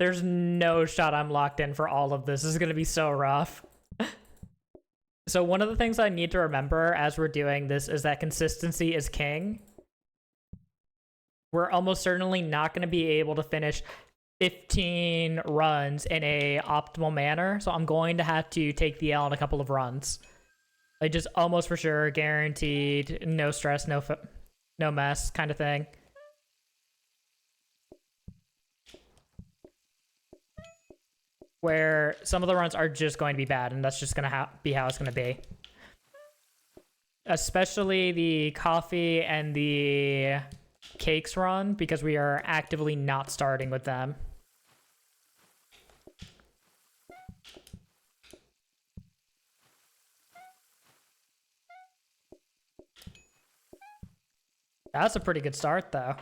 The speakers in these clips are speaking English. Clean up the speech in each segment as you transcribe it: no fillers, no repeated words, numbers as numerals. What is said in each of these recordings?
There's no shot I'm locked in for all of this. This is gonna be so rough. So one of the things I need to remember as we're doing this is that consistency is king. We're almost certainly not going to be able to finish 15 runs in a optimal manner, so I'm going to have to take the L in a couple of runs. Like, just almost for sure, guaranteed, no stress, no mess kind of thing. Where some of the runs are just going to be bad, and that's just going to be how it's going to be. Especially the coffee and the cakes run, because we are actively not starting with them. That's a pretty good start, though.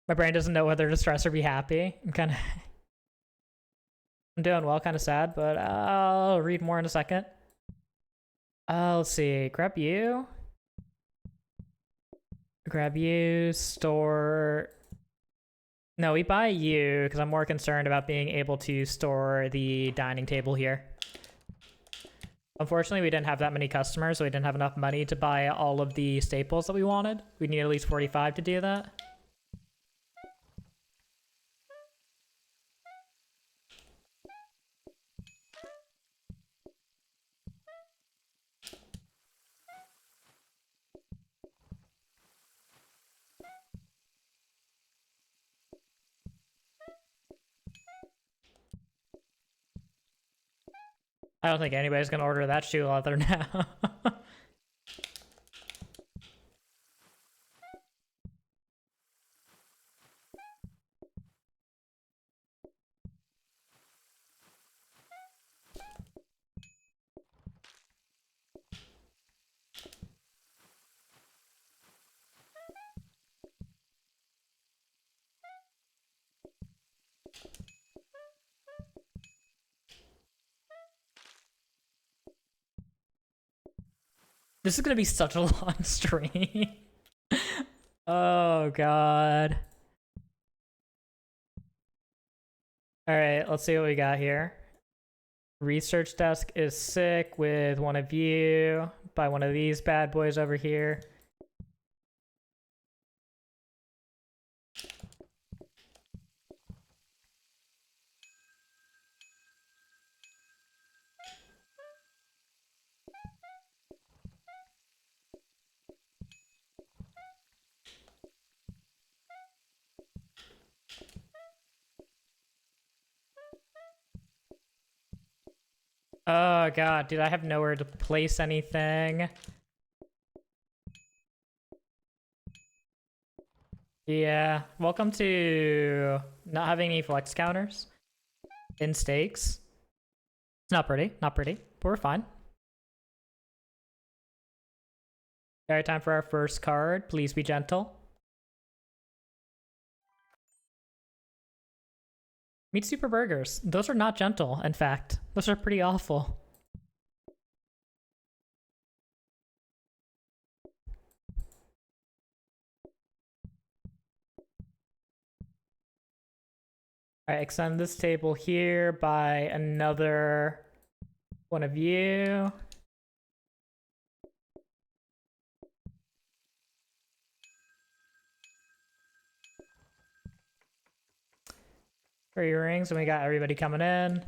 My brain doesn't know whether to stress or be happy. I'm doing well, kind of sad, but I'll read more in a second. Let's see. Grab you, store. No, we buy you because I'm more concerned about being able to store the dining table here. Unfortunately, we didn't have that many customers, so we didn't have enough money to buy all of the staples that we wanted. We need at least 45 to do that. I don't think anybody's gonna order that shoe leather now. This is gonna be such a long stream. Oh god. Alright, let's see what we got here. Research desk is sick with one of you. Buy one of these bad boys over here. Oh god, dude, I have nowhere to place anything. Yeah, welcome to not having any flex counters in stakes. It's not pretty, but we're fine. Alright, time for our first card. Please be gentle. Meat Super Burgers. Those are not gentle, in fact. Those are pretty awful. Alright, extend this table here by another one of you. Three rings, and we got everybody coming in.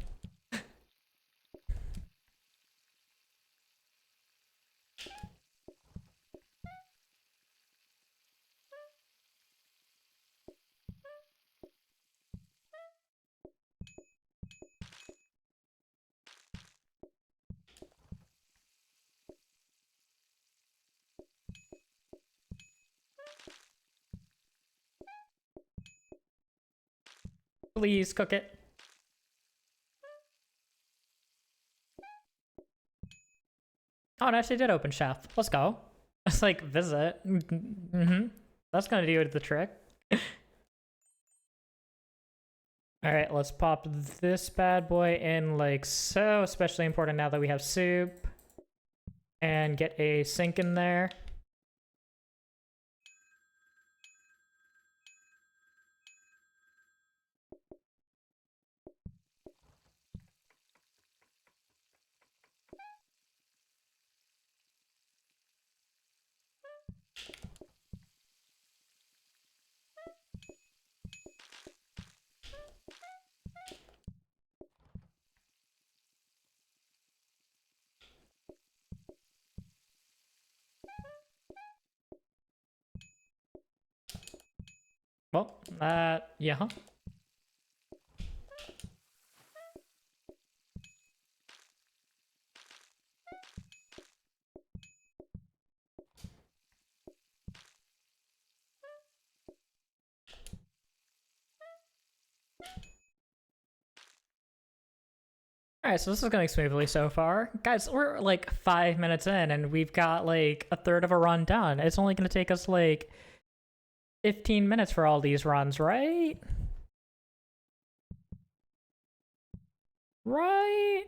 Please cook it. Oh, it actually did open chef. Let's go. It's like visit. That's gonna do the trick. Alright, let's pop this bad boy in like so. Especially important now that we have soup. And get a sink in there. Well, yeah. Alright, so this is going smoothly so far. Guys, we're like 5 minutes in and we've got like a third of a run done. It's only going to take us like 15 minutes for all these runs, right? Right?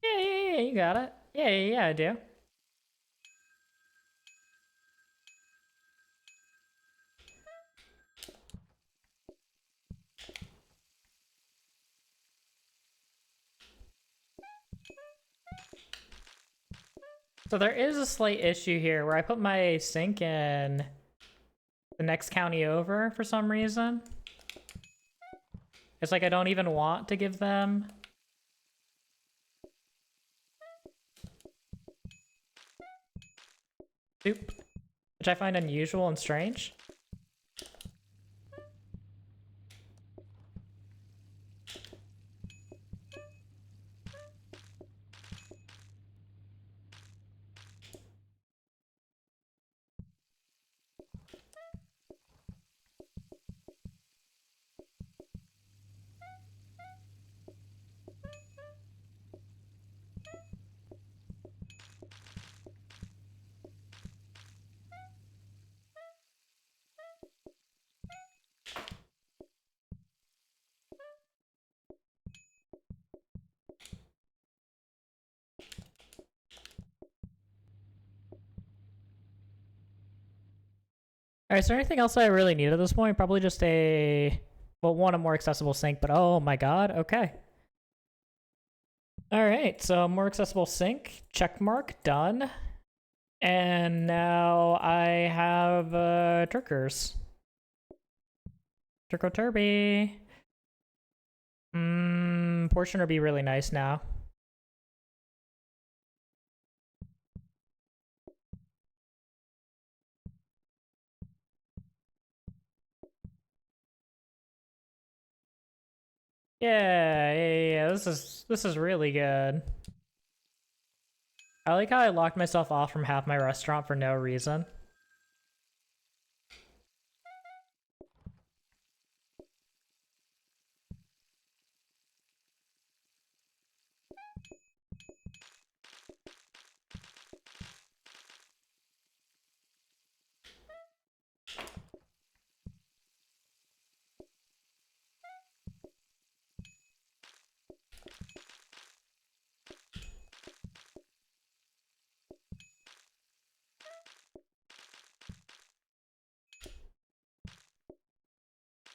Yeah, you got it. Yeah, I do. So there is a slight issue here where I put my sink in the next county over for some reason. It's like I don't even want to give them... soup, which I find unusual and strange. Alright, is there anything else I really need at this point? Probably just a... well, one, a more accessible sink, but oh my god, okay. Alright, so more accessible sink, check mark, done. And now I have Turkers. Turco Turby. Portion would be really nice now. Yeah. This is really good. I like how I locked myself off from half my restaurant for no reason.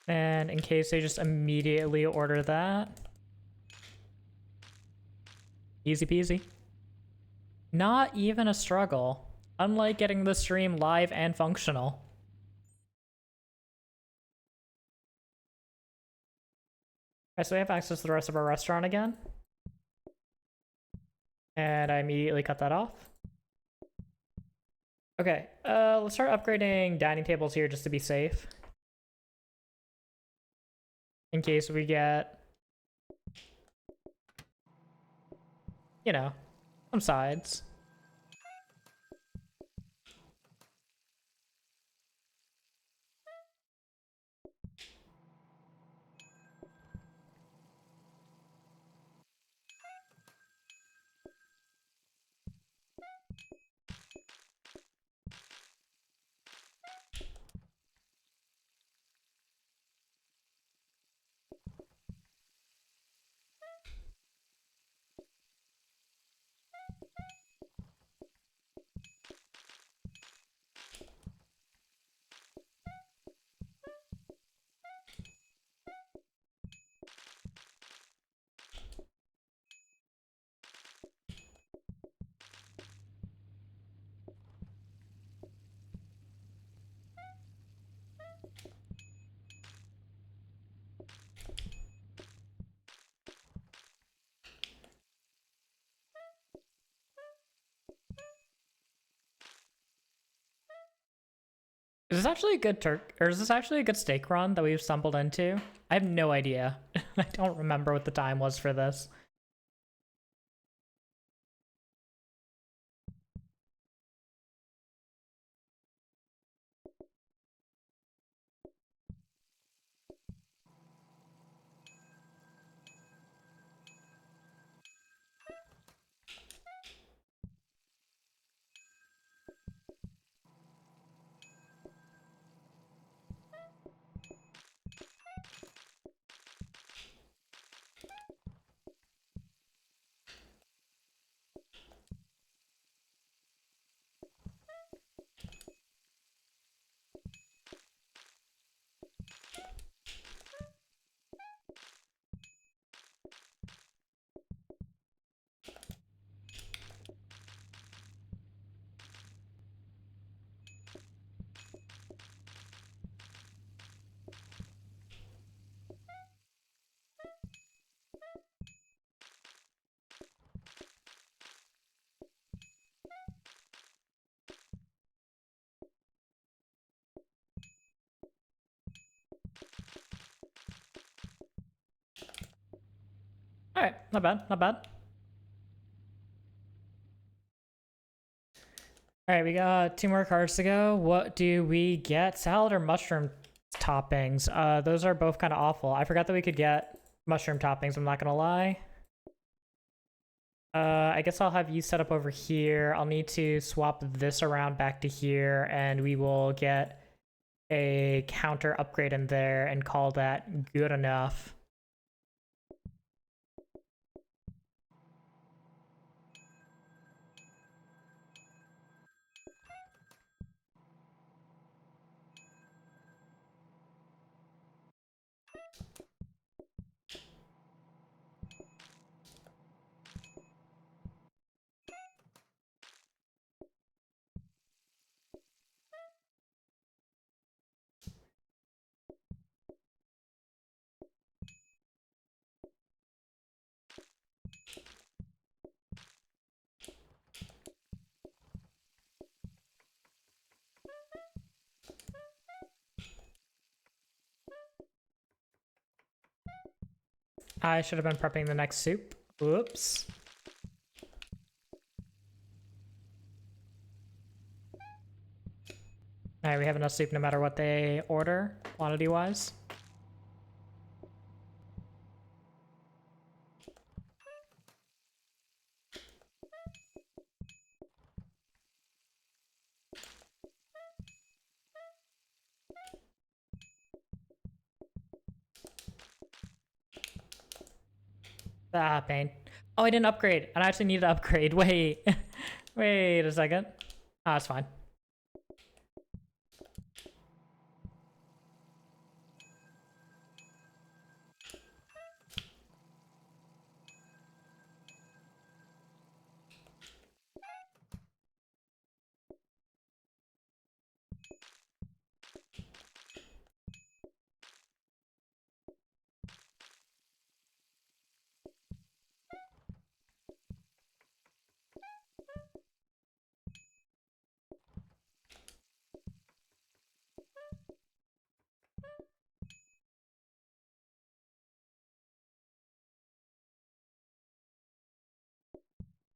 And in case they just immediately order that. Easy peasy. Not even a struggle. Unlike getting the stream live and functional. Alright, so we have access to the rest of our restaurant again. And I immediately cut that off. Okay, let's start upgrading dining tables here just to be safe. In case we get, you know, some sides. Is this actually a good or is this actually a good steak run that we've stumbled into? I have no idea. I don't remember what the time was for this. Alright, not bad, not bad. Alright, we got 2 more cards to go. What do we get? Salad or mushroom toppings? Those are both kind of awful. I forgot that we could get mushroom toppings, I'm not gonna lie. I guess I'll have you set up over here. I'll need to swap this around back to here, and we will get a counter upgrade in there and call that good enough. I should have been prepping the next soup. Whoops. Alright, we have enough soup no matter what they order, quantity-wise. Ah, pain. Oh, I didn't upgrade. I actually need to upgrade. Wait. Wait a second. Ah, it's fine.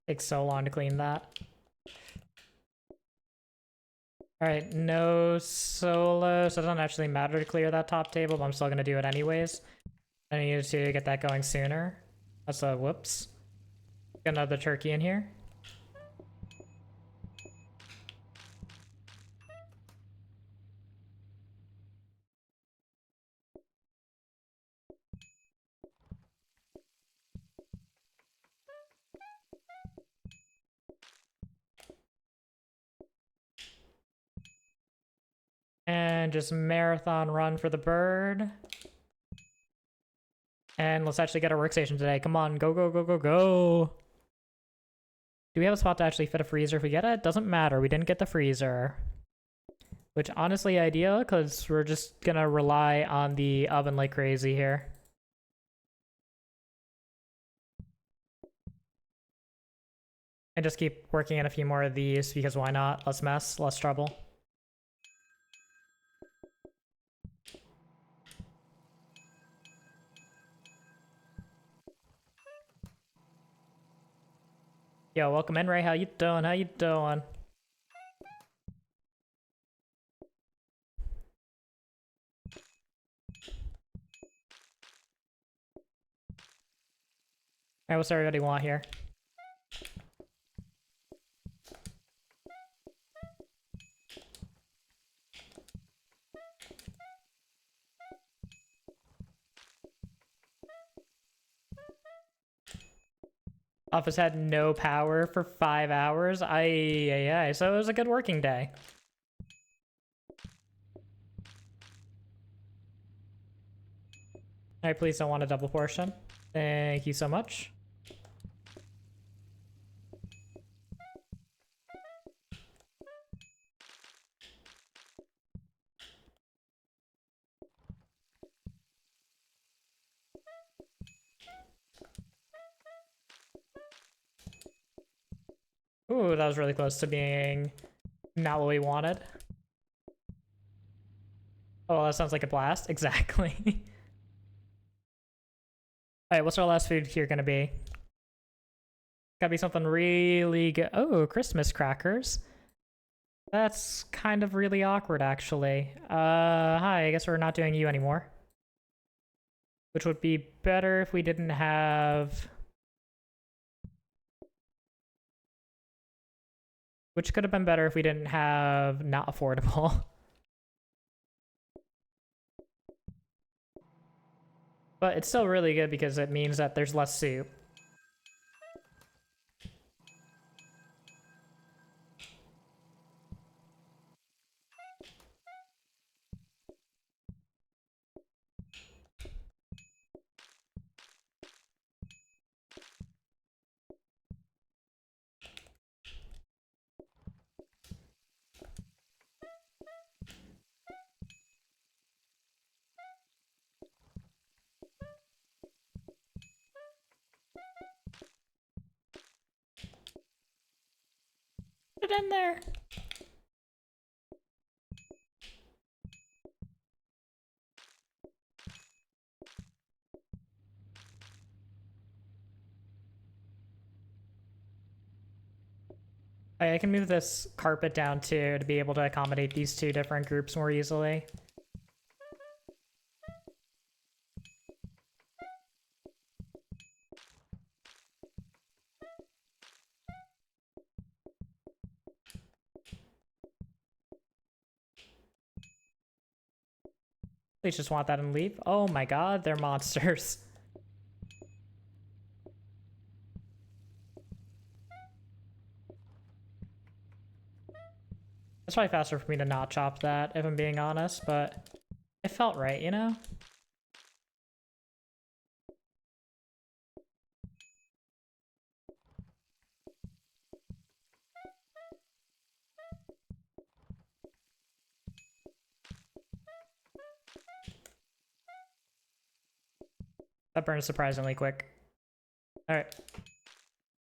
Takes so long to clean that. Alright, no solo, so it doesn't actually matter to clear that top table, but I'm still gonna do it anyways. I need to get that going sooner. That's a whoops. Get another turkey in here. And just marathon run for the bird. And let's actually get our workstation today. Come on, go, go, go, go, go. Do we have a spot to actually fit a freezer if we get it? Doesn't matter, we didn't get the freezer. Which honestly ideal, because we're just gonna rely on the oven like crazy here. And just keep working on a few more of these, because why not? Less mess, less trouble. Yo, welcome in, Ray. How you doing? How you doing? Alright, what's everybody want here? Office had no power for 5 hours. So it was a good working day. Alright, please don't want a double portion. Thank you so much. Ooh, that was really close to being not what we wanted. Oh, that sounds like a blast. Exactly. Alright, what's our last food here gonna be? Gotta be something really good. Oh, Christmas crackers. That's kind of really awkward, actually. Hi, I guess we're not doing you anymore. Which would be better if we didn't have... Which could have been better if we didn't have not affordable. But it's still really good because it means that there's less soup. Put it in there. I can move this carpet down too to be able to accommodate these two different groups more easily. Please just want that and leave. Oh my god, they're monsters. It's probably faster for me to not chop that, if I'm being honest, but it felt right, you know? That burns surprisingly quick. Alright.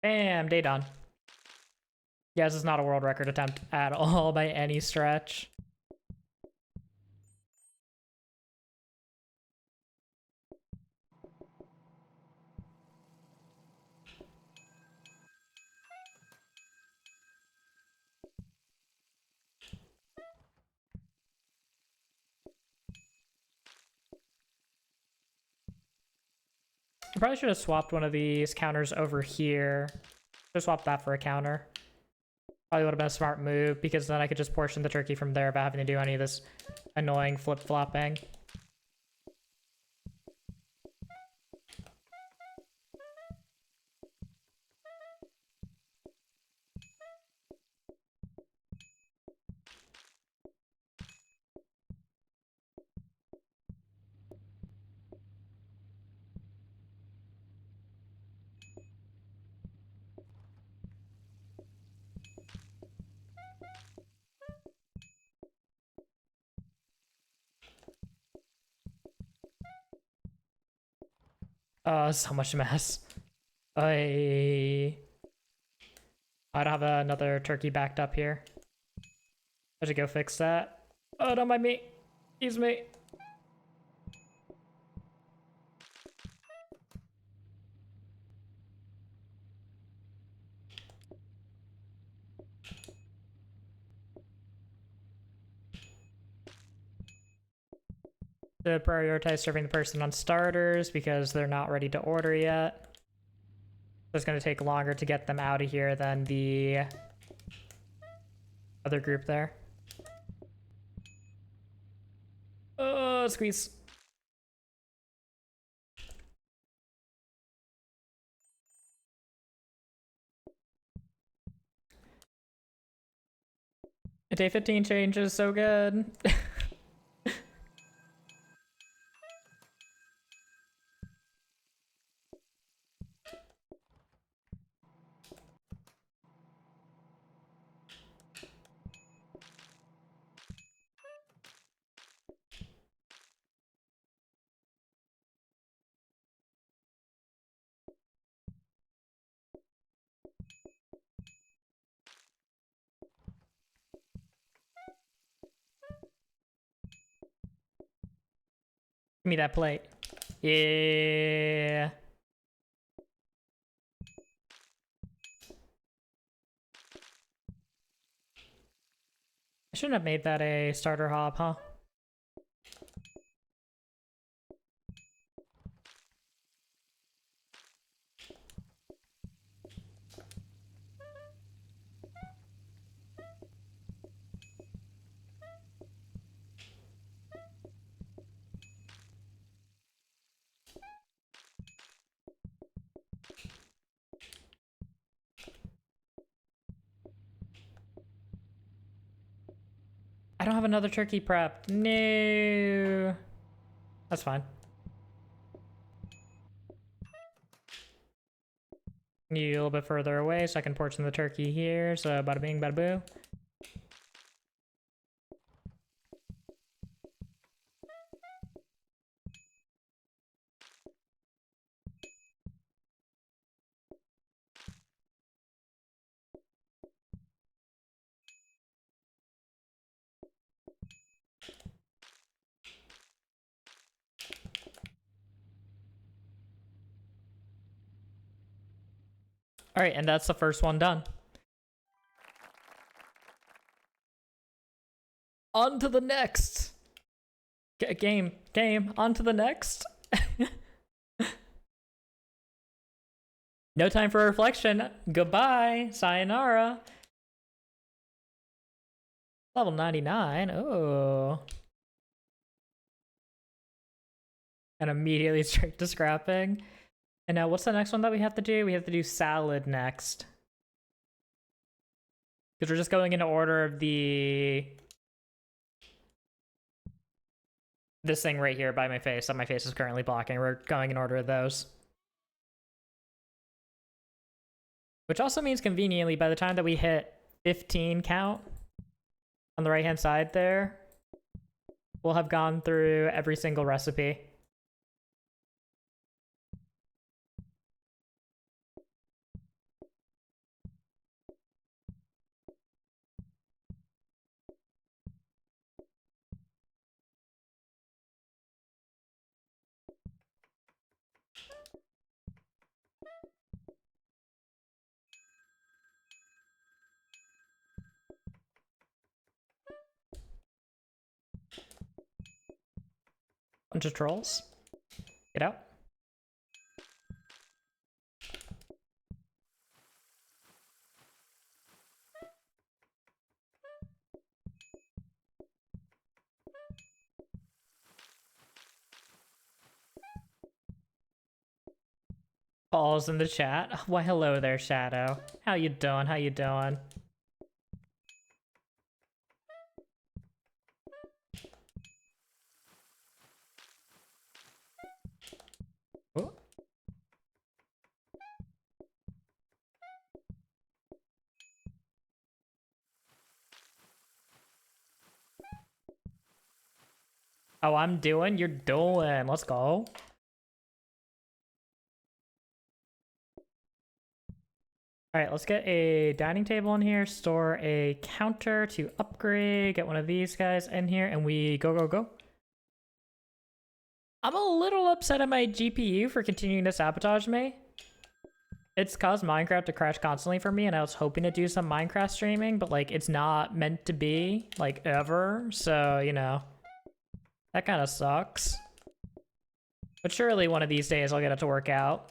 Bam! Day done. Yeah, this is not a world record attempt at all by any stretch. I probably should have swapped one of these counters over here. Just swap that for a counter. Probably would have been a smart move, because then I could just portion the turkey from there without having to do any of this annoying flip-flopping. So much mess. I don't have another turkey backed up here. I should go fix that. Oh, don't mind me. Excuse me. To prioritize serving the person on starters because they're not ready to order yet. It's going to take longer to get them out of here than the other group there. Oh, squeeze. Day 15 change is so good. Give me that plate. Yeah. I shouldn't have made that a starter hob, huh? I don't have another turkey prep. No. That's fine. Need you a little bit further away so I can portion the turkey here. So bada bing, bada boo. All right, and that's the first one done. On to the next. Game, on to the next. No time for reflection. Goodbye, sayonara. Level 99, oh. And immediately straight to scrapping. And now what's the next one that we have to do? We have to do salad next. Because we're just going in order of this thing right here by my face that my face is currently blocking. We're going in order of those. Which also means conveniently by the time that we hit 15 count on the right hand side there, we'll have gone through every single recipe. Bunch of trolls. Get out. Paul's in the chat. Why, hello there, Shadow. How you doing? How you doing? Oh. Oh, I'm doing? You're doing. Let's go. All right, let's get a dining table in here, store a counter to upgrade, get one of these guys in here, and we go. I'm a little upset at my GPU for continuing to sabotage me. It's caused Minecraft to crash constantly for me, and I was hoping to do some Minecraft streaming, but like it's not meant to be, like ever, so, you know. That kind of sucks. But surely one of these days I'll get it to work out.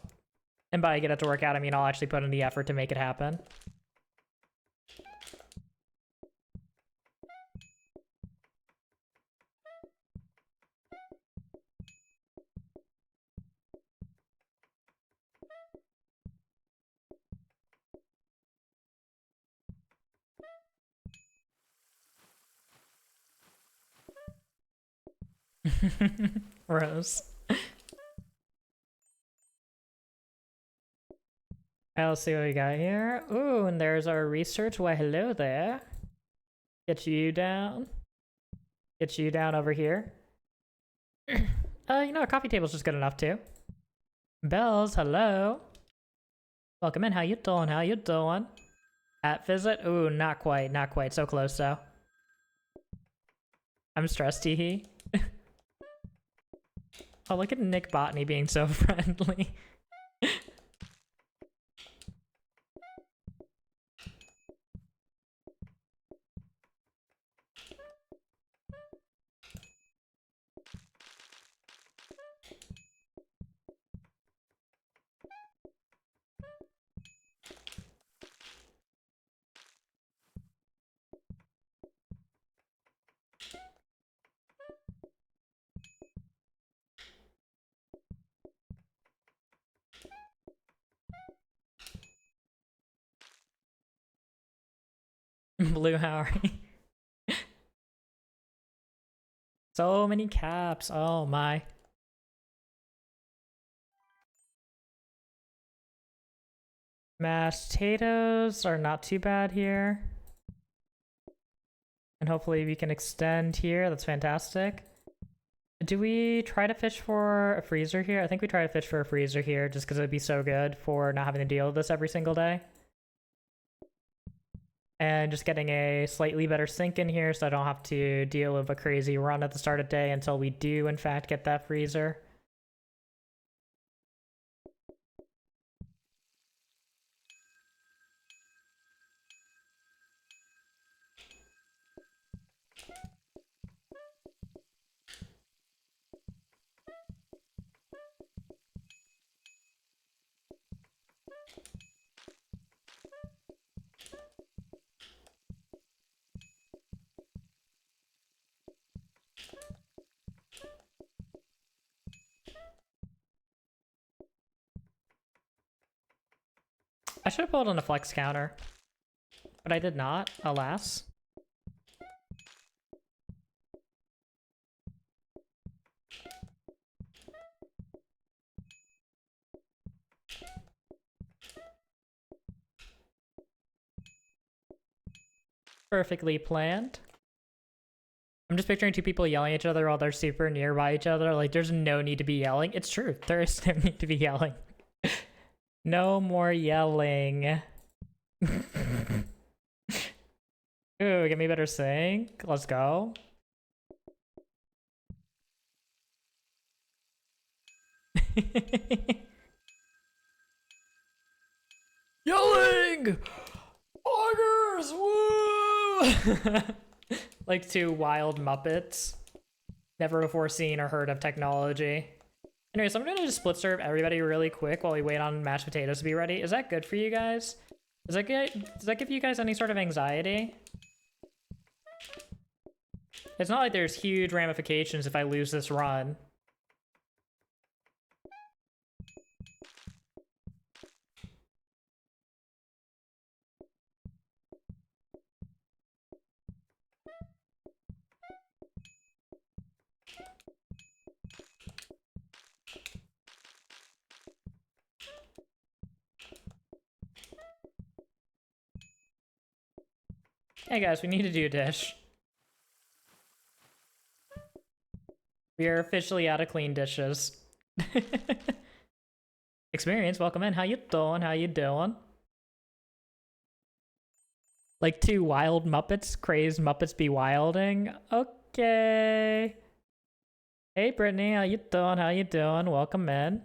And by get it to work out, I mean I'll actually put in the effort to make it happen. Rose. Let's see what we got here. Ooh, and there's our research. Why, hello there. Get you down. Get you down over here. You know, a coffee table's just good enough too. Bells, hello. Welcome in. How you doing? How you doing? At visit? Ooh, not quite. Not quite. So close though. I'm stressed, teehee. Oh, look at Nick Botany being so friendly. Blue Howery. So many caps. Oh my. Mashed potatoes are not too bad here. And hopefully we can extend here. That's fantastic. Do we try to fish for a freezer here? I think we try to fish for a freezer here just because it would be so good for not having to deal with this every single day. And just getting a slightly better sink in here so I don't have to deal with a crazy run at the start of the day until we do in fact get that freezer. I should have pulled on a flex counter, but I did not, alas. Perfectly planned. I'm just picturing two people yelling at each other while they're super nearby each other. Like, there's no need to be yelling. It's true. There is no need to be yelling. No more yelling. Ooh, get me better sync. Let's go. Yelling! Augers! Woo! Like two wild Muppets. Never before seen or heard of technology. Anyways, I'm gonna just split serve everybody really quick while we wait on mashed potatoes to be ready. Is that good for you guys? Does that give you guys any sort of anxiety? It's not like there's huge ramifications if I lose this run. Hey guys, we need to do a dish. We are officially out of clean dishes. Experience, welcome in. How you doing? How you doing? Like two wild Muppets? Crazed Muppets be wilding? Okay. Hey Brittany, how you doing? How you doing? Welcome in.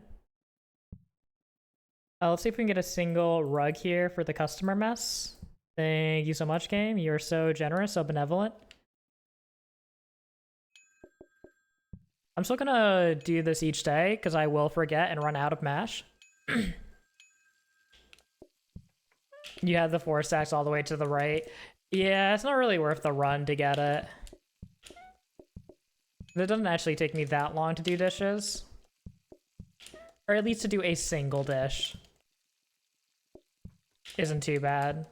Let's see if we can get a single rug here for the customer mess. Thank you so much, game. You're so generous, so benevolent. I'm still gonna do this each day because I will forget and run out of mash. You have the 4 stacks all the way to the right. Yeah, it's not really worth the run to get it. It doesn't actually take me that long to do dishes. Or at least to do a single dish. Isn't too bad.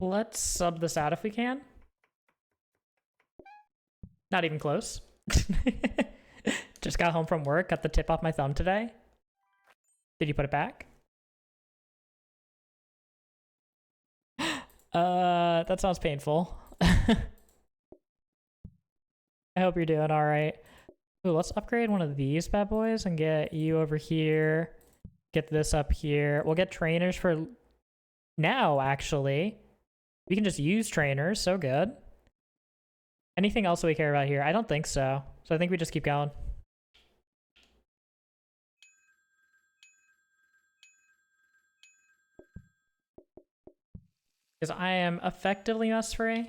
Let's sub this out if we can. Not even close. Just got home from work, got the tip off my thumb today. Did you put it back? That sounds painful. I hope you're doing alright. Ooh, let's upgrade one of these bad boys and get you over here. Get this up here. We'll get trainers for now, actually. We can just use trainers, so good. Anything else that we care about here? I don't think so. So I think we just keep going. Because I am effectively mess-free.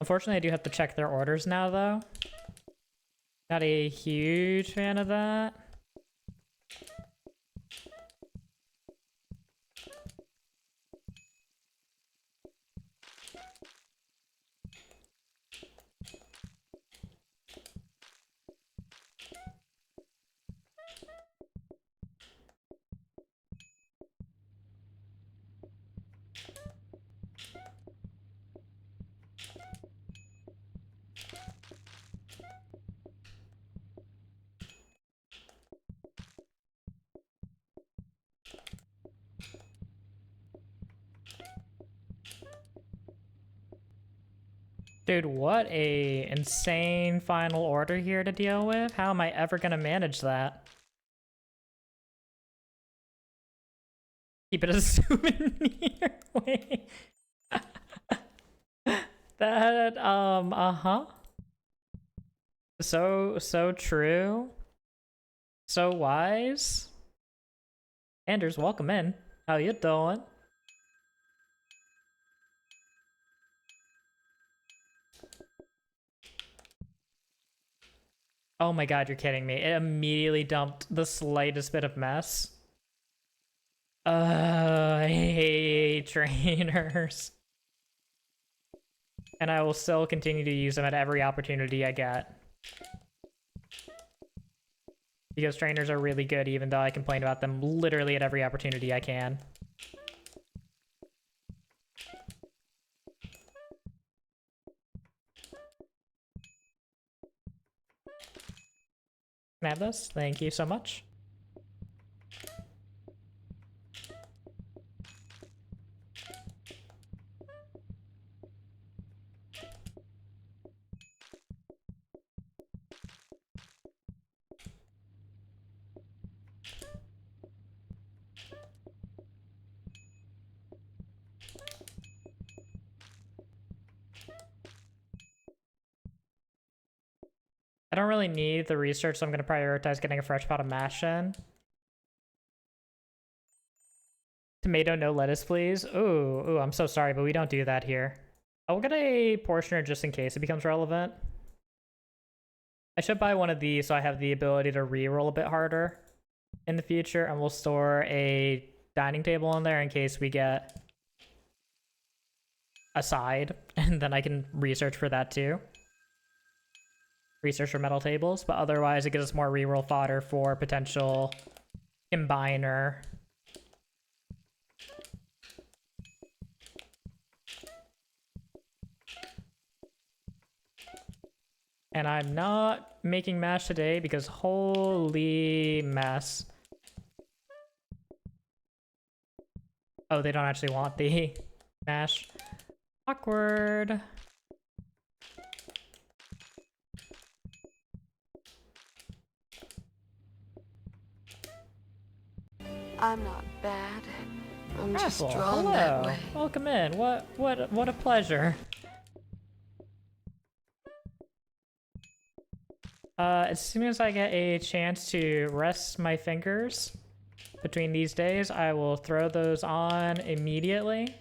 Unfortunately, I do have to check their orders now, though. Not a huge fan of that. Dude, what a insane final order here to deal with. How am I ever gonna manage that? Keep it as a souvenir. Wait. That, uh-huh. So true. So wise. Anders, welcome in. How you doing? Oh my god, you're kidding me. It immediately dumped the slightest bit of mess. I hate trainers. And I will still continue to use them at every opportunity I get. Because trainers are really good, even though I complain about them literally at every opportunity I can. Can I have this? Thank you so much. I don't really need the research, so I'm going to prioritize getting a fresh pot of mash in. Tomato, no lettuce, please. Ooh, I'm so sorry, but we don't do that here. I will get a portioner just in case it becomes relevant. I should buy one of these so I have the ability to reroll a bit harder in the future, and we'll store a dining table in there in case we get a side, and then I can research for that too. Research for metal tables, but otherwise it gives us more reroll fodder for potential combiner. And I'm not making mash today because holy mess. Oh, they don't actually want the mash. Awkward. I'm not bad. I'm just Apple, drawn hello. that way. Welcome in. What a pleasure. As soon as I get a chance to rest my fingers between these days, I will throw those on immediately.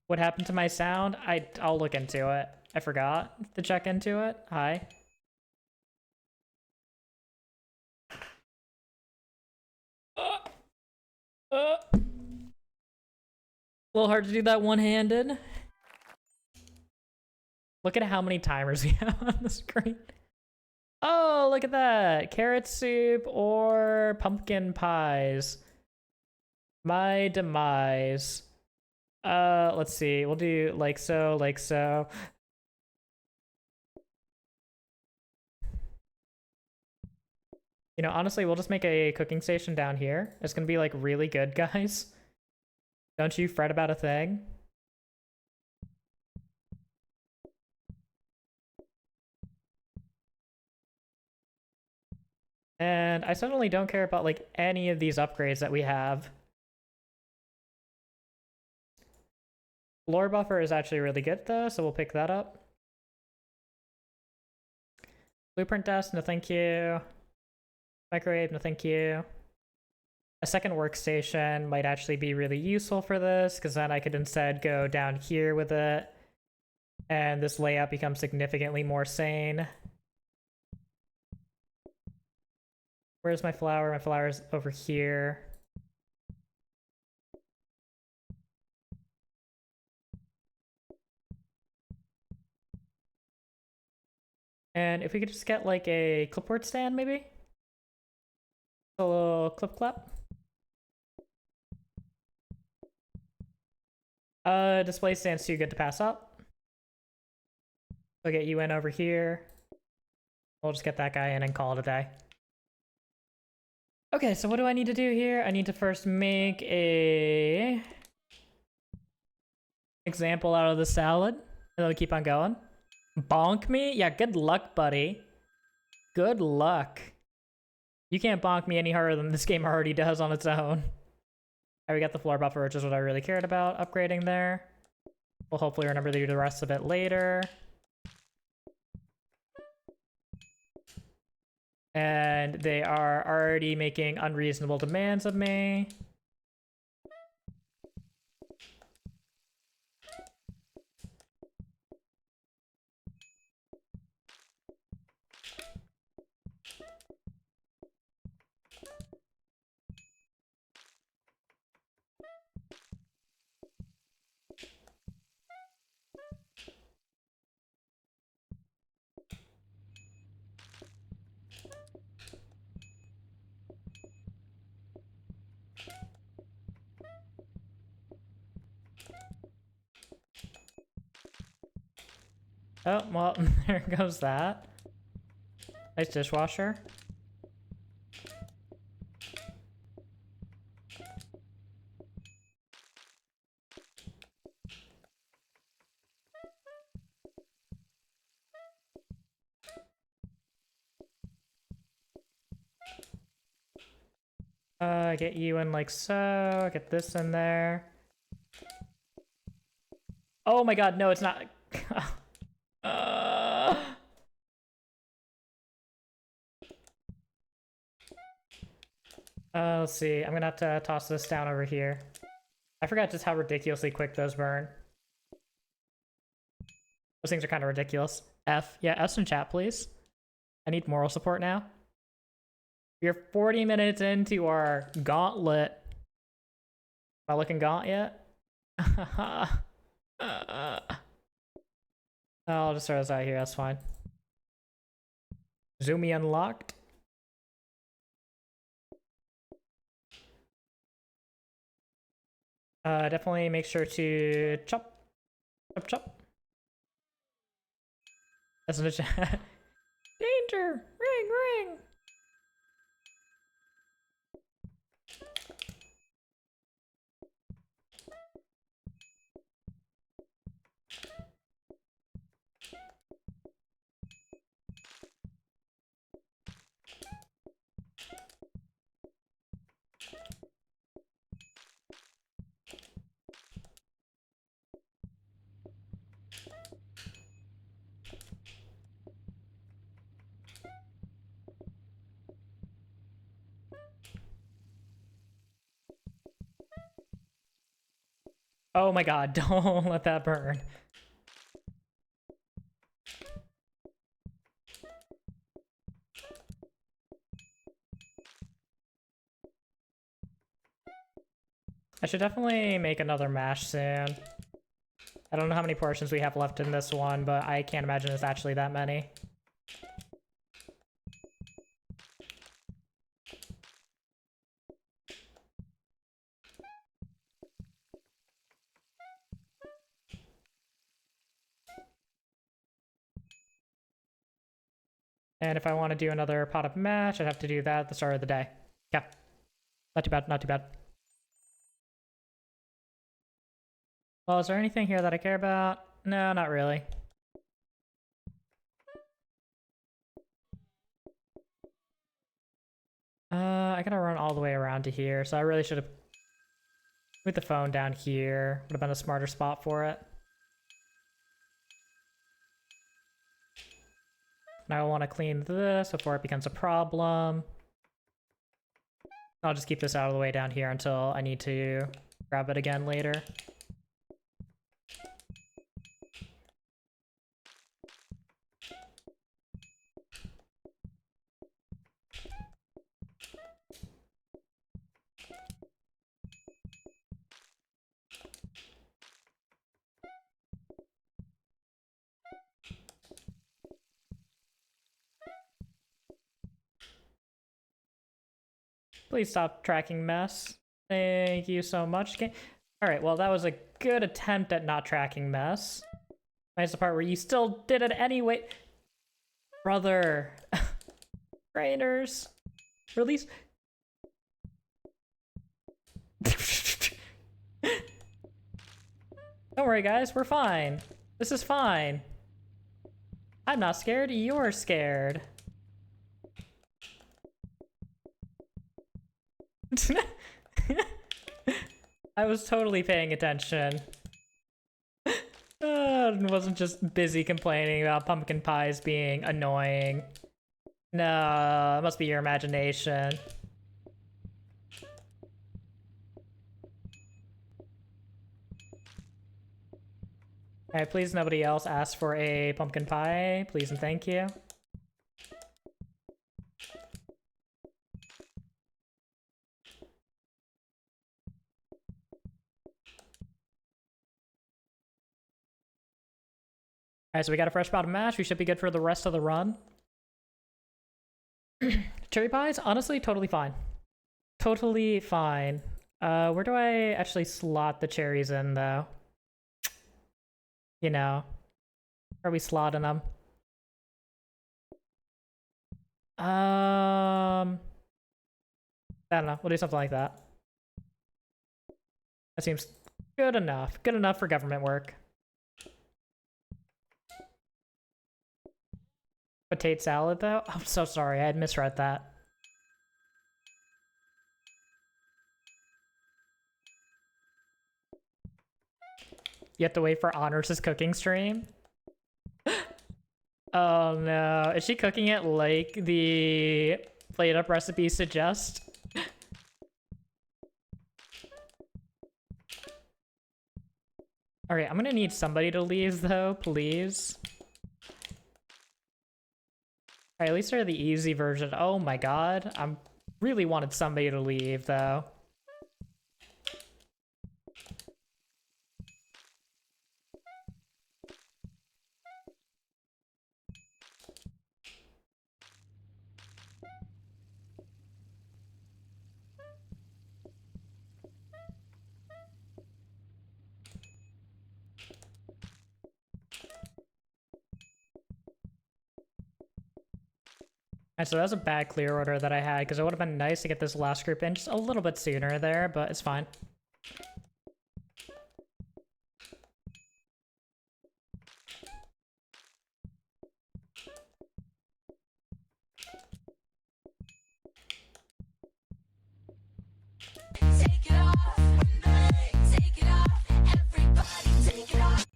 What happened to my sound? I'll look into it. I forgot to check into it. Hi. A little hard to do that one-handed. Look at how many timers we have on the screen. Oh, look at that. Carrot soup or pumpkin pies. My demise. Let's see. We'll do like so, like so. You know, honestly, we'll just make a cooking station down here. It's gonna be like really good, guys. Don't you fret about a thing. And I certainly don't care about like any of these upgrades that we have. Lore buffer is actually really good though, so we'll pick that up. Blueprint desk, no thank you. Microwave, no thank you. A second workstation might actually be really useful for this, because then I could instead go down here with it, and this layout becomes significantly more sane. Where's my flower? My flower's over here. And if we could just get like a clipboard stand, maybe? A little clip clap. Display stand's too good to pass up. We'll get you in over here. We'll just get that guy in and call it a day. Okay, so what do I need to do here? I need to first make a example out of the salad, and then we'll keep on going. Bonk me? Yeah, good luck, buddy. Good luck. You can't bonk me any harder than this game already does on its own. Alright, we got the floor buffer, which is what I really cared about upgrading there. We'll hopefully remember to do the rest of it later. And they are already making unreasonable demands of me. Oh, well, there goes that. Nice dishwasher. Get you in like so, get this in there. Oh my god, no, it's not. Let's see, I'm gonna have to toss this down over here. I forgot just how ridiculously quick those burn. Those things are kind of ridiculous. F. Yeah, F's in chat, please. I need moral support now. We're 40 minutes into our gauntlet. Am I looking gaunt yet? I'll just throw this out here, that's fine. Zoomy unlocked. Definitely make sure to chop. Chop, chop. That's in the chat. Danger! Ring, ring! Oh my god, don't let that burn. I should definitely make another mash soon. I don't know how many portions we have left in this one, but I can't imagine it's actually that many. And if I want to do another pot of mash, I'd have to do that at the start of the day. Yeah. Not too bad, not too bad. Well, is there anything here that I care about? No, not really. I gotta run all the way around to here, so I really should have put the phone down here. Would have been a smarter spot for it. And I will want to clean this before it becomes a problem. I'll just keep this out of the way down here until I need to grab it again later. Please stop tracking mess. Thank you so much. Alright, well that was a good attempt at not tracking mess. Nice the part where you still did it anyway. Brother. Trainers. Release. Don't worry guys, we're fine. This is fine. I'm not scared, you're scared. I was totally paying attention. Wasn't just busy complaining about pumpkin pies being annoying. No, it must be your imagination. Alright, please nobody else ask for a pumpkin pie. Please and thank you. Alright, so we got a fresh pot of mash. We should be good for the rest of the run. Cherry pies? Honestly, totally fine. Totally fine. Where do I actually slot the cherries in, though? You know. Where are we slotting them? I don't know. We'll do something like that. That seems good enough. Good enough for government work. Potato salad, though? I'm so sorry. I had misread that. You have to wait for Honors' cooking stream? Oh no. Is she cooking it like the plate up recipe suggests? Alright, I'm gonna need somebody to leave though, please. Alright, at least they're the easy version. Oh my god. I really wanted somebody to leave though. Alright, so that was a bad clear order that I had, because it would have been nice to get this last group in just a little bit sooner there, but it's fine. Take it off, take it off, everybody take it off.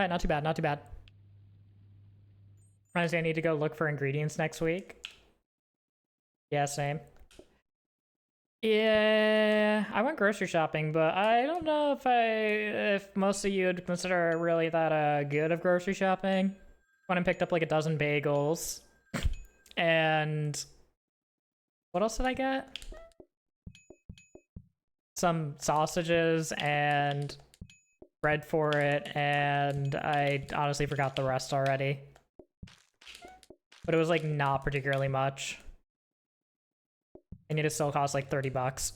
Alright, not too bad, not too bad. Honestly, I need to go look for ingredients next week. Yeah, same. Yeah, I went grocery shopping, but I don't know if most of you would consider really that good of grocery shopping. Went and picked up like a dozen bagels. And what else did I get? Some sausages and bread for it, and I honestly forgot the rest already. But it was like not particularly much. And it still cost like 30 bucks.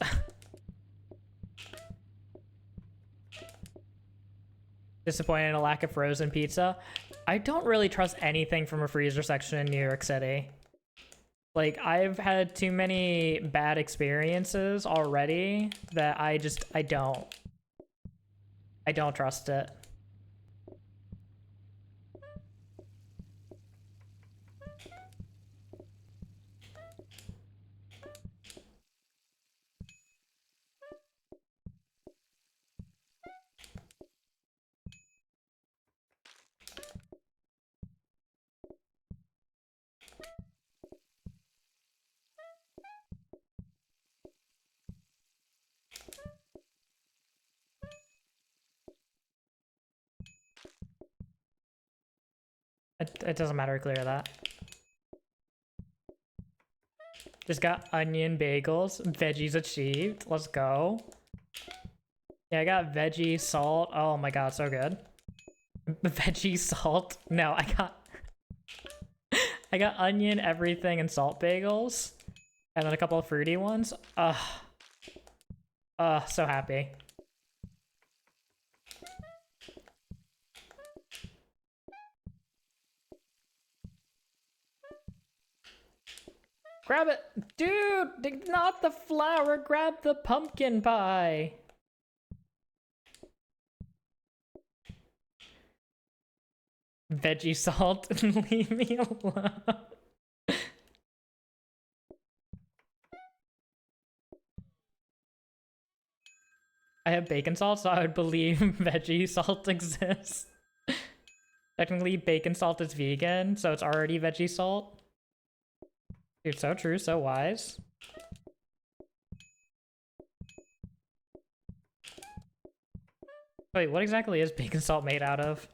Disappointed in a lack of frozen pizza. I don't really trust anything from a freezer section in New York City. Like, I've had too many bad experiences already that I don't trust it. It doesn't matter, clear that. Just got onion bagels, veggies achieved, let's go. Yeah, I got veggie salt, oh my god, so good. Veggie salt, no, I got onion, everything, and salt bagels. And then a couple of fruity ones, so happy. Grab it! Dude! Not the flour! Grab the pumpkin pie! Veggie salt, leave me alone. I have bacon salt, so I would believe veggie salt exists. Technically, bacon salt is vegan, so it's already veggie salt. Dude, so true, so wise. Wait, what exactly is bacon salt made out of?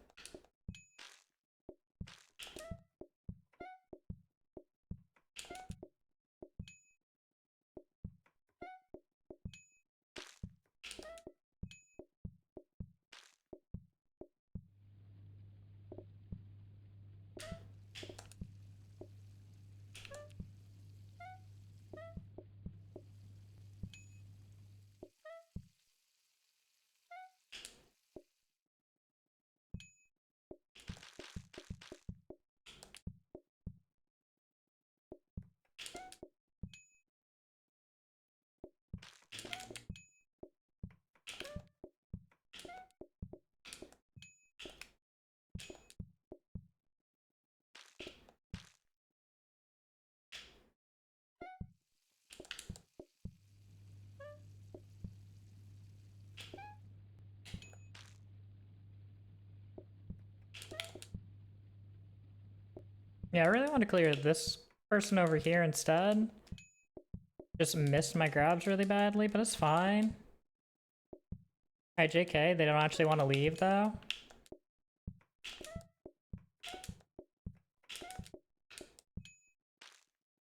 Yeah, I really want to clear this person over here instead. Just missed my grabs really badly, but it's fine. Alright, JK, they don't actually want to leave though.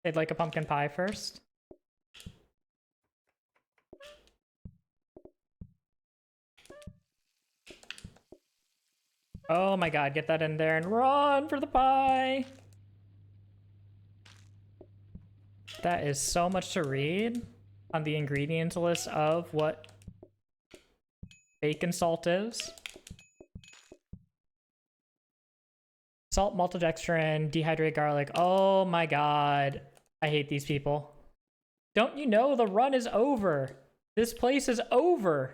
They'd like a pumpkin pie first. Oh my god, get that in there and run for the pie! That is so much to read on the ingredients list of what bacon salt is. Salt, maltodextrin, dehydrated garlic. Oh my god. I hate these people. Don't you know the run is over? This place is over.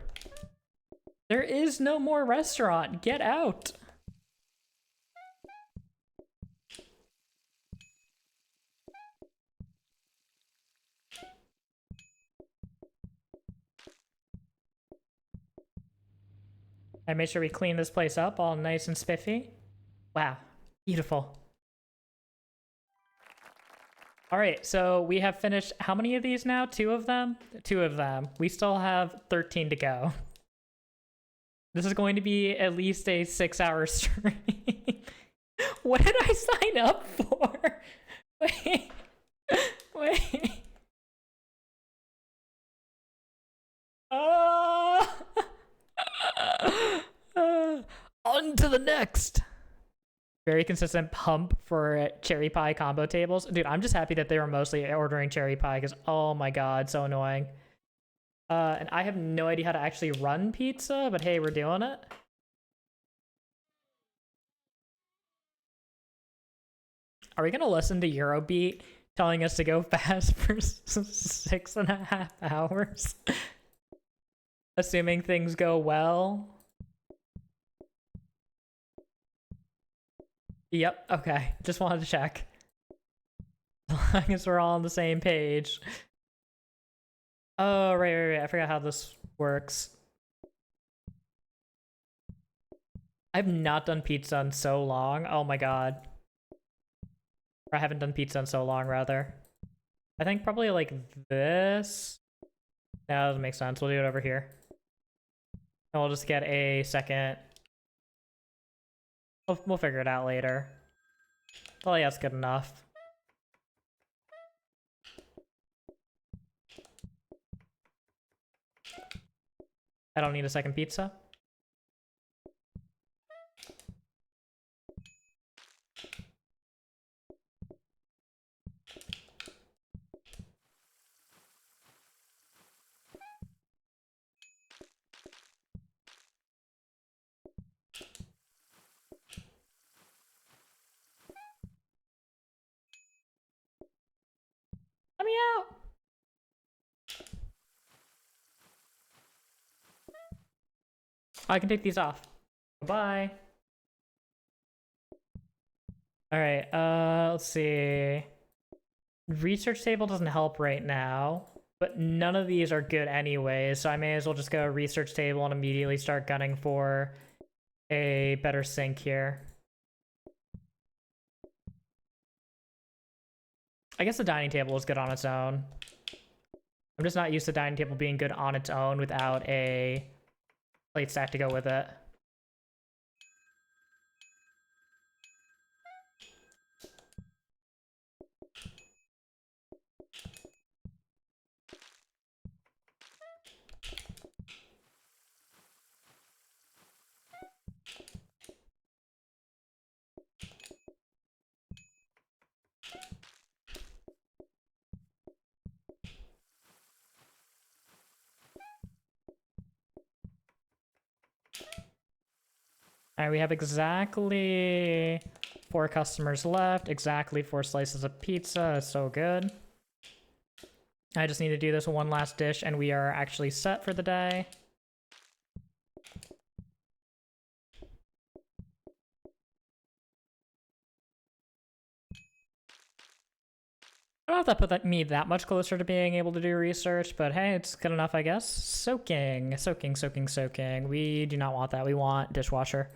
There is no more restaurant. Get out. I made sure we clean this place up all nice and spiffy. Wow, beautiful. All right, so we have finished how many of these now? 2 of them? 2 of them. We still have 13 to go. This is going to be at least a 6-hour stream. What did I sign up for? Wait. Wait. On to the next. Very consistent pump for cherry pie combo tables. Dude, I'm just happy that they were mostly ordering cherry pie because, oh my god, so annoying. And I have no idea how to actually run pizza, but hey, we're doing it. Are we gonna listen to Eurobeat telling us to go fast for 6.5 hours? Assuming things go well. Yep, okay. Just wanted to check. As long as we're all on the same page. Oh, right. I forgot how this works. I've not done pizza in so long. Oh my god. Or I haven't done pizza in so long, rather. I think probably like this. No, that doesn't make sense. We'll do it over here. And we'll just get a second. We'll figure it out later. Oh yeah, that's good enough. I don't need a second pizza. Let me out! I can take these off. Bye. Alright, let's see. Research table doesn't help right now, but none of these are good anyway, so I may as well just go research table and immediately start gunning for a better sink here. I guess the dining table is good on its own. I'm just not used to dining table being good on its own without a plate stack to go with it. Alright, we have exactly 4 customers left, exactly 4 slices of pizza. That's so good. I just need to do this one last dish and we are actually set for the day. I don't know if that put me that much closer to being able to do research, but hey, it's good enough, I guess. Soaking. We do not want that. We want dishwasher.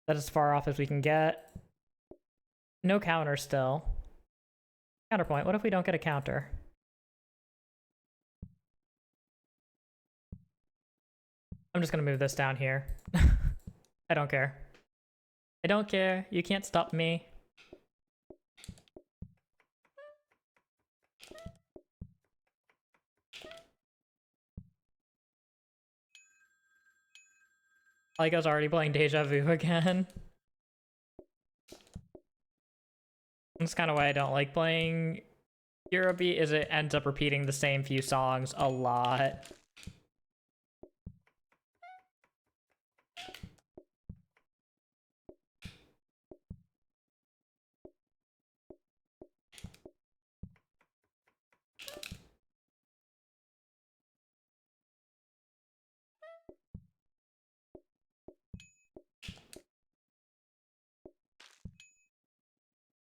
That is as far off as we can get. No counter still. Counterpoint. What if we don't get a counter? I'm just gonna move this down here. I don't care. I don't care. You can't stop me. Like I was already playing Deja Vu again. That's kind of why I don't like playing Eurobeat, is it ends up repeating the same few songs a lot.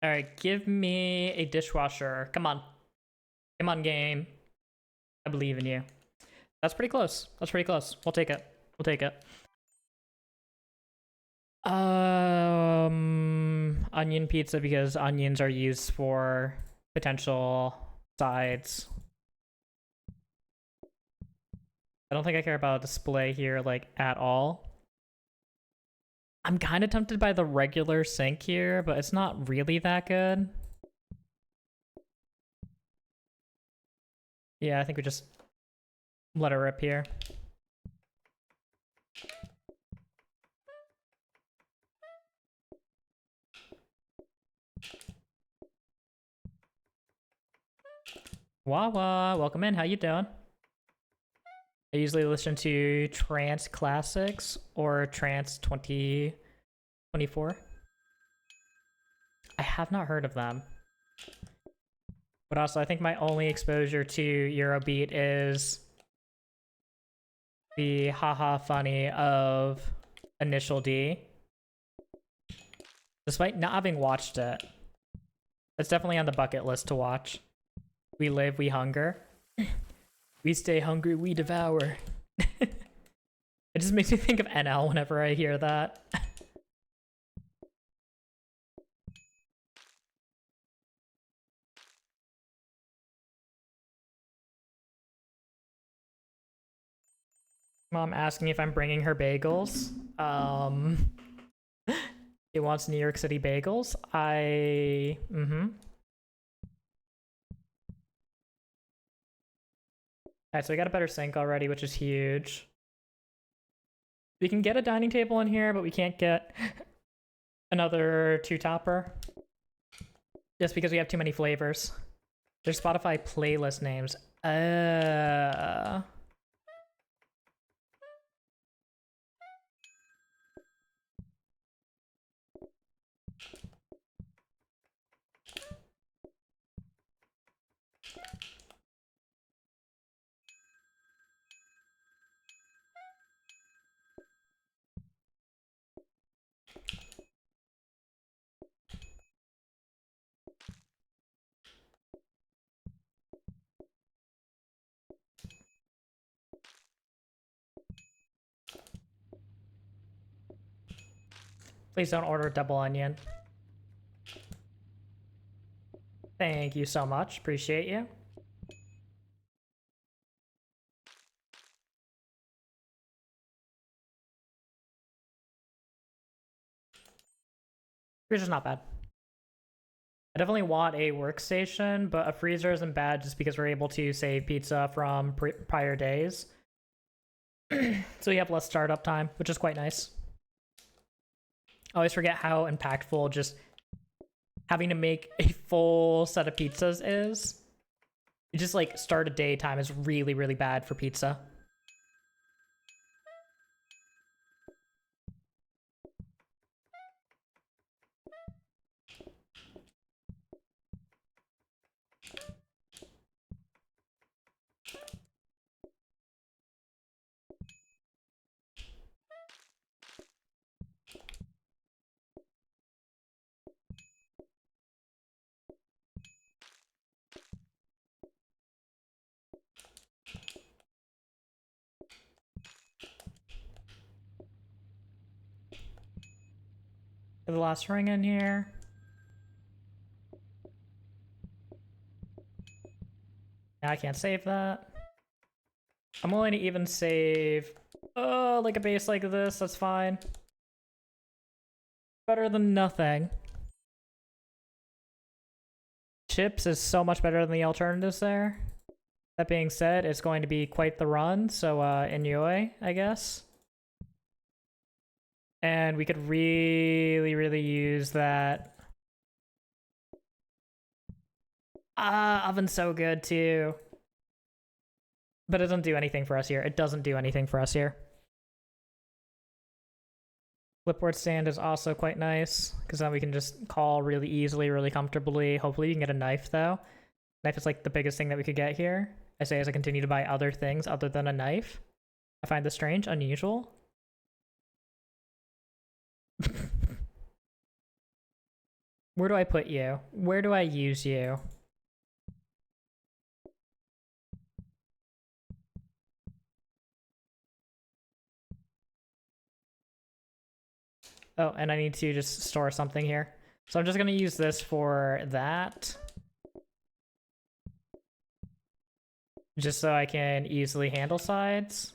All right, give me a dishwasher. Come on. Come on, game. I believe in you. That's pretty close. That's pretty close. We'll take it. We'll take it. Onion pizza because onions are used for potential sides. I don't think I care about a display here, like, at all. I'm kind of tempted by the regular sink here, but it's not really that good. Yeah, I think we just let her rip here. Wawa, welcome in. How you doing? I usually listen to Trance Classics or Trance 2024. I have not heard of them. But also, I think my only exposure to Eurobeat is the haha funny of Initial D. Despite not having watched it. It's definitely on the bucket list to watch. We live, we hunger. We stay hungry, we devour. It just makes me think of NL whenever I hear that. Mom asking if I'm bringing her bagels. He wants New York City bagels. Alright, so we got a better sink already, which is huge. We can get a dining table in here, but we can't get another two-topper. Just because we have too many flavors. There's Spotify playlist names. Please don't order double onion. Thank you so much. Appreciate you. Freezer's not bad. I definitely want a workstation, but a freezer isn't bad just because we're able to save pizza from prior days. So we have less startup time, which is quite nice. I always forget how impactful just having to make a full set of pizzas is. You just like start a day time is really, really bad for pizza. The last ring in here. Now I can't save that. I'm willing to even save, like a base like this, that's fine. Better than nothing. Chips is so much better than the alternatives there. That being said, it's going to be quite the run, so enjoy, I guess. And we could really, really use that. Oven's so good too. But it doesn't do anything for us here. It doesn't do anything for us here. Flipboard stand is also quite nice, because then we can just call really easily, really comfortably. Hopefully you can get a knife though. Knife is like the biggest thing that we could get here. I say as I continue to buy other things other than a knife. I find this strange, unusual. Where do I put you? Where do I use you? Oh, and I need to just store something here. So I'm just gonna use this for that. Just so I can easily handle sides.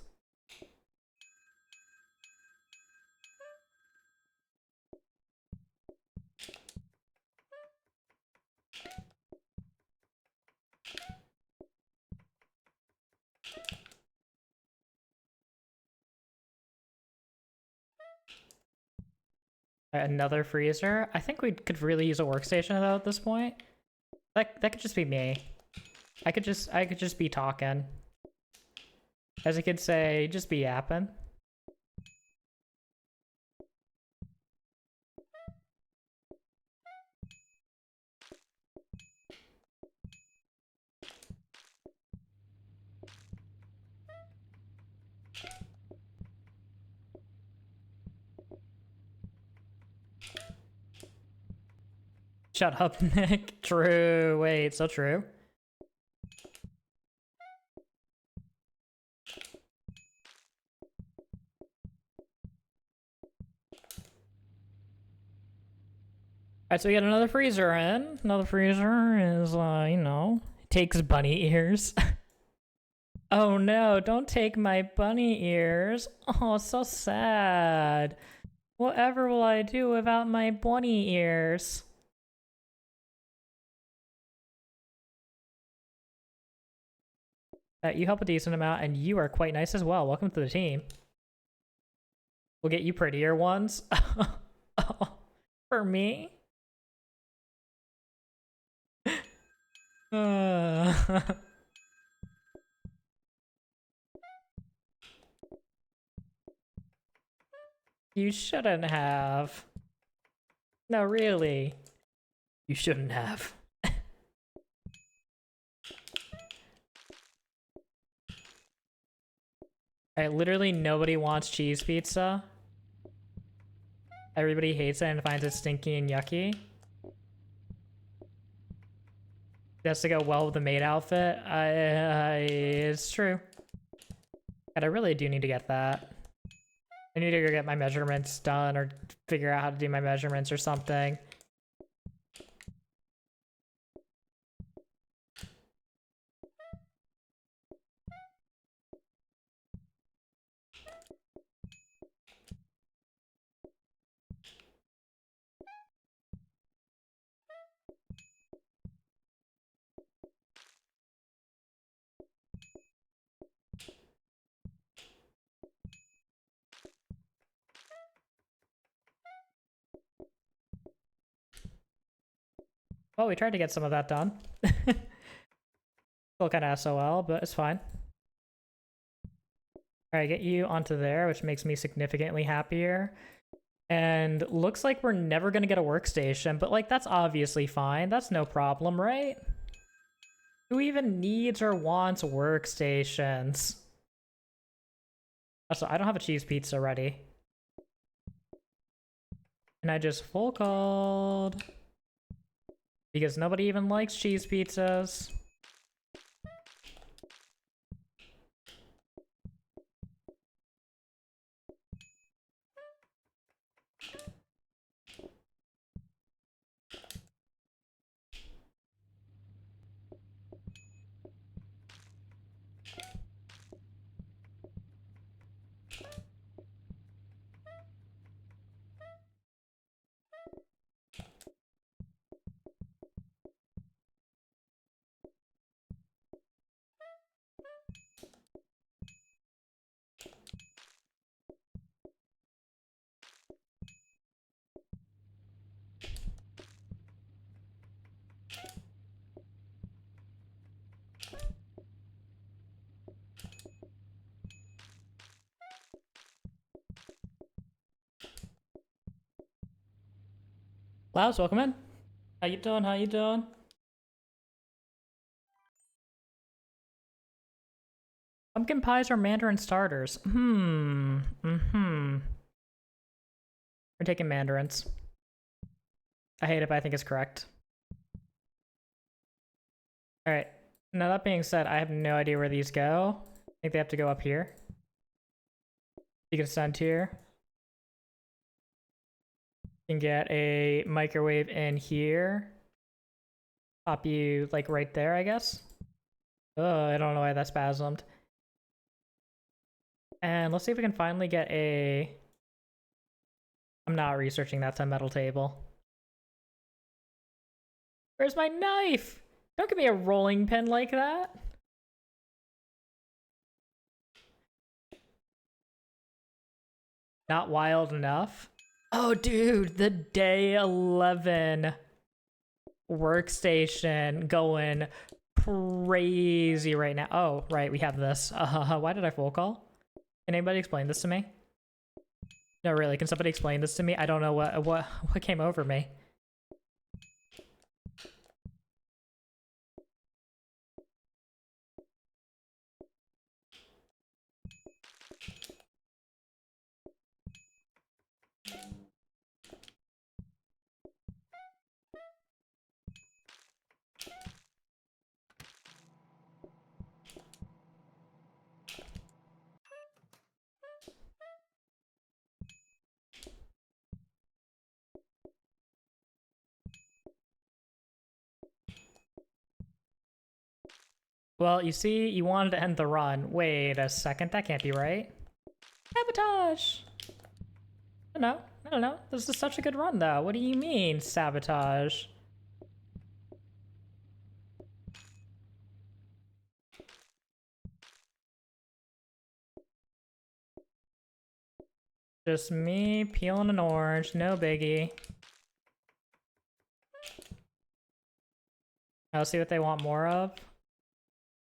Another freezer. I think we could really use a workstation though at this point. That could just be me. I could just be talking. As a kid say, just be yapping. Shut up, Nick. True. Wait, so true. Alright, so we got another freezer in. Another freezer is, you know, takes bunny ears. Oh no, don't take my bunny ears. Oh, so sad. Whatever will I do without my bunny ears? You help a decent amount, and you are quite nice as well. Welcome to the team. We'll get you prettier ones. Oh, for me? You shouldn't have. No, really. You shouldn't have. Alright, literally nobody wants cheese pizza. Everybody hates it and finds it stinky and yucky. That's to go well with the maid outfit. It's true. And I really do need to get that. I need to go get my measurements done or figure out how to do my measurements or something. Well, we tried to get some of that done. Still kind of SOL, but it's fine. Alright, get you onto there, which makes me significantly happier. And looks like we're never gonna get a workstation, but like, that's obviously fine. That's no problem, right? Who even needs or wants workstations? Also, I don't have a cheese pizza ready. And I just full called. Because nobody even likes cheese pizzas. Klaus, welcome in. How you doing? How you doing? Pumpkin pies or mandarin starters? We're taking mandarins. I hate it, but I think it's correct. Alright. Now that being said, I have no idea where these go. I think they have to go up here. You can send here. Can get a microwave in here. Pop you like right there, I guess. I don't know why that spasmed. And let's see if we can finally get a... I'm not researching that to metal table. Where's my knife? Don't give me a rolling pin like that. Not wild enough. Oh, dude, the day 11 workstation going crazy right now. Oh, right, we have this. Why did I full call? Can anybody explain this to me? No, really, can somebody explain this to me? I don't know what came over me. Well, you see, you wanted to end the run. Wait a second, that can't be right. Sabotage! No, no. This is such a good run, though. What do you mean, sabotage? Just me peeling an orange, no biggie. I'll see what they want more of.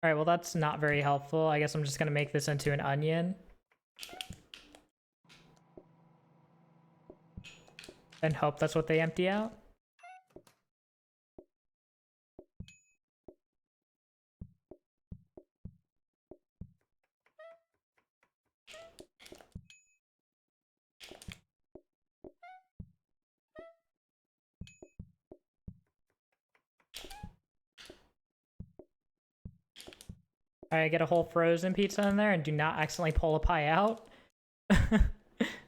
Alright, well that's not very helpful. I guess I'm just gonna make this into an onion. And hope that's what they empty out. Alright, get a whole frozen pizza in there and do not accidentally pull a pie out.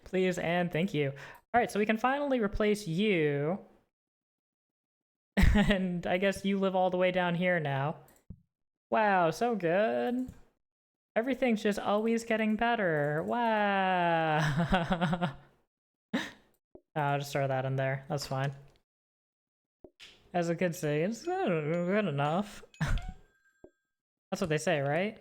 Please and thank you. Alright, so we can finally replace you. And I guess you live all the way down here now. Wow, so good. Everything's just always getting better. Wow. I'll just throw that in there. That's fine. As a kid say, it's good enough. That's what they say, right?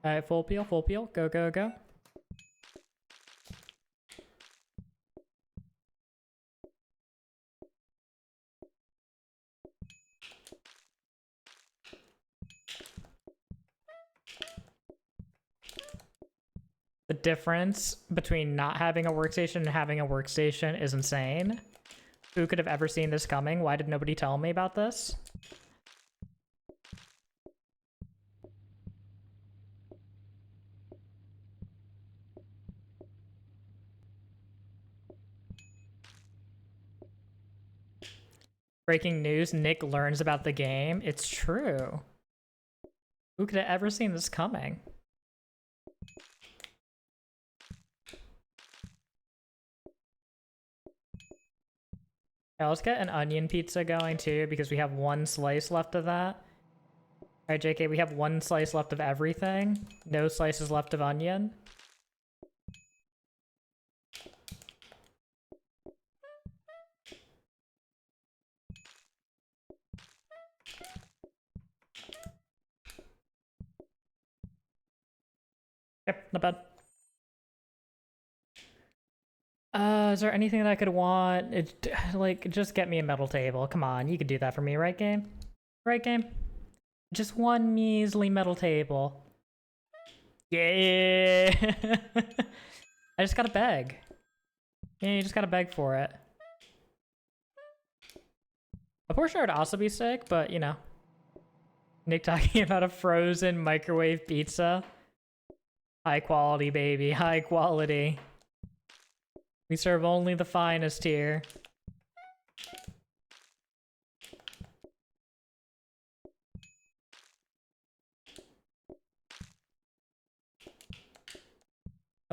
Alright, full peel, go, go, go. The difference between not having a workstation and having a workstation is insane. Who could have ever seen this coming? Why did nobody tell me about this? Breaking news, Nick learns about the game. It's true. Who could have ever seen this coming? Yeah, let's get an onion pizza going too, because we have one slice left of that. Alright, JK, we have one slice left of everything. No slices left of onion. Yep, not bad. Is there anything that I could want? Like, just get me a metal table. Come on, you could do that for me, right, game? Right, game? Just one measly metal table. Yeah! I just gotta beg. Yeah, you just gotta beg for it. A portion would also be sick, but, you know. Nick talking about a frozen microwave pizza. High quality, baby. High quality. We serve only the finest here.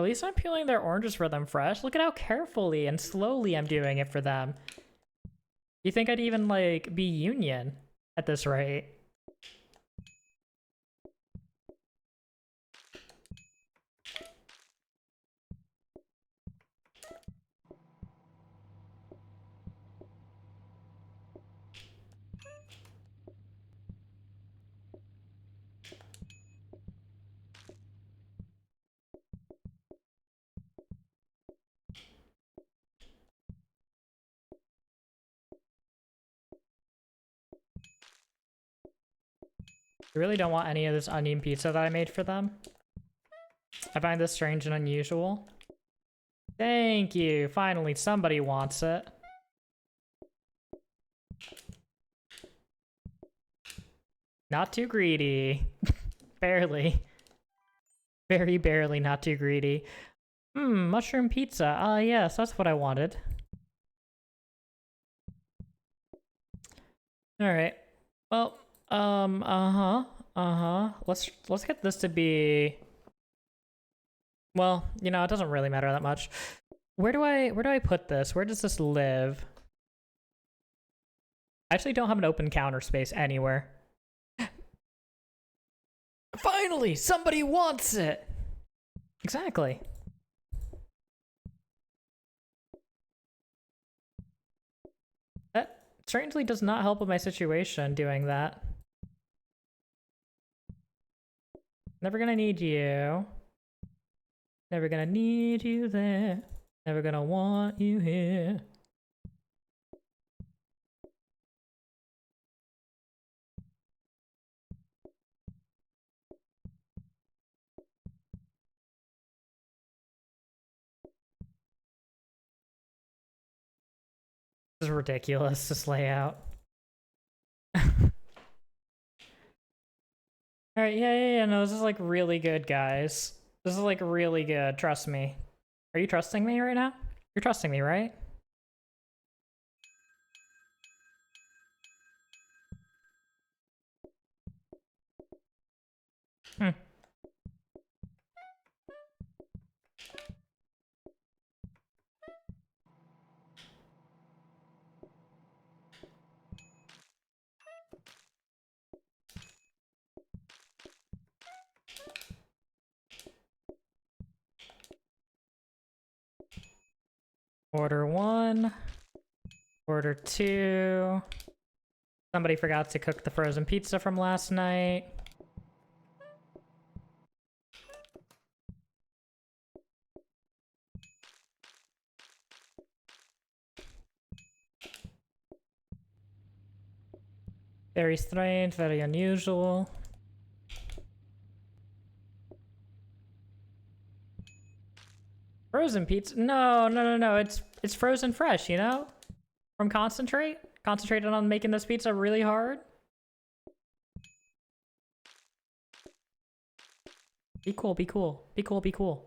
At least I'm peeling their oranges for them fresh. Look at how carefully and slowly I'm doing it for them. You think I'd even, like, be union at this rate? I really don't want any of this onion pizza that I made for them. I find this strange and unusual. Thank you. Finally, somebody wants it. Not too greedy. Barely. Very barely not too greedy. Mushroom pizza. Ah, yes, that's what I wanted. Alright. Well, Let's get this to be... Well, you know, it doesn't really matter that much. Where do I put this? Where does this live? I actually don't have an open counter space anywhere. Finally, somebody wants it! Exactly. That strangely does not help with my situation doing that. Never gonna need you. Never gonna need you there. Never gonna want you here. This is ridiculous, this layout. Alright, yeah, no, this is like really good, guys. This is like really good, trust me. Are you trusting me right now? You're trusting me, right? Order 1. Order 2. Somebody forgot to cook the frozen pizza from last night. Very strange, very unusual. Frozen pizza? No. It's frozen fresh, you know? From concentrate? Concentrated on making this pizza really hard? Be cool, be cool. Be cool, be cool.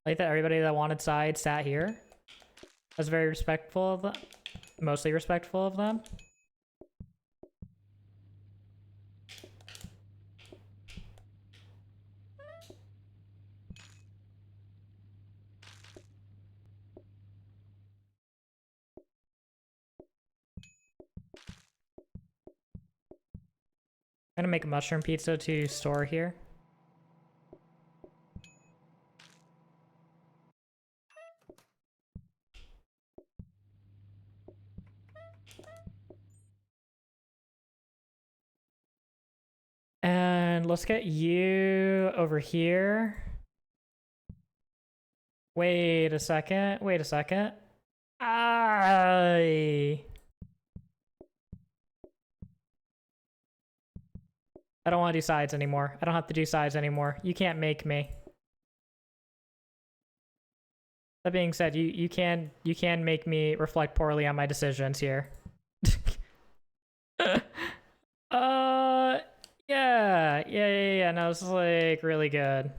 I like that everybody that wanted side sat here. I was very respectful of them. Mostly respectful of them. I'm gonna make a mushroom pizza to store here. And let's get you over here. Wait a second. Wait a second. I don't want to do sides anymore. I don't have to do sides anymore. You can't make me. That being said, you can make me reflect poorly on my decisions here. Yeah. No, this is like really good.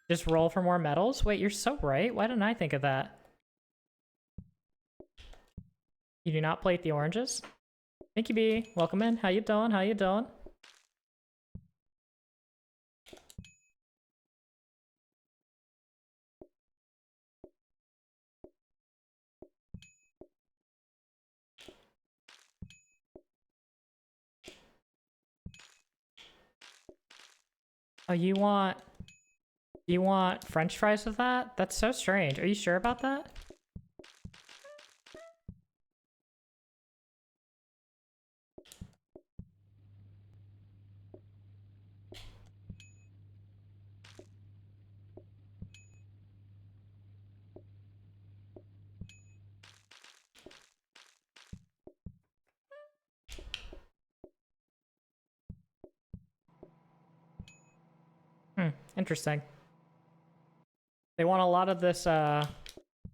Just roll for more medals? Wait, you're so right. Why didn't I think of that? You do not plate the oranges? Thank you, B. Welcome in. How you doing? How you doing? Oh, you want French fries with that? That's so strange. Are you sure about that? Interesting. They want a lot of this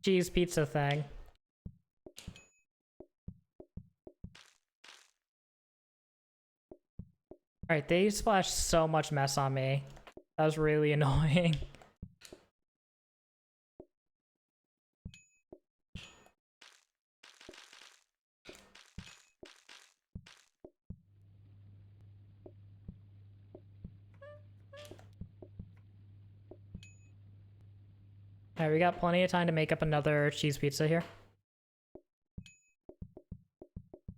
cheese pizza thing. Alright, they splashed so much mess on me. That was really annoying. Alright, we got plenty of time to make up another cheese pizza here.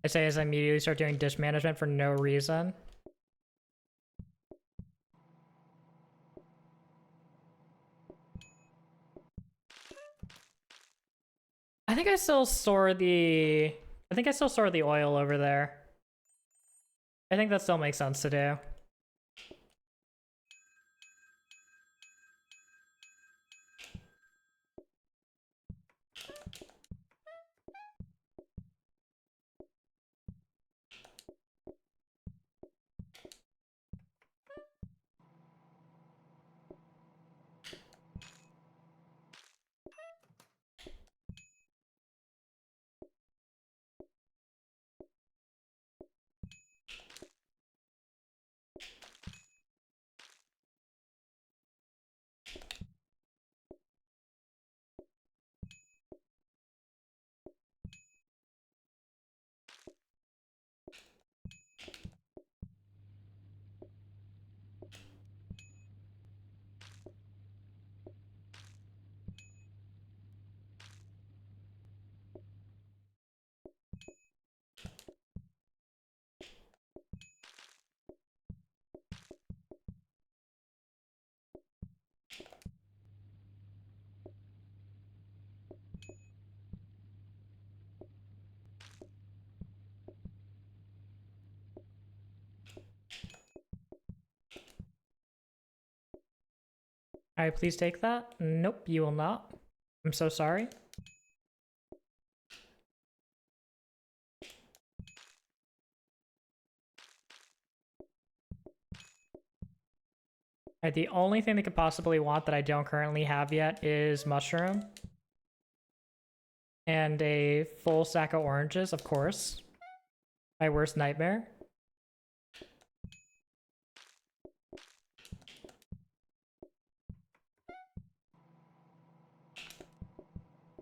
I say as I immediately start doing dish management for no reason. I think I still store the oil over there. I think that still makes sense to do. Alright, please take that. Nope, you will not. I'm so sorry. Alright, the only thing they could possibly want that I don't currently have yet is mushroom. And a full sack of oranges, of course. My worst nightmare.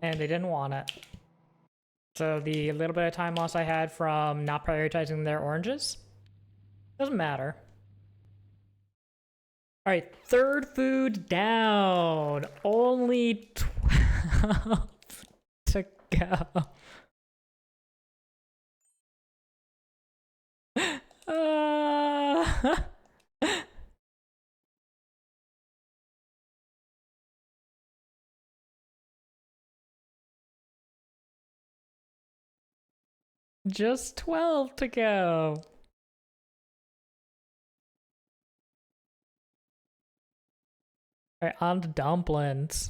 And they didn't want it. So the little bit of time loss I had from not prioritizing their oranges doesn't matter. Alright, third food down. Only 12 to go. Just 12 to go. Alright, on to dumplings.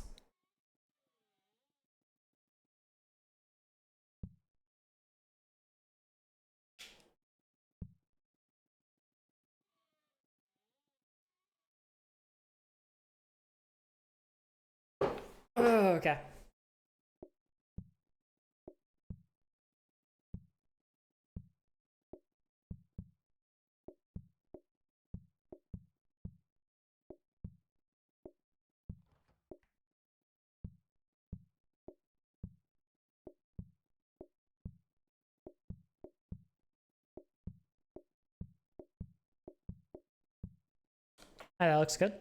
Okay. That looks good.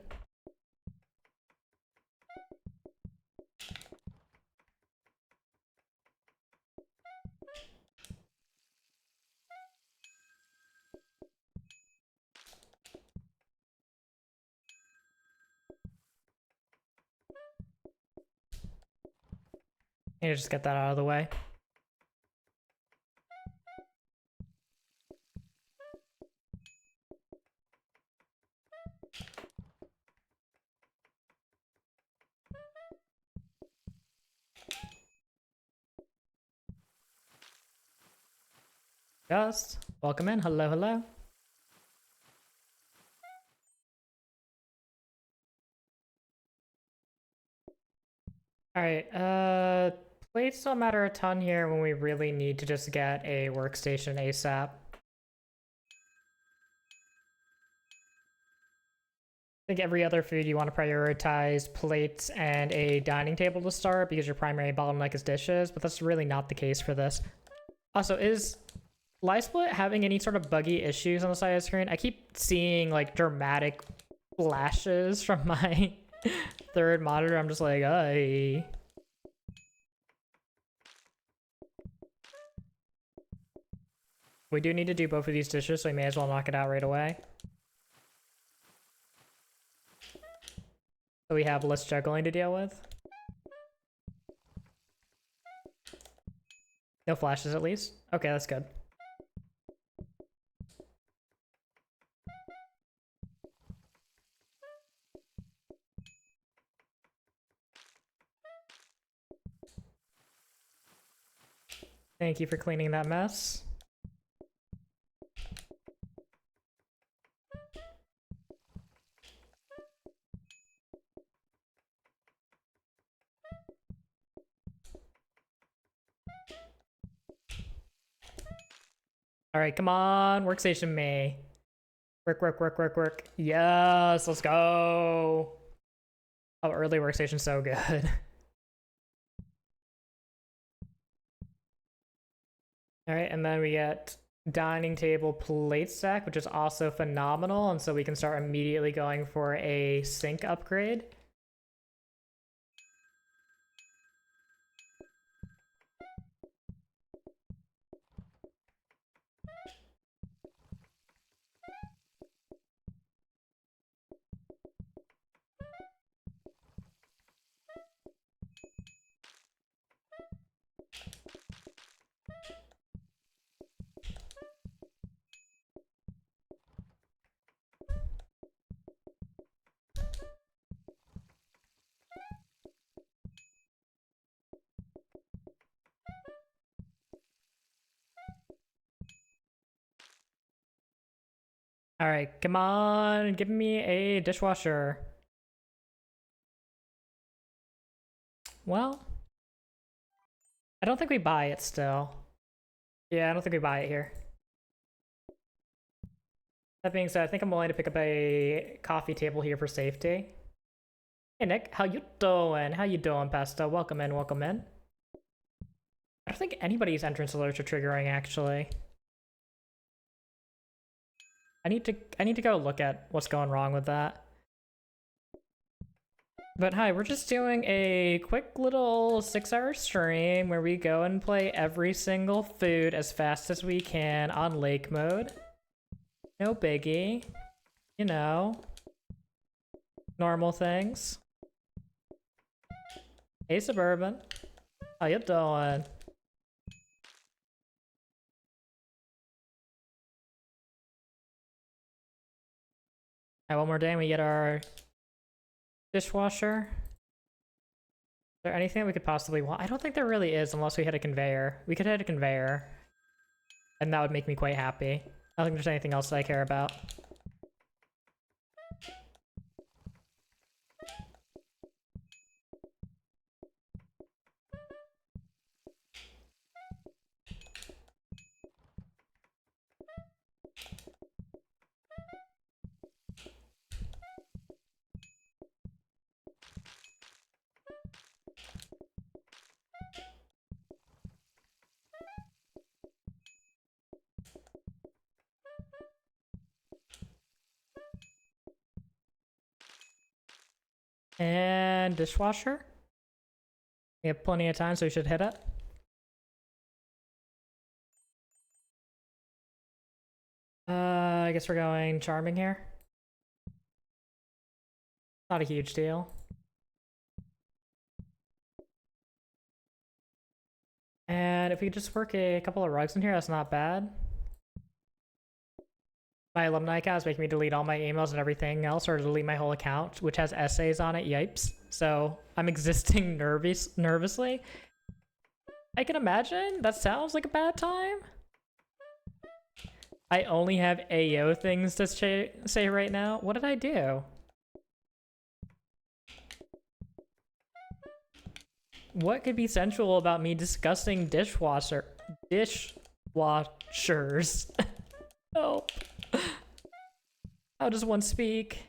Need to just get that out of the way. Just welcome in. Hello, hello. Alright, plates don't matter a ton here when we really need to just get a workstation ASAP. I think every other food you want to prioritize plates and a dining table to start because your primary bottleneck is dishes, but that's really not the case for this. Also, is LiveSplit having any sort of buggy issues on the side of the screen? I keep seeing like dramatic flashes from my third monitor. I'm just like, ay. We do need to do both of these dishes, so we may as well knock it out right away. So we have less juggling to deal with. No flashes at least. Okay, that's good. Thank you for cleaning that mess. All right, come on, workstation me. Work, work, work, work, work. Yes, let's go. Oh, early workstation's so good. All right, and then we get dining table plate stack, which is also phenomenal, and so we can start immediately going for a sink upgrade. All right, come on, give me a dishwasher. Well, I don't think we buy it still. Yeah, I don't think we buy it here. That being said, I think I'm willing to pick up a coffee table here for safety. Hey Nick, how you doing? How you doing, Pesto? Welcome in, welcome in. I don't think anybody's entrance alerts are triggering, actually. I need to go look at what's going wrong with that. But hi, we're just doing a quick little 6-hour stream where we go and play every single food as fast as we can on lake mode. No biggie. You know. Normal things. Hey Suburban. How you doing? Alright, one more day and we get our dishwasher. Is there anything that we could possibly want? I don't think there really is unless we hit a conveyor. We could hit a conveyor. And that would make me quite happy. I don't think there's anything else that I care about. And dishwasher. We have plenty of time, so we should hit it. I guess we're going charming here. Not a huge deal. And if we just work a couple of rugs in here, that's not bad. My alumni account is making me delete all my emails and everything else, or delete my whole account, which has essays on it. Yipes. So I'm existing nervously. I can imagine. That sounds like a bad time. I only have AO things to say right now. What did I do? What could be sensual about me discussing dishwashers? Help. How does one speak?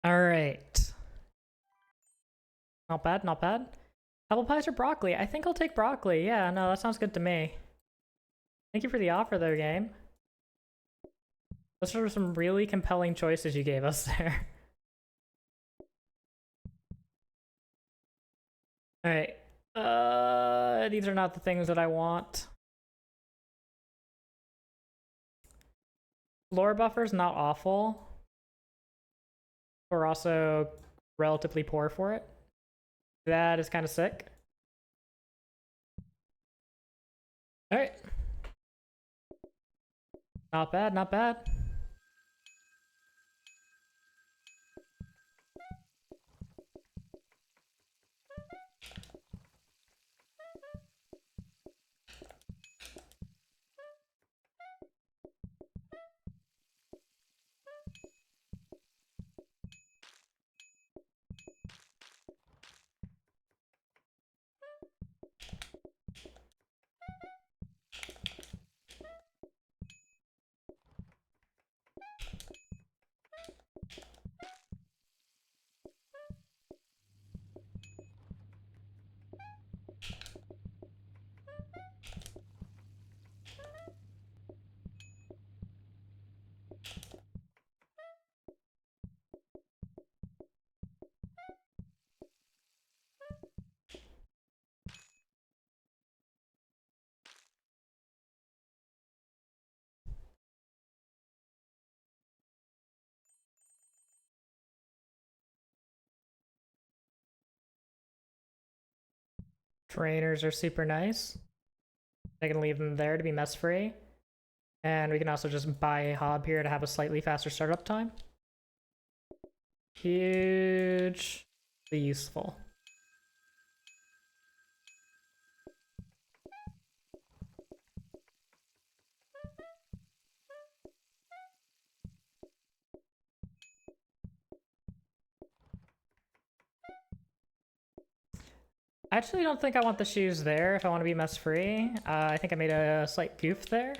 All right. Not bad, not bad. Apple pies or broccoli? I think I'll take broccoli. Yeah, no, that sounds good to me. Thank you for the offer though, game. Those are some really compelling choices you gave us there. Alright. These are not the things that I want. Lore buffer's not awful. We're also relatively poor for it. That is kind of sick. Alright. Not bad, not bad. Trainers are super nice. I can leave them there to be mess free. And we can also just buy a hob here to have a slightly faster startup time. Hugely useful. I actually don't think I want the shoes there if I want to be mess free. I think I made a slight goof there.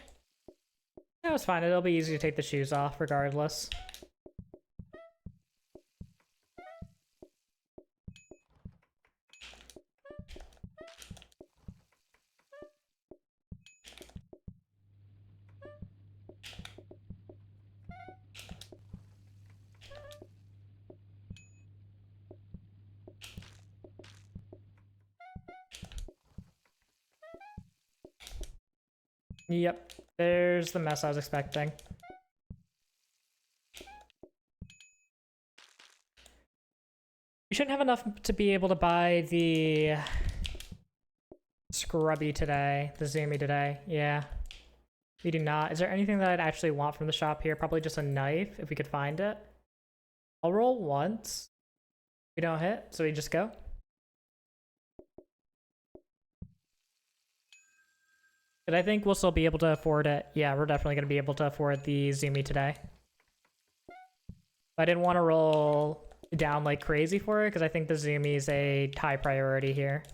That was fine. It'll be easy to take the shoes off regardless. Yep, there's the mess I was expecting. We shouldn't have enough to be able to buy the scrubby today, the zoomy today. Yeah, we do not. Is there anything that I'd actually want from the shop here? Probably just a knife, if we could find it. I'll roll once. We don't hit, so we just go. But I think we'll still be able to afford it. Yeah, we're definitely going to be able to afford the Zumi today. But I didn't want to roll down like crazy for it because I think the Zumi is a high priority here.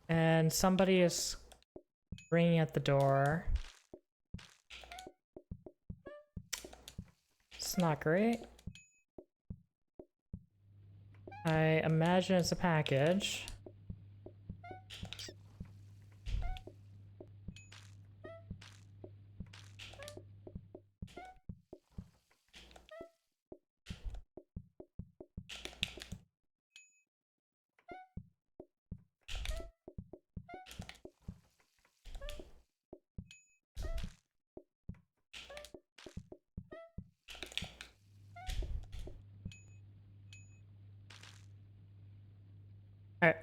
And somebody is ringing at the door. It's not great. I imagine it's a package. Alright.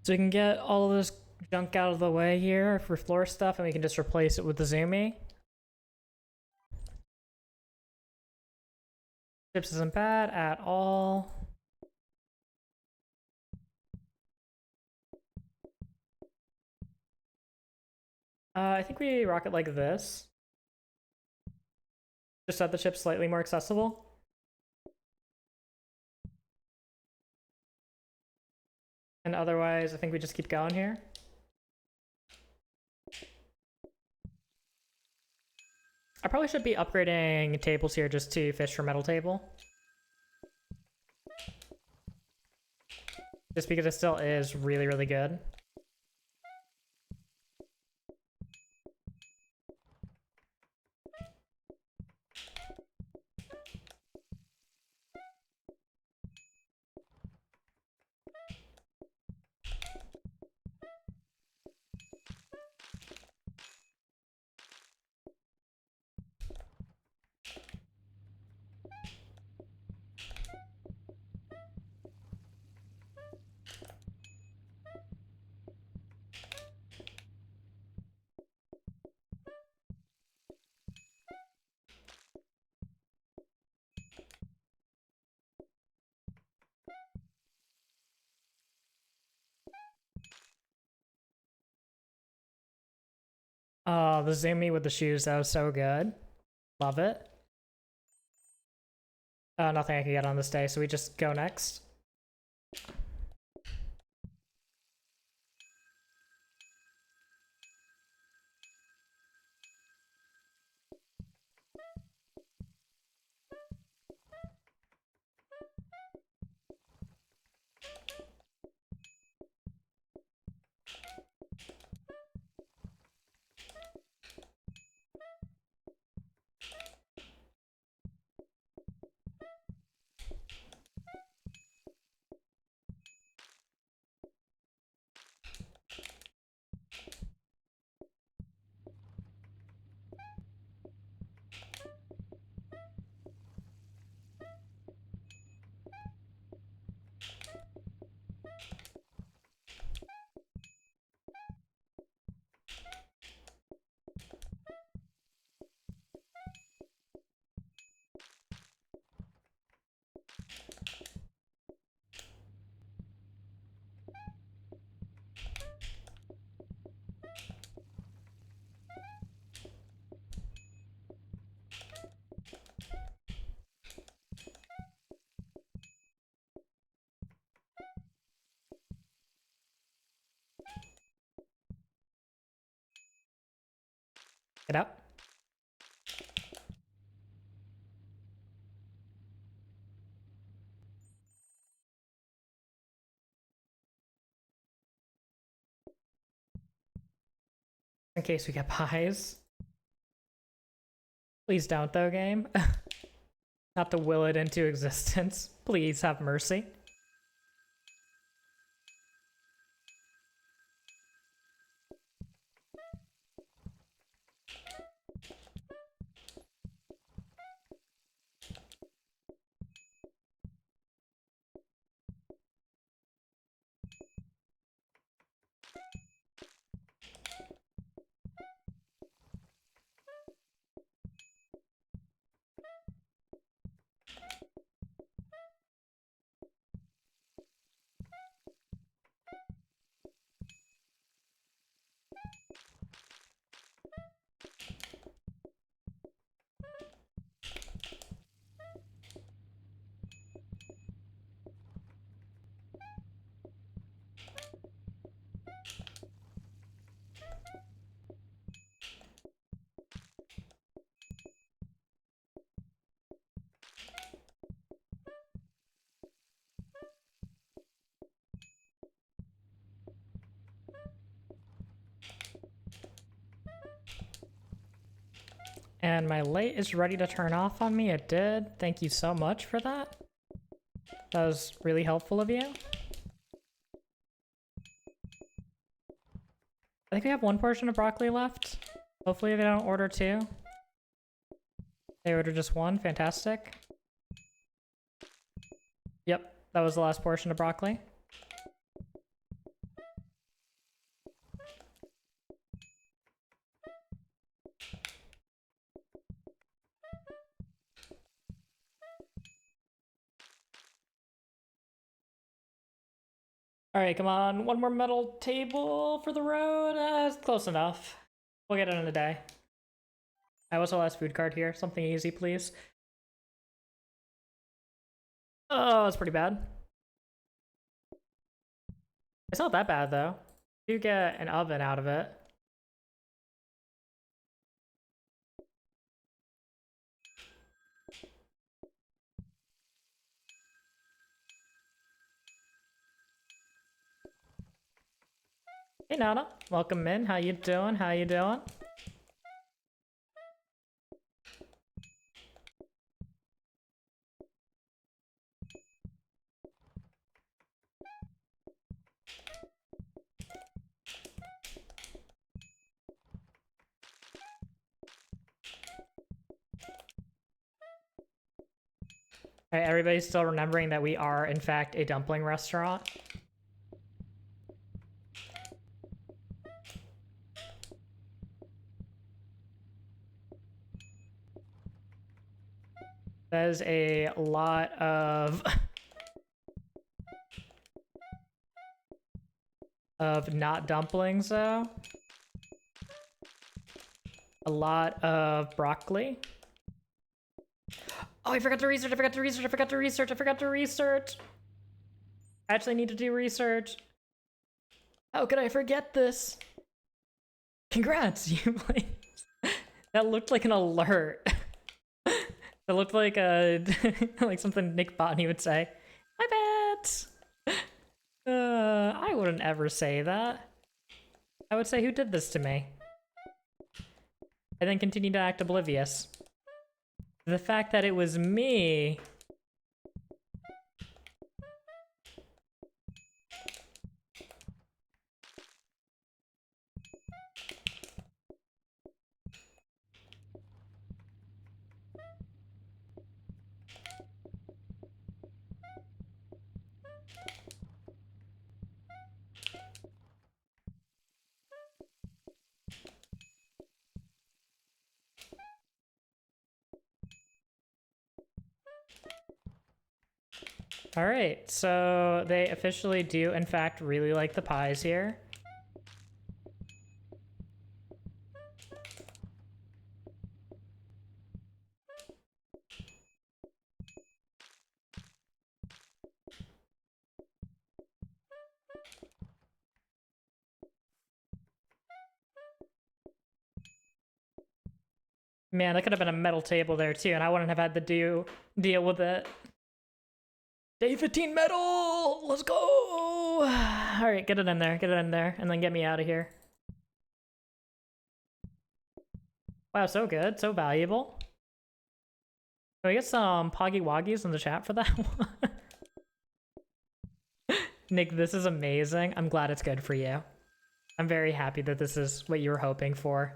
So we can get all of this junk out of the way here for floor stuff, and we can just replace it with the Zumi. Chips isn't bad at all. I think we rock it like this. Just set the chips slightly more accessible. And otherwise, I think we just keep going here. I probably should be upgrading tables here just to fish for metal table. Just because it still is really, really good. Oh, the Zumi with the shoes, that was so good. Love it. Nothing I can get on this day, so we just go next. Get out. In case we get pies. Please don't, though, game. Not to will it into existence. Please have mercy. And my light is ready to turn off on me. It did. Thank you so much for that. That was really helpful of you. I think we have one portion of broccoli left. Hopefully they don't order two. They ordered just one. Fantastic. Yep, that was the last portion of broccoli. Alright, come on. One more metal table for the road. It's close enough. We'll get it in a day. I also last food card here. Something easy, please. Oh, it's pretty bad. It's not that bad, though. You get an oven out of it. Hey, Nana. Welcome in. How you doing? How you doing? Alright, everybody's still remembering that we are, in fact, a dumpling restaurant. That is a lot of not dumplings, though. A lot of broccoli. Oh, I forgot to research, I forgot to research, I forgot to research, I forgot to research! I actually need to do research. How could I forget this? Congrats, you played. That looked like an alert. That looked like a like something Nick Botany would say. My bad. I wouldn't ever say that. I would say, who did this to me? And then continue to act oblivious. The fact that it was me. Alright, so they officially do, in fact, really like the pies here. Man, that could have been a metal table there too, and I wouldn't have had to deal with it. Day 15 metal! Let's go! Alright, get it in there, and then get me out of here. Wow, so good, so valuable. Can we get some Poggy Woggies in the chat for that one? Nick, this is amazing. I'm glad it's good for you. I'm very happy that this is what you were hoping for.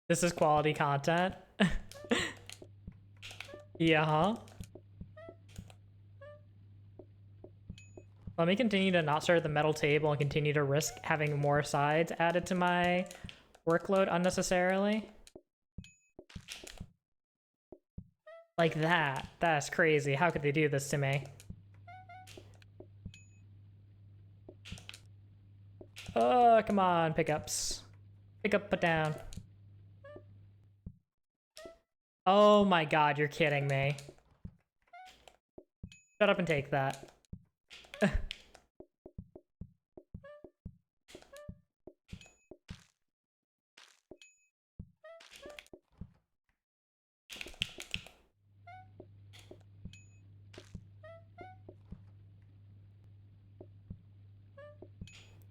This is quality content. Yeah, huh? Let me continue to not start at the metal table and continue to risk having more sides added to my workload unnecessarily. Like that. That's crazy. How could they do this to me? Oh, come on, pickups. Pick up, put down. Oh my god, you're kidding me. Shut up and take that.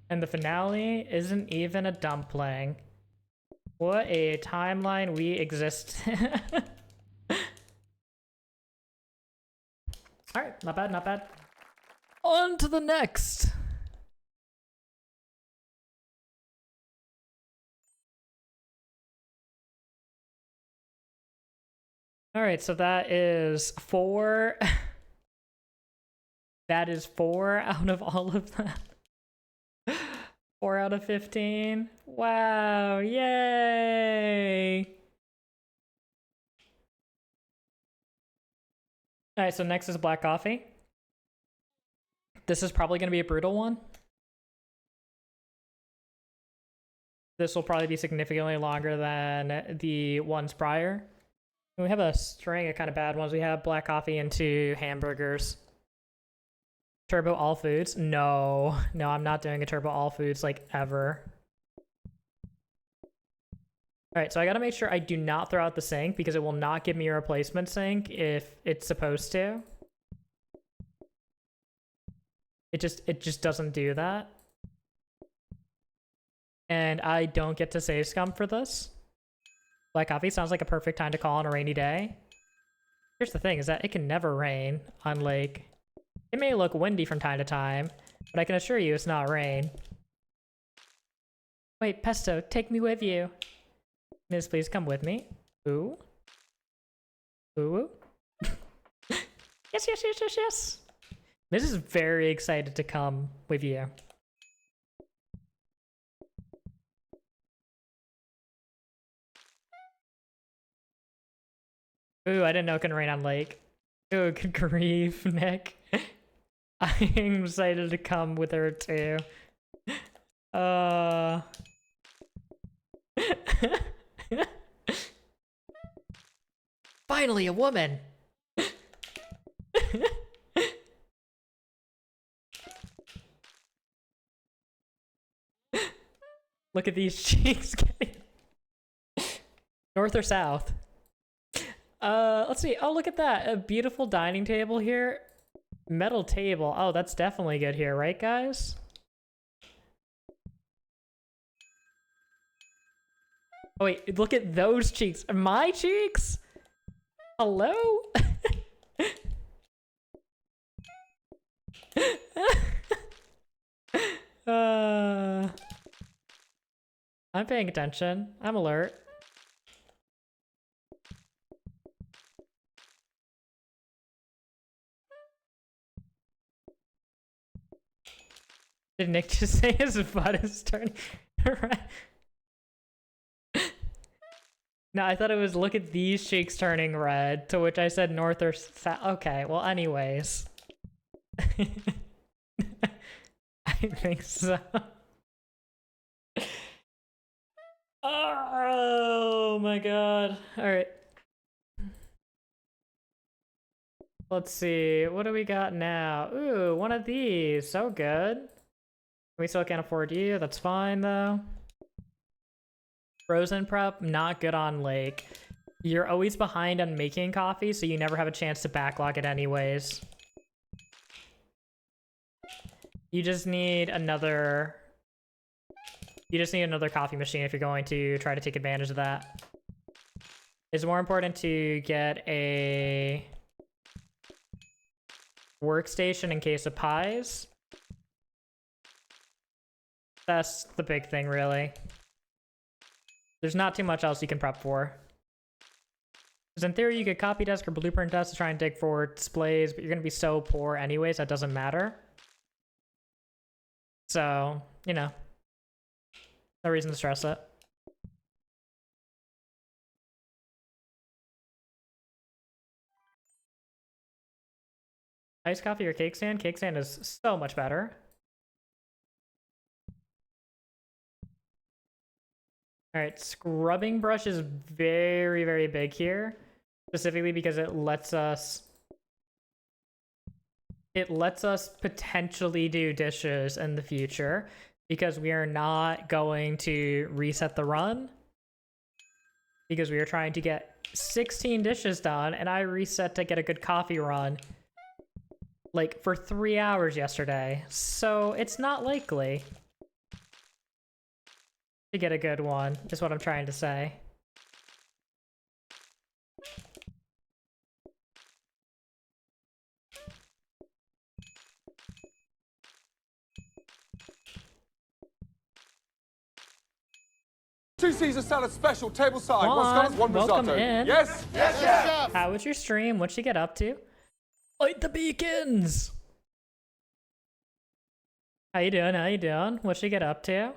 And the finale isn't even a dumpling. What a timeline we exist. Alright, not bad, not bad. On to the next! Alright, so that is 4. That is 4 out of all of that. 4 out of 15. Wow, yay! Alright, so next is black coffee. This is probably going to be a brutal one. This will probably be significantly longer than the ones prior. We have a string of kind of bad ones. We have black coffee and 2 hamburgers. Turbo all foods? No. No, I'm not doing a turbo all foods like ever. Alright, so I gotta make sure I do not throw out the sink because it will not give me a replacement sink if it's supposed to. It just doesn't do that. And I don't get to save scum for this. Black coffee sounds like a perfect time to call on a rainy day. Here's the thing, is that it can never rain on lake. It may look windy from time to time, but I can assure you it's not rain. Wait, Pesto, take me with you. Miss, please come with me. Ooh. Ooh. Yes, yes, yes, yes, yes. Miss is very excited to come with you. Ooh, I didn't know it can rain on lake. Ooh, good grief, Nick. I'm excited to come with her too. Finally, a woman! Look at these cheeks getting... North or south? Let's see. Oh, look at that. A beautiful dining table here. Metal table. Oh, that's definitely good here, right, guys? Oh, wait. Look at those cheeks. My cheeks? Hello? I'm paying attention. I'm alert. Did Nick just say his butt is turning red? No, I thought it was look at these cheeks turning red, to which I said north or south. Okay, well, anyways. I think so. Oh my god. Alright. Let's see. What do we got now? Ooh, one of these. So good. We still can't afford you. That's fine, though. Frozen prep, not good on lake. You're always behind on making coffee, so you never have a chance to backlog it anyways. You just need another... You just need another coffee machine if you're going to try to take advantage of that. It's more important to get a workstation in case of pies. That's the big thing, really. There's not too much else you can prep for. Because in theory, you could copy desk or blueprint desk to try and dig for displays, but you're going to be so poor anyways, that doesn't matter. So, you know. No reason to stress it. Iced coffee or cake stand? Cake stand is so much better. Alright, scrubbing brush is very, very big here. Specifically because it lets us potentially do dishes in the future. Because we are not going to reset the run. Because we are trying to get 16 dishes done, and I reset to get a good coffee run. Like, for 3 hours yesterday. So, it's not likely. To get a good one, is what I'm trying to say. Two Caesar salad special, table side. Juan, One scallops, one welcome risotto. in. Yes? Yes, chef. How was your stream? What'd you get up to? Light the beacons! How you doing? How you doing? What'd you get up to?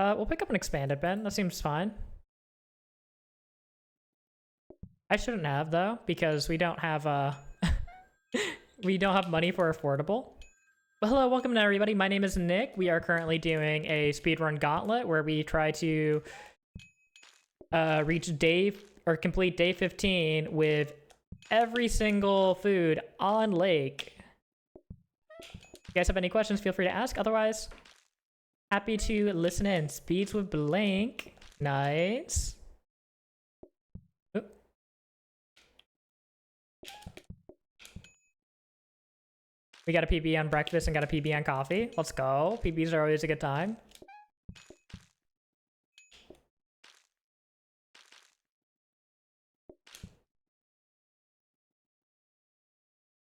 We'll pick up an expanded bin. That seems fine. I shouldn't have, though, because we don't have, we don't have money for affordable. Well, hello, welcome to everybody. My name is Nick. We are currently doing a speedrun Gauntlet where we try to complete day 15 with every single food on lake. If you guys have any questions, feel free to ask. Otherwise, happy to listen in. Speeds with blank. Nice. Oop. We got a PB on breakfast and got a PB on coffee. Let's go. PBs are always a good time.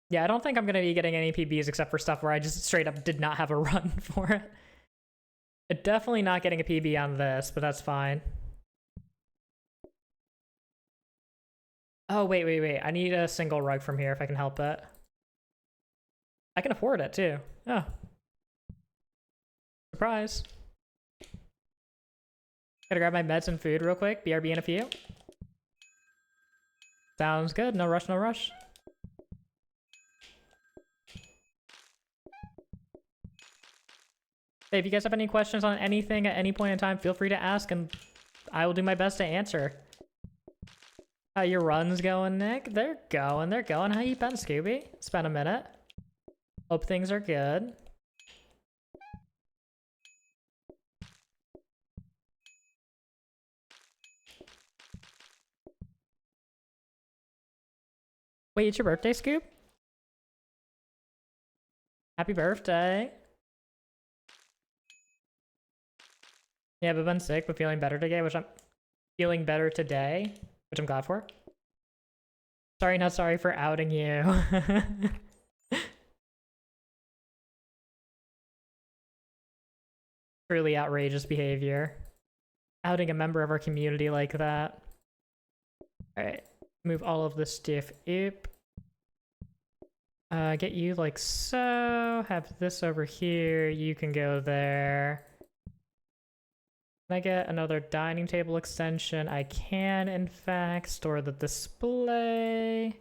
Yeah, I don't think I'm going to be getting any PBs except for stuff where I just straight up did not have a run for it. Definitely not getting a PB on this, but that's fine. Oh, wait. I need a single rug from here if I can help it. I can afford it, too. Oh. Surprise. Gotta grab my meds and food real quick. BRB in a few. Sounds good. No rush, no rush. Hey, if you guys have any questions on anything at any point in time, feel free to ask, and I will do my best to answer. How your runs going, Nick? They're going. How you been, Scooby? It's been a minute. Hope things are good. Wait, it's your birthday, Scoop? Happy birthday. Yeah, but been sick, but feeling better today, which I'm feeling better today, which I'm glad for. Sorry, not sorry for outing you. Truly outrageous behavior. Outing a member of our community like that. Alright, move all of this stuff up. Get you like so. Have this over here. You can go there. Can I get another dining table extension? I can, in fact, store the display.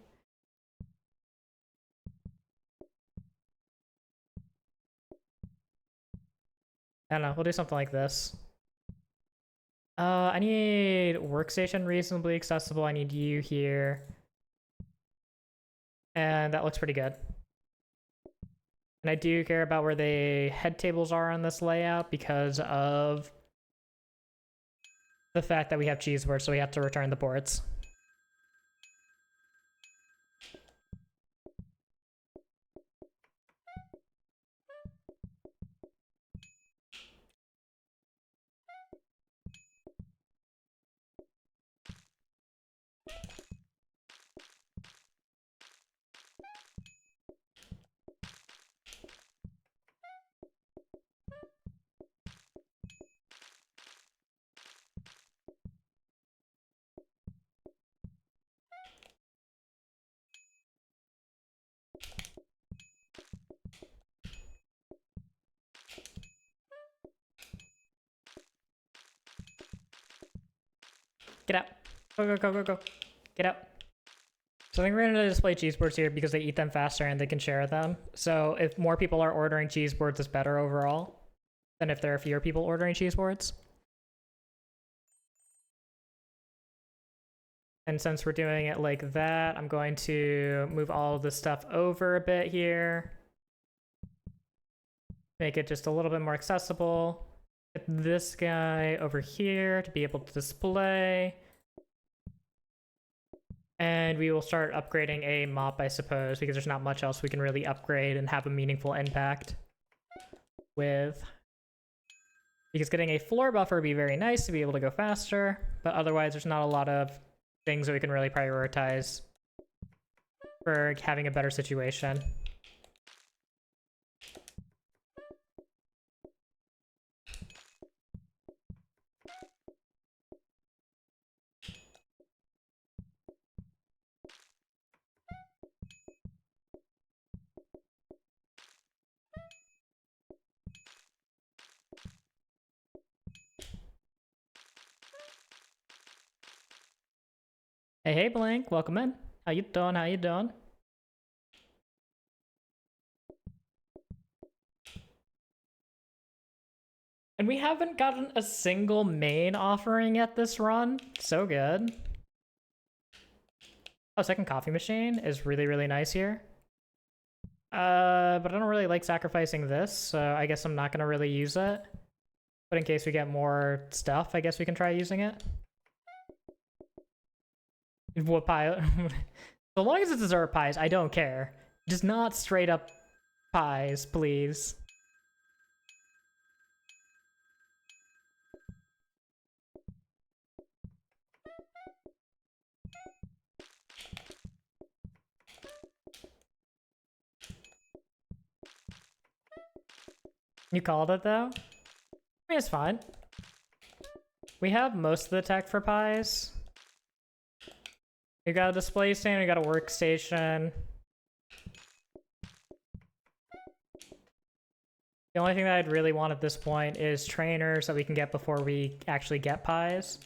I don't know, we'll do something like this. I need workstation reasonably accessible. I need you here. And that looks pretty good. And I do care about where the head tables are on this layout because of the fact that we have cheese boards, so we have to return the boards. Get out. Go. Get out. So I think we're going to display cheese boards here because they eat them faster and they can share them. So if more people are ordering cheese boards, it's better overall than if there are fewer people ordering cheese boards. And since we're doing it like that, I'm going to move all of this stuff over a bit here. Make it just a little bit more accessible. Get this guy over here to be able to display. And we will start upgrading a mop, I suppose, because there's not much else we can really upgrade and have a meaningful impact with. Because getting a floor buffer would be very nice to be able to go faster, but otherwise there's not a lot of things that we can really prioritize for having a better situation. Hey, Blink, welcome in. How you doing? How you doing? And we haven't gotten a single main offering yet this run. So good. Oh, second coffee machine is really, really nice here. But I don't really like sacrificing this, so I guess I'm not gonna really use it. But in case we get more stuff, I guess we can try using it. What pie? So long as it's dessert pies, I don't care. Just not straight up pies, please. You called it though? I mean, it's fine. We have most of the tech for pies. We got a display stand, we got a workstation. The only thing that I'd really want at this point is trainers that we can get before we actually get pies.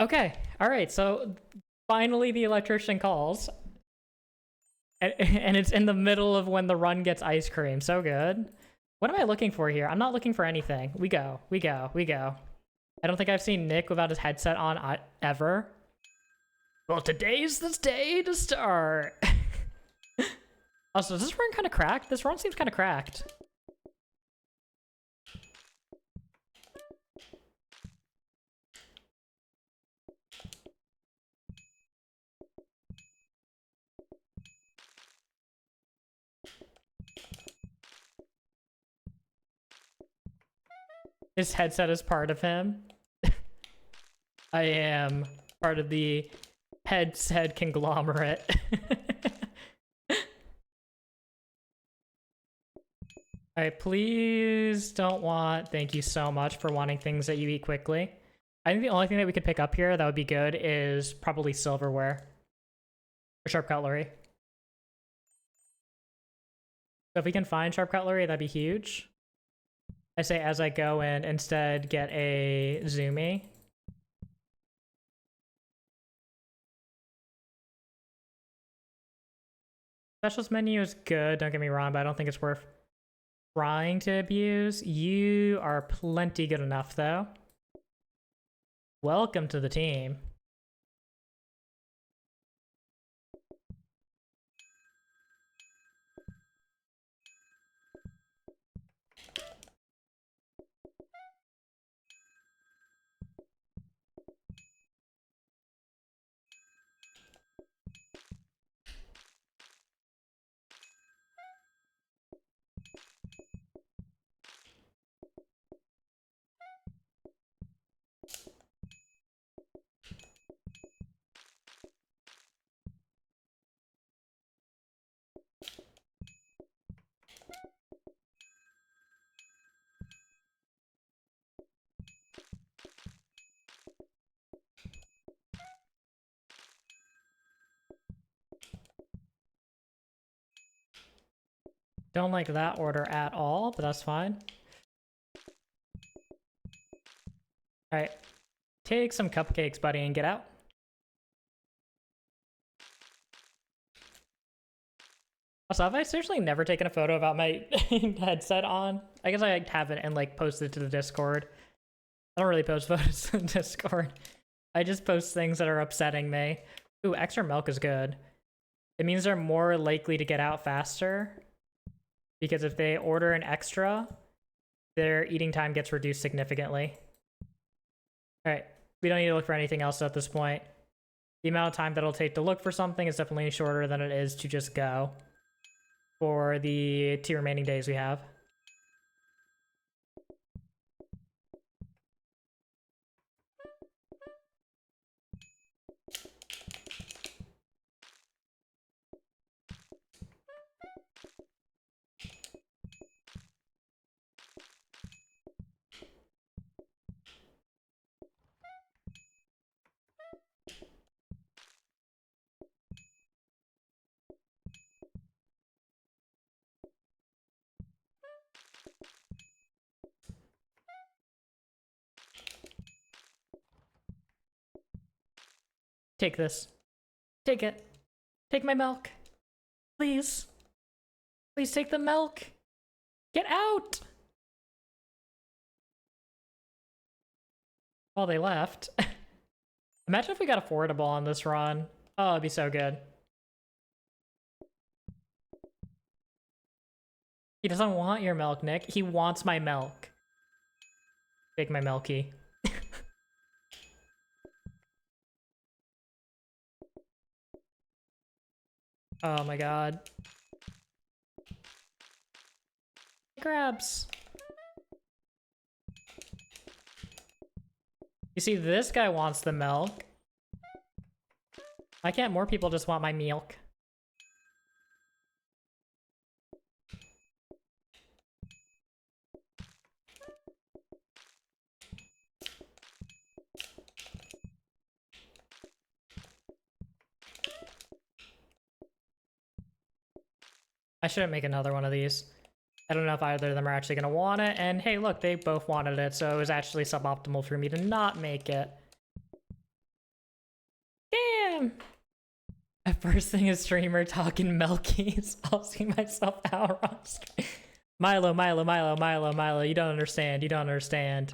Okay, alright, so finally the electrician calls. And it's in the middle of when the run gets ice cream. So good. What am I looking for here? I'm not looking for anything. We go. We go. We go. I don't think I've seen Nick without his headset on ever. Well, today's the day to start. Also, is this run kind of cracked? This run seems kind of cracked. His headset is part of him. I am part of the headset conglomerate. Alright, please don't want... Thank you so much for wanting things that you eat quickly. I think the only thing that we could pick up here that would be good is probably silverware. Or sharp cutlery. So if we can find sharp cutlery, that'd be huge. I say as I go and instead get a Zoomy. Specials menu is good, don't get me wrong, but I don't think it's worth trying to abuse. You are plenty good enough, though. Welcome to the team. Don't like that order at all, but that's fine. Alright. Take some cupcakes, buddy, and get out. Also, have I seriously never taken a photo about my headset on? I guess I haven't and like posted it to the Discord. I don't really post photos to the Discord. I just post things that are upsetting me. Ooh, extra milk is good. It means they're more likely to get out faster. Because if they order an extra, their eating time gets reduced significantly. Alright, we don't need to look for anything else at this point. The amount of time that it'll take to look for something is definitely shorter than it is to just go. For the 2 remaining days we have. Take this. Take it. Take my milk. Please. Please take the milk. Get out! Well, they left. Imagine if we got affordable on this run. Oh, it'd be so good. He doesn't want your milk, Nick. He wants my milk. Take my milky. Oh my god. Grabs. You see, this guy wants the milk. Why can't more people just want my milk? I shouldn't make another one of these. I don't know if either of them are actually going to want it, and hey, look, they both wanted it, so it was actually suboptimal for me to not make it. Damn! First thing is streamer talking Melkies. I'll see myself out on stream. Milo, Milo, Milo, Milo, Milo, you don't understand, you don't understand.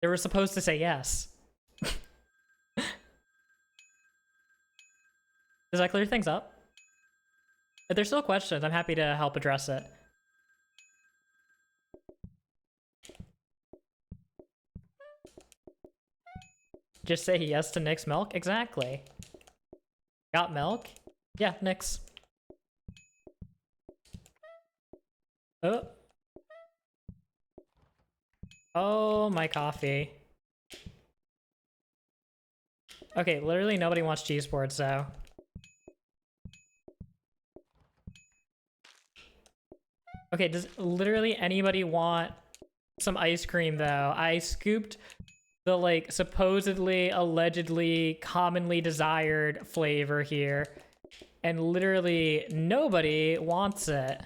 They were supposed to say yes. Does that clear things up? If there's still questions, I'm happy to help address it. Just say yes to Nick's milk? Exactly. Got milk? Yeah, Nick's. Oh. Oh, my coffee. Okay, literally nobody wants cheese boards, though. Okay, does literally anybody want some ice cream, though? I scooped the, like, supposedly, allegedly, commonly desired flavor here, and literally nobody wants it.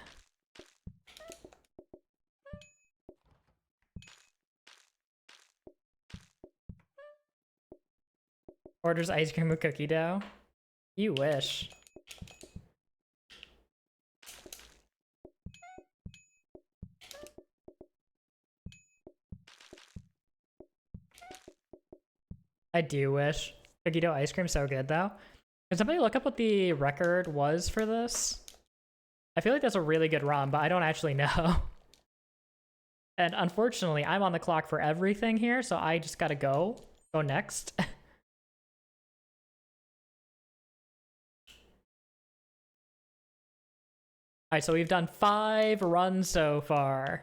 Orders ice cream with cookie dough? You wish. I do wish. Cookie dough ice cream so good though. Can somebody look up what the record was for this? I feel like that's a really good run, but I don't actually know. And unfortunately, I'm on the clock for everything here, so I just gotta go next. Alright, so we've done 5 runs so far.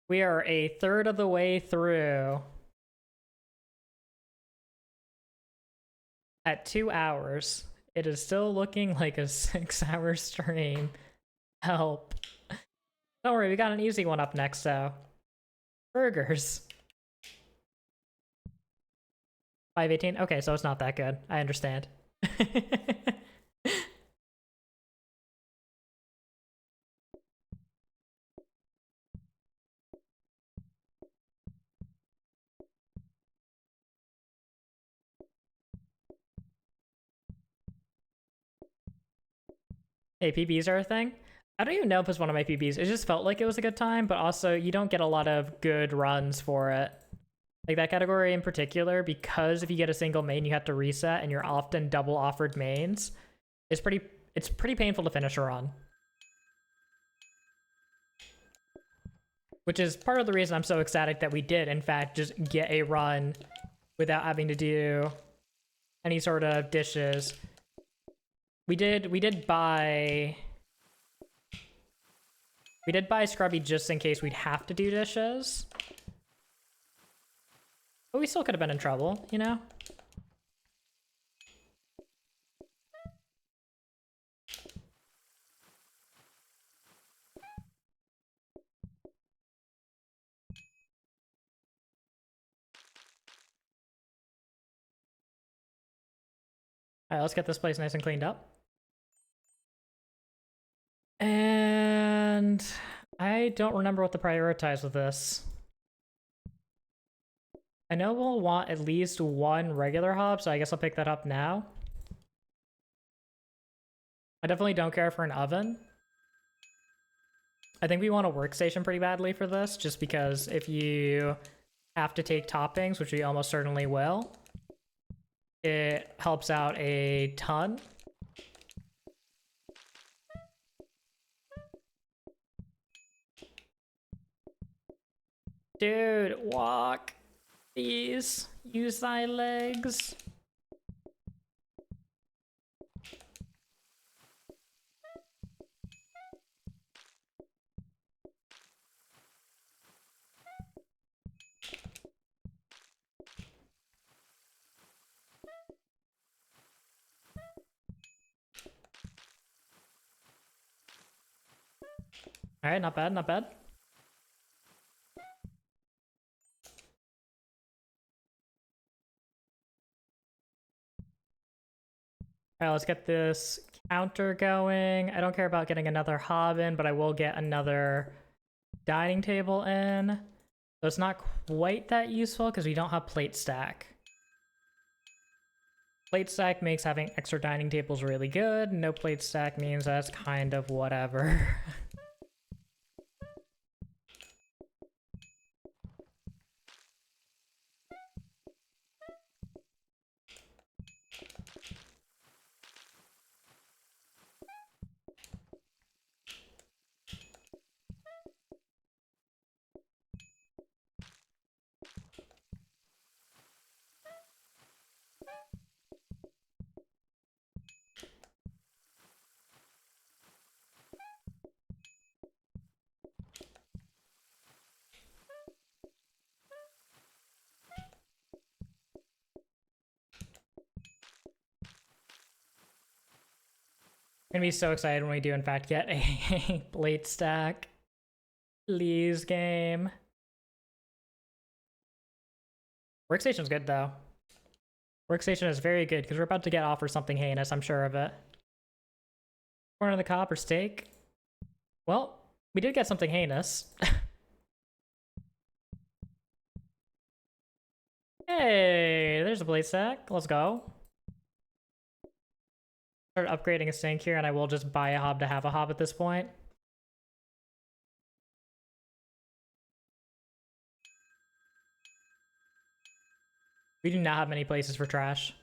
We are a third of the way through. At 2 hours. It is still looking like a 6-hour stream. Help. Don't worry, we got an easy one up next, though. Burgers. 518? Okay, so it's not that good. I understand. Hey, PBs are a thing. I don't even know if it's one of my PBs. It just felt like it was a good time, but also you don't get a lot of good runs for it. Like that category in particular, because if you get a single main, you have to reset, and you're often double offered mains. It's pretty painful to finish a run. Which is part of the reason I'm so ecstatic that we did, in fact, just get a run without having to do any sort of dishes. We did buy Scrubby just in case we'd have to do dishes. But we still could have been in trouble, you know? Alright, let's get this place nice and cleaned up. And I don't remember what to prioritize with this. I know we'll want at least one regular hob, so I guess I'll pick that up now. I definitely don't care for an oven. I think we want a workstation pretty badly for this, just because if you have to take toppings, which we almost certainly will, it helps out a ton. Dude, walk. Please, use thy legs. Alright, not bad, not bad. Alright, let's get this counter going. I don't care about getting another hob in, but I will get another dining table in. So it's not quite that useful because we don't have plate stack. Plate stack makes having extra dining tables really good. No plate stack means that's kind of whatever. I'm gonna be so excited when we do in fact get a plate stack. Please, game. Workstation's good though. Workstation is very good because we're about to get offered something heinous, I'm sure of it. Corn on the cob or steak? Well, we did get something heinous. Hey, there's a plate stack. Let's go. Start upgrading a sink here, and I will just buy a hob to have a hob at this point. We do not have many places for trash.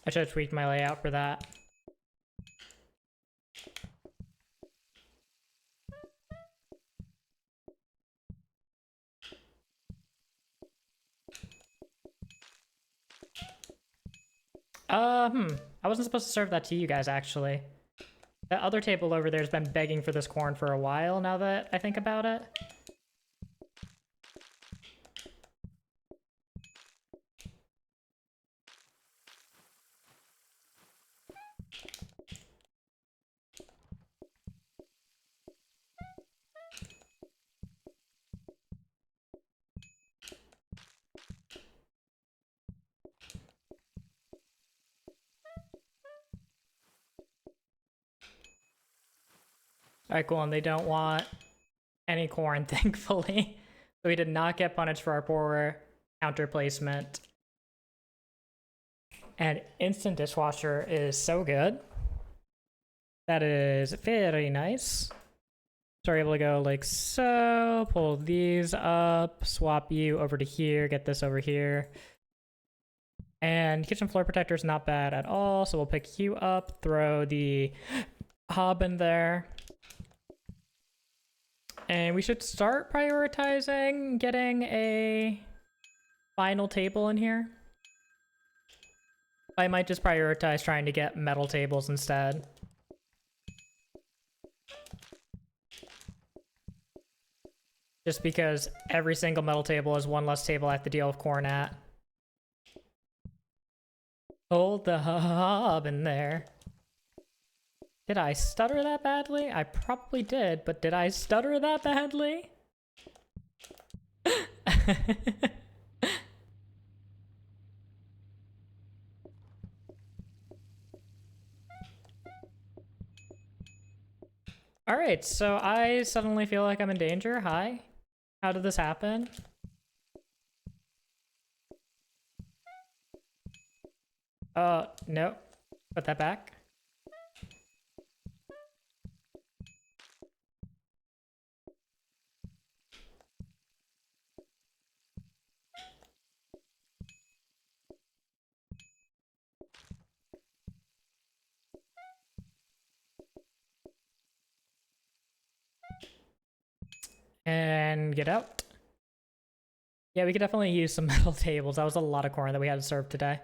I should have tweaked my layout for that. I wasn't supposed to serve that to you guys, actually. That other table over there has been begging for this corn for a while, now that I think about it. Alright, cool, and they don't want any corn, thankfully. So we did not get punished for our poor counter placement. And instant dishwasher is so good. That is very nice. So we're able to go like so, pull these up, swap you over to here, get this over here. And kitchen floor protector is not bad at all, so we'll pick you up, throw the hob in there. And we should start prioritizing getting a final table in here. I might just prioritize trying to get metal tables instead. Just because every single metal table is one less table I have to deal with corn at. Hold the hob in there. Did I stutter that badly? I probably did, but did I stutter that badly? Alright, so I suddenly feel like I'm in danger. Hi. How did this happen? No. Put that back. And get out. Yeah, we could definitely use some metal tables. That was a lot of corn that we had to serve today.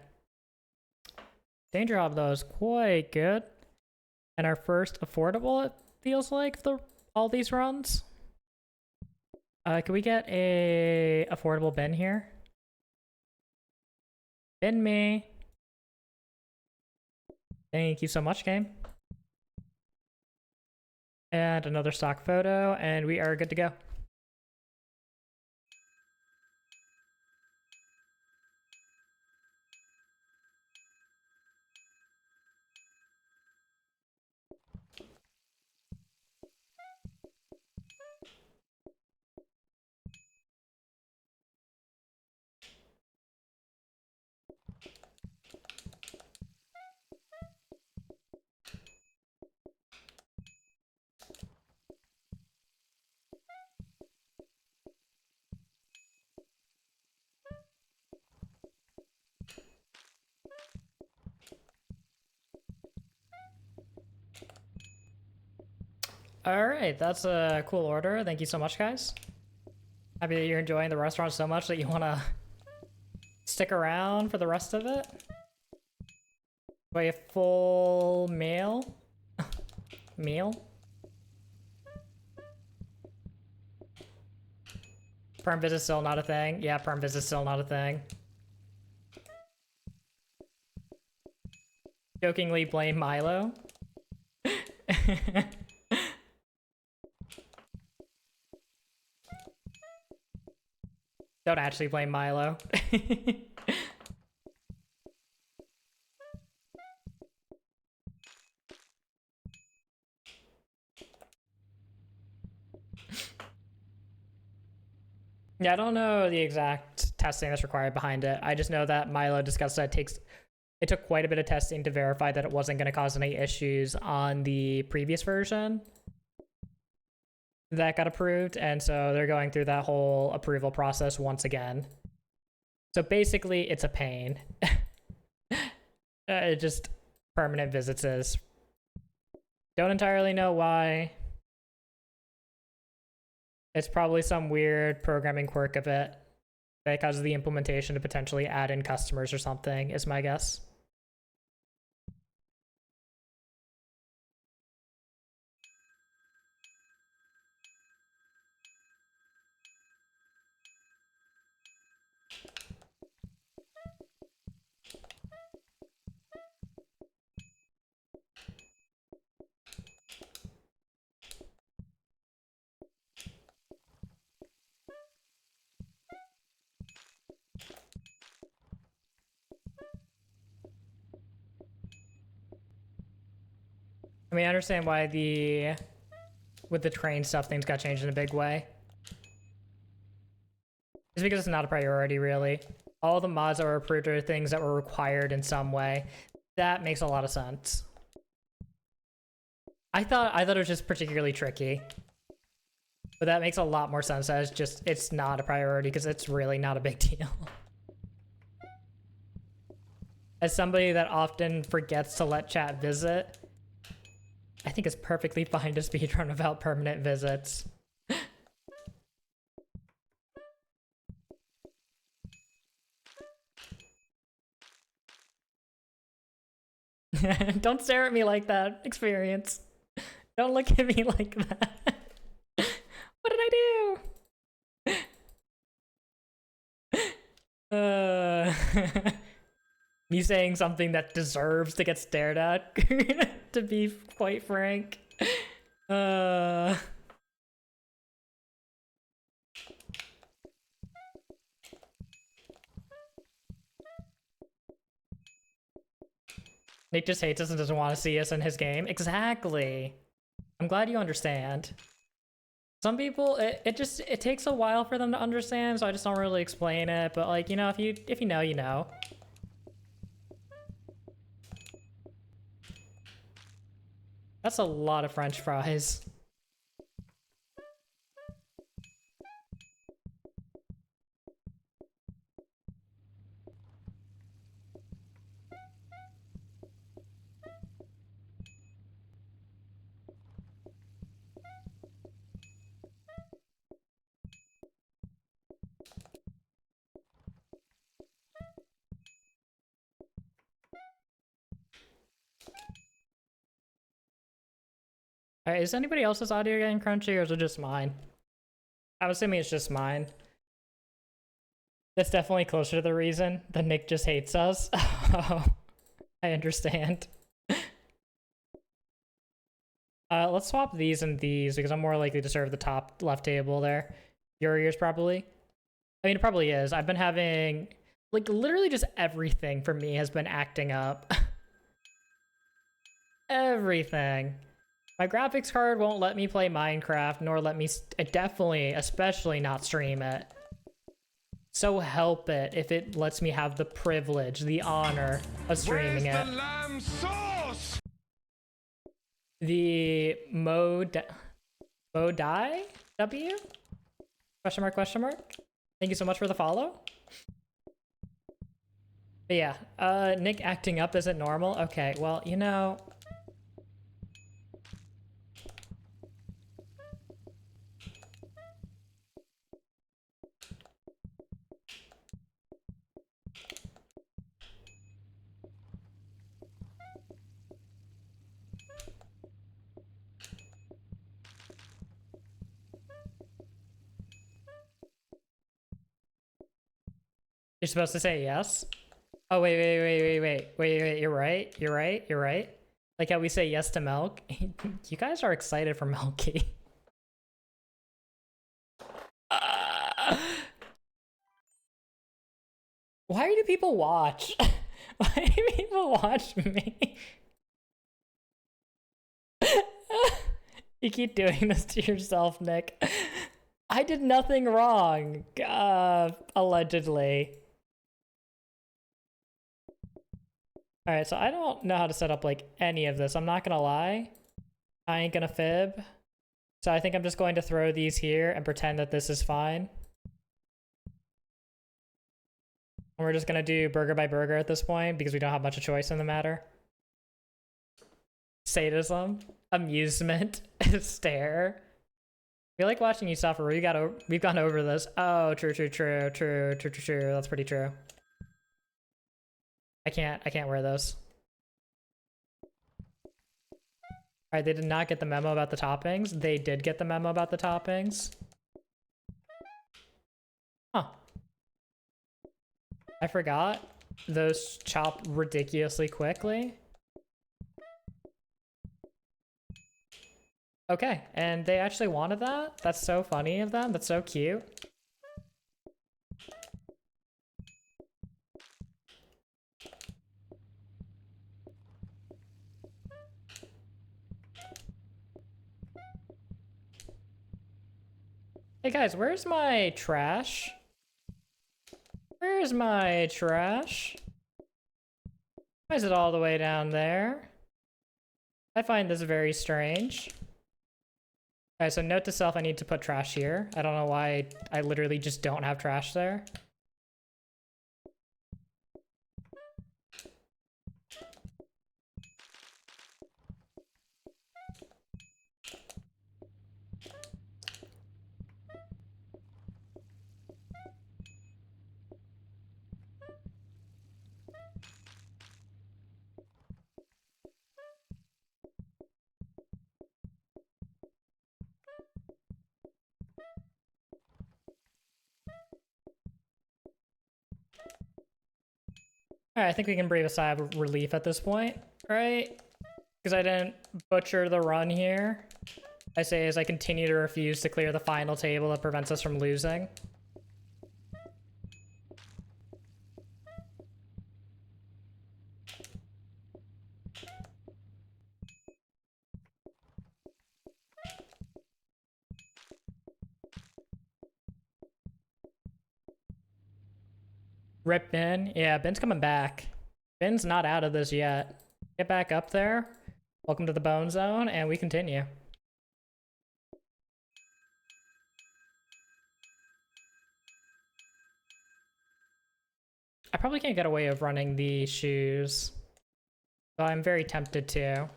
Danger Hob, though, is quite good. And our first affordable, it feels like, all these runs. Can we get a affordable bin here? Bin me. Thank you so much, game. And another stock photo, and we are good to go. Alright, that's a cool order. Thank you so much, guys. Happy that you're enjoying the restaurant so much that you want to stick around for the rest of it. Wait, a full meal? Meal? Perm visit still not a thing? Yeah, perm visit still not a thing. Jokingly blame Milo. Don't actually blame Milo. Yeah, I don't know the exact testing that's required behind it. I just know that Milo discussed that it took quite a bit of testing to verify that it wasn't going to cause any issues on the previous version that got approved, and so they're going through that whole approval process once again. So basically, it's a pain. Just permanent visits is. Don't entirely know why. It's probably some weird programming quirk of it that causes the implementation to potentially add in customers or something, is my guess. I mean, I understand why with the train stuff, things got changed in a big way. It's because it's not a priority, really. All the mods that were approved are things that were required in some way. That makes a lot of sense. I thought it was just particularly tricky. But that makes a lot more sense as just, it's not a priority because it's really not a big deal. As somebody that often forgets to let chat visit, I think it's perfectly fine to speedrun without permanent visits. Don't stare at me like that, Experience. Don't look at me like that. What did I do? Me saying something that deserves to get stared at, to be quite frank. Nick just hates us and doesn't want to see us in his game. Exactly. I'm glad you understand. Some people, it takes a while for them to understand, so I just don't really explain it. But like, you know, if you know, you know. That's a lot of French fries. Alright, is anybody else's audio getting crunchy, or is it just mine? I'm assuming it's just mine. That's definitely closer to the reason that Nick just hates us. Oh, I understand. Let's swap these and these, because I'm more likely to serve the top left table there. Your ears probably. I mean, it probably is. I've been having, like, literally just everything for me has been acting up. Everything. My graphics card won't let me play Minecraft, nor let me, especially not stream it. So help it if it lets me have the privilege, the honor of streaming it. Where's the lamb sauce? The Modi W? Question mark, question mark? Thank you so much for the follow. But yeah, Nick acting up isn't normal? Okay, well, you know... You're supposed to say yes? Oh, wait, you're right. Like how we say yes to milk. You guys are excited for Milky. Why do people watch? Why do people watch me? You keep doing this to yourself, Nick. I did nothing wrong, allegedly. Alright, so I don't know how to set up, like, any of this. I'm not gonna lie. I ain't gonna fib. So I think I'm just going to throw these here and pretend that this is fine. And we're just gonna do burger by burger at this point because we don't have much of choice in the matter. Sadism, amusement, stare. We like watching you suffer. We've gone over this. Oh, true. That's pretty true. I can't wear those. Alright, they did not get the memo about the toppings. They did get the memo about the toppings. Huh. I forgot. Those chop ridiculously quickly. Okay, and they actually wanted that? That's so funny of them. That's so cute. Hey guys, where's my trash? Where's my trash? Why is it all the way down there? I find this very strange. Alright, so note to self, I need to put trash here. I don't know why I literally just don't have trash there. Alright, I think we can breathe a sigh of relief at this point, right? Because I didn't butcher the run here. I say as I continue to refuse to clear the final table that prevents us from losing. Rip Ben. Yeah, Ben's coming back. Ben's not out of this yet. Get back up there. Welcome to the Bone Zone, and we continue. I probably can't get away with running the shoes, so I'm very tempted to.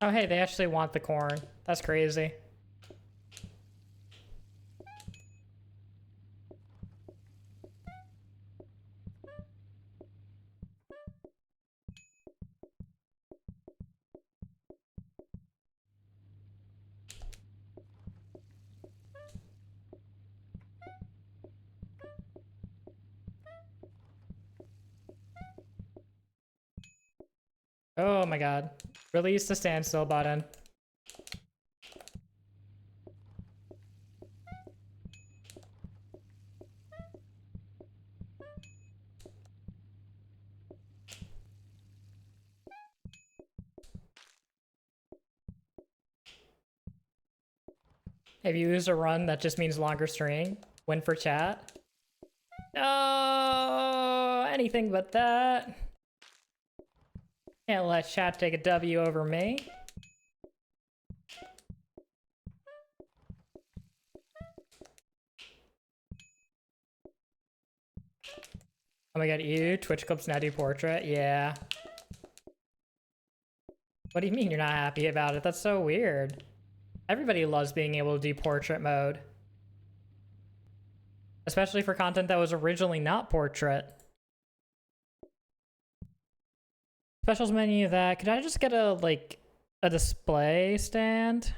Oh hey, they actually want the corn. That's crazy. Oh my god. Release the standstill button. Have you used a run that just means longer string? Win for chat? No, anything but that. Can't let chat take a W over me. Oh my god, you Twitch clips now do portrait? Yeah. What do you mean you're not happy about it? That's so weird. Everybody loves being able to do portrait mode. Especially for content that was originally not portrait. Specials menu that. Could I just get a, like, a display stand?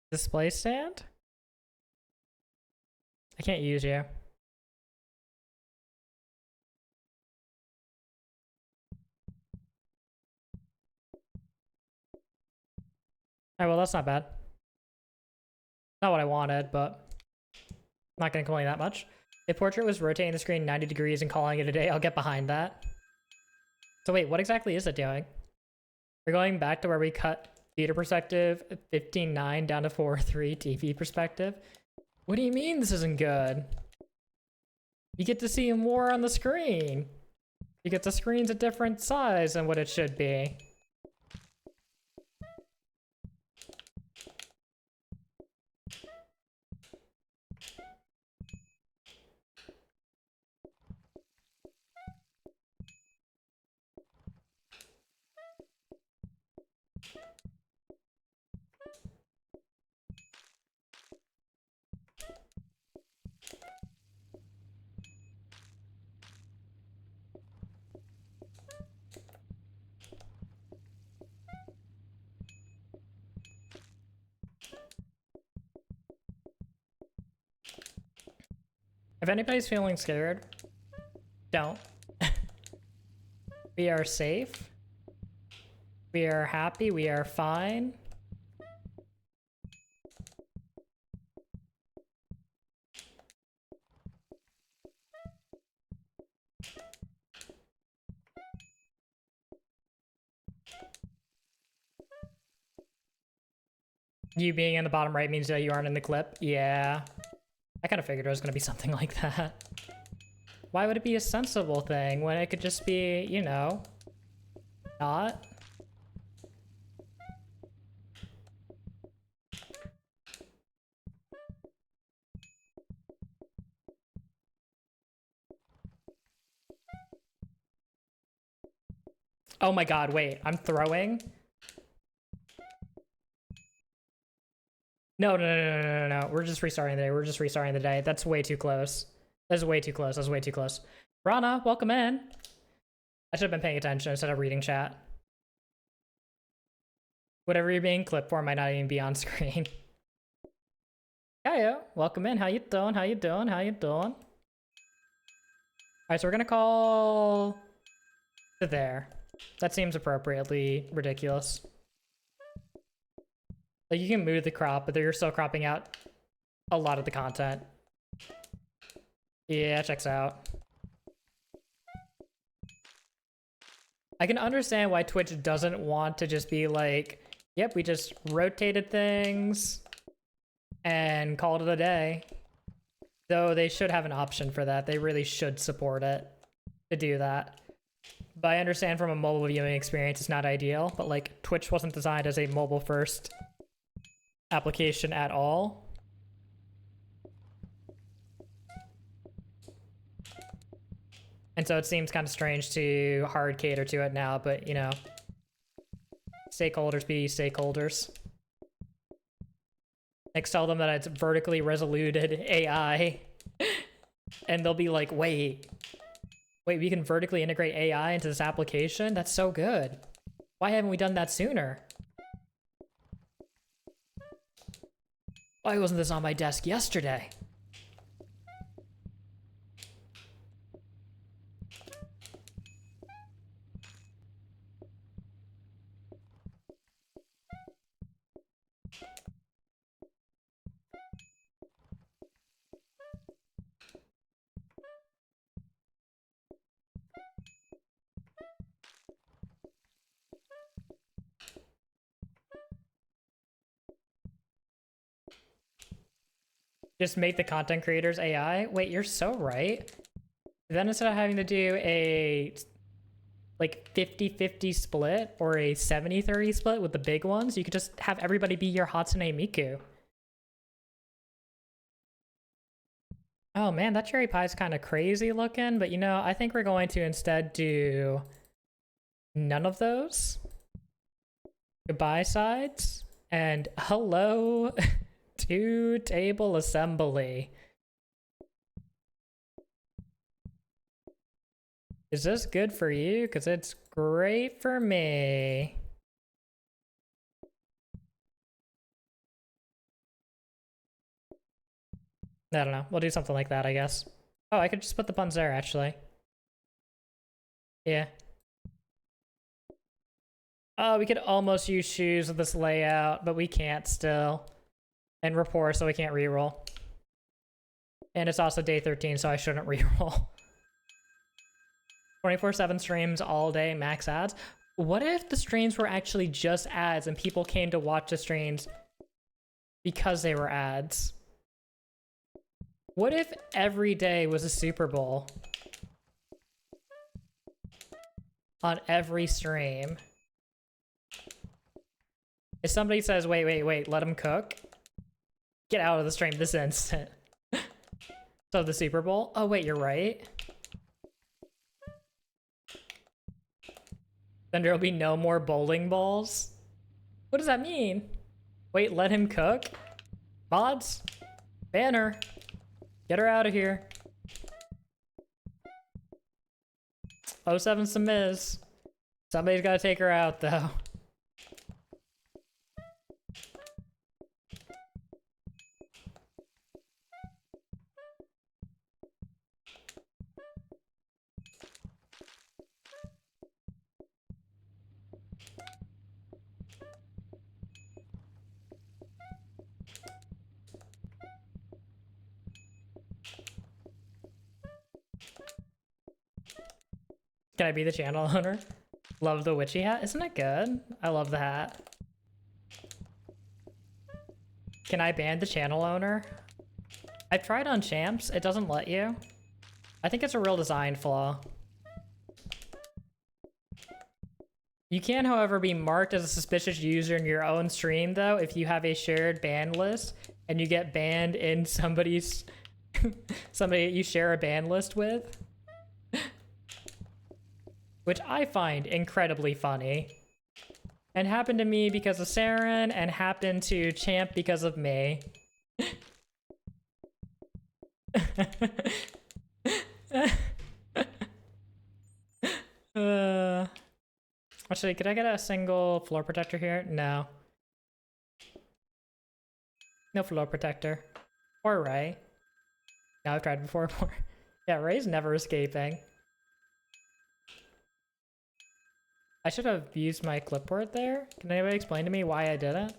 Display stand? I can't use you. Alright, well that's not bad. Not what I wanted, but I'm not gonna complain that much. If portrait was rotating the screen 90 degrees and calling it a day, I'll get behind that. So wait, what exactly is it doing? We're going back to where we cut theater perspective 15:9 down to 4:3 TV perspective. What do you mean this isn't good? You get to see more on the screen. You get the screen's a different size than what it should be. If anybody's feeling scared, don't. We are safe. We are happy. We are fine. You being in the bottom right means that you aren't in the clip? Yeah. I kind of figured it was going to be something like that. Why would it be a sensible thing when it could just be, you know, not? Oh my god, wait, I'm throwing? No, no, no, no, no, no, no. We're just restarting the day. We're just restarting the day. That's way too close. That's way too close. That's way too close. Rana, welcome in. I should have been paying attention instead of reading chat. Whatever you're being clipped for might not even be on screen. Hiya, welcome in. How you doing? How you doing? How you doing? Alright, so we're gonna call to there. That seems appropriately ridiculous. Like, you can move the crop, but you're still cropping out a lot of the content. Yeah, checks out. I can understand why Twitch doesn't want to just be like, yep, we just rotated things and called it a day. Though they should have an option for that. They really should support it to do that. But I understand from a mobile viewing experience, it's not ideal, but like, Twitch wasn't designed as a mobile first application at all. And so it seems kind of strange to hard cater to it now, but you know, stakeholders be stakeholders. Like, tell them that it's vertically resoluted AI, and they'll be like, wait, we can vertically integrate AI into this application? That's so good. Why haven't we done that sooner? Why wasn't this on my desk yesterday? Just make the content creators AI? Wait, you're so right. Then instead of having to do a like 50-50 split or a 70-30 split with the big ones, you could just have everybody be your Hatsune Miku. Oh man, that cherry pie is kind of crazy looking, but you know, I think we're going to instead do none of those. Goodbye sides and hello to table assembly. Is this good for you? Because it's great for me. I don't know. We'll do something like that, I guess. Oh, I could just put the buns there, actually. Yeah. Oh, we could almost use shoes with this layout, but we can't still. And rapport, so we can't reroll. And it's also day 13, so I shouldn't reroll. 24/7 streams all day, max ads. What if the streams were actually just ads and people came to watch the streams because they were ads? What if every day was a Super Bowl on every stream? If somebody says, wait, let him cook, get out of the stream this instant. So the Super Bowl? Oh wait, you're right. Then there'll be no more bowling balls? What does that mean? Wait, let him cook? Mods? Banner? Get her out of here. 07's the Miz. Somebody's gotta take her out though. Can I be the channel owner? Love the witchy hat. Isn't it good? I love the hat. Can I ban the channel owner? I've tried on champs. It doesn't let you. I think it's a real design flaw. You can, however, be marked as a suspicious user in your own stream, though, if you have a shared ban list and you get banned in somebody's... somebody you share a ban list with. Which I find incredibly funny. And happened to me because of Saren, and happened to Champ because of me. Actually, could I get a single floor protector here? No. No floor protector. Or Ray. No, I've tried before. Yeah, Ray's never escaping. I should have used my clipboard there. Can anybody explain to me why I didn't?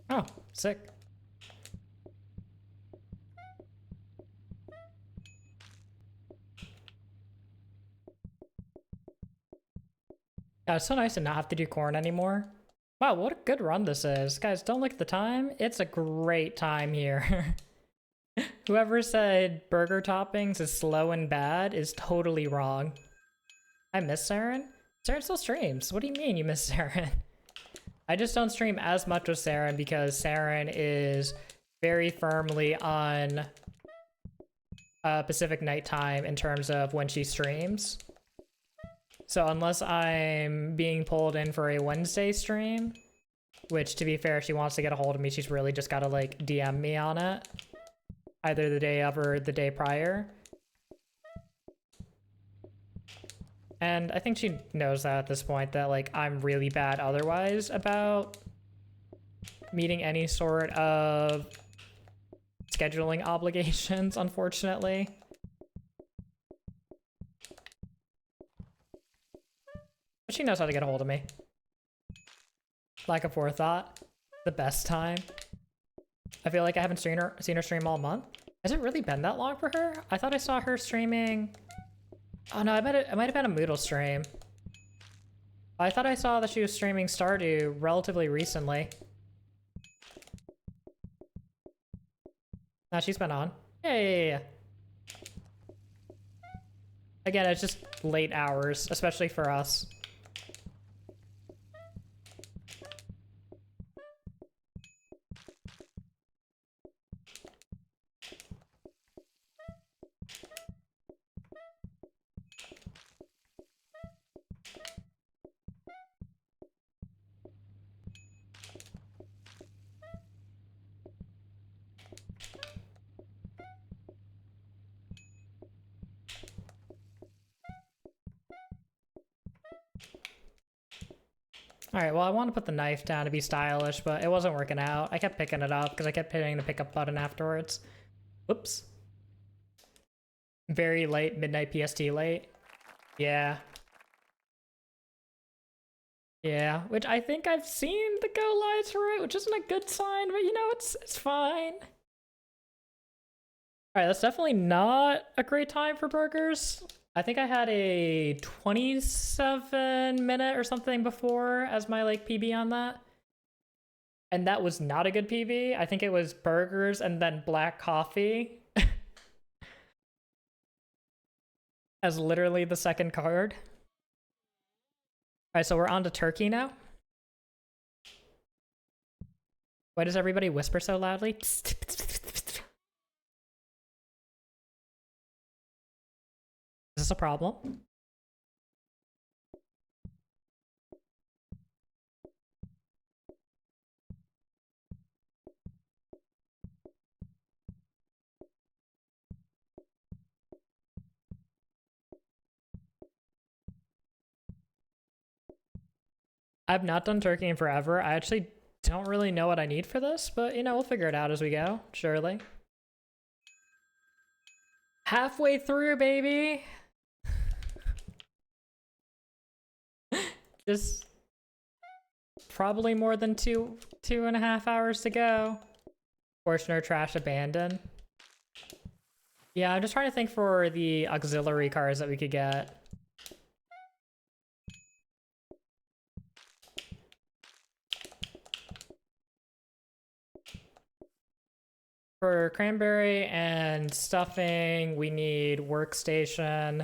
Oh, sick. Yeah, it's so nice to not have to do corn anymore. Wow, what a good run this is. Guys, don't look at the time. It's a great time here. Whoever said burger toppings is slow and bad is totally wrong. I miss Saren? Saren still streams. What do you mean you miss Saren? I just don't stream as much with Saren because Saren is very firmly on Pacific night time in terms of when she streams. So unless I'm being pulled in for a Wednesday stream, which to be fair, if she wants to get a hold of me, she's really just gotta like DM me on it. Either the day of or the day prior. And I think she knows that at this point, that like I'm really bad otherwise about meeting any sort of scheduling obligations, unfortunately. But she knows how to get a hold of me. Lack of forethought. The best time. I feel like I haven't seen her stream all month. Has it really been that long for her? I thought I saw her streaming... Oh no, it might have been a Moodle stream. I thought I saw that she was streaming Stardew relatively recently. No, she's been on. Yeah. Again, it's just late hours, especially for us. Alright, well I want to put the knife down to be stylish, but it wasn't working out. I kept picking it up because I kept hitting the pickup button afterwards. Whoops. Very late, midnight PST late. Yeah. Yeah, which I think I've seen the go lives for it, which isn't a good sign, but you know, it's fine. Alright, that's definitely not a great time for burgers. I think I had a 27 minute or something before as my like PB on that. And that was not a good PB. I think it was burgers and then black coffee as literally the second card. Alright, so we're on to turkey now. Why does everybody whisper so loudly? Is this a problem? I've not done turkey in forever. I actually don't really know what I need for this, but you know, we'll figure it out as we go, surely. Halfway through, baby! Just probably more than two and a half hours to go. Fortuner trash abandoned. Yeah, I'm just trying to think for the auxiliary cars that we could get. For cranberry and stuffing, we need workstation.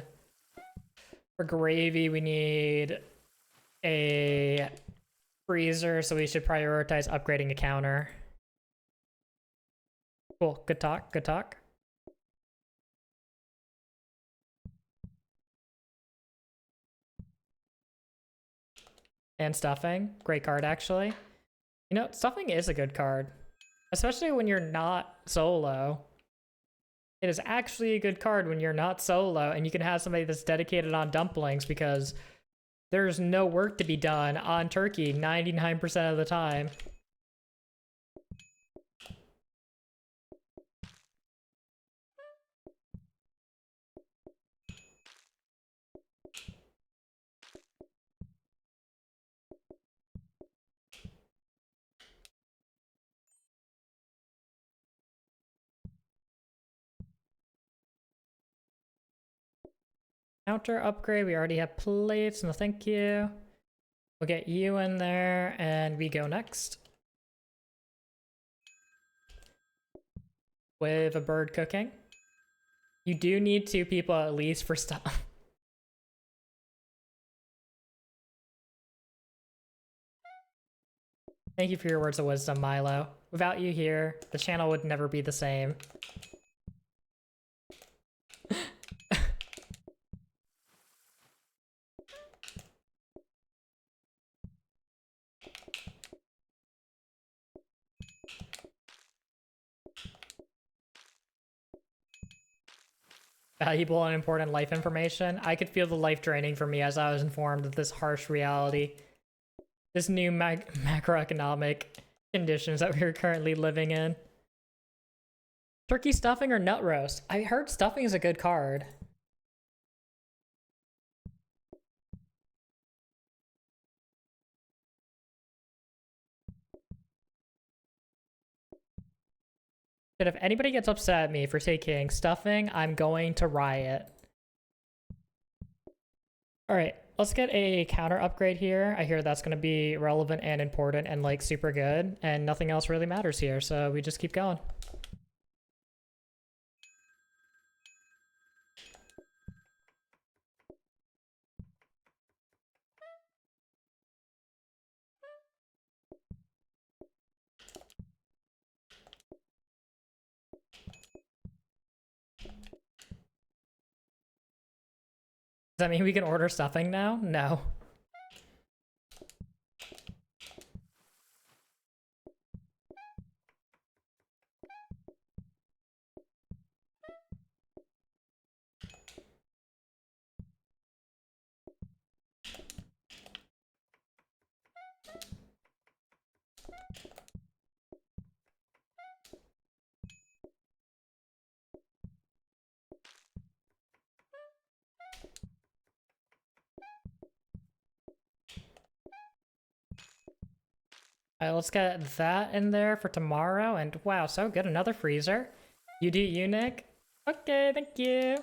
For gravy, we need a freezer, so we should prioritize upgrading a counter. Cool, good talk, good talk. And stuffing, great card actually. You know, stuffing is a good card. Especially when you're not solo. It is actually a good card when you're not solo and you can have somebody that's dedicated on dumplings because there's no work to be done on turkey 99% of the time. Counter upgrade, we already have plates, no thank you. We'll get you in there and we go next. With a bird cooking. You do need 2 people at least for stuff. Thank you for your words of wisdom, Milo. Without you here, the channel would never be the same. Valuable and important life information. I could feel the life draining for me as I was informed of this harsh reality. This new macroeconomic conditions that we are currently living in. Turkey stuffing or nut roast? I heard stuffing is a good card. But if anybody gets upset at me for taking stuffing, I'm going to riot. Alright, let's get a counter upgrade here. I hear that's going to be relevant and important and like super good, and nothing else really matters here, so we just keep going. Does that mean we can order stuffing now? No. Alright, let's get that in there for tomorrow, and wow, so good, another freezer. You do you, Nick? Okay, thank you.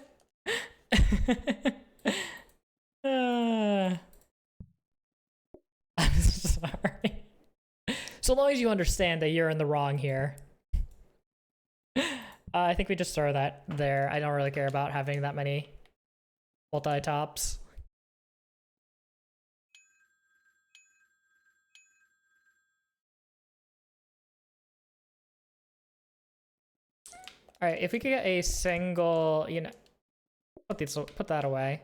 I'm sorry. So long as you understand that you're in the wrong here. I think we just throw that there. I don't really care about having that many multi-tops. All right, if we could get a single, you know, put that away.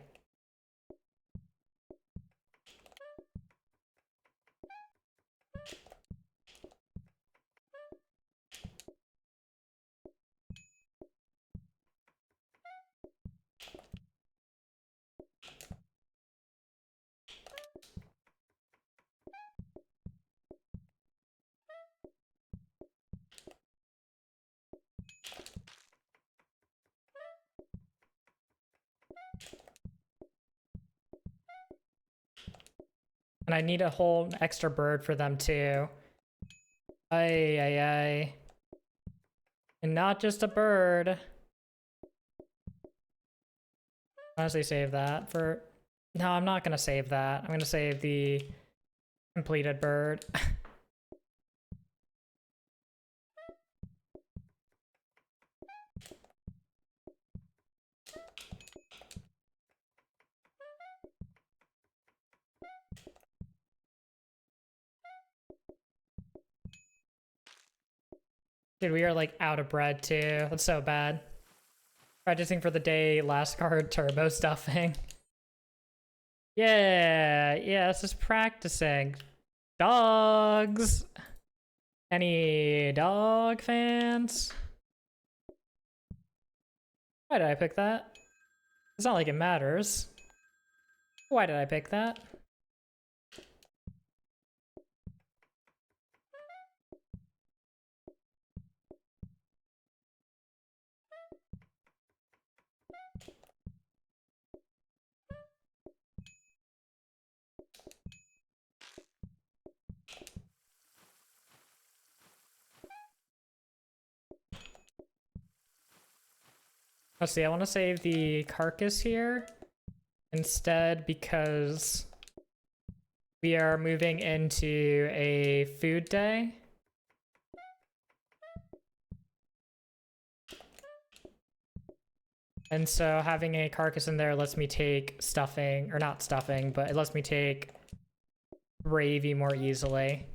And I need a whole extra bird for them too. Ay, ay, ay. And not just a bird. Honestly, save that for... No, I'm not gonna save that. I'm gonna save the completed bird. Dude, we are like out of bread too. That's so bad. Practicing for the day, last card, turbo stuffing. Yeah, this is practicing. Dogs! Any dog fans? Why did I pick that? It's not like it matters. Why did I pick that? Let's see, I want to save the carcass here instead because we are moving into a food day. And so having a carcass in there lets me take stuffing, or not stuffing, but it lets me take gravy more easily.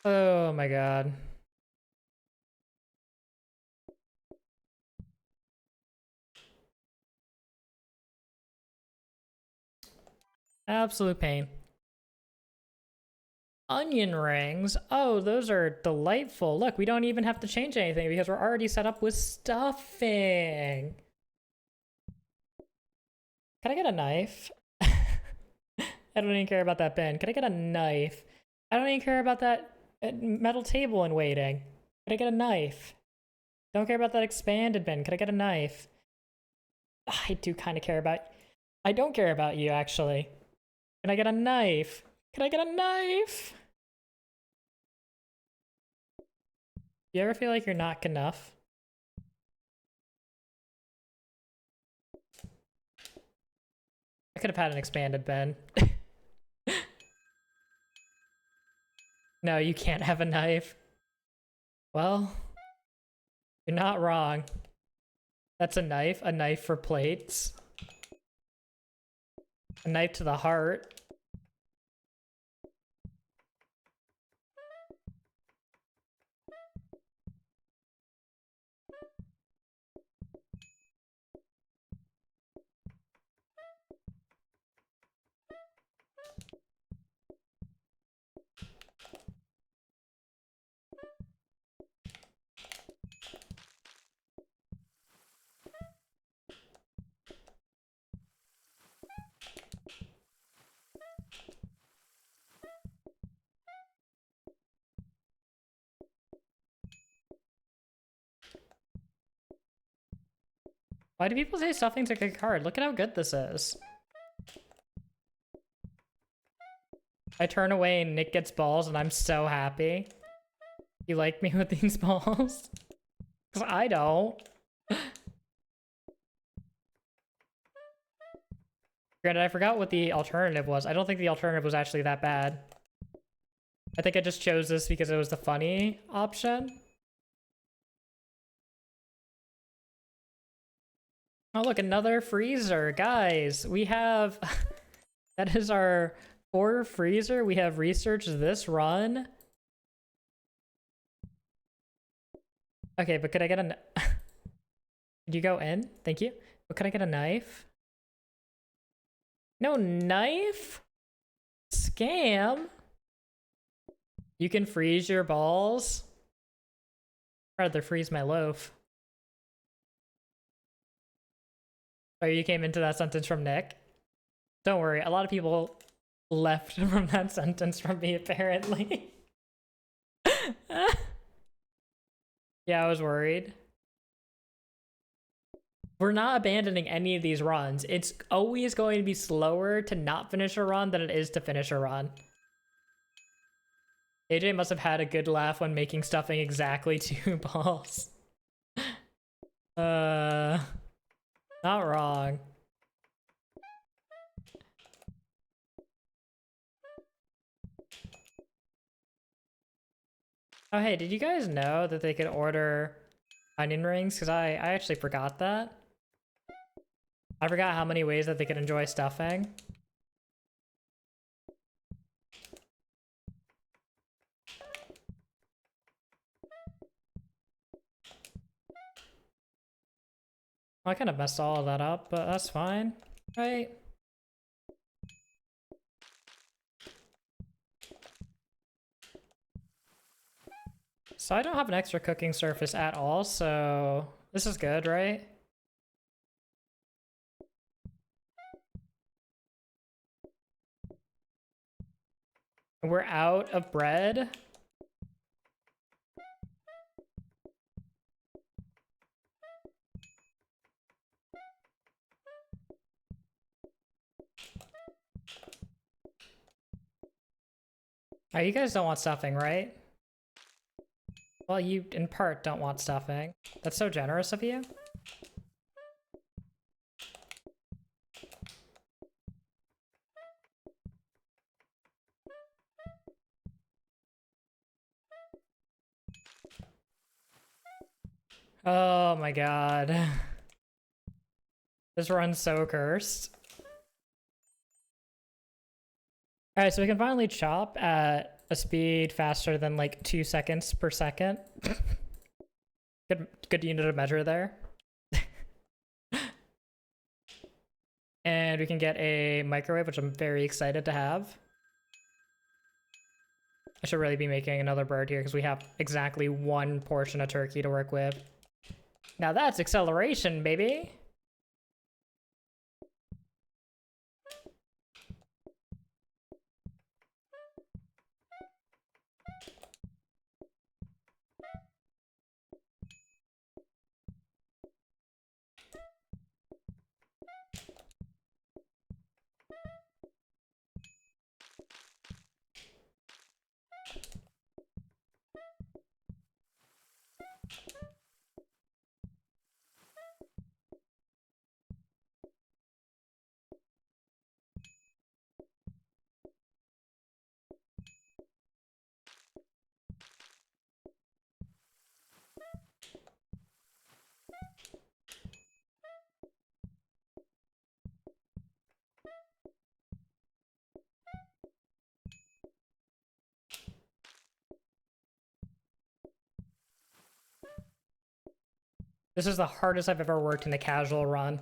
Oh my god. Absolute pain. Onion rings. Oh, those are delightful. Look, we don't even have to change anything because we're already set up with stuffing. Can I get a knife? I don't even care about that bin. Can I get a knife? I don't even care about that metal table in waiting. Can I get a knife? Don't care about that expanded bin. Can I get a knife? I do kind of care about... I don't care about you, actually. Can I get a knife? Can I get a knife? You ever feel like you're not good enough? I could have had an expanded bin. No, you can't have a knife. Well, you're not wrong. That's a knife for plates. A knife to the heart. Why do people say stuffing's a good card? Look at how good this is. I turn away and Nick gets balls and I'm so happy. You like me with these balls? Because I don't. Granted, I forgot what the alternative was. I don't think the alternative was actually that bad. I think I just chose this because it was the funny option. Oh, look, another freezer. Guys, we have... that is our 4 freezer. We have researched this run. Okay, but could I get a... Could you go in? Thank you. But could I get a knife? No knife? Scam? You can freeze your balls? I'd rather freeze my loaf. Oh, you came into that sentence from Nick? Don't worry, a lot of people left from that sentence from me, apparently. Yeah, I was worried. We're not abandoning any of these runs. It's always going to be slower to not finish a run than it is to finish a run. AJ must have had a good laugh when making stuffing exactly 2 balls. Not wrong. Oh, hey, did you guys know that they could order onion rings? Because I actually forgot that. I forgot how many ways that they could enjoy stuffing. I kind of messed all of that up, but that's fine, right? So I don't have an extra cooking surface at all, so this is good, right? We're out of bread. Oh, you guys don't want stuffing, right? Well, you, in part, don't want stuffing. That's so generous of you. Oh my god. This run's so cursed. Alright, so we can finally chop at a speed faster than like 2 seconds per second. Good unit of measure there. And we can get a microwave, which I'm very excited to have. I should really be making another bird here because we have exactly 1 portion of turkey to work with. Now that's acceleration, baby! This is the hardest I've ever worked in a casual run.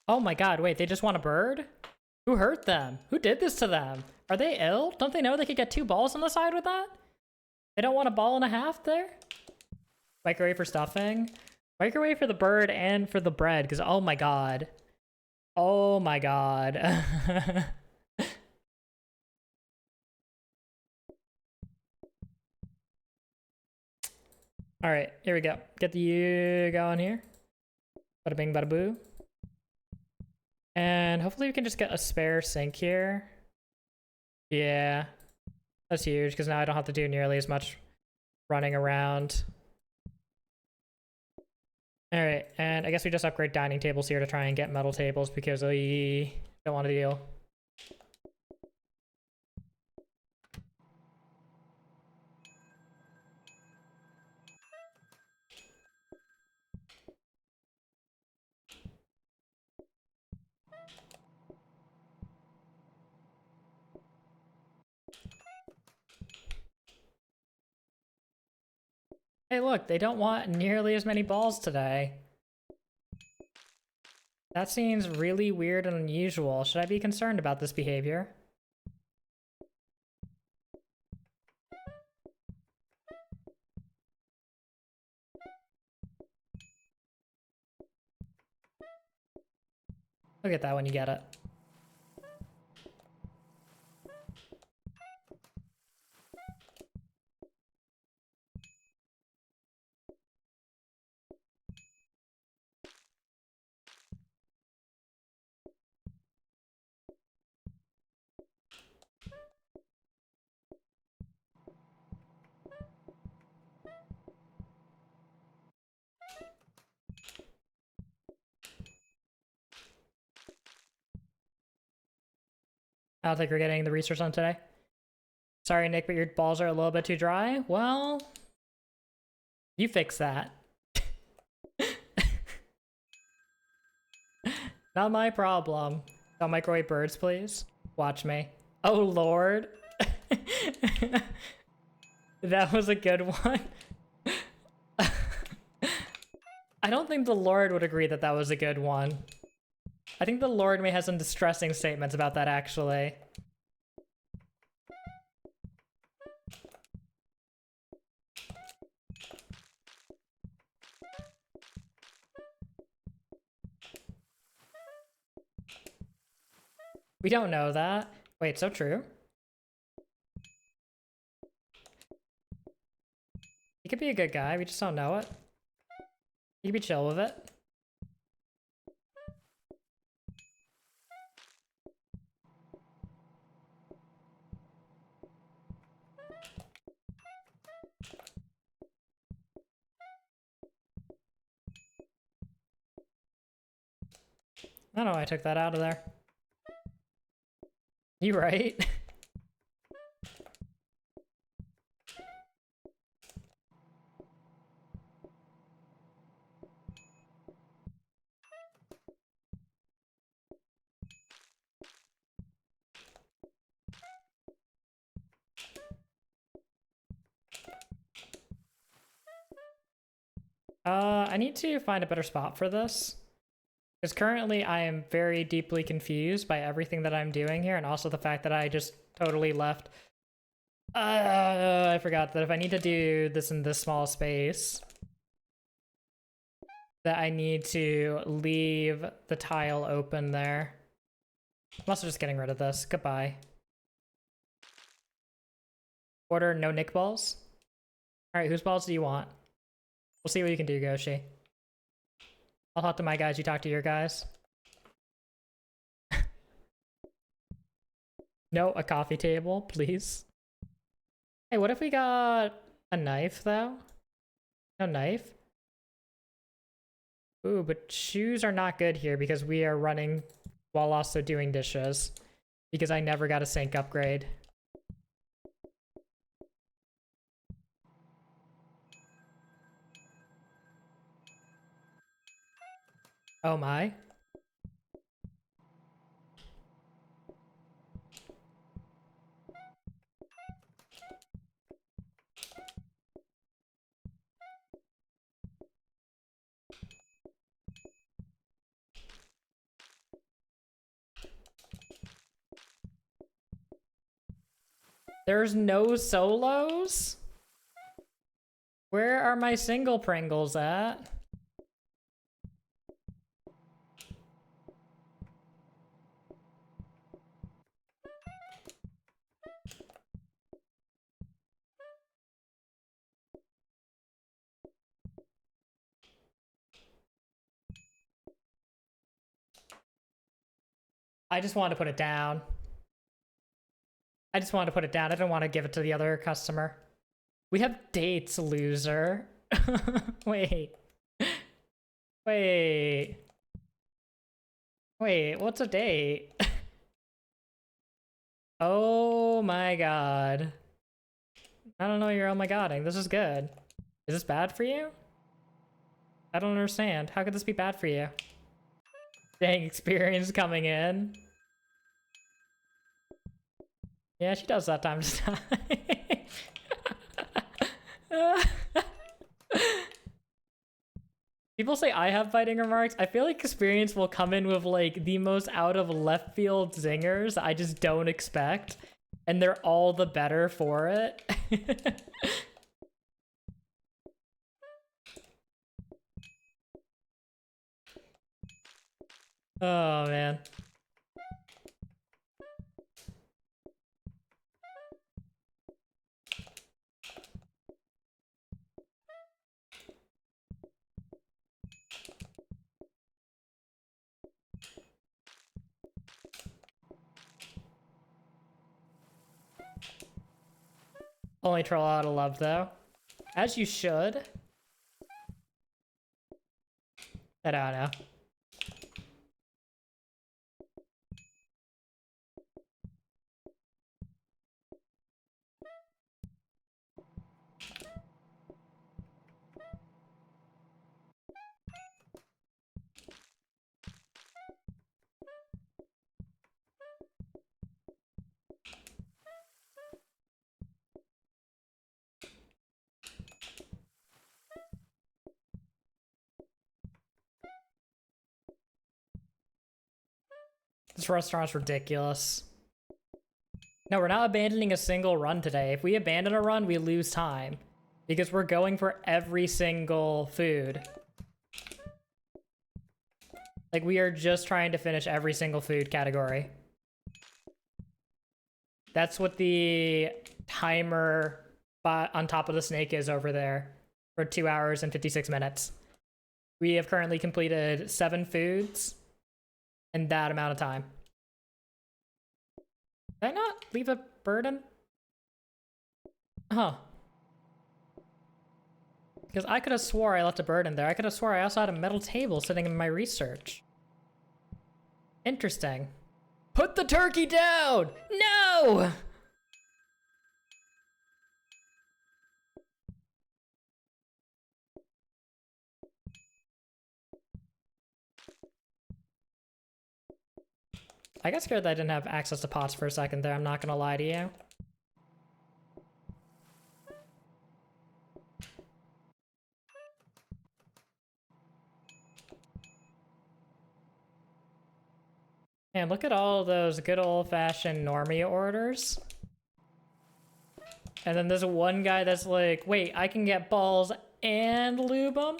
Oh my god, wait, they just want a bird? Who hurt them? Who did this to them? Are they ill? Don't they know they could get 2 balls on the side with that? They don't want a ball and a half there? Microwave for stuffing? Microwave for the bird and for the bread, because oh my god. Oh my god. Alright, here we go. Get the U going here. Bada bing, bada boo. And hopefully we can just get a spare sink here. Yeah, that's huge because now I don't have to do nearly as much running around. All right, and I guess we just upgrade dining tables here to try and get metal tables because we don't want to deal. Hey, look, they don't want nearly as many balls today. That seems really weird and unusual. Should I be concerned about this behavior? Look at that when you get it. I don't think we're getting the research on today. Sorry, Nick, but your balls are a little bit too dry. Well, you fix that. Not my problem. Don't microwave birds, please. Watch me. Oh, Lord. That was a good one. I don't think the Lord would agree that that was a good one. I think the Lord may have some distressing statements about that, actually. We don't know that. Wait, so true? He could be a good guy, we just don't know it. He could be chill with it. I don't know why I took that out of there. You right? I need to find a better spot for this. Because currently I am very deeply confused by everything that I'm doing here, and also the fact that I just totally left. I forgot that if I need to do this in this small space, that I need to leave the tile open there. I'm also just getting rid of this. Goodbye. Order no Nick balls. Alright, whose balls do you want? We'll see what you can do, Goshi. I'll talk to my guys, you talk to your guys. No, a coffee table, please. Hey, what if we got a knife, though? No knife? Ooh, but shoes are not good here because we are running while also doing dishes. Because I never got a sink upgrade. Oh my. There's no solos? Where are my single Pringles at? I just wanted to put it down. I just wanted to put it down. I didn't want to give it to the other customer. We have dates, loser. Wait. Wait. Wait, what's a date? Oh my god. I don't know you're oh my godding. This is good. Is this bad for you? I don't understand. How could this be bad for you? Dang, experience coming in. Yeah, she does that time to time. People say I have biting remarks. I feel like experience will come in with like the most out of left field zingers I just don't expect. And they're all the better for it. Oh man. Only troll out of love though. As you should. I don't know. This restaurant's ridiculous. No, we're not abandoning a single run today. If we abandon a run, we lose time. Because we're going for every single food. Like, we are just trying to finish every single food category. That's what the timer on top of the snake is over there. For 2 hours and 56 minutes. We have currently completed 7 foods. In that amount of time. Did I not leave a burden? Huh. Because I could have swore I left a bird in there. I could have swore I also had a metal table sitting in my research. Interesting. Put the turkey down! No! I got scared that I didn't have access to pots for a second there, I'm not gonna lie to you. Man, look at all those good old-fashioned normie orders. And then there's one guy that's like, wait, I can get balls and lube them?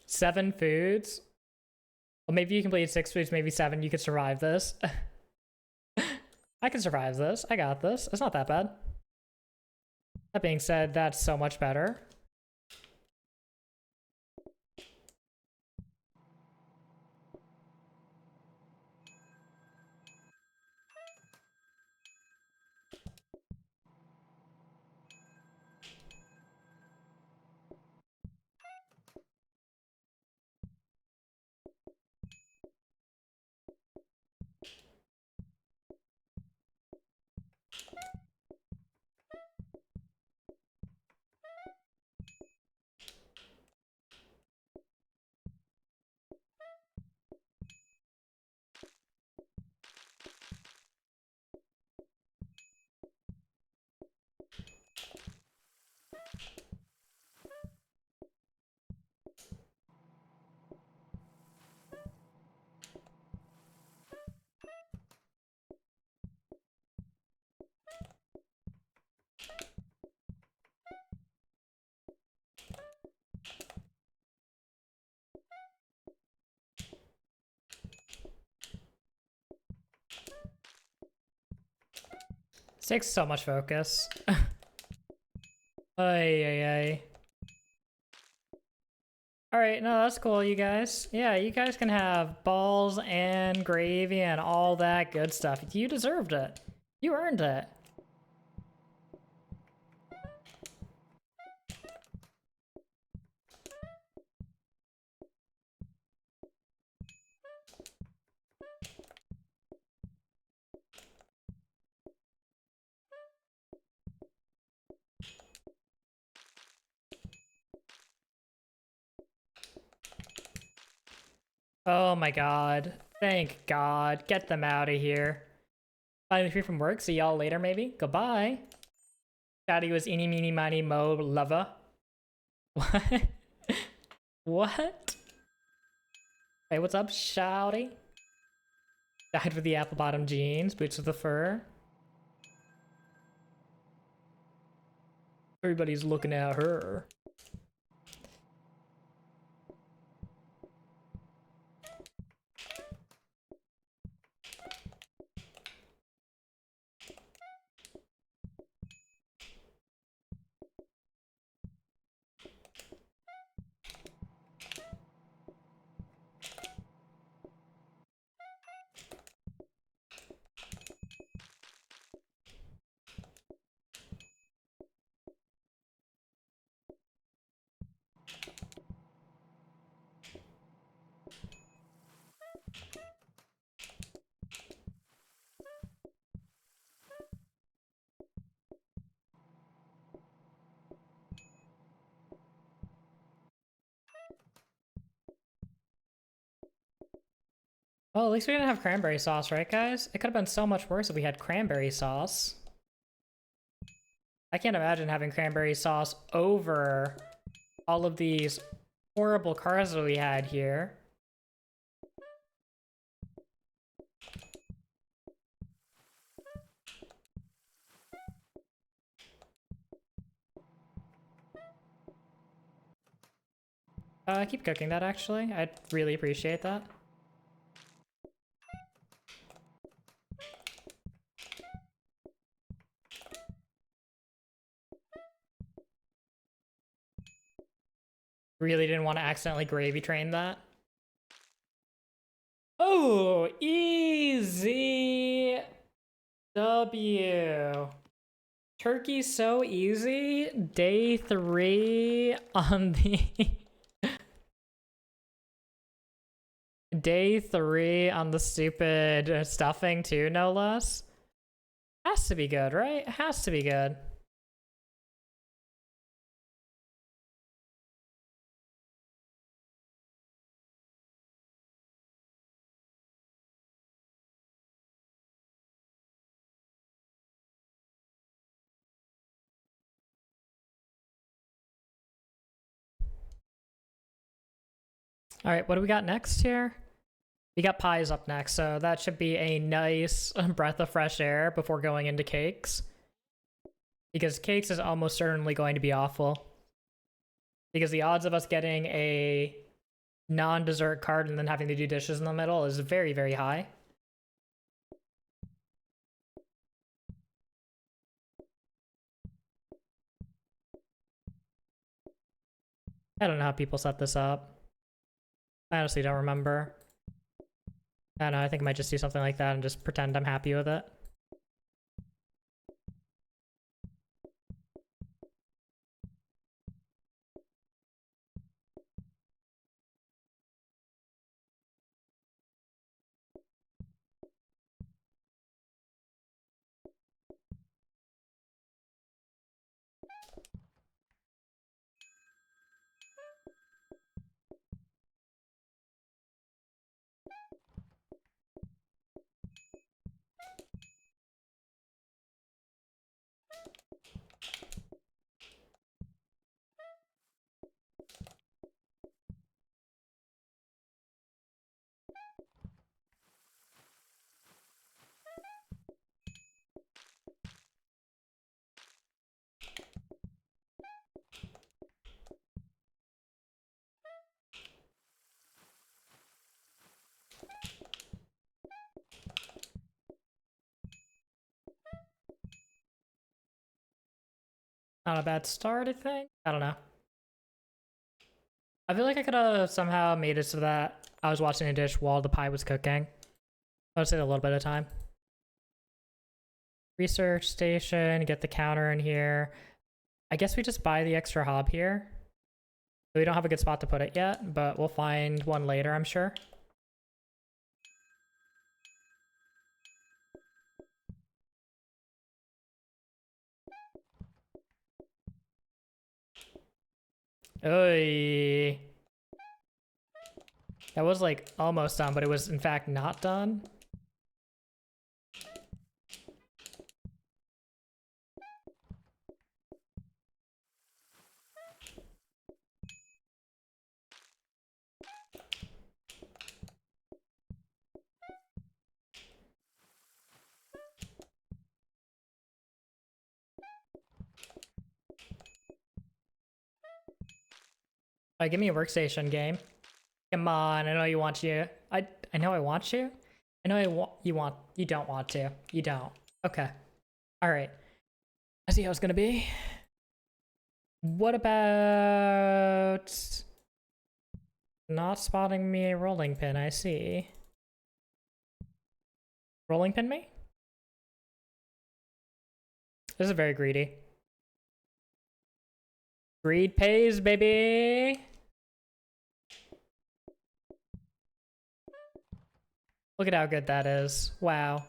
Seven foods? Well, maybe you completed 6 foods, maybe 7. You could survive this. I can survive this. I got this. It's not that bad. That being said, that's so much better. This takes so much focus. Ay, ay, ay. Alright, no, that's cool, you guys. Yeah, you guys can have balls and gravy and all that good stuff. You deserved it. You earned it. Oh my god. Thank God. Get them out of here. Finally free from work. See y'all later, maybe. Goodbye. Daddy was eeny, meeny, miny, mo, lover. What? What? Hey, what's up, shouty? Died with the apple bottom jeans, boots with the fur. Everybody's looking at her. Well, at least we didn't have cranberry sauce, right, guys? It could have been so much worse if we had cranberry sauce. I can't imagine having cranberry sauce over all of these horrible cars that we had here. Keep cooking that, actually. I'd really appreciate that. Really didn't want to accidentally gravy train that. Oh, easy W. Turkey's so easy. Day 3 on the... Day 3 on the stupid stuffing too, no less. Has to be good, right? Has to be good. All right, what do we got next here? We got pies up next, so that should be a nice breath of fresh air before going into cakes. Because cakes is almost certainly going to be awful. Because the odds of us getting a non-dessert card and then having to do dishes in the middle is very, very high. I don't know how people set this up. I honestly don't remember. I don't know, I think I might just do something like that and just pretend I'm happy with it. Not a bad start, I think. I don't know. I feel like I could have somehow made it so that I was watching a dish while the pie was cooking. I would say a little bit of time. Research station, get the counter in here. I guess we just buy the extra hob here. We don't have a good spot to put it yet, but we'll find one later, I'm sure. Oy. That was like almost done, but it was in fact not done. Alright, give me a workstation game. Come on, I know you want you. I know I want you. I know you don't want to. You don't. Okay. Alright. I see how it's gonna be. What about not spotting me a rolling pin? I see. Rolling pin me? This is very greedy. Greed pays, baby! Look at how good that is. Wow.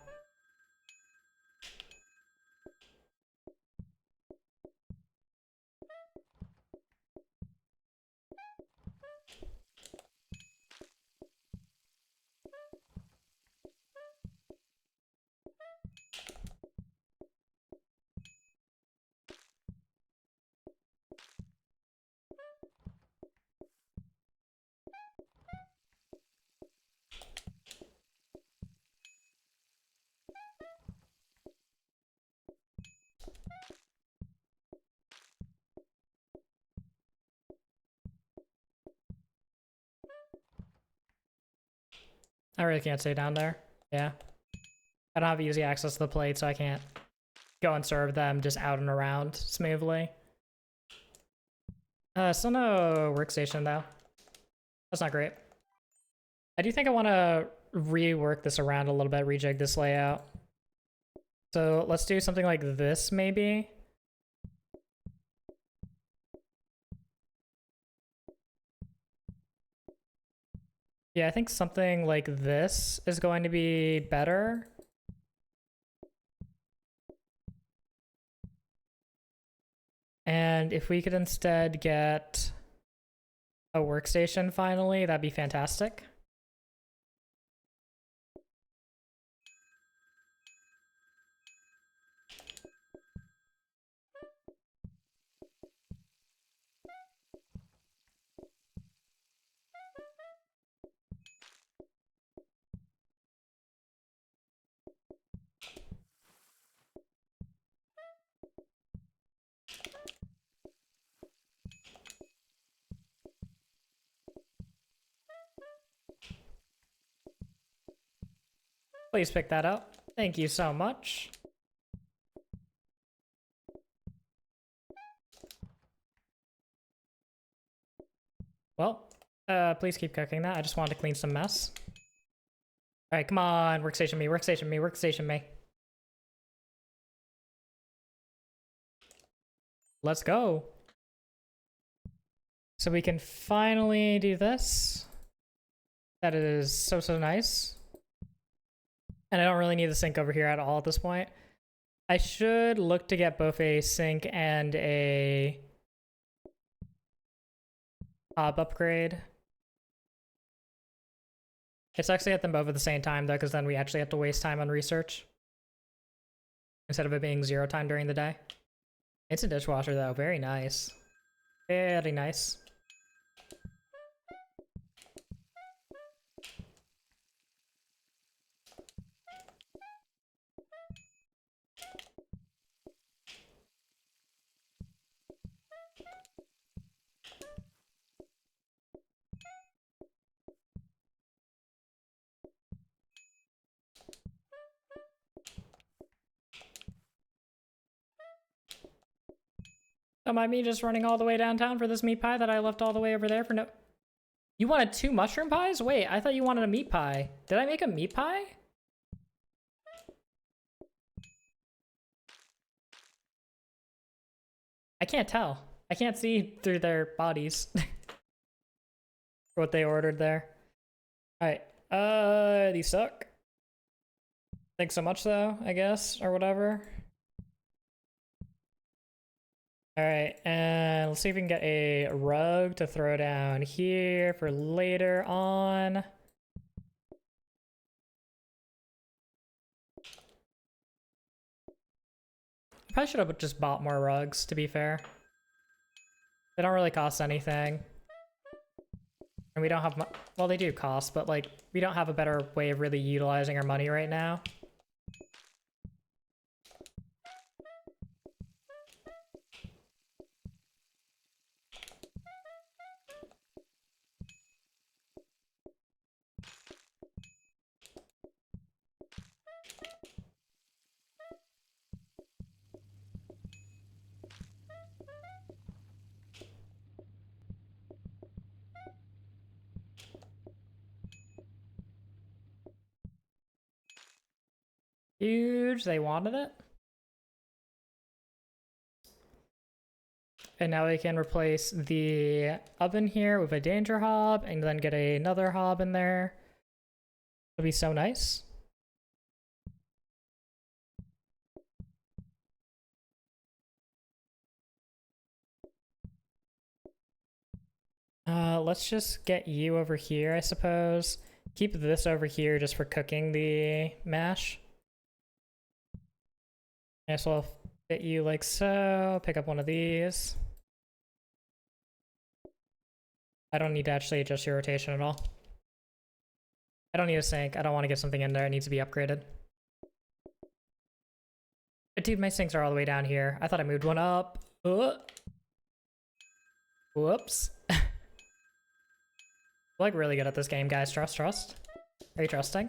I really can't stay down there. Yeah. I don't have easy access to the plate, so I can't go and serve them just out and around smoothly. Still no workstation though. That's not great. I do think I want to rework this around a little bit, rejig this layout. So let's do something like this maybe. Yeah, I think something like this is going to be better. And if we could instead get a workstation finally, that'd be fantastic. Please pick that up. Thank you so much. Well, please keep cooking that. I just wanted to clean some mess. All right, come on, workstation me, workstation me, workstation me. Let's go. So we can finally do this. That is so, so nice. And I don't really need the sink over here at all at this point. I should look to get both a sink and a hob upgrade. It's actually at them both at the same time though, because then we actually have to waste time on research. Instead of it being 0 time during the day. It's a dishwasher though, very nice. Very nice. Don't mind me just running all the way downtown for this meat pie that I left all the way over there for no... You wanted 2 mushroom pies? Wait, I thought you wanted a meat pie. Did I make a meat pie? I can't tell. I can't see through their bodies. What they ordered there. Alright, these suck. Thanks so much though, I guess, or whatever. Alright, and let's see if we can get a rug to throw down here for later on. Probably should have just bought more rugs, to be fair. They don't really cost anything. And we don't have well, they do cost, but like, we don't have a better way of really utilizing our money right now. Huge, they wanted it. And now we can replace the oven here with a danger hob and then get another hob in there. It'll be so nice. Let's just get you over here, I suppose. Keep this over here just for cooking the mash. I guess we'll fit you like so. Pick up one of these. I don't need to actually adjust your rotation at all. I don't need a sink. I don't want to get something in there. It needs to be upgraded. But dude, my sinks are all the way down here. I thought I moved one up. Whoops. I'm like really good at this game, guys. Trust. Are you trusting?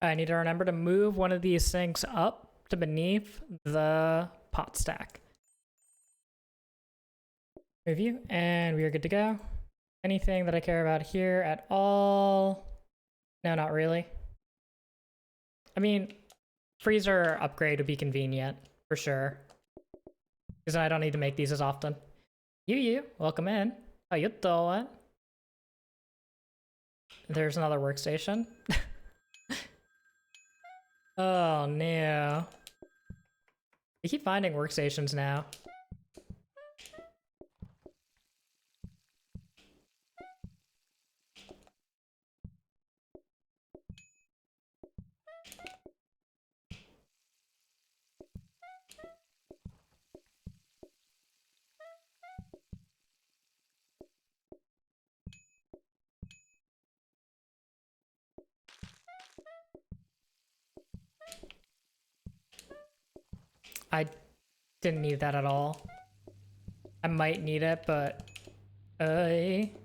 I need to remember to move one of these sinks up to beneath the pot stack. Move you, and we are good to go. Anything that I care about here at all? No, not really. I mean, freezer upgrade would be convenient, for sure. Because I don't need to make these as often. You, welcome in. How you doing? There's another workstation. Oh no. We keep finding workstations now. I didn't need that at all. I might need it, but... Alright,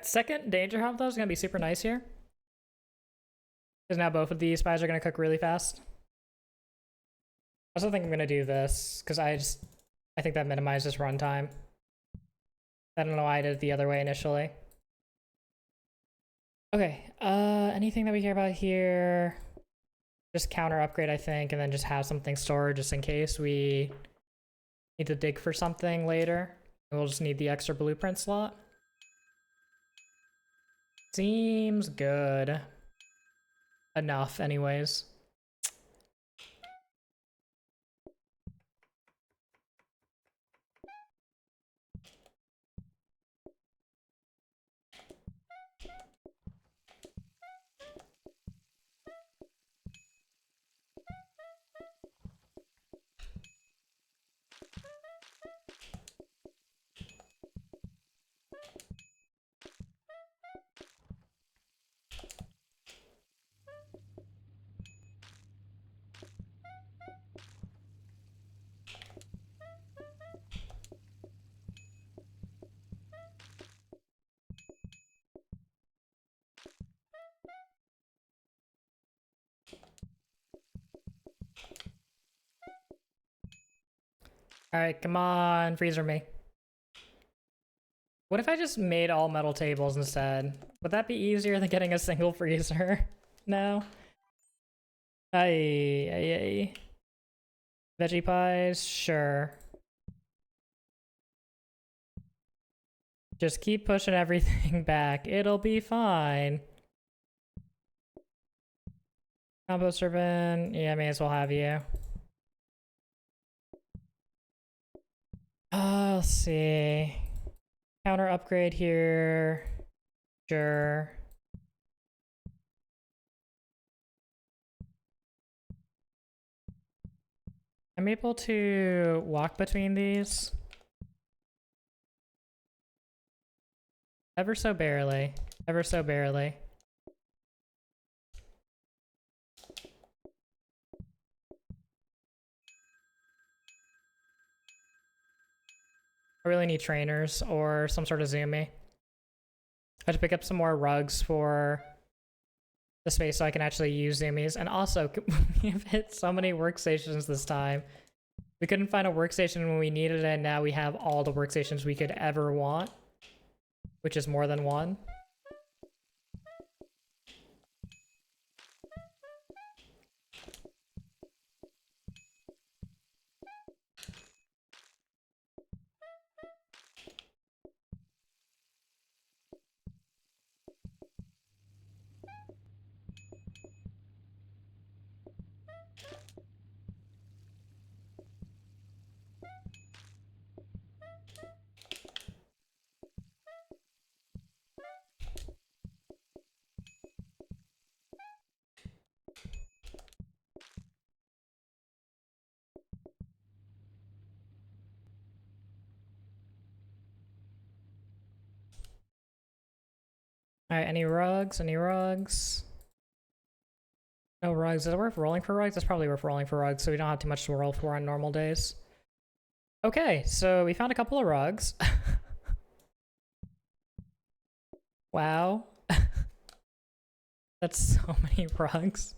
second danger hub though is gonna be super nice here. Because now both of these pies are gonna cook really fast. I also think I'm gonna do this, because I think that minimizes runtime. I don't know why I did it the other way initially. Okay, anything that we care about here? Just counter upgrade, I think, and then just have something stored just in case we Need to dig for something later. We'll just need the extra blueprint slot. Seems good. Enough, anyways. Alright, come on, freezer me. What if I just made all metal tables instead? Would that be easier than getting a single freezer? No? Ay. Veggie pies? Sure. Just keep pushing everything back. It'll be fine. Composter bin. Yeah, may as well have you. Let's see. Counter upgrade here. Sure. I'm able to walk between these. Ever so barely. Ever so barely. I really need trainers or some sort of zoomy. I have to pick up some more rugs for the space so I can actually use zoomies. And also, we've hit so many workstations this time. We couldn't find a workstation when we needed it, and now we have all the workstations we could ever want, which is more than one. Alright, any rugs? Any rugs? No rugs. Is it worth rolling for rugs? It's probably worth rolling for rugs, so we don't have too much to roll for on normal days. Okay, so we found a couple of rugs. Wow. That's so many rugs.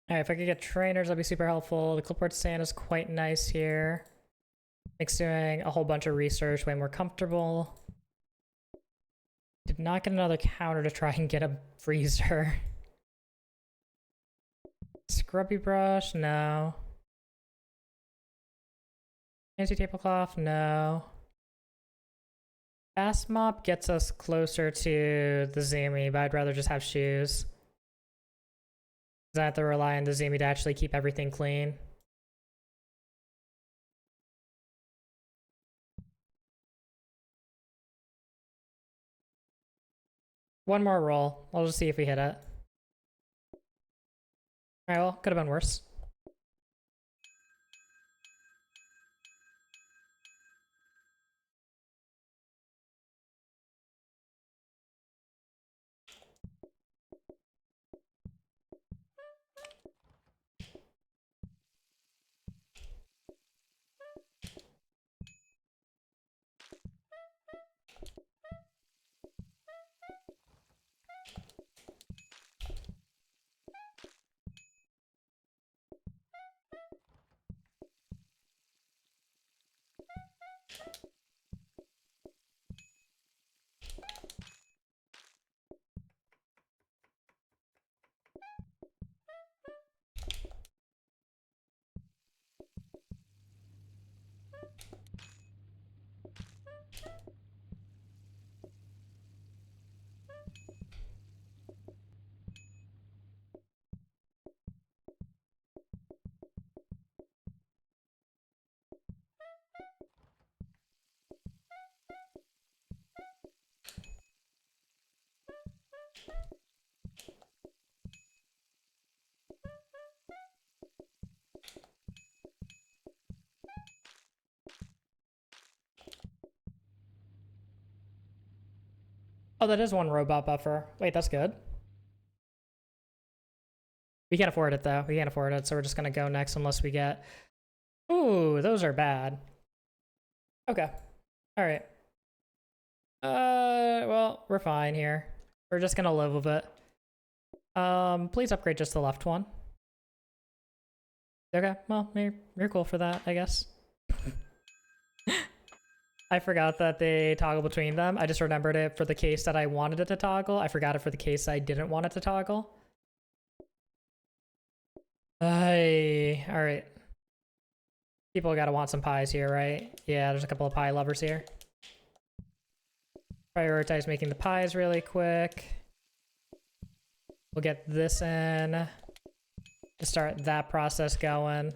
Alright, if I could get trainers, that'd be super helpful. The clipboard stand is quite nice here. Makes doing a whole bunch of research way more comfortable. Did not get another counter to try and get a freezer. Scrubby brush, no. Fancy tablecloth, no. Fast mop gets us closer to the Zoomy, but I'd rather just have shoes. I have to rely on the Zoomy to actually keep everything clean. One more roll. I'll just see if we hit it. Alright, well, could have been worse. Oh, that is one robot buffer. Wait, that's good. We can't afford it, though. We can't afford it, so we're just gonna go next unless we get... Ooh, those are bad. Okay. Alright. Well, we're fine here. We're just gonna live with it. Please upgrade just the left one. Okay, well, you're cool for that, I guess. I forgot that they toggle between them. I just remembered it for the case that I wanted it to toggle. I forgot it for the case I didn't want it to toggle. Alright. People gotta want some pies here, right? Yeah, there's a couple of pie lovers here. Prioritize making the pies really quick. We'll get this in to start that process going.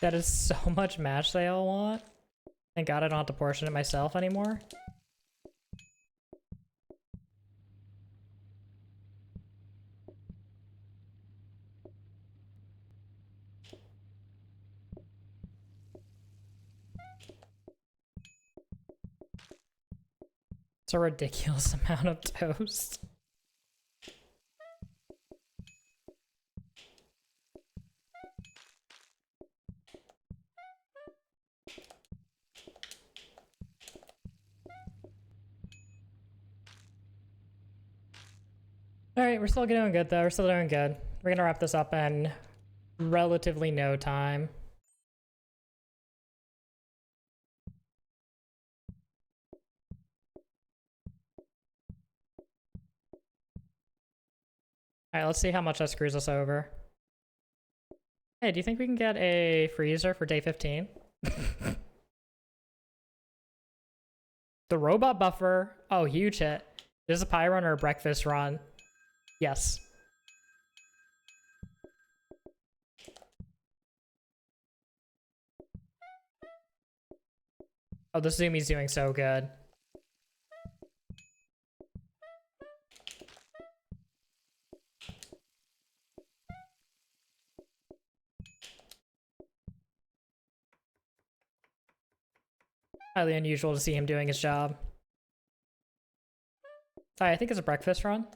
That is so much mash they all want. Thank God I don't have to portion it myself anymore. It's a ridiculous amount of toast. Alright, we're still doing good though. We're still doing good. We're gonna wrap this up in relatively no time. Alright, let's see how much that screws us over. Hey, do you think we can get a freezer for day 15? The robot buffer. Oh, huge hit. There's a pie run or a breakfast run. Yes. Oh, the Zoomy's doing so good. Highly unusual to see him doing his job. Sorry, I think it's a breakfast run.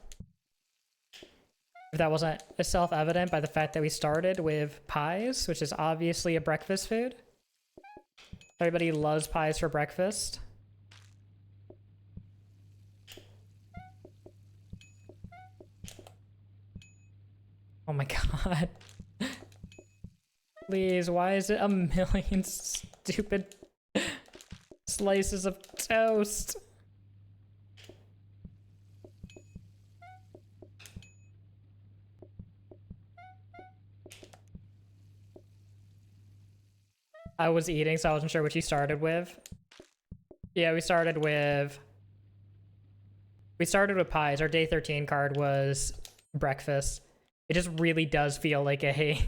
If that wasn't self-evident by the fact that we started with pies, which is obviously a breakfast food. Everybody loves pies for breakfast. Oh my god. Please, why is it a million stupid slices of toast? I was eating, so I wasn't sure what you started with. Yeah, we started with pies. Our day 13 card was breakfast. It just really does feel like a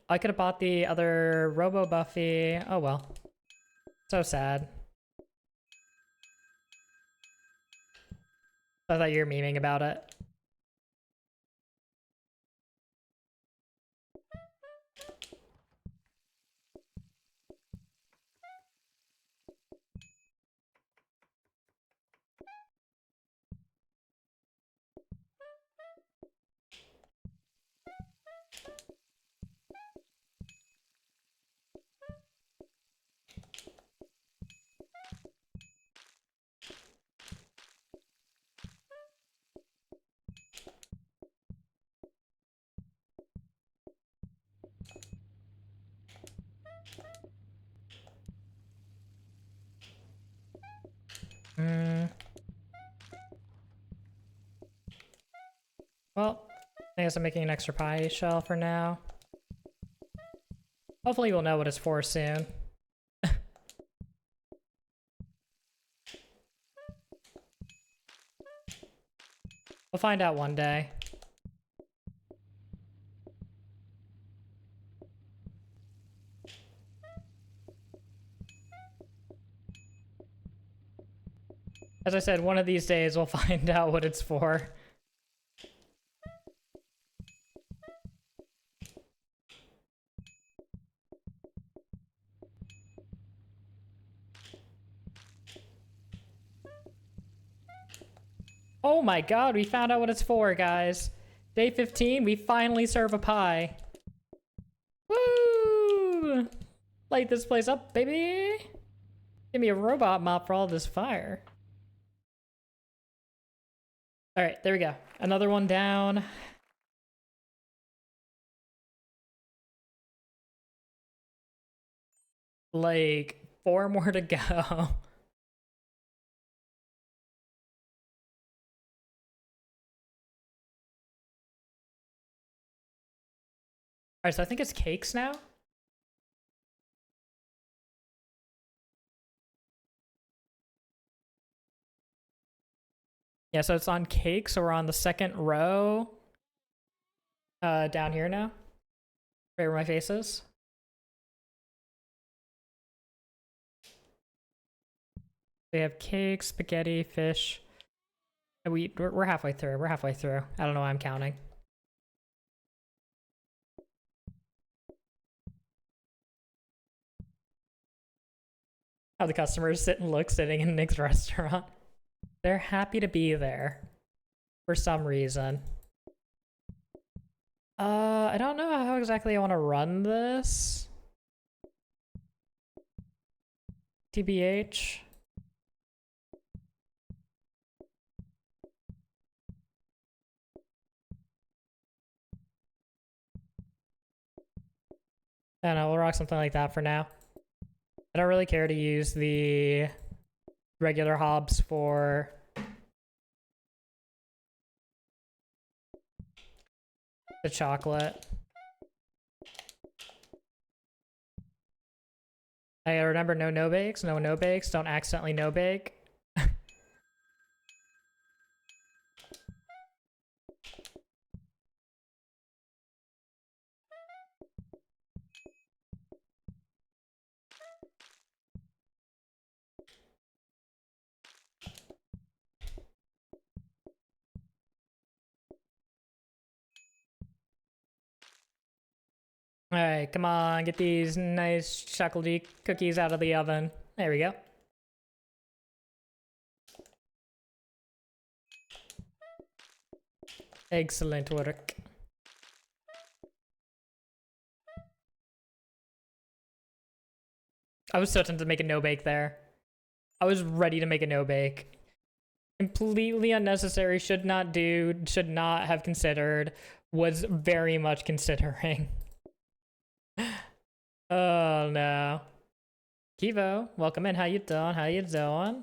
I could have bought the other Robo Buffy. Oh well. So sad. I thought you were memeing about it. Well, I guess I'm making an extra pie shell for now. Hopefully we'll know what it's for soon. We'll find out one day. As I said, one of these days we'll find out what it's for. Oh my god, we found out what it's for, guys. Day 15, we finally serve a pie. Woo! Light this place up, baby! Give me a robot mop for all this fire. Alright, there we go. Another one down. Like, 4 more to go. Alright, so I think it's cakes now? Yeah, so it's on cake, so we're on the second row. Down here now. Right where my face is. We have cake, spaghetti, fish. And we're halfway through. We're halfway through. I don't know why I'm counting. How the customers sit and look sitting in Nick's restaurant. They're happy to be there. For some reason. I don't know how exactly I want to run this. TBH. I don't know, we'll rock something like that for now. I don't really care to use the regular hobs for the chocolate. I remember no bakes, no bakes, don't accidentally no bake. Alright, come on, get these nice chocolatey cookies out of the oven. There we go. Excellent work. I was so tempted to make a no-bake there. I was ready to make a no-bake. Completely unnecessary, should not do, should not have considered, was very much considering. Oh no. Kivo, welcome in, how you doing, how you doing?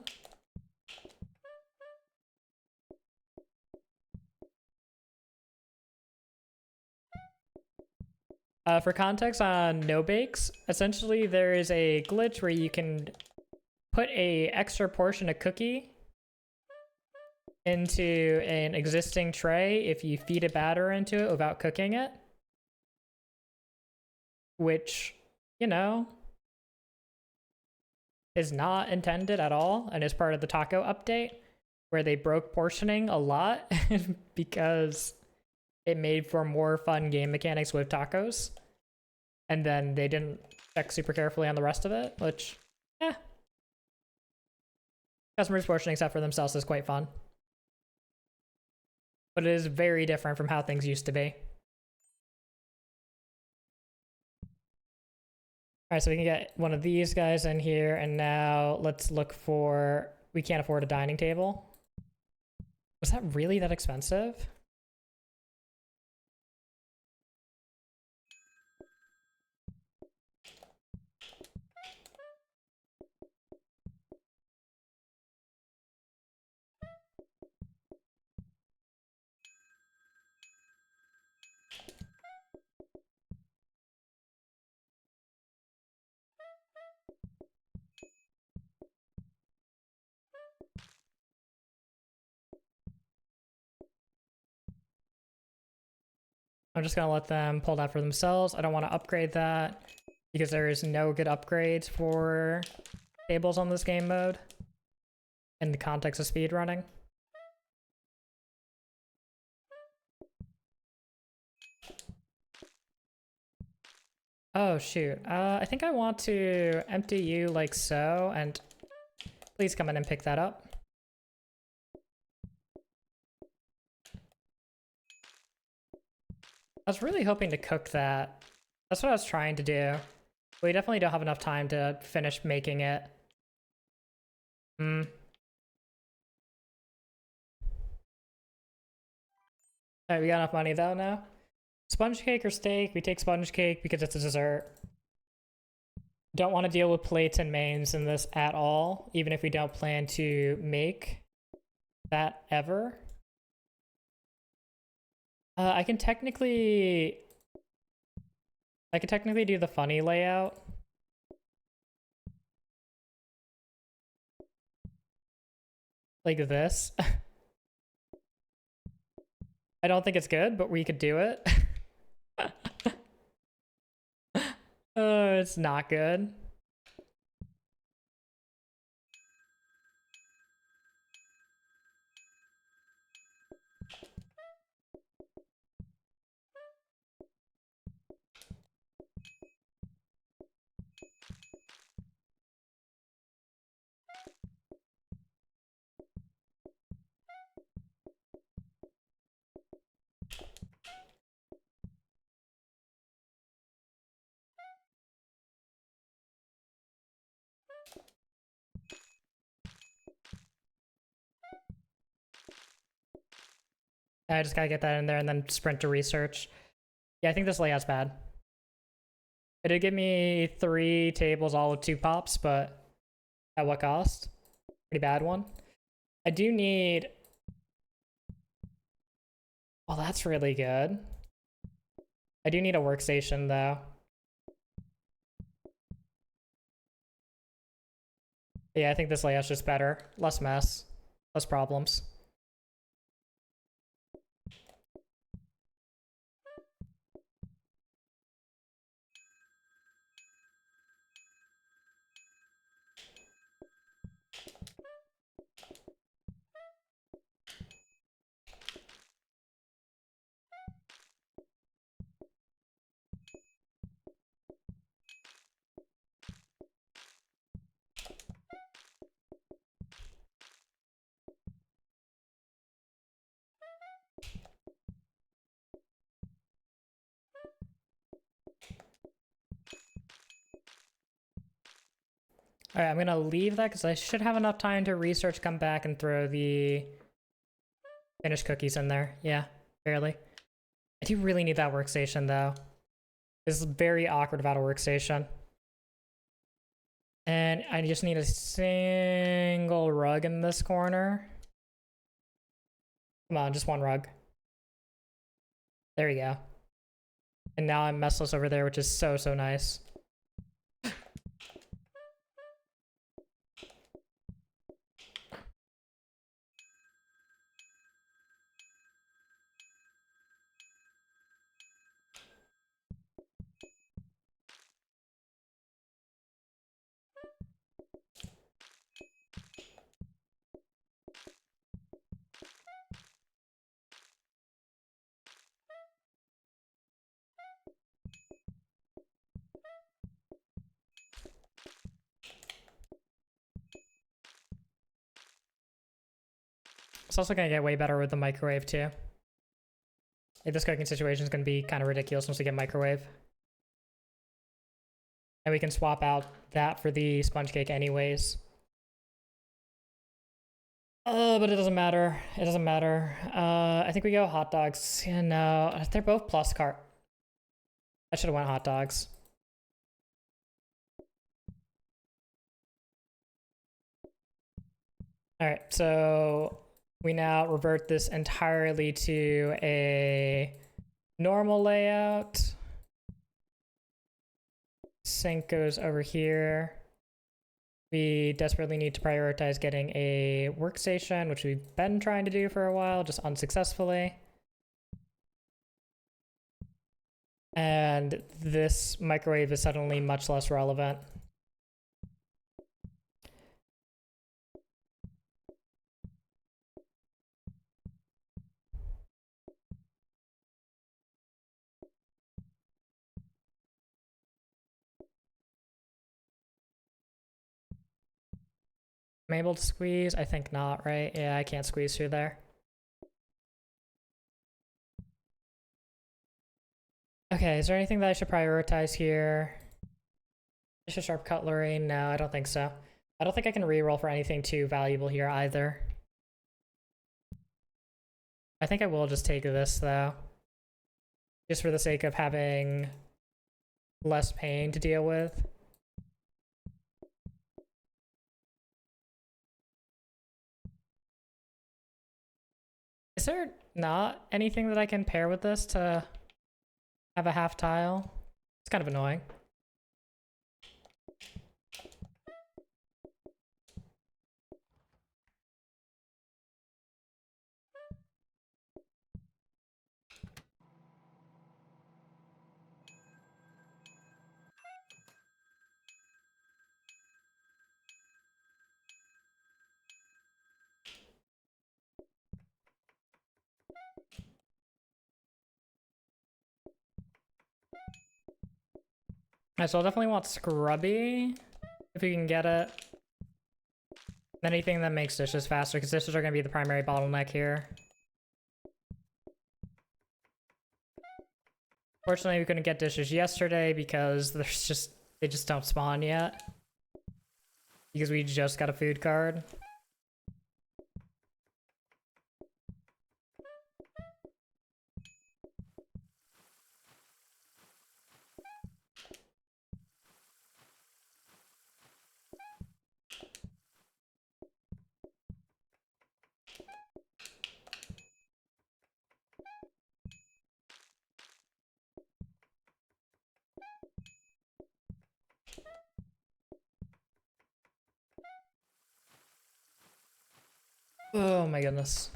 For context on no-bakes, essentially there is a glitch where you can put a extra portion of cookie into an existing tray if you feed a batter into it without cooking it. Which, you know, is not intended at all and is part of the taco update where they broke portioning a lot because it made for more fun game mechanics with tacos. And then they didn't check super carefully on the rest of it, which, customers portioning stuff for themselves is quite fun. But it is very different from how things used to be. Alright, so we can get one of these guys in here, and now let's look for... We can't afford a dining table. Was that really that expensive? I'm just gonna let them pull that for themselves. I don't want to upgrade that because there is no good upgrades for tables on this game mode in the context of speedrunning. Oh shoot, I think I want to empty you like so, and please come in and pick that up. I was really hoping to cook that. That's what I was trying to do. We definitely don't have enough time to finish making it. Alright, we got enough money though now. Sponge cake or steak? We take sponge cake because it's a dessert. Don't want to deal with plates and mains in this at all, even if we don't plan to make that ever. I can technically do the funny layout. Like this. I don't think it's good, but we could do it. It's not good. I just gotta get that in there and then sprint to research. Yeah, I think this layout's bad. It did give me 3 tables all with 2 pops, but at what cost? Pretty bad one. I do need... Well, that's really good. I do need a workstation, though. Yeah, I think this layout's just better. Less mess. Less problems. Alright, I'm gonna leave that because I should have enough time to research, come back, and throw the finished cookies in there. Yeah, barely. I do really need that workstation, though. This is very awkward about a workstation. And I just need a single rug in this corner. Come on, just one rug. There we go. And now I'm messless over there, which is so, so nice. It's also gonna get way better with the microwave too. Like, this cooking situation is gonna be kind of ridiculous once we get microwave. And we can swap out that for the sponge cake anyways. But it doesn't matter. It doesn't matter. I think we go hot dogs. Yeah, no, they're both plus carb. I should have went hot dogs. All right, so we now revert this entirely to a normal layout. Sink goes over here. We desperately need to prioritize getting a workstation, which we've been trying to do for a while, just unsuccessfully. And this microwave is suddenly much less relevant. I'm able to squeeze? I think not, right? Yeah, I can't squeeze through there. Okay, is there anything that I should prioritize here? Dish of sharp cutlery? No, I don't think so. I don't think I can reroll for anything too valuable here either. I think I will just take this though. Just for the sake of having less pain to deal with. Is there not anything that I can pair with this to have a half tile? It's kind of annoying. Alright, so I'll definitely want scrubby if we can get it. Anything that makes dishes faster, because dishes are going to be the primary bottleneck here. Fortunately, we couldn't get dishes yesterday because they just don't spawn yet. Because we just got a food card. Oh my goodness.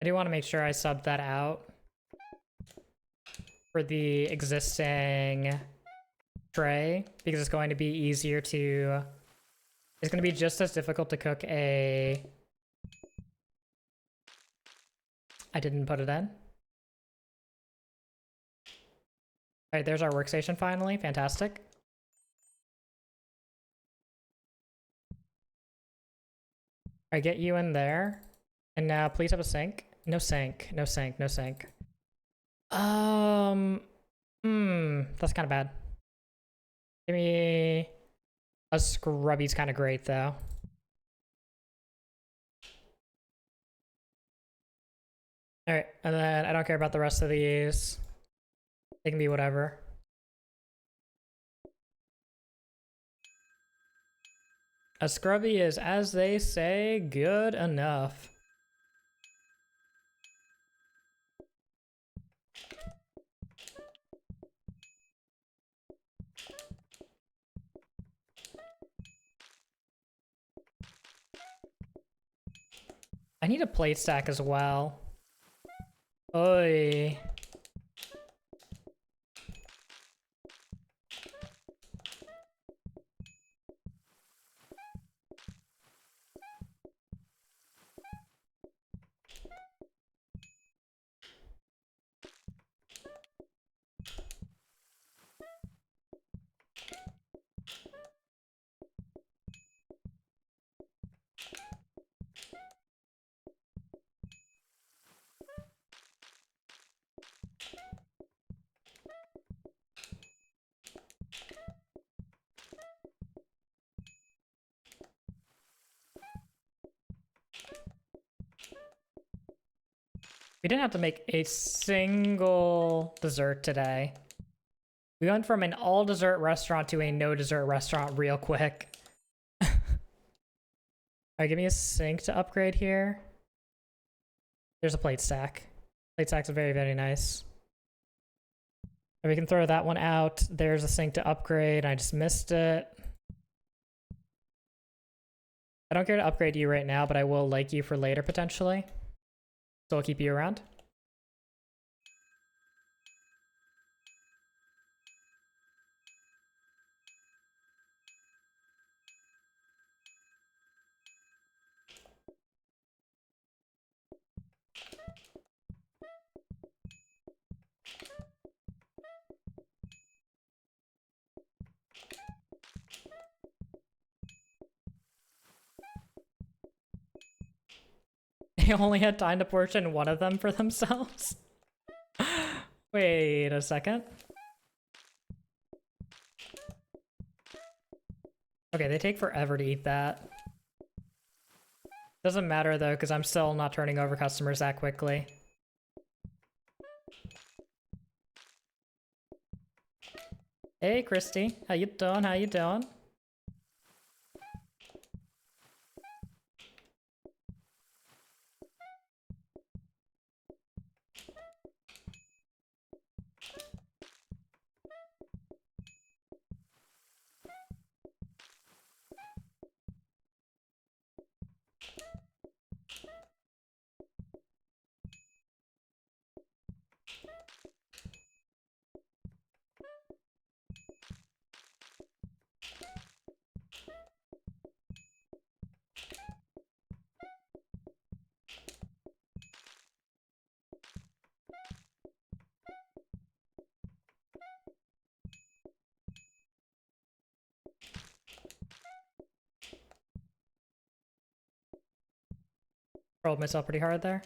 I do want to make sure I sub that out for the existing tray, because it's going to be easier to... It's going to be just as difficult to cook a I didn't put it in. Alright, there's our workstation finally. Fantastic. Alright, get you in there. And now please have a sink. No sink. No sink. No sink. That's kind of bad. Give me a scrubby's kind of great though. Alright, and then I don't care about the rest of these. They can be whatever. A scrubby is, as they say, good enough. I need a plate stack as well. Oi. We didn't have to make a single dessert today. We went from an all dessert restaurant to a no dessert restaurant real quick. Alright, give me a sink to upgrade here. There's a plate stack. Plate stack's very, very nice. And we can throw that one out. There's a sink to upgrade. I just missed it. I don't care to upgrade you right now, but I will like you for later potentially. So I'll keep you around. They only had time to portion one of them for themselves. Wait a second. Okay, they take forever to eat that. Doesn't matter though, because I'm still not turning over customers that quickly. Hey, Christy. How you doing? How you doing? Rolled myself pretty hard there.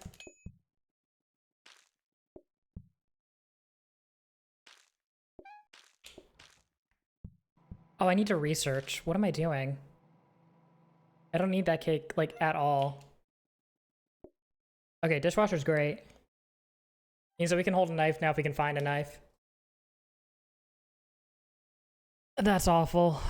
Oh, I need to research. What am I doing? I don't need that cake, like, at all. Okay, dishwasher's great. Means that we can hold a knife now if we can find a knife. That's awful.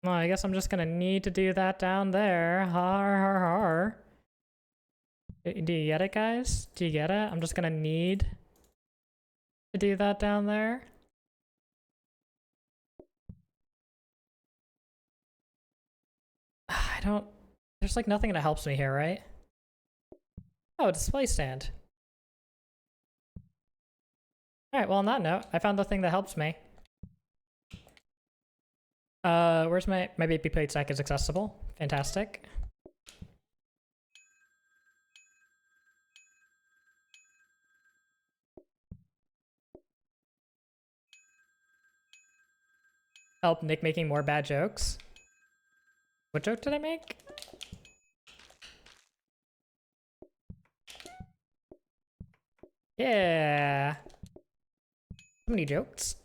Well, I guess I'm just gonna need to do that down there. Har har har. Do you get it, guys? Do you get it? I'm just gonna need to do that down there. I don't There's like nothing that helps me here, right? Oh, a display stand. Alright, well on that note, I found the thing that helps me. Where's my baby plate stack is accessible. Fantastic. Help Nick making more bad jokes. What joke did I make? Yeah. How many jokes?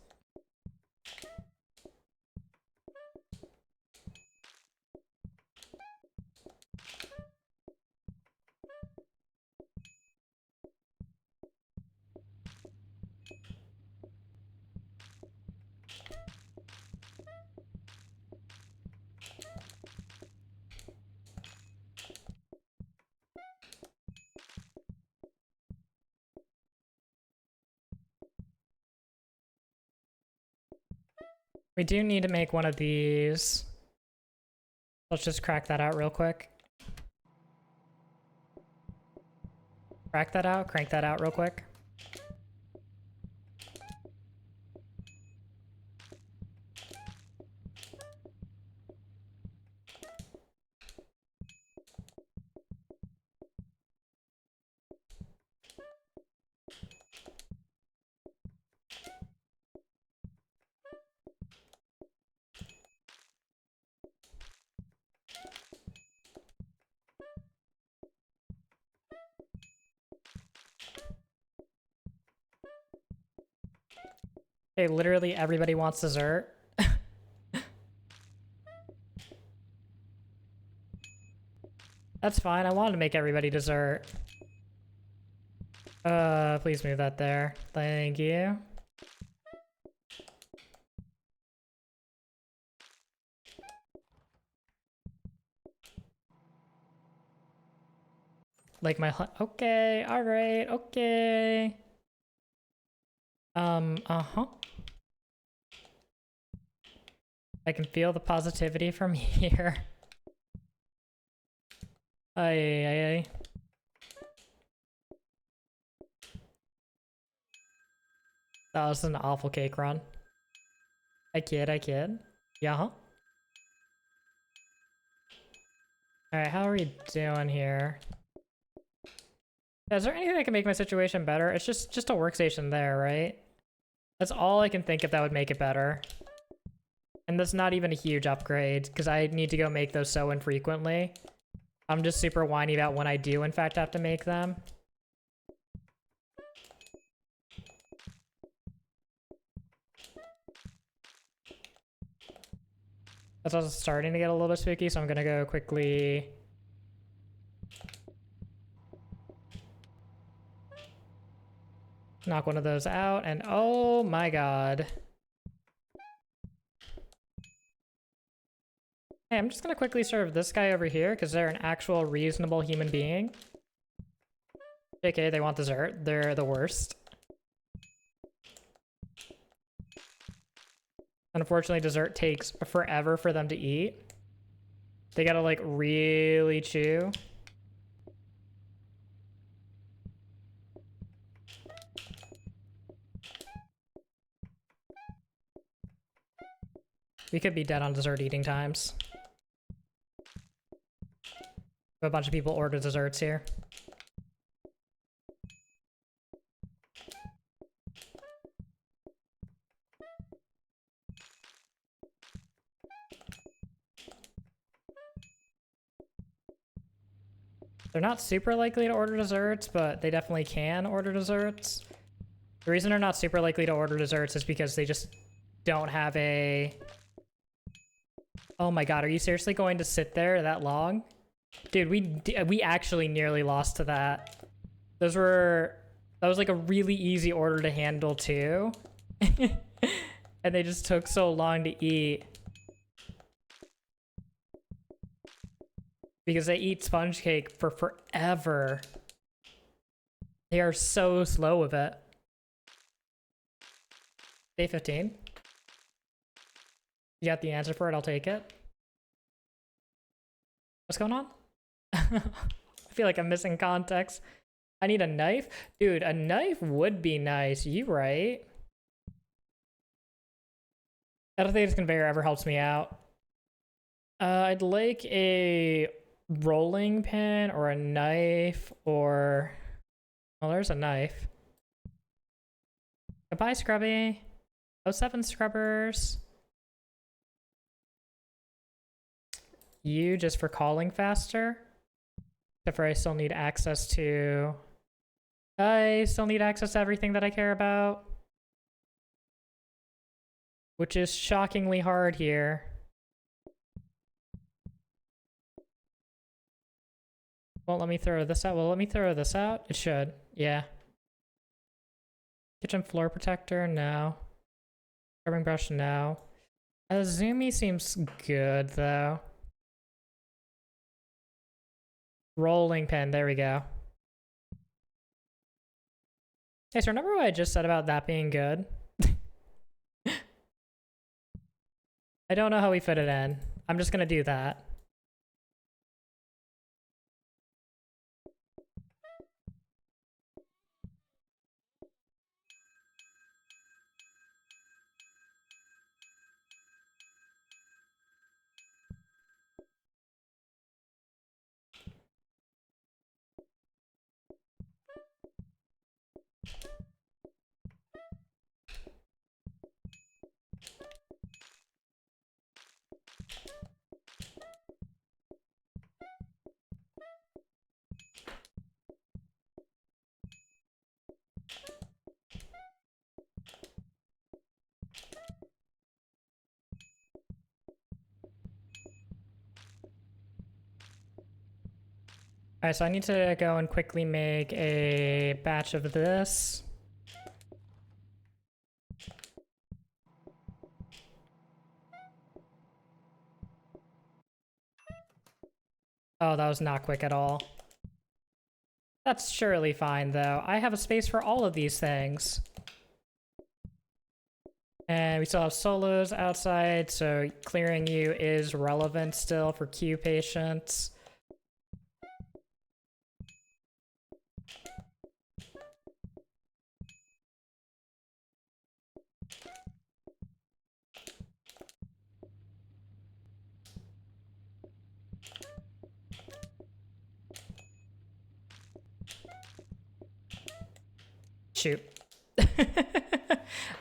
We do need to make one of these. Let's just crack that out real quick. Crack that out, crank that out real quick. Hey, literally everybody wants dessert. That's fine, I wanted to make everybody dessert. Please move that there. Thank you. Like my okay, alright, okay. Uh-huh. I can feel the positivity from here. Ay. That was an awful cake run. I kid. Yeah. Alright, how are we doing here? Is there anything that can make my situation better? It's just a workstation there, right? That's all I can think of that would make it better. And that's not even a huge upgrade, because I need to go make those so infrequently. I'm just super whiny about when I do in fact have to make them. That's also starting to get a little bit spooky, so I'm gonna go quickly... knock one of those out, and oh my god. Hey, I'm just gonna quickly serve this guy over here, because they're an actual reasonable human being. JK, they want dessert. They're the worst. Unfortunately, dessert takes forever for them to eat. They gotta, like, really chew. We could be dead on dessert eating times. A bunch of people order desserts here. They're not super likely to order desserts, but they definitely can order desserts. The reason they're not super likely to order desserts is because they just don't have a... Oh my god, are you seriously going to sit there that long? Dude, we actually nearly lost to that. That was like a really easy order to handle too. And they just took so long to eat. Because they eat sponge cake for forever. They are so slow with it. Day 15. You got the answer for it, I'll take it. What's going on? I feel like I'm missing context. I need a knife? Dude, a knife would be nice. You right. I don't think this conveyor ever helps me out. I'd like a rolling pin or a knife or... Well, there's a knife. Goodbye, Scrubby. 07 Scrubbers. You just for calling faster. Except for I still need access to... I still need access to everything that I care about. Which is shockingly hard here. Won't let me throw this out. Well, let me throw this out. It should. Yeah. Kitchen floor protector? No. Scrubbing brush? No. Zoomy seems good, though. Rolling pin. There we go. Hey, so remember what I just said about that being good? I don't know how we fit it in. I'm just gonna do that. Alright, so I need to go and quickly make a batch of this. Oh, that was not quick at all. That's surely fine, though. I have a space for all of these things. And we still have solos outside, so clearing you is relevant still for queue patients. Shoot.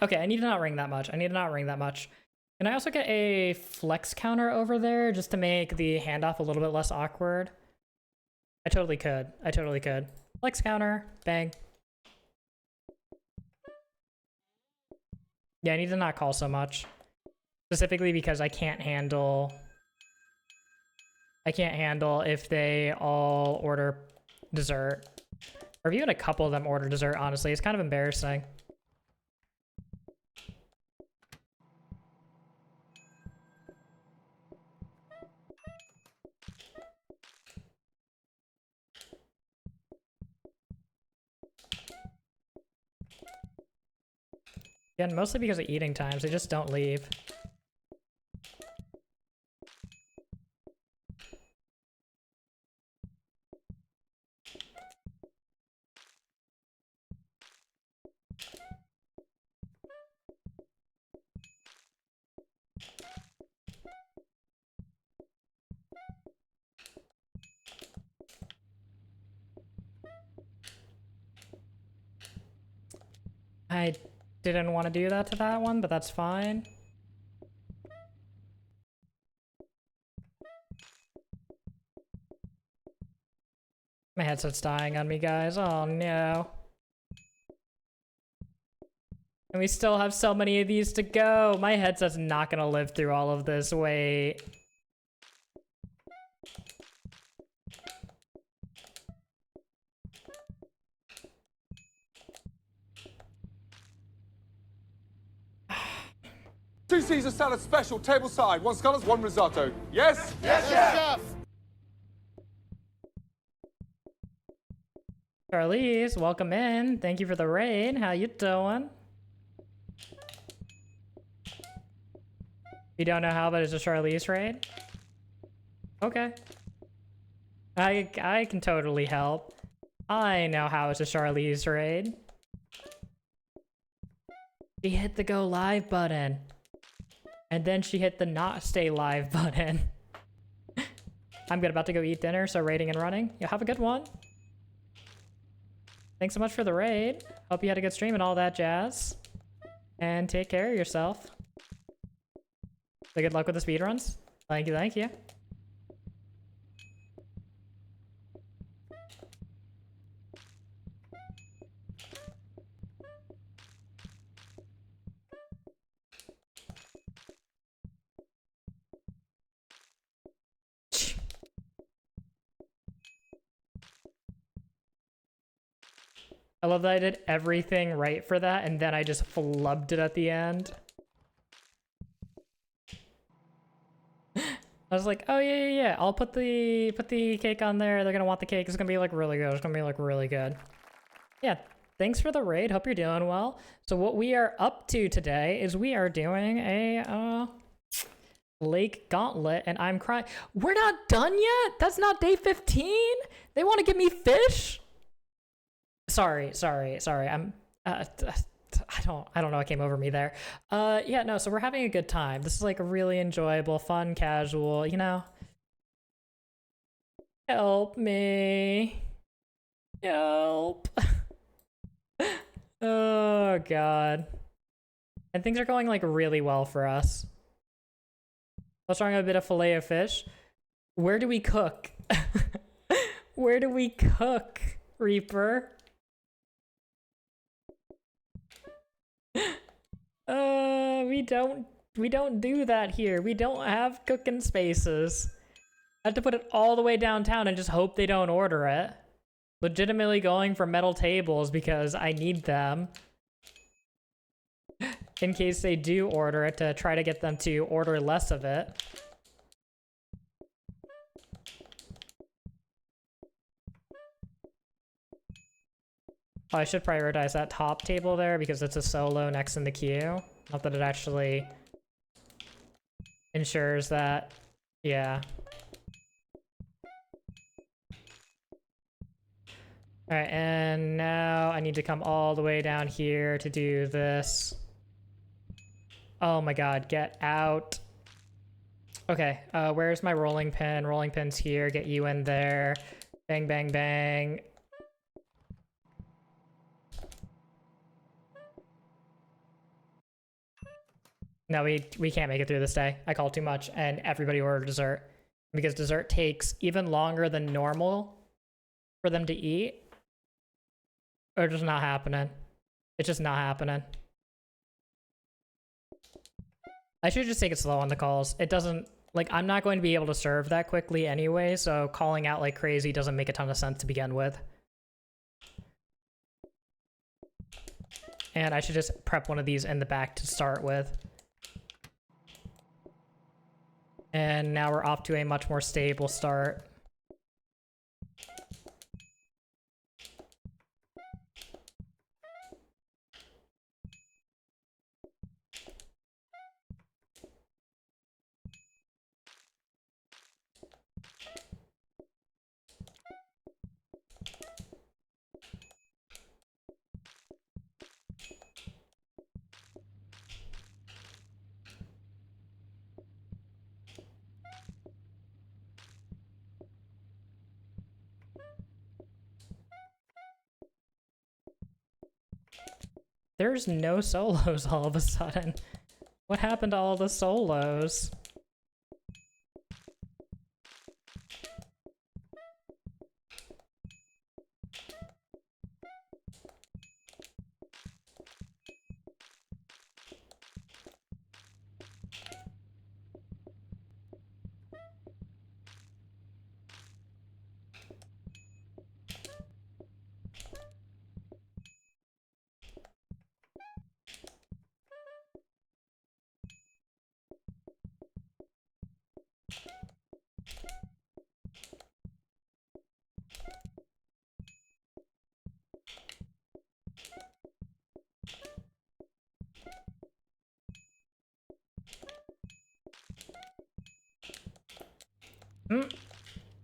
Okay, I need to not ring that much. I need to not ring that much. Can I also get a flex counter over there just to make the handoff a little bit less awkward? I totally could. I totally could. Flex counter. Bang. Yeah, I need to not call so much. Specifically because I can't handle if they all order dessert. Or if even a couple of them order dessert, honestly. It's kind of embarrassing. Again, mostly because of eating times. They just don't leave. I didn't want to do that to that one, but that's fine. My headset's dying on me, guys. Oh no. And we still have so many of these to go. My headset's not gonna live through all of this. Wait. Two Caesar salad special, tableside. One scallops, one risotto. Yes? Yes, chef. Charlize, welcome in. Thank you for the raid. How you doing? You don't know how, but it's a Charlize raid? Okay. I can totally help. I know how it's a Charlize raid. She hit the go live button. And then she hit the not stay live button. I'm good, about to go eat dinner, so raiding and running. Yeah, have a good one. Thanks so much for the raid. Hope you had a good stream and all that jazz. And take care of yourself. So good luck with the speedruns. Thank you, thank you. I love that I did everything right for that, and then I just flubbed it at the end. I was like, oh yeah, I'll put the cake on there. They're gonna want the cake. It's gonna be like really good. It's gonna be like really good. Yeah, thanks for the raid. Hope you're doing well. So what we are up to today is we are doing a Lake Gauntlet, and I'm crying. We're not done yet? That's not day 15? They want to give me fish? Sorry. I'm I don't know what came over me there. Yeah, no, so we're having a good time. This is like a really enjoyable, fun, casual, you know. Help me. Help. Oh god. And things are going like really well for us. Let's try a bit of fillet of fish. Where do we cook? Where do we cook, Reaper? We don't do that here. We don't have cooking spaces. I have to put it all the way downtown and just hope they don't order it. Legitimately going for metal tables because I need them. In case they do order it, to try to get them to order less of it. Oh, I should prioritize that top table there because it's a solo next in the queue. Not that it actually ensures that, yeah. Alright, and now I need to come all the way down here to do this. Oh my god, get out. Okay, where's my rolling pin? Rolling pin's here, get you in there. Bang, bang, bang. No, we can't make it through this day. I called too much and everybody ordered dessert. Because dessert takes even longer than normal for them to eat. Or just not happening. It's just not happening. I should just take it slow on the calls. It doesn't, like, I'm not going to be able to serve that quickly anyway, so calling out like crazy doesn't make a ton of sense to begin with. And I should just prep one of these in the back to start with. And now we're off to a much more stable start. There's no solos all of a sudden. What happened to all the solos?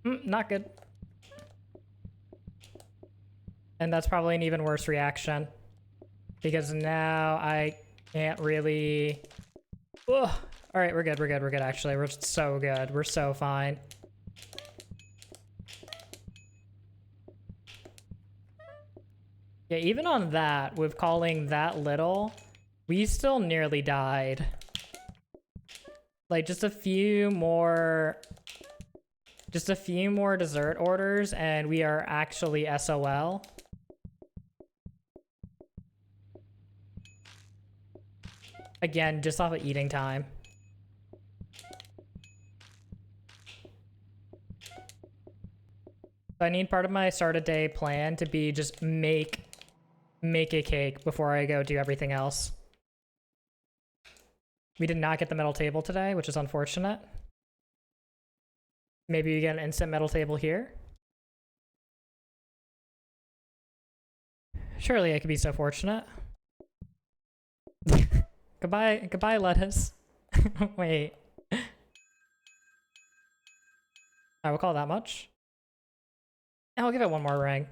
Not good. And that's probably an even worse reaction. Because now I can't really... Ugh. Alright, we're good, we're good, we're good, actually. We're so good. We're so fine. Yeah, even on that, with calling that little, we still nearly died. Like, just a few more dessert orders, and we are actually SOL. Again, just off of eating time. So I need part of my start a day plan to be just make a cake before I go do everything else. We did not get the metal table today, which is unfortunate. Maybe we get an instant metal table here. Surely I could be so fortunate. Goodbye, lettuce. Wait. I will call that much. And I'll give it one more ring.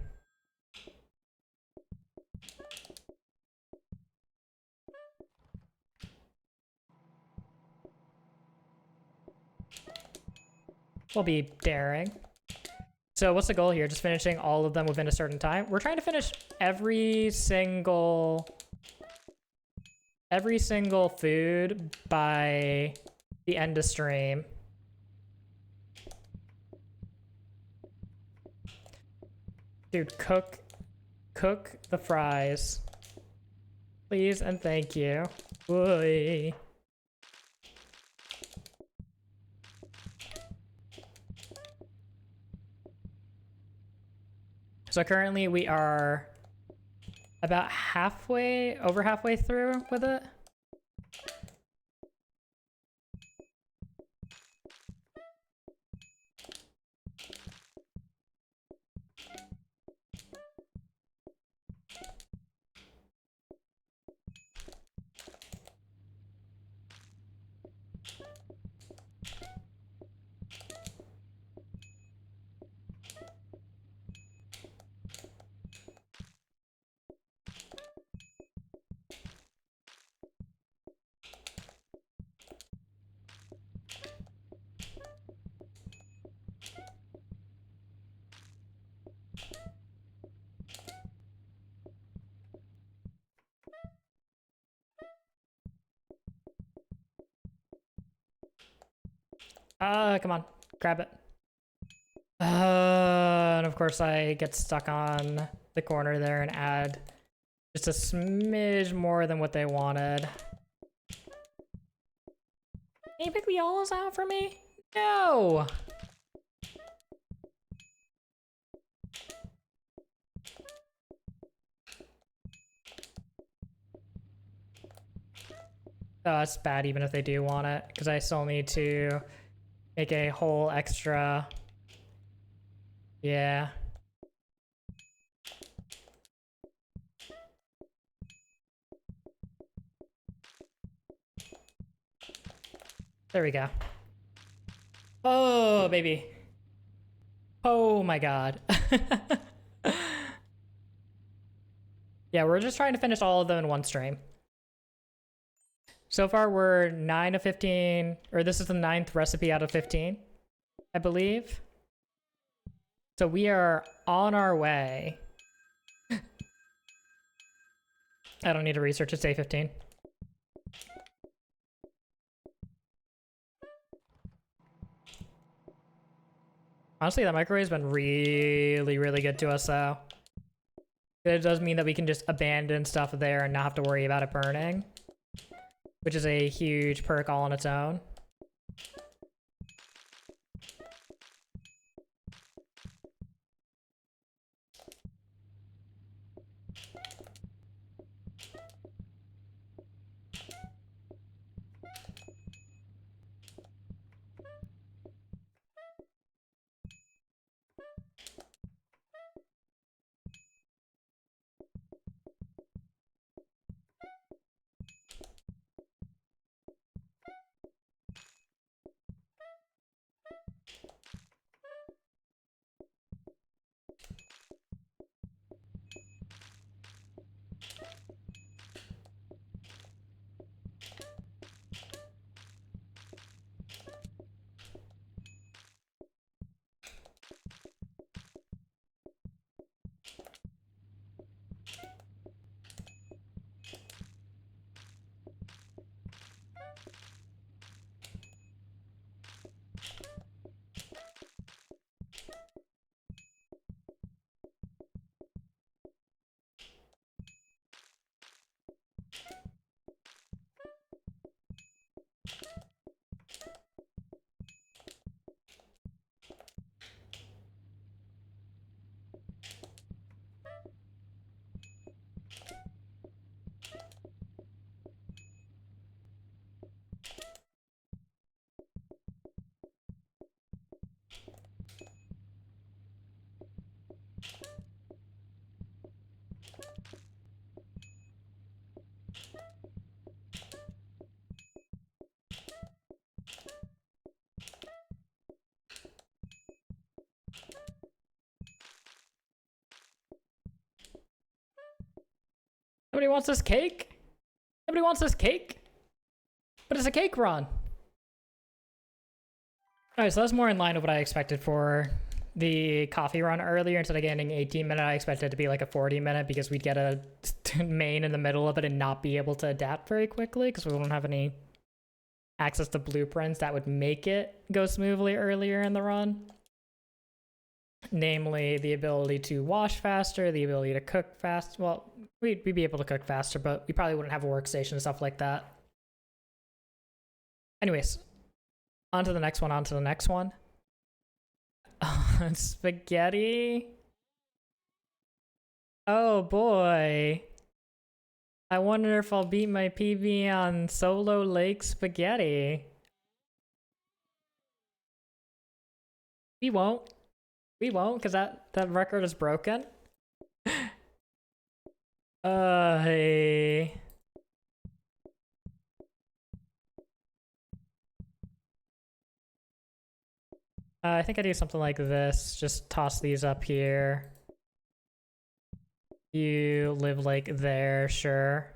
We'll be daring. So what's the goal here? Just finishing all of them within a certain time? We're trying to finish every single food by the end of stream. Dude, cook the fries. Please and thank you. Oy. So currently we are about over halfway through with it. Come on, grab it. And of course I get stuck on the corner there and add just a smidge more than what they wanted. Can you pick the olives out for me? No! Oh, that's bad even if they do want it, because I still need to make a whole extra... Yeah. There we go. Oh, baby. Oh my god. Yeah, we're just trying to finish all of them in one stream. So far, we're 9 of 15, or this is the 9th recipe out of 15, I believe. So we are on our way. I don't need to research, it's A15. Honestly, that microwave's been really, really good to us, though. It does mean that we can just abandon stuff there and not have to worry about it burning, which is a huge perk all on its own. Nobody wants this cake? Nobody wants this cake? But it's a cake run. Alright, so that's more in line with what I expected for the coffee run earlier. Instead of getting 18-minute, I expected it to be like a 40-minute because we'd get a main in the middle of it and not be able to adapt very quickly because we don't have any access to blueprints that would make it go smoothly earlier in the run. Namely, the ability to wash faster, the ability to cook fast. Well, we'd be able to cook faster, but we probably wouldn't have a workstation and stuff like that. Anyways, on to the next one, on to the next one. Spaghetti. Oh boy. I wonder if I'll beat my PB on Solo Lake Spaghetti. We won't. We won't, because that record is broken. Hey. I think I do something like this. Just toss these up here. You live like there, sure.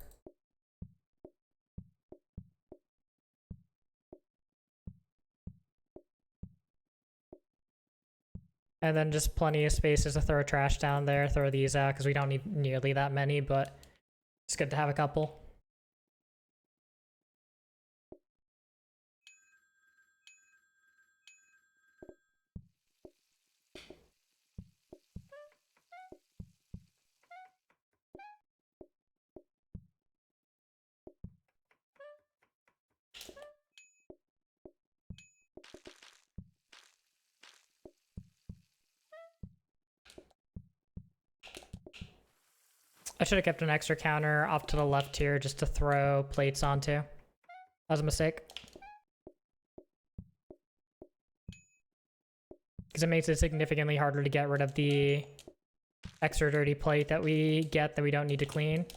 And then just plenty of spaces to throw trash down there, throw these out, because we don't need nearly that many, but it's good to have a couple. I should have kept an extra counter off to the left here just to throw plates onto. That was a mistake. Because it makes it significantly harder to get rid of the extra dirty plate that we get that we don't need to clean.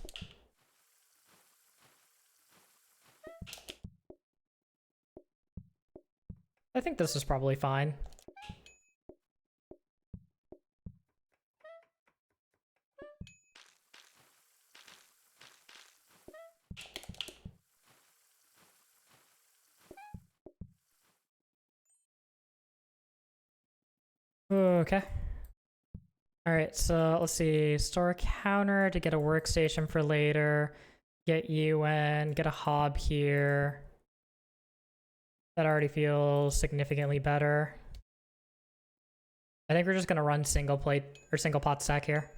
I think this is probably fine. Okay. Alright, so let's see. Store a counter to get a workstation for later. Get you in. Get a hob here. That already feels significantly better. I think we're just gonna run single plate or single pot stack here.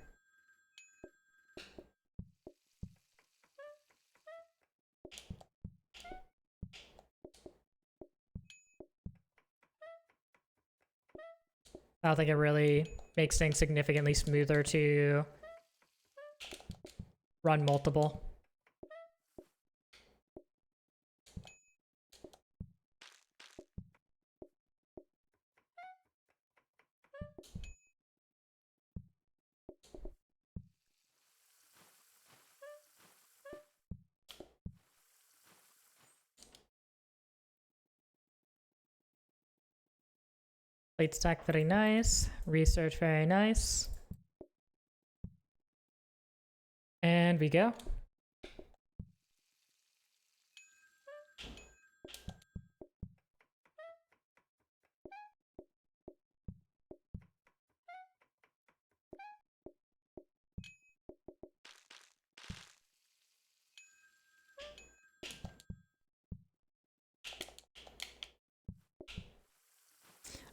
I don't think it really makes things significantly smoother to run multiple. Plate stack, very nice. Research, very nice. And we go.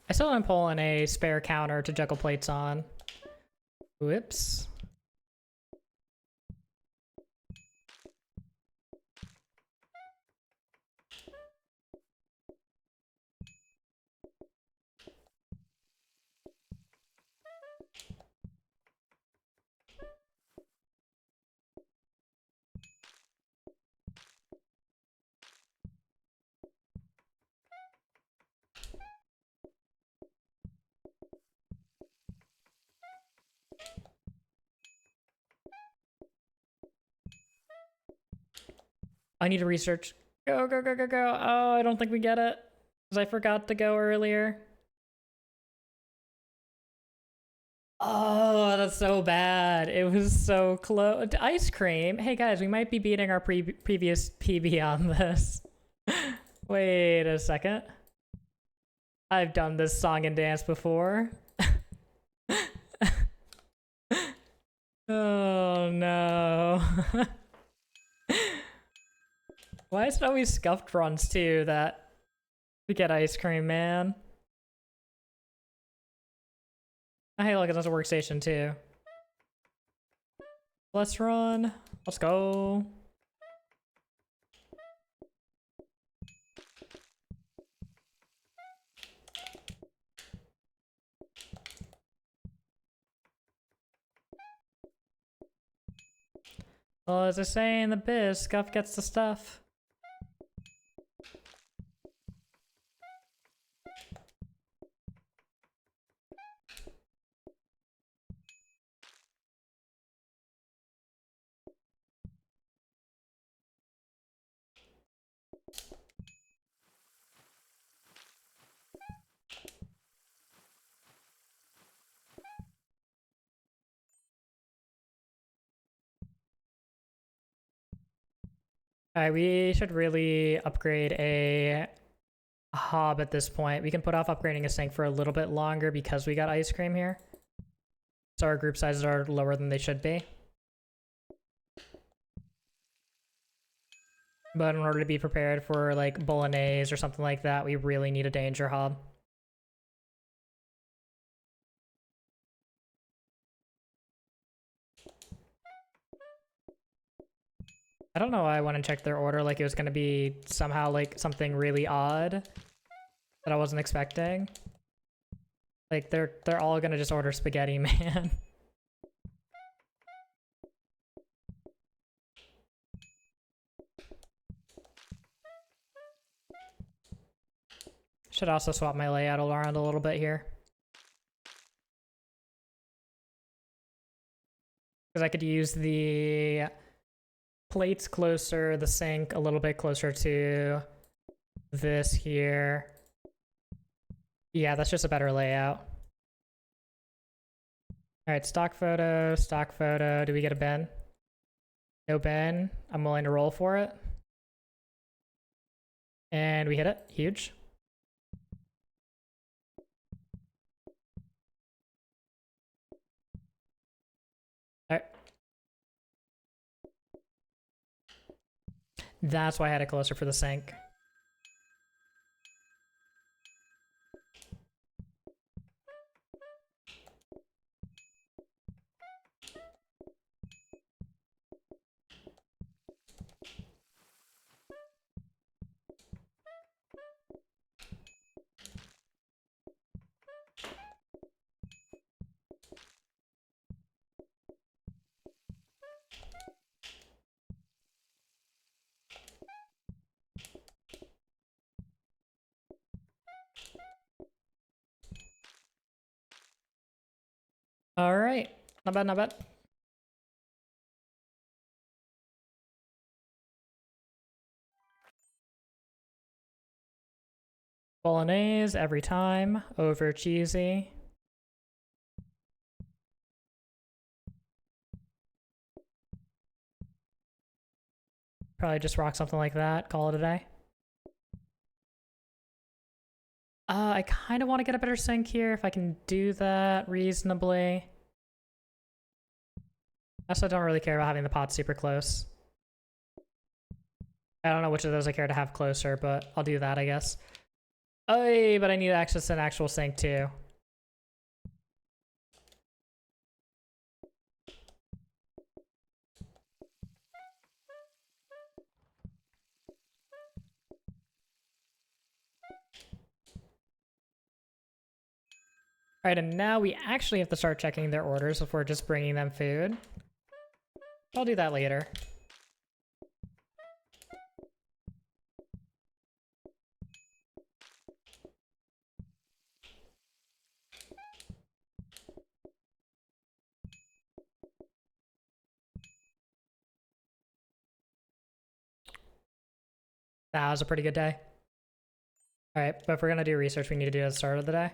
I still am pulling a spare counter to juggle plates on. Whoops. I need to research. Go, go, go, go, go. Oh, I don't think we get it. Because I forgot to go earlier. Oh, that's so bad. It was so close. Ice cream. Hey guys, we might be beating our previous PB on this. Wait a second. I've done this song and dance before. Oh no. Why is it always scuffed runs too that we get ice cream, man? Oh, hey, look, there's a workstation too. Let's run. Let's go. Well, as I say in the biz, Scuff gets the stuff. Alright, we should really upgrade a hob at this point. We can put off upgrading a sink for a little bit longer because we got ice cream here. So our group sizes are lower than they should be. But in order to be prepared for like bolognese or something like that, we really need a danger hob. I don't know why I went and checked their order like it was gonna be somehow like something really odd that I wasn't expecting. Like they're all gonna just order spaghetti, man. Should also swap my layout around a little bit here. Because I could use the plates closer, the sink a little bit closer to this here. Yeah, that's just a better layout. Alright, stock photo, stock photo. Do we get a bin? No bin. I'm willing to roll for it. And we hit it. Huge. Alright. That's why I had it closer for the sink. Alright. Not bad, not bad. Bolognese every time, over cheesy. Probably just rock something like that, call it a day. I kind of want to get a better sink here if I can do that reasonably. Also, I don't really care about having the pot super close. I don't know which of those I care to have closer, but I'll do that, I guess. Oh, but I need access to an actual sink too. Alright, and now we actually have to start checking their orders before just bringing them food. I'll do that later. That was a pretty good day. Alright, but if we're gonna do research, we need to do it at the start of the day.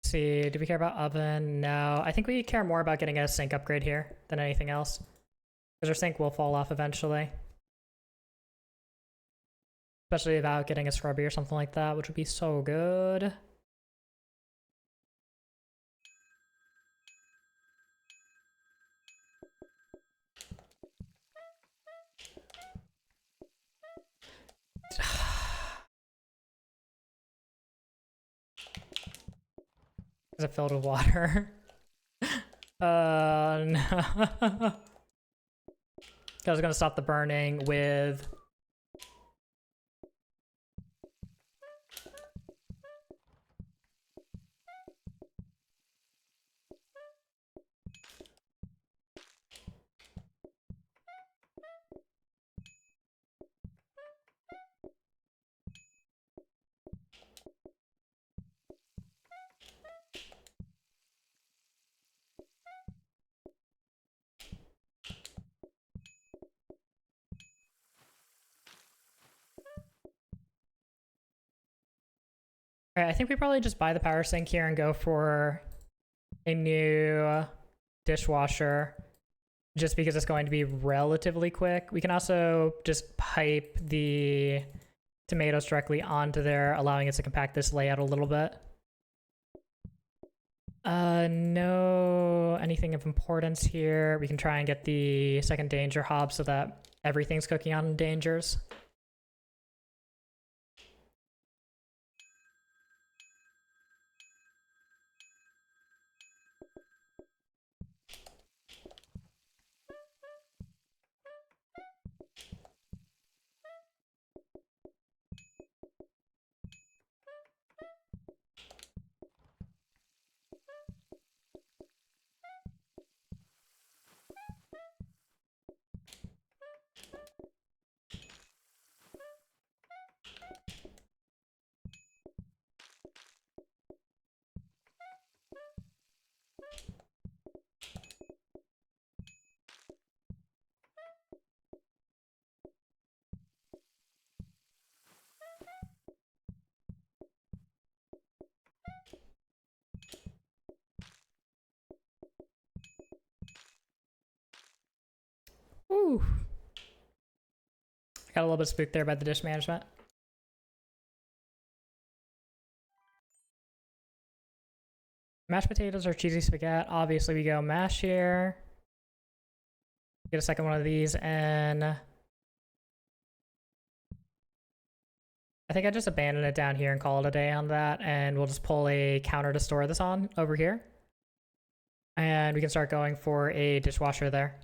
See, do we care about oven? No. I think we care more about getting a sink upgrade here than anything else. Because our sink will fall off eventually. Especially without getting a scrubby or something like that, which would be so good. Is it filled with water? No. I was gonna stop the burning with... Alright, I think we probably just buy the power sink here and go for a new dishwasher, just because it's going to be relatively quick. We can also just pipe the tomatoes directly onto there, allowing it to compact this layout a little bit. No anything of importance here. We can try and get the second danger hob so that everything's cooking on dangers. Ooh. Got a little bit spooked there by the dish management. Mashed potatoes or cheesy spaghetti. Obviously we go mash here. Get a second one of these, and I think I just abandon it down here and call it a day on that, and we'll just pull a counter to store this on over here. And we can start going for a dishwasher there.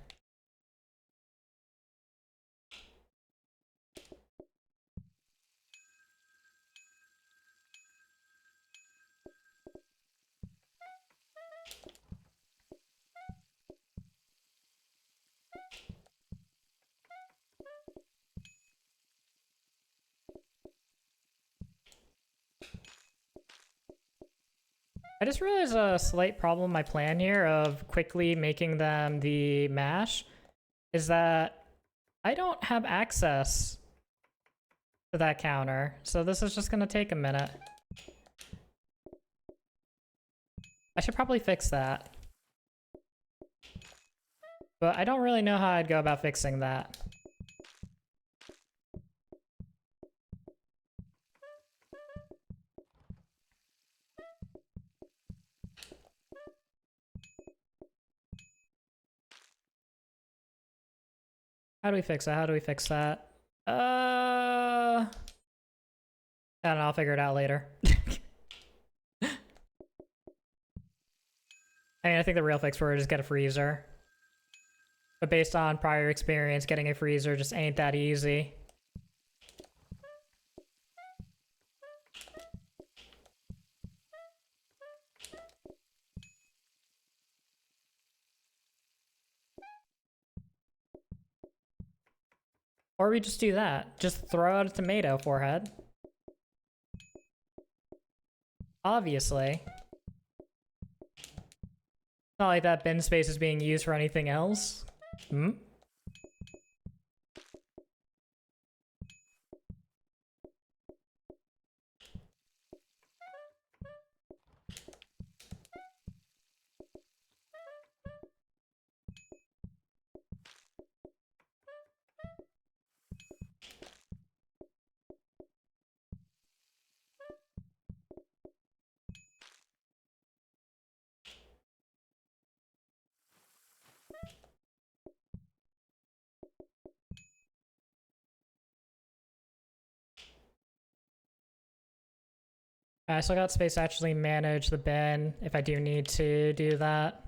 I just realized a slight problem in my plan here of quickly making them the mash is that I don't have access to that counter, so this is just gonna take a minute. I should probably fix that. But I don't really know how I'd go about fixing that. How do we fix that? How do we fix that? I don't know, I'll figure it out later. I mean, I think the real fix for it is get a freezer. But based on prior experience, getting a freezer just ain't that easy. Or we just do that. Just throw out a tomato, forehead. Obviously. Not like that bin space is being used for anything else. Hmm? I still got space to actually manage the bin if I do need to do that.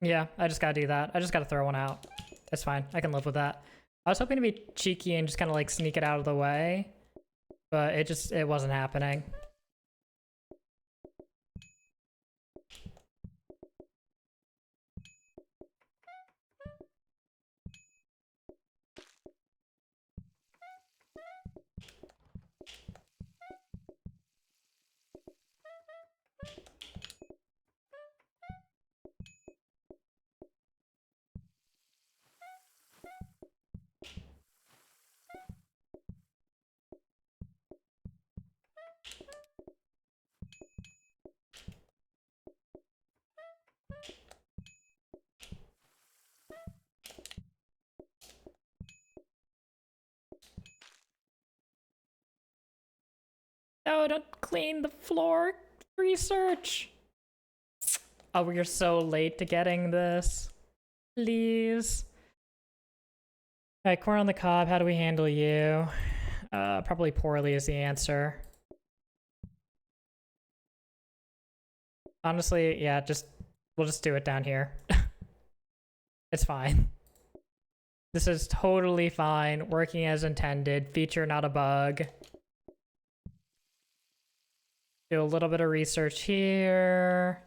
Yeah, I just gotta do that. I just gotta throw one out. It's fine. I can live with that. I was hoping to be cheeky and just kind of like sneak it out of the way, but it wasn't happening. No, don't clean the floor. Research. Oh, we're so late to getting this. Please. Alright, corn on the cob, how do we handle you? Probably poorly is the answer. Honestly, yeah, we'll just do it down here. It's fine. This is totally fine, working as intended, feature not a bug. Do a little bit of research here.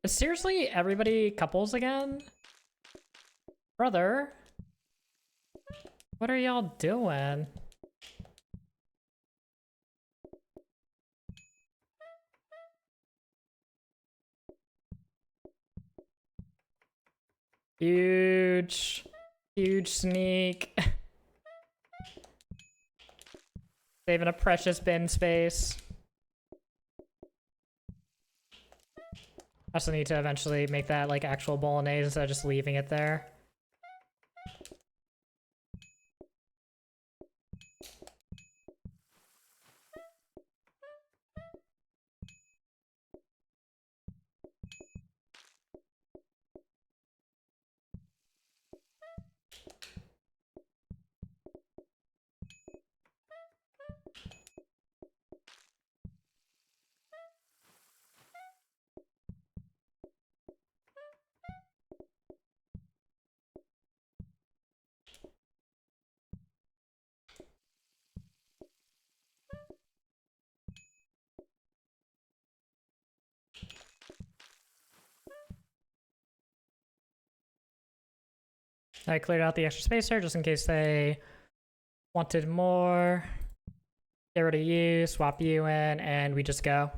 Seriously, everybody couples again? Brother? What are y'all doing? Huge sneak. Saving a precious bin space. I also need to eventually make that like actual bolognese instead of just leaving it there. I cleared out the extra space there just in case they wanted more. Get rid of you, swap you in, and we just go.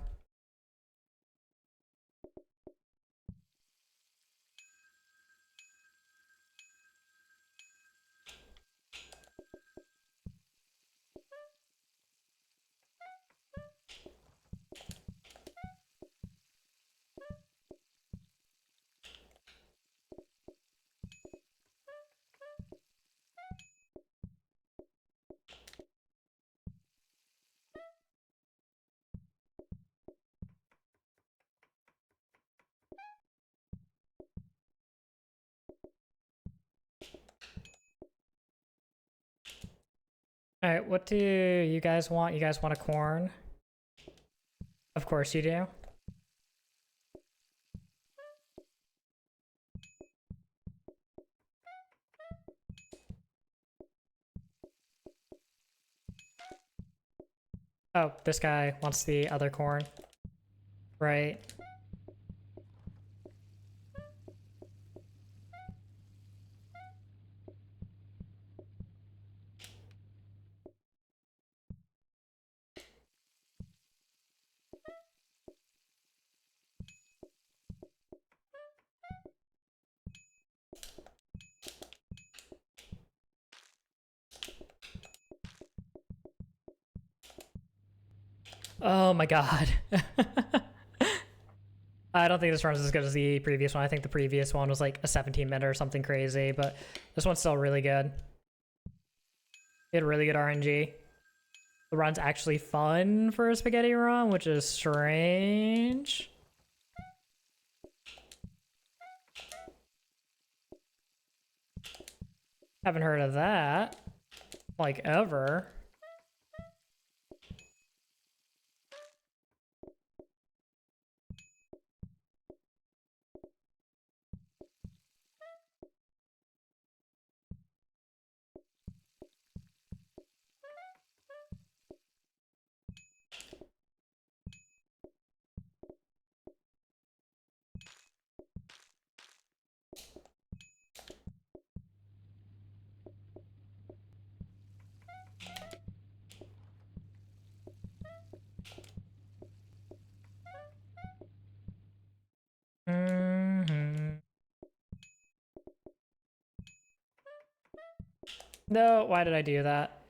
Alright, what do you guys want? You guys want a corn? Of course you do. Oh, this guy wants the other corn. Right. Oh my god. I don't think this run's as good as the previous one. I think the previous one was like a 17-minute or something crazy, but this one's still really good. It had really good RNG. The run's actually fun for a spaghetti run, which is strange. Haven't heard of that, like, ever. No, why did I do that?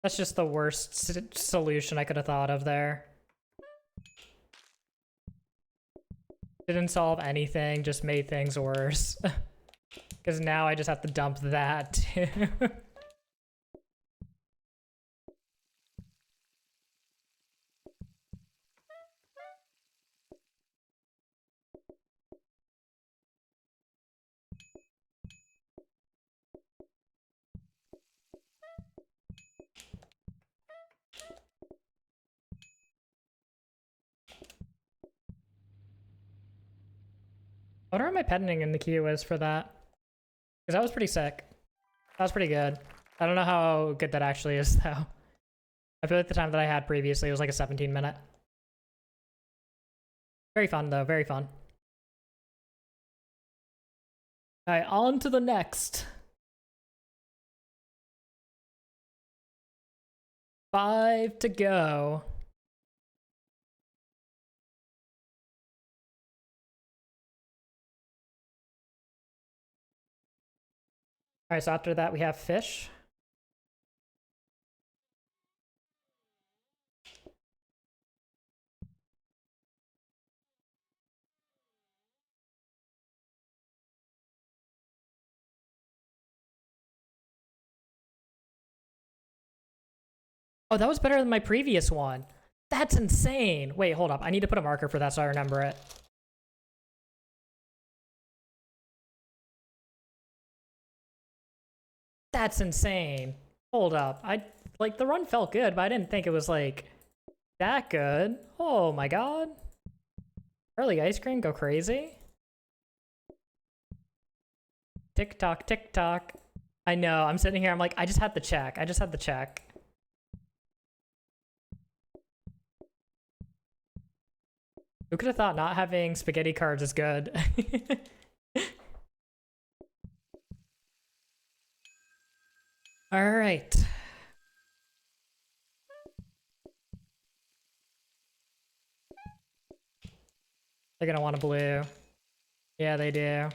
That's just the worst solution I could have thought of there. Didn't solve anything, just made things worse. Because now I just have to dump that too. I wonder what my pending in the queue is for that. Because that was pretty sick. That was pretty good. I don't know how good that actually is, though. I feel like the time that I had previously was like a 17-minute. Very fun, though. Very fun. Alright, on to the next. 5 to go. Alright, so after that we have fish. Oh, that was better than my previous one. That's insane. Wait, hold up. I need to put a marker for that so I remember it. That's insane. Hold up. Like, the run felt good, but I didn't think it was, like, that good. Oh my god. Early ice cream, go crazy. Tick tock, tick tock. I know, I'm sitting here, I'm like, I just had to check. I just had to check. Who could have thought not having spaghetti cards is good? All right. They're gonna want a blue. Yeah, they do.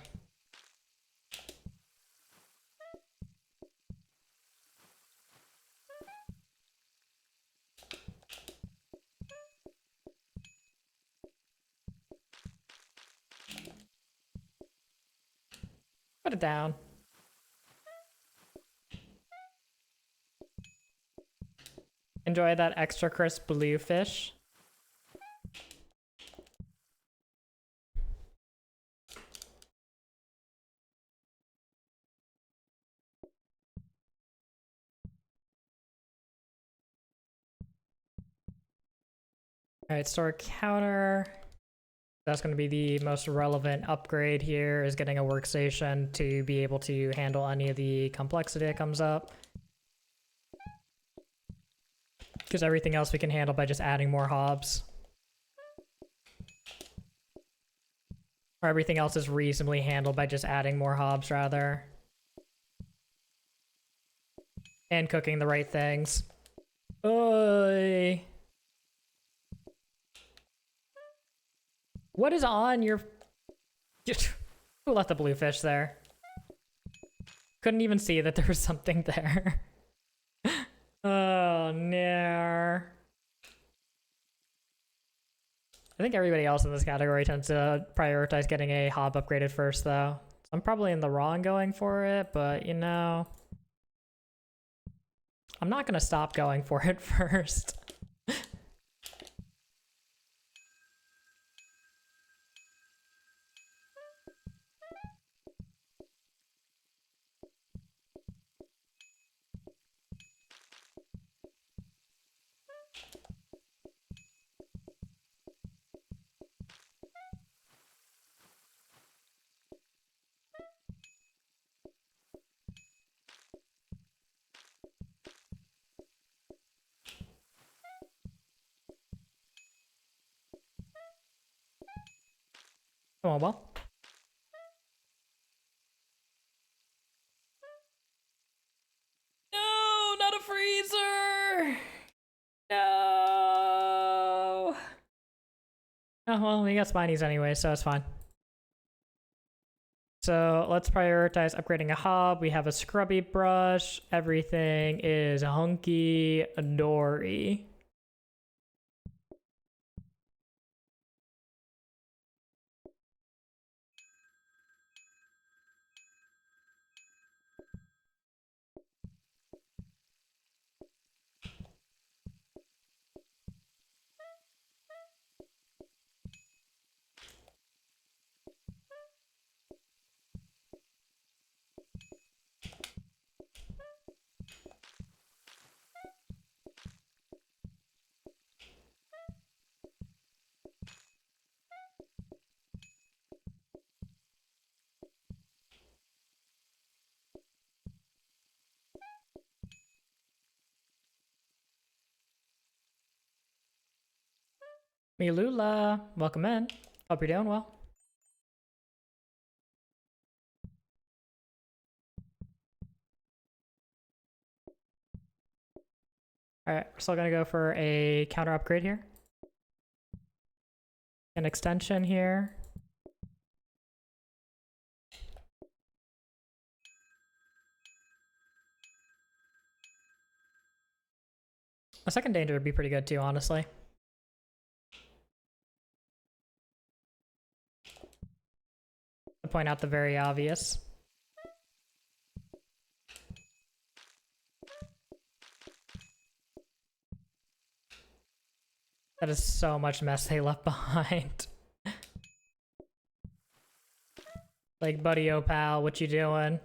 Put it down. Enjoy that extra crisp blue fish. All right, store counter. That's going to be the most relevant upgrade here, is getting a workstation to be able to handle any of the complexity that comes up. Because everything else we can handle by just adding more hobs. Or everything else is reasonably handled by just adding more hobs, rather. And cooking the right things. Oy. What is on your... Who left the blue fish there? Couldn't even see that there was something there. Oh, no. I think everybody else in this category tends to prioritize getting a hob upgraded first, though. So I'm probably in the wrong going for it, but you know, I'm not gonna stop going for it first. Come on, well. No, not a freezer! No! Oh, well, we got spinies anyway, so it's fine. So let's prioritize upgrading a hob. We have a scrubby brush. Everything is hunky dory. Milula, welcome in. Hope you're doing well. Alright, we're still gonna go for a counter upgrade here. An extension here. A second danger would be pretty good too, honestly. To point out the very obvious. That is so much mess they left behind. Like, buddy, oh pal, what you doing?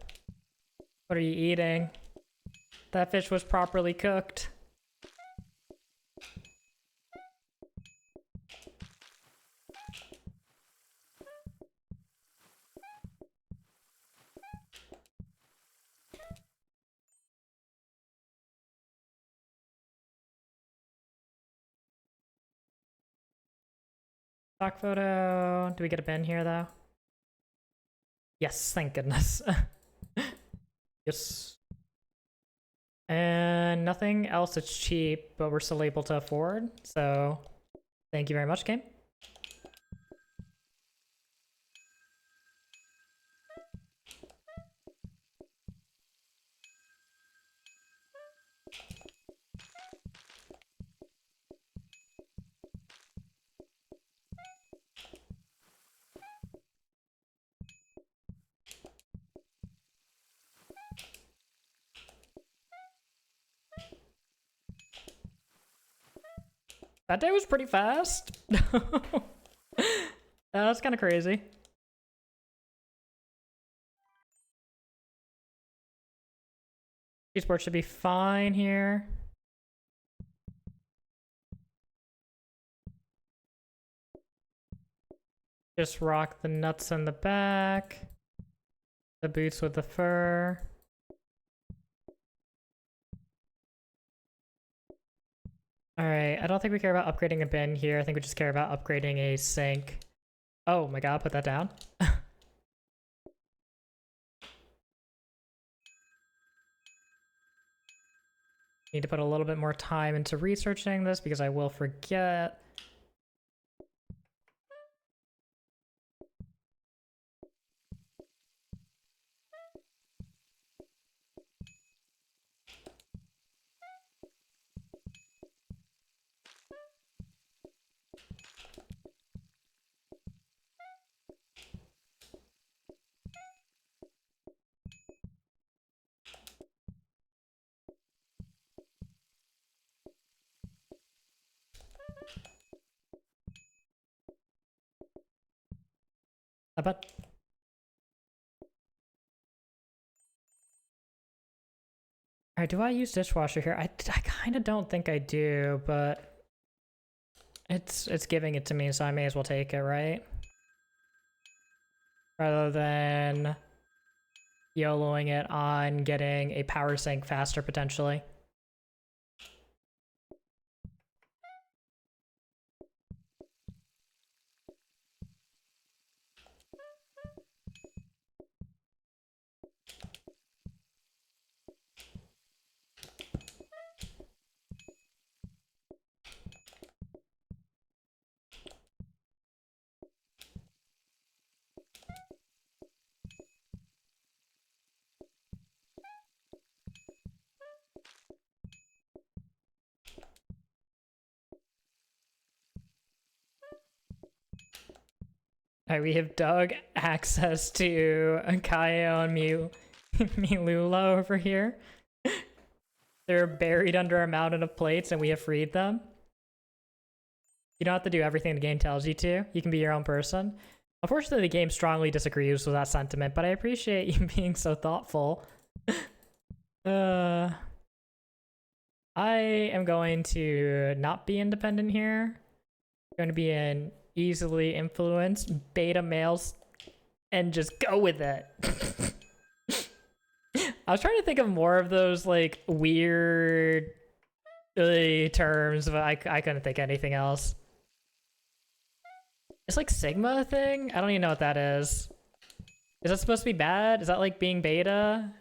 What are you eating? That fish was properly cooked. Stock photo. Do we get a bin here, though? Yes, thank goodness. Yes. And nothing else that's cheap, but we're still able to afford. So, thank you very much, game. That day was pretty fast. That's kind of crazy. Esports should be fine here. Just rock the nuts in the back. The boots with the fur. Alright, I don't think we care about upgrading a bin here. I think we just care about upgrading a sink. Oh my god, put that down. Need to put a little bit more time into researching this because I will forget. But alright, do I use dishwasher here? I kind of don't think I do, but it's giving it to me, so I may as well take it, right? Rather than YOLOing it on getting a power sink faster, potentially. Alright, we have dug access to Kaio and Milula over here. They're buried under a mountain of plates and we have freed them. You don't have to do everything the game tells you to. You can be your own person. Unfortunately, the game strongly disagrees with that sentiment, but I appreciate you being so thoughtful. I am going to not be independent here. I'm going to be an easily influenced beta males and just go with it. I was trying to think of more of those like weird terms, but I couldn't think of anything else. It's like Sigma a thing? I don't even know what that is. Is that supposed to be bad? Is that like being beta?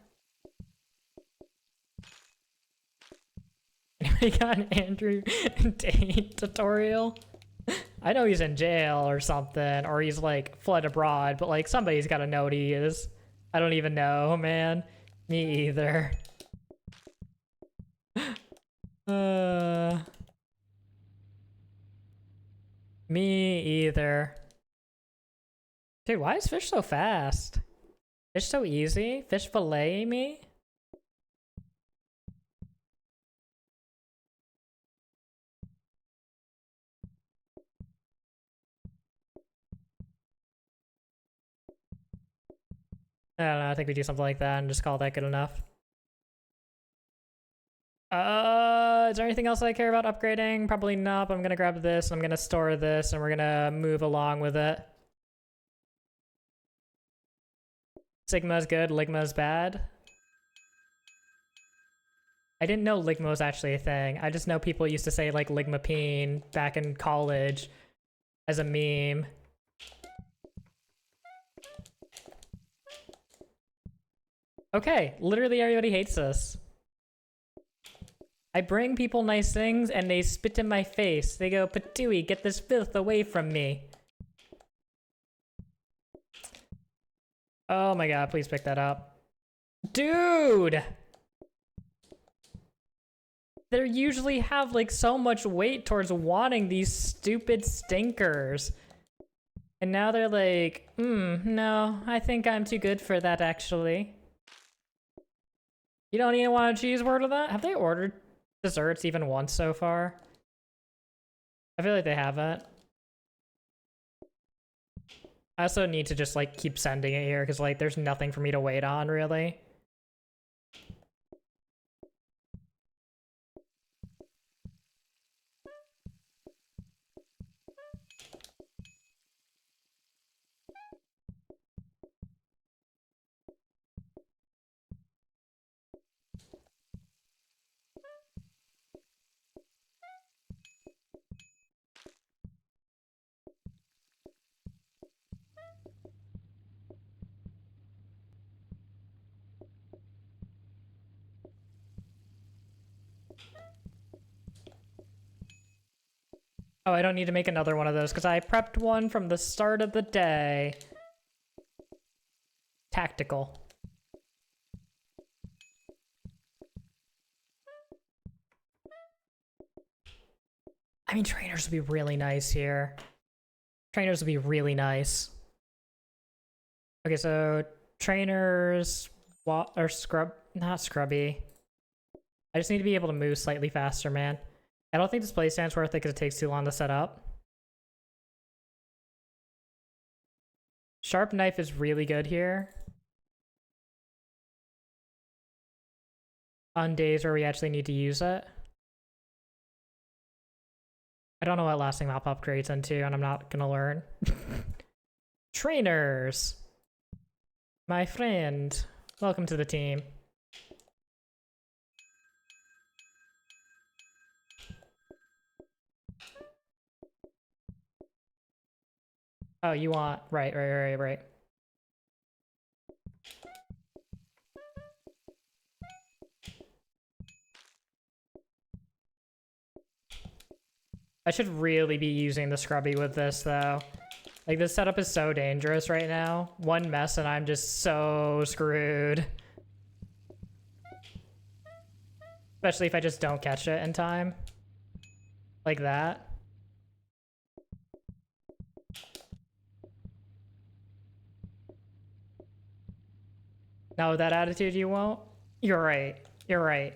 Anybody got an Andrew Tate tutorial? I know he's in jail or something, or he's like fled abroad, but like somebody's gotta know what he is. I don't even know, man. Me either. Me either. Dude, why is fish so fast? Fish so easy? Fish fillet me? I don't know, I think we do something like that and just call that good enough. Is there anything else I care about upgrading? Probably not, but I'm gonna grab this, I'm gonna store this, and we're gonna move along with it. Sigma's good, Ligma's bad. I didn't know Ligma was actually a thing. I just know people used to say like Ligmapine back in college as a meme. Okay, literally everybody hates us. I bring people nice things and they spit in my face. They go, Patooey, get this filth away from me. Oh my god, please pick that up. Dude! They usually have like so much weight towards wanting these stupid stinkers. And now they're like, no, I think I'm too good for that actually. You don't even want a cheese board with that? Have they ordered desserts even once so far? I feel like they haven't. I also need to just like keep sending it here because like there's nothing for me to wait on really. Oh, I don't need to make another one of those because I prepped one from the start of the day. Tactical. I mean, trainers would be really nice here. Trainers would be really nice. Okay, so trainers or not scrubby. I just need to be able to move slightly faster, man. I don't think this play stand's worth it because it takes too long to set up. Sharp knife is really good here. On days where we actually need to use it. I don't know what lasting map upgrades into, and I'm not gonna learn. Trainers! My friend. Welcome to the team. Oh, you want... Right. I should really be using the scrubby with this, though. Like, this setup is so dangerous right now. One mess and I'm just so screwed. Especially if I just don't catch it in time. Like that. Now with that attitude you won't? You're right. You're right.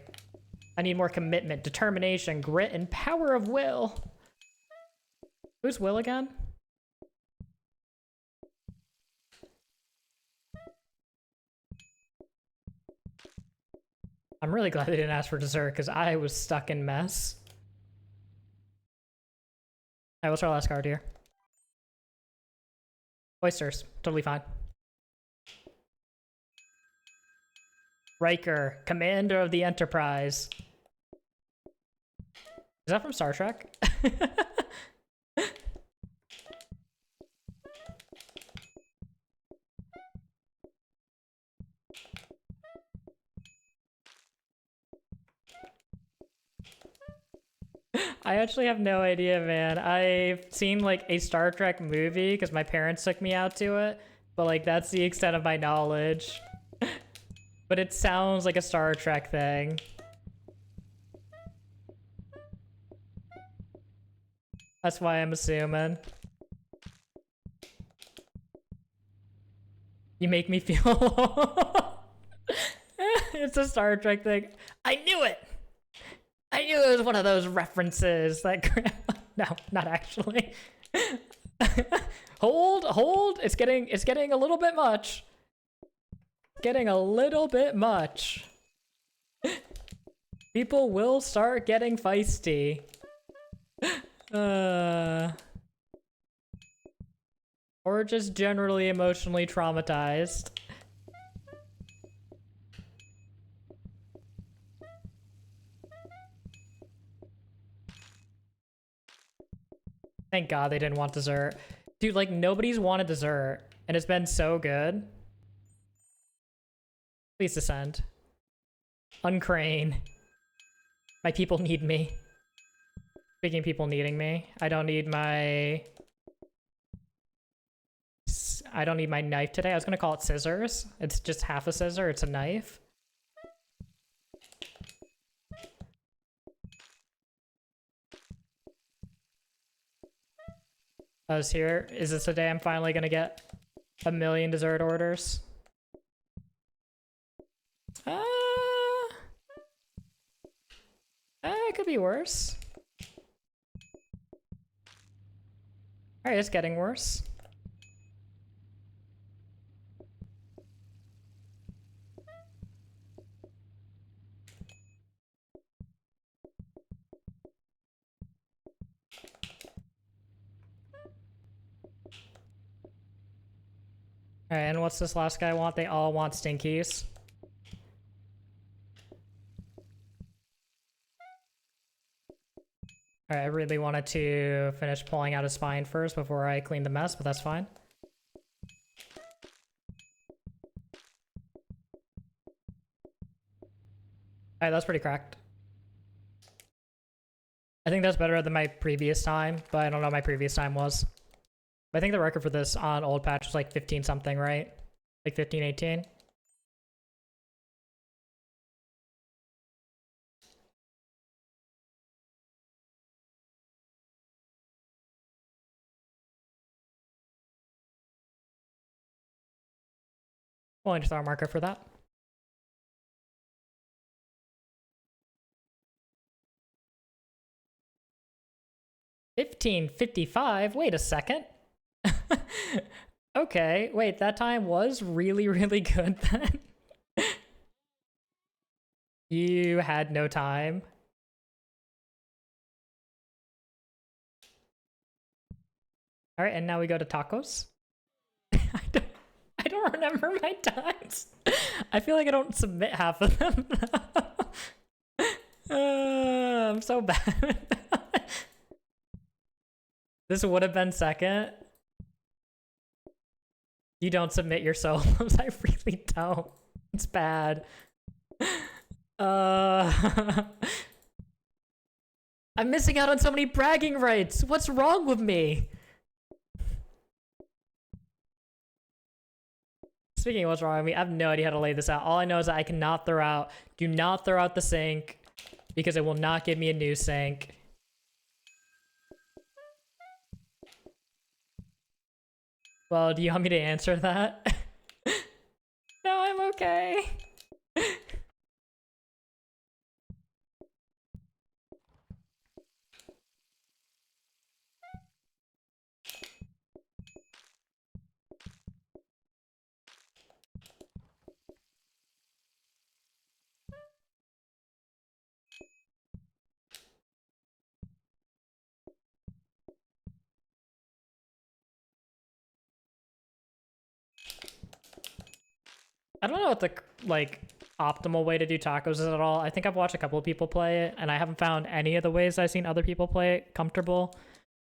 I need more commitment, determination, grit, and power of will. Who's Will again? I'm really glad they didn't ask for dessert because I was stuck in mess. Alright, what's our last card here? Oysters. Totally fine. Riker, commander of the Enterprise. Is that from Star Trek? I actually have no idea, man. I've seen like a Star Trek movie because my parents took me out to it, but like that's the extent of my knowledge. But it sounds like a Star Trek thing. That's why I'm assuming. You make me feel... It's a Star Trek thing. I knew it! I knew it was one of those references that... No, not actually. Hold! It's getting a little bit much. Getting a little bit much. People will start getting feisty. Or just generally emotionally traumatized. Thank God they didn't want dessert. Dude, like, nobody's wanted dessert, and it's been so good. Please descend. Uncrane. My people need me. Speaking of people needing me, I don't need my knife today. I was gonna call it scissors. It's just half a scissor, it's a knife. I was here. Is this the day I'm finally gonna get 1,000,000 dessert orders? It could be worse. Alright, it's getting worse. Alright, and what's this last guy want? They all want stinkies. Alright, I really wanted to finish pulling out his spine first before I clean the mess, but that's fine. Alright, that's pretty cracked. I think that's better than my previous time, but I don't know what my previous time was. But I think the record for this on old patch was like 15 something, right? Like 15, 18? Willing to throw a marker for that. $15.55. Wait a second. Okay, wait, that time was really, really good then. You had no time. All right, and now we go to tacos. I don't remember my times. I feel like I don't submit half of them. I'm so bad. This would have been second. You don't submit your solos. I really don't. It's bad. I'm missing out on so many bragging rights. What's wrong with me? Speaking of what's wrong with me, I have no idea how to lay this out. All I know is that I cannot throw out. Do not throw out the sink because it will not give me a new sink. Well, do you want me to answer that? No, I'm okay. I don't know what the, like, optimal way to do tacos is at all. I think I've watched a couple of people play it, and I haven't found any of the ways I've seen other people play it comfortable.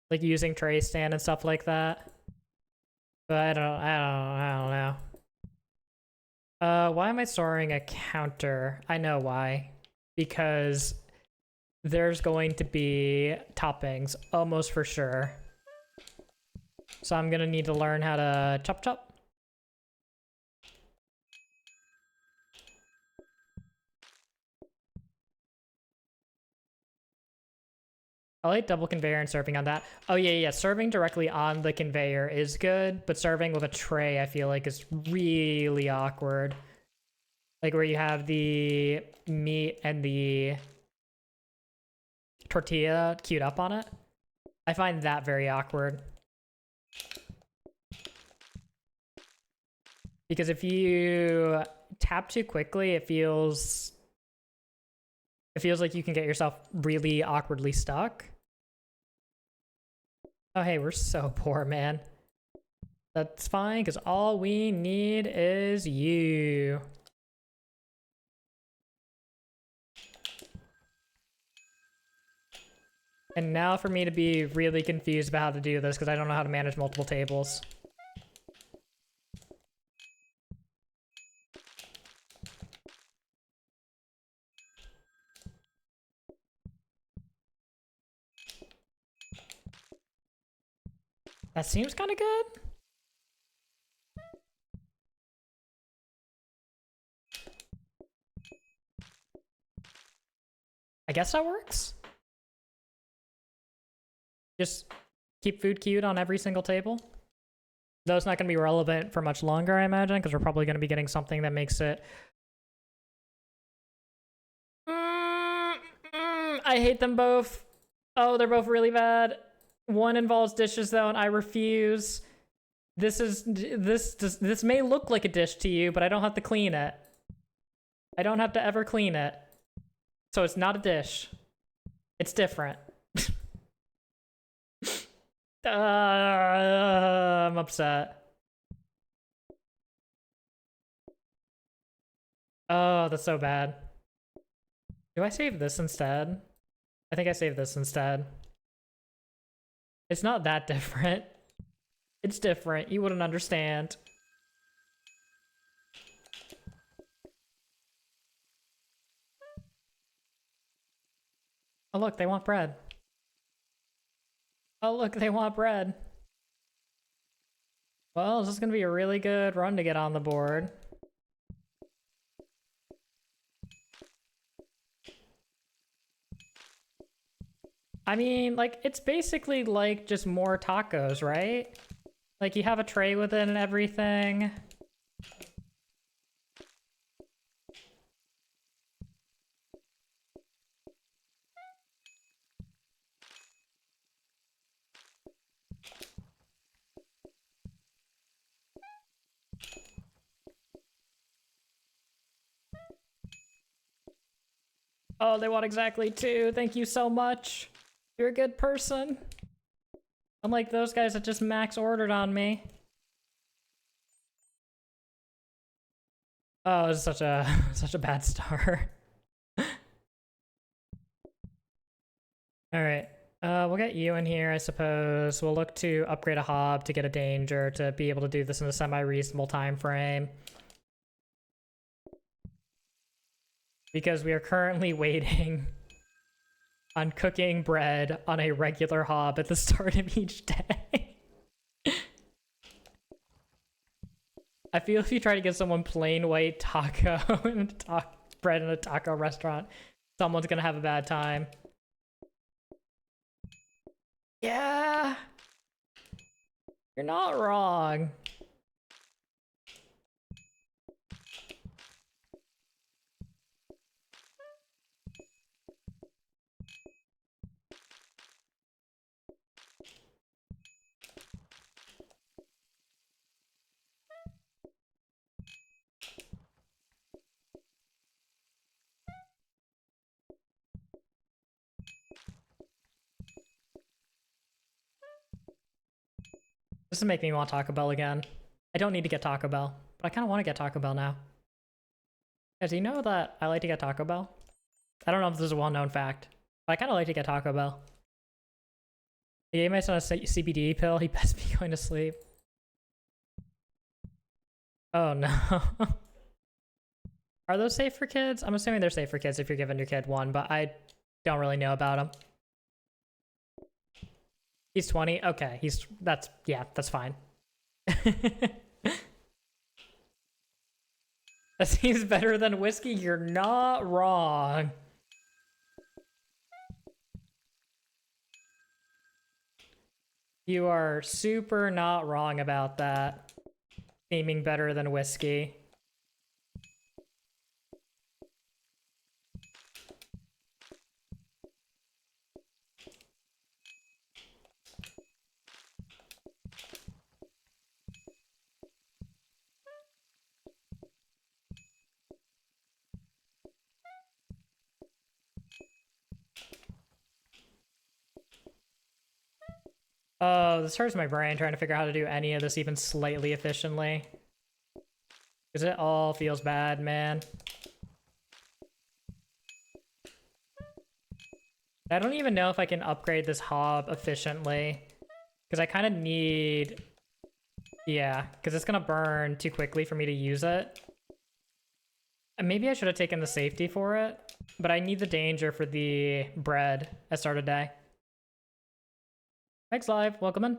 Like using tray stand and stuff like that. But I don't know. Why am I storing a counter? I know why. Because there's going to be toppings, almost for sure. So I'm gonna need to learn how to chop chop. I like double conveyor and serving on that. Oh yeah, serving directly on the conveyor is good, but serving with a tray I feel like is really awkward. Like where you have the meat and the tortilla queued up on it. I find that very awkward. Because if you tap too quickly, it feels like you can get yourself really awkwardly stuck. Oh, hey, we're so poor, man. That's fine, because all we need is you. And now for me to be really confused about how to do this, because I don't know how to manage multiple tables. That seems kind of good. I guess that works. Just keep food queued on every single table. Though it's not going to be relevant for much longer, I imagine, because we're probably going to be getting something that makes it... I hate them both. Oh, they're both really bad. One involves dishes though, and I refuse. This may look like a dish to you, but I don't have to clean it. I don't have to ever clean it. So it's not a dish. It's different. I'm upset. Oh, that's so bad. Do I save this instead? I think I saved this instead. It's not that different. It's different. You wouldn't understand. Oh, look, they want bread. Oh, look, they want bread. Well, this is gonna be a really good run to get on the board. I mean, like, it's basically like just more tacos, right? Like, you have a tray with it and everything. Oh, they want exactly 2. Thank you so much. You're a good person. Unlike those guys that just max ordered on me. Oh, it's such a such a bad start. All right. We'll get you in here, I suppose. We'll look to upgrade a hob to get a danger to be able to do this in a semi-reasonable time frame. Because we are currently waiting on cooking bread on a regular hob at the start of each day. I feel if you try to get someone plain white taco and bread in a taco restaurant, someone's gonna have a bad time. Yeah, you're not wrong. This is making me want Taco Bell again. I don't need to get Taco Bell, but I kind of want to get Taco Bell now. Guys, do you know that I like to get Taco Bell? I don't know if this is a well-known fact, but I kind of like to get Taco Bell. I gave my son a CBD pill. He best be going to sleep. Oh no. Are those safe for kids? I'm assuming they're safe for kids if you're giving your kid one, but I don't really know about them. He's 20? Okay, that's fine. That seems better than whiskey? You're not wrong. You are super not wrong about that. Seeming better than whiskey. Oh, this hurts my brain trying to figure out how to do any of this even slightly efficiently. Because it all feels bad, man. I don't even know if I can upgrade this hob efficiently. Because I kind of need... Yeah, because it's going to burn too quickly for me to use it. And maybe I should have taken the safety for it. But I need the danger for the bread at start of day. Thanks, Live. Welcome in.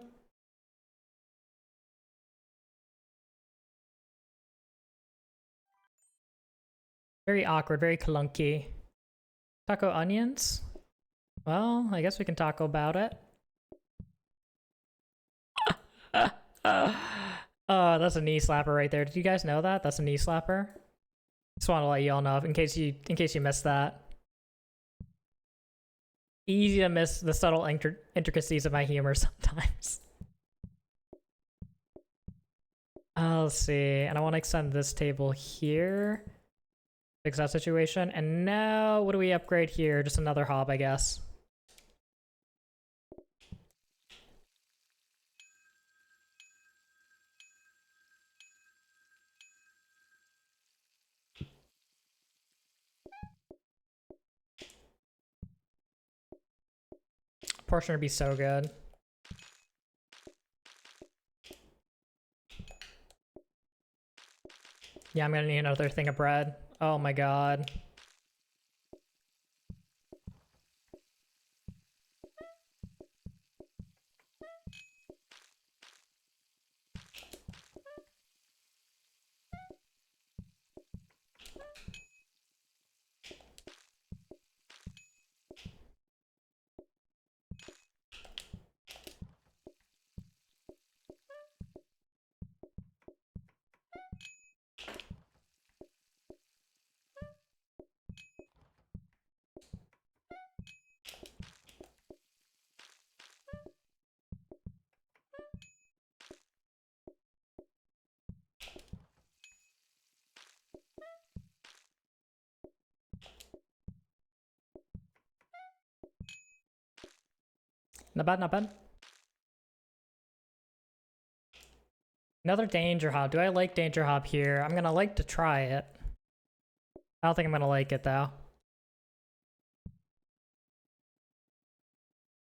Very awkward, very clunky. Taco onions? Well, I guess we can talk about it. Oh, that's a knee slapper right there. Did you guys know that? That's a knee slapper. Just want to let you all know in case you missed that. Easy to miss the subtle intricacies of my humor sometimes. Let's see, and I want to extend this table here. Fix that situation. And now, what do we upgrade here? Just another hob, I guess. Portion would be so good. Yeah, I'm gonna need another thing of bread. Oh my god. Not bad, not bad. Another danger hop. Do I like danger hop here? I'm gonna like to try it. I don't think I'm gonna like it though.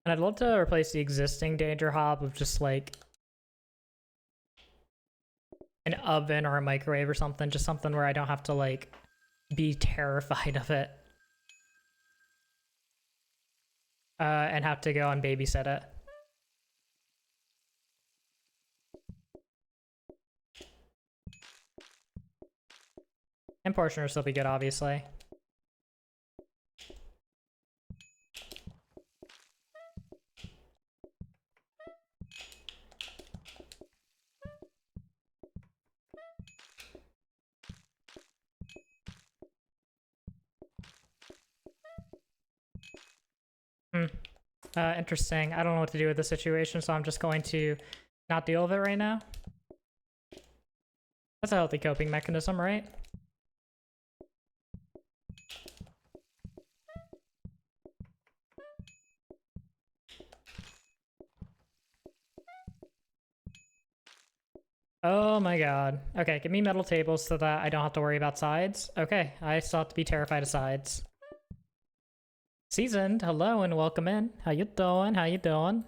And I'd love to replace the existing danger hop with just like an oven or a microwave or something. Just something where I don't have to like be terrified of it. And have to go and babysit it. And portion will still be good, obviously. Interesting. I don't know what to do with the situation, so I'm just going to not deal with it right now. That's a healthy coping mechanism, right? Oh my god. Okay, give me metal tables so that I don't have to worry about sides. Okay, I still have to be terrified of sides. Seasoned, hello and welcome in. How you doing? How you doing?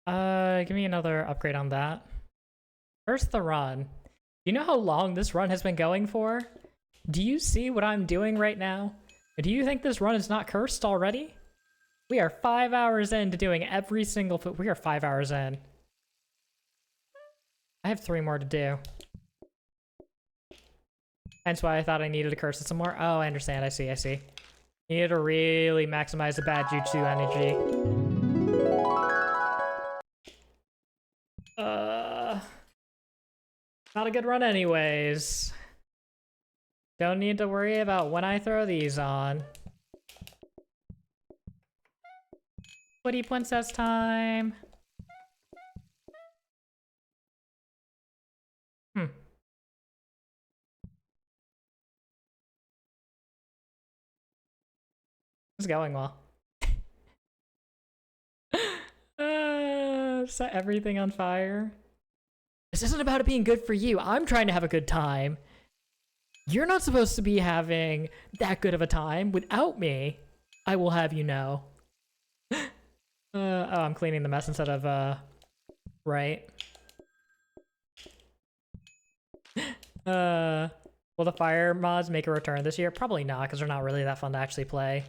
Give me another upgrade on that. First the run. You know how long this run has been going for? Do you see what I'm doing right now? Do you think this run is not cursed already? We are 5 hours into doing every single we are 5 hours in. I have 3 more to do. Hence why I thought I needed to curse it some more. Oh, I understand. I see. You need to really maximize the bad jutsu energy. Not a good run anyways. Don't need to worry about when I throw these on. Woody princess time. It's going well. Set everything on fire. This isn't about it being good for you. I'm trying to have a good time. You're not supposed to be having that good of a time without me. I will have you know. Oh, I'm cleaning the mess instead of, right. Will the fire mods make a return this year? Probably not, because they're not really that fun to actually play.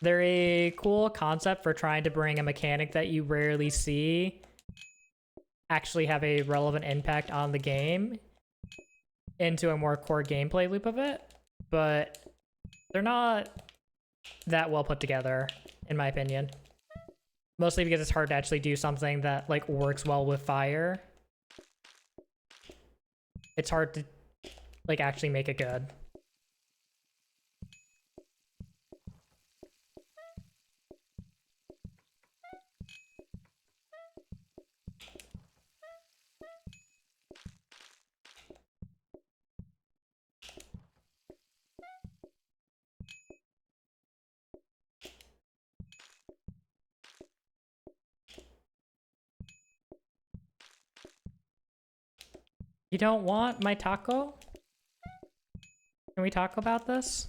They're a cool concept for trying to bring a mechanic that you rarely see actually have a relevant impact on the game into a more core gameplay loop of it, but they're not that well put together, in my opinion. Mostly because it's hard to actually do something that like works well with fire. It's hard to like actually make it good. You don't want my taco? Can we talk about this?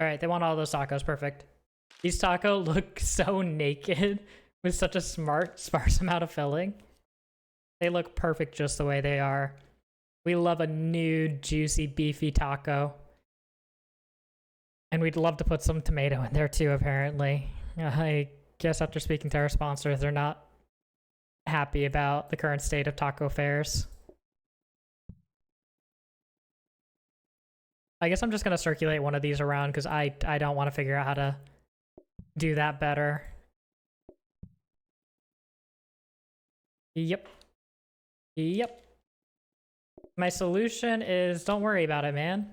Alright, they want all those tacos, perfect. These tacos look so naked with such a sparse amount of filling. They look perfect just the way they are. We love a nude, juicy, beefy taco. And we'd love to put some tomato in there too, apparently. I guess after speaking to our sponsor, they're not happy about the current state of taco fairs. I guess I'm just gonna circulate one of these around because I don't want to figure out how to do that better. Yep. My solution is don't worry about it, man.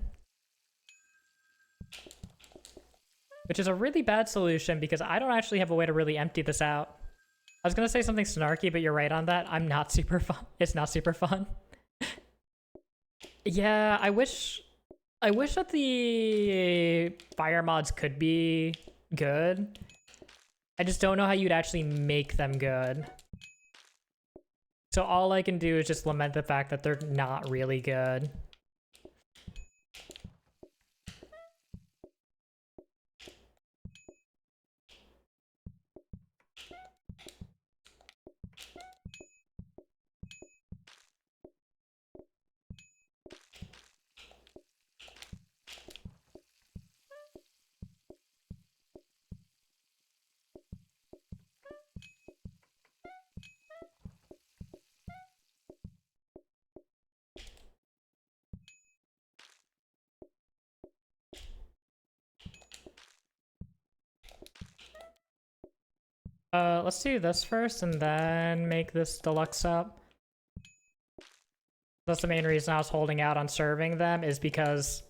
Which is a really bad solution because I don't actually have a way to really empty this out. I was gonna say something snarky, but you're right on that. I'm not super fun. It's not super fun. Yeah, I wish that the fire mods could be good. I just don't know how you'd actually make them good. So all I can do is just lament the fact that they're not really good. Let's do this first and then make this deluxe up. That's the main reason I was holding out on serving them, is because...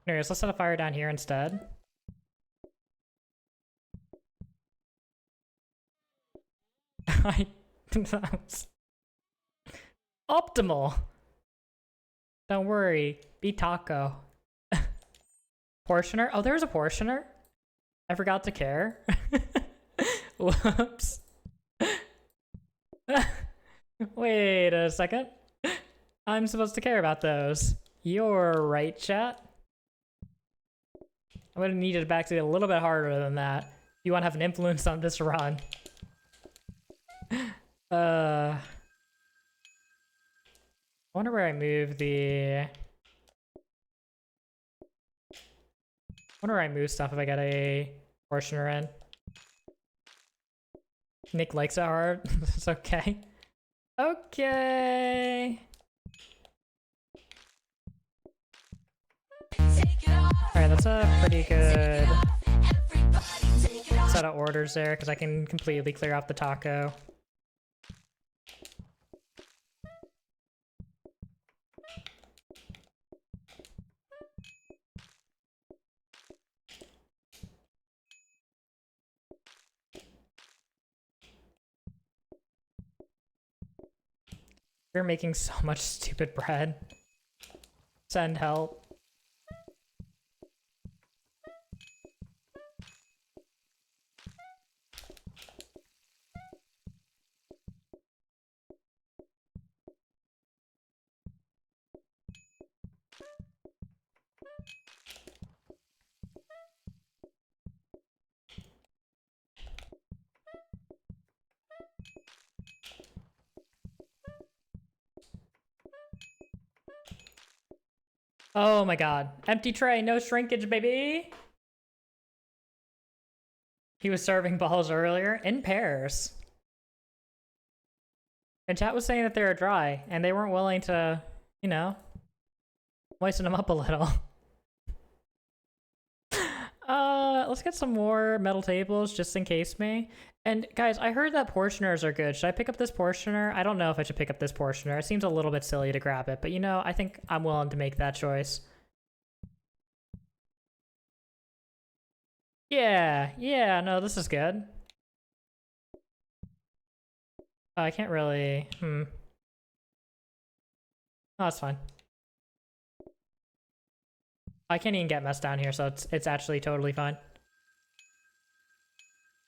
Anyways, let's set a fire down here instead. That's optimal! Don't worry, be taco. Portioner? Oh, there's a portioner? I forgot to care. Whoops. Wait a second. I'm supposed to care about those. You're right, chat. I'm gonna need it to back to a little bit harder than that. If you want to have an influence on this run. I wonder where I move the... I wonder where I move stuff if I get a portioner in. Nick likes it hard. It's okay. Okay. Alright, that's a pretty good set of orders there, because I can completely clear off the taco. You're making so much stupid bread. Send help. Oh my god. Empty tray, no shrinkage, baby! He was serving balls earlier in pairs. And chat was saying that they were dry, and they weren't willing to, you know, moisten them up a little. Let's get some more metal tables just in case me. And guys, I heard that portioners are good. Should I pick up this portioner? I don't know if I should pick up this portioner. It seems a little bit silly to grab it, but you know, I think I'm willing to make that choice. Yeah, no, this is good. I can't really, Oh, that's fine. I can't even get mess down here, so it's actually totally fine.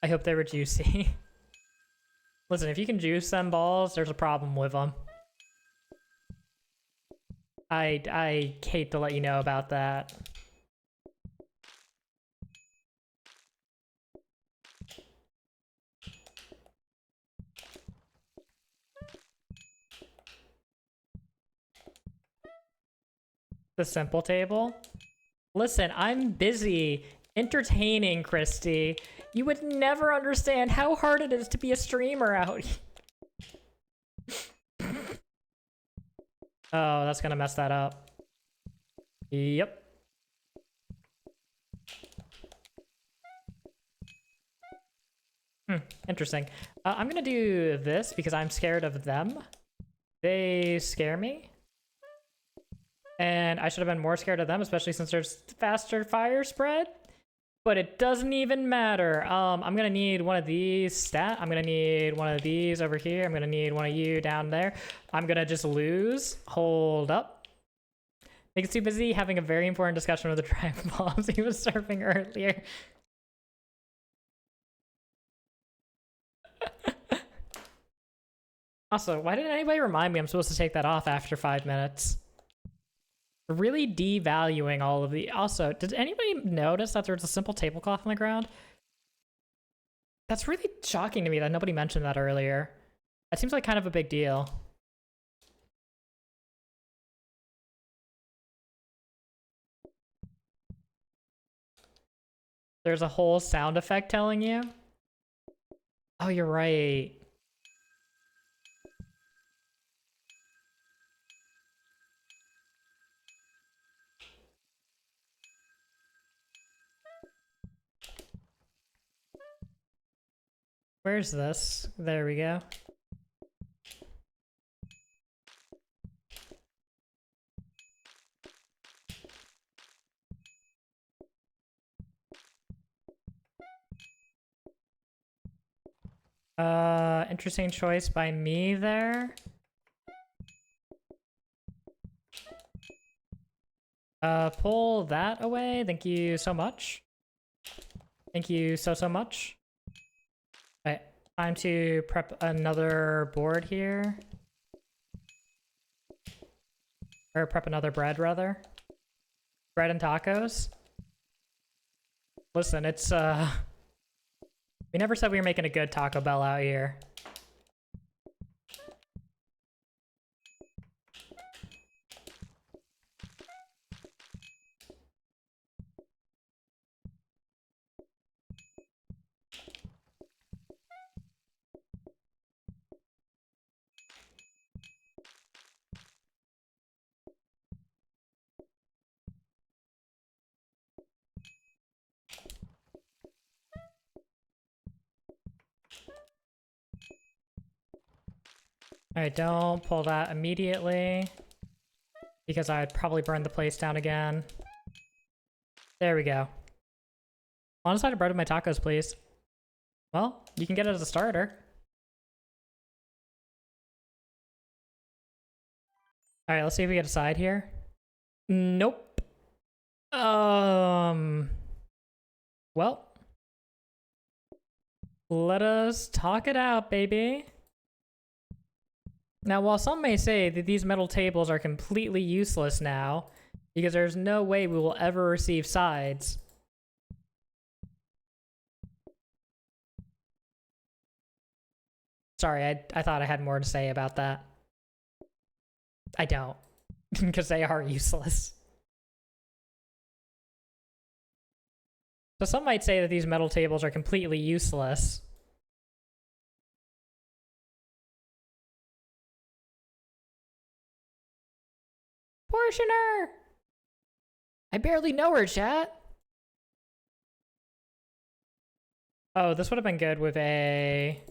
I hope they were juicy. Listen, if you can juice them balls, there's a problem with them. I hate to let you know about that. The simple table? Listen, I'm busy entertaining Christy. You would never understand how hard it is to be a streamer out here. Oh, that's gonna mess that up. Yep. Interesting. I'm gonna do this because I'm scared of them. They scare me. And I should have been more scared of them, especially since there's faster fire spread. but it doesn't even matter. I'm gonna need one of these I'm gonna need one of these over here. I'm gonna need one of you down there. I'm gonna just lose. Hold up. Nick's too busy having a very important discussion with the tribe boss he was surfing earlier. Also, why didn't anybody remind me I'm supposed to take that off after 5 minutes? Really devaluing all of the... Also, did anybody notice that there's a simple tablecloth on the ground? That's really shocking to me that nobody mentioned that earlier. That seems like kind of a big deal. There's a whole sound effect telling you? Oh, you're right. Where's this? There we go. Interesting choice by me there. Pull that away. Thank you so much. Thank you so much. Alright, time to prep another board here. Or prep another bread, rather. Bread and tacos. Listen, it's, we never said we were making a good Taco Bell out here. Alright, don't pull that immediately, because I'd probably burn the place down again. There we go. On a side of bread with my tacos, please. Well, you can get it as a starter. Alright, let's see if we get a side here. Nope. Well. Let us talk it out, baby. Now, while some may say that these metal tables are completely useless now, because there's no way we will ever receive sides. Sorry, I thought I had more to say about that. I don't, because they are useless. So some might say that these metal tables are completely useless. Portioner! I barely know her, chat. Oh, this would have been good with a...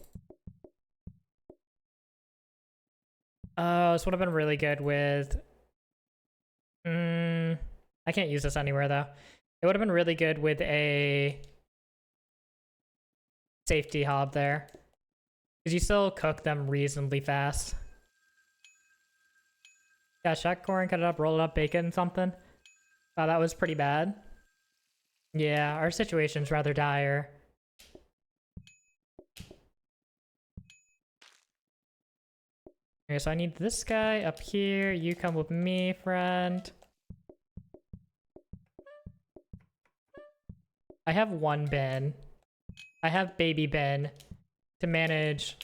Oh, this would have been really good with... I can't use this anywhere, though. It would have been really good with a... safety hob there. Because you still cook them reasonably fast. Yeah, shuck corn, cut it up, roll it up, bacon, something. Oh, that was pretty bad. Yeah, our situation's rather dire. Okay, so I need this guy up here. You come with me, friend. I have one bin. I have baby bin to manage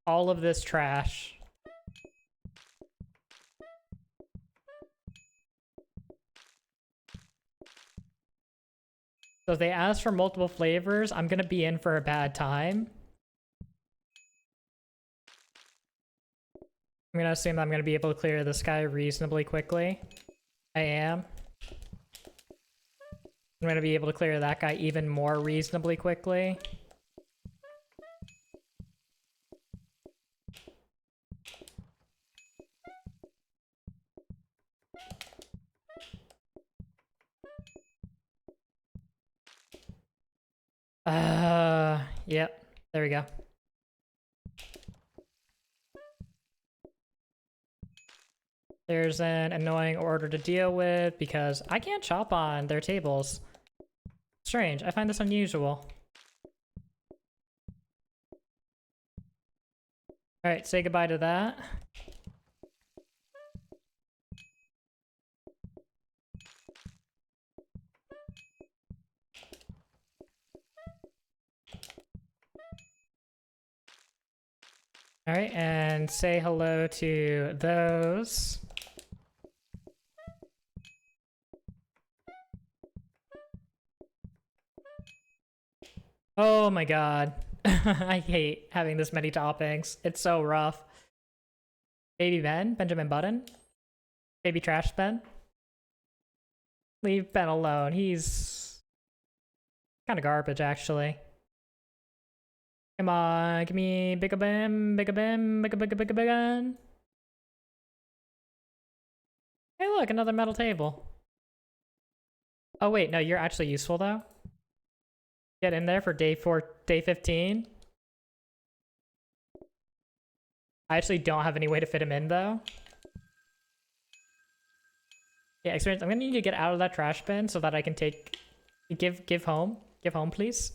all of this trash. So if they ask for multiple flavors, I'm gonna be in for a bad time. I'm gonna assume that I'm gonna be able to clear this guy reasonably quickly. I am. I'm gonna be able to clear that guy even more reasonably quickly. Yep. There we go. There's an annoying order to deal with because I can't chop on their tables. Strange. I find this unusual. Alright, say goodbye to that. Alright, and say hello to those. Oh my god. I hate having this many toppings. It's so rough. Baby Ben? Benjamin Button? Baby Trash Ben? Leave Ben alone. He's kind of garbage, actually. Come on, give me Big Ben, Big Ben, Big Big Big Ben. Hey, look, another metal table. Oh wait, no, you're actually useful though. Get in there for day 15. I actually don't have any way to fit him in though. Yeah, experience. I'm gonna need to get out of that trash bin so that I can give home, please.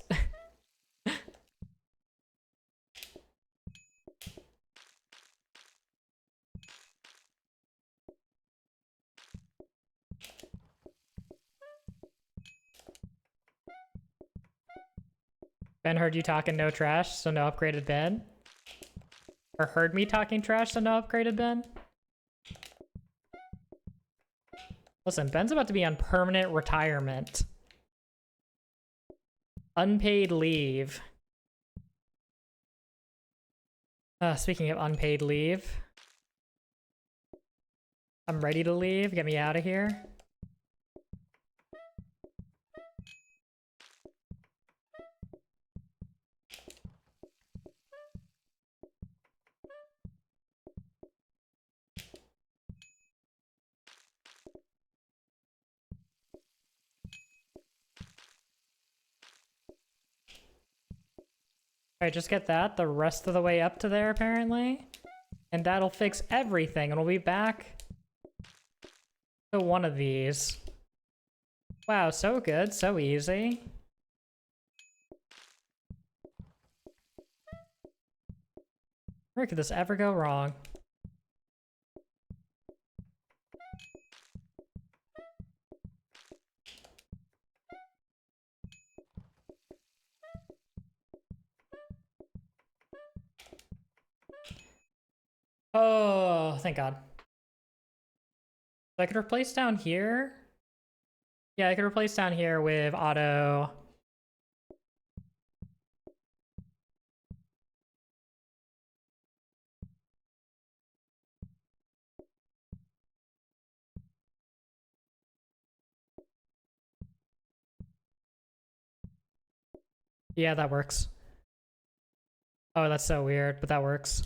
Ben heard you talking no trash, so no upgraded Ben. Or heard me talking trash, so no upgraded Ben. Listen, Ben's about to be on permanent retirement. Unpaid leave. Speaking of unpaid leave. I'm ready to leave. Get me out of here. Alright, just get that the rest of the way up to there, apparently. And that'll fix everything, and we'll be back to one of these. Wow, so good, so easy. Where could this ever go wrong? Oh, thank God. So I could replace down here. Yeah, I could replace down here with auto. Yeah, that works. Oh, that's so weird, but that works.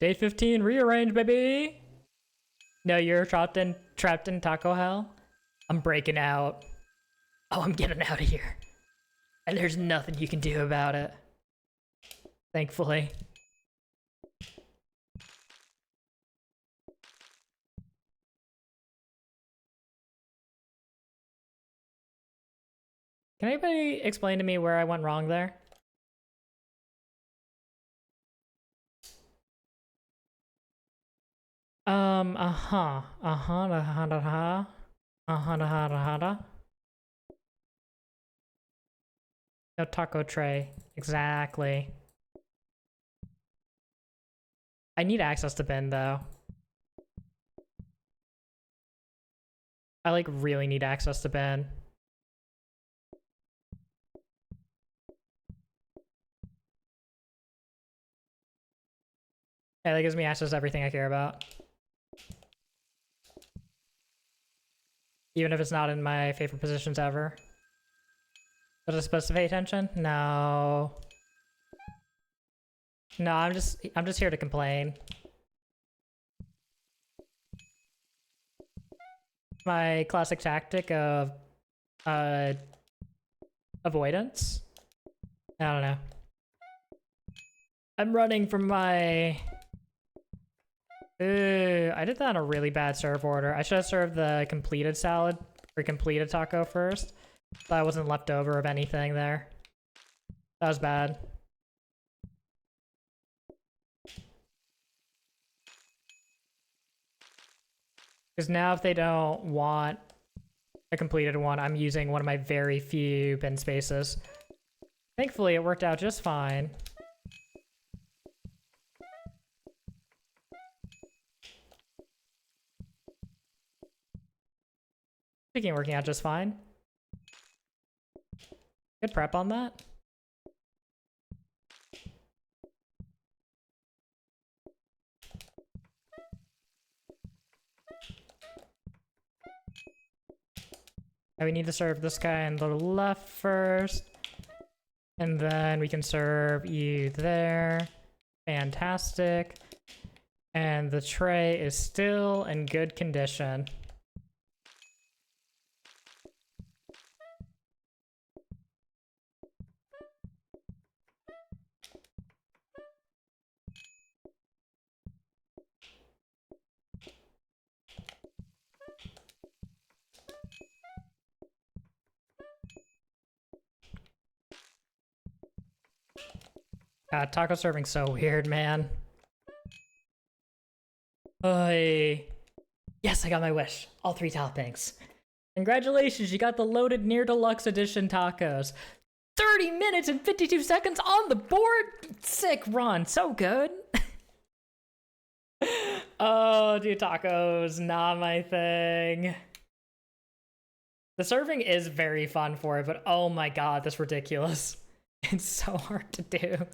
Day 15, rearrange, baby! No, you're trapped in taco hell? I'm breaking out. Oh, I'm getting out of here. And there's nothing you can do about it. Thankfully. Can anybody explain to me where I went wrong there? No taco tray. Exactly. I need access to bin, though. I, like, really need access to bin. Yeah, that gives me access to everything I care about. Even if it's not in my favorite positions ever. Was I supposed to pay attention? No. No, I'm just here to complain. My classic tactic of avoidance? I don't know. I'm running from my... Ooh, I did that on a really bad serve order. I should have served the completed salad or completed taco first. So I wasn't left over of anything there. That was bad. Because now if they don't want a completed one, I'm using one of my very few bin spaces. Thankfully, it worked out just fine. Speaking of working out just fine. Good prep on that. Now we need to serve this guy on the left first. And then we can serve you there. Fantastic. And the tray is still in good condition. God, taco serving's so weird, man. Oy. Yes, I got my wish. All 3 toppings. Congratulations, you got the loaded near deluxe edition tacos. 30 minutes and 52 seconds on the board. Sick run. So good. Oh, dude, tacos, not my thing. The serving is very fun for it, but oh my god, that's ridiculous. It's so hard to do.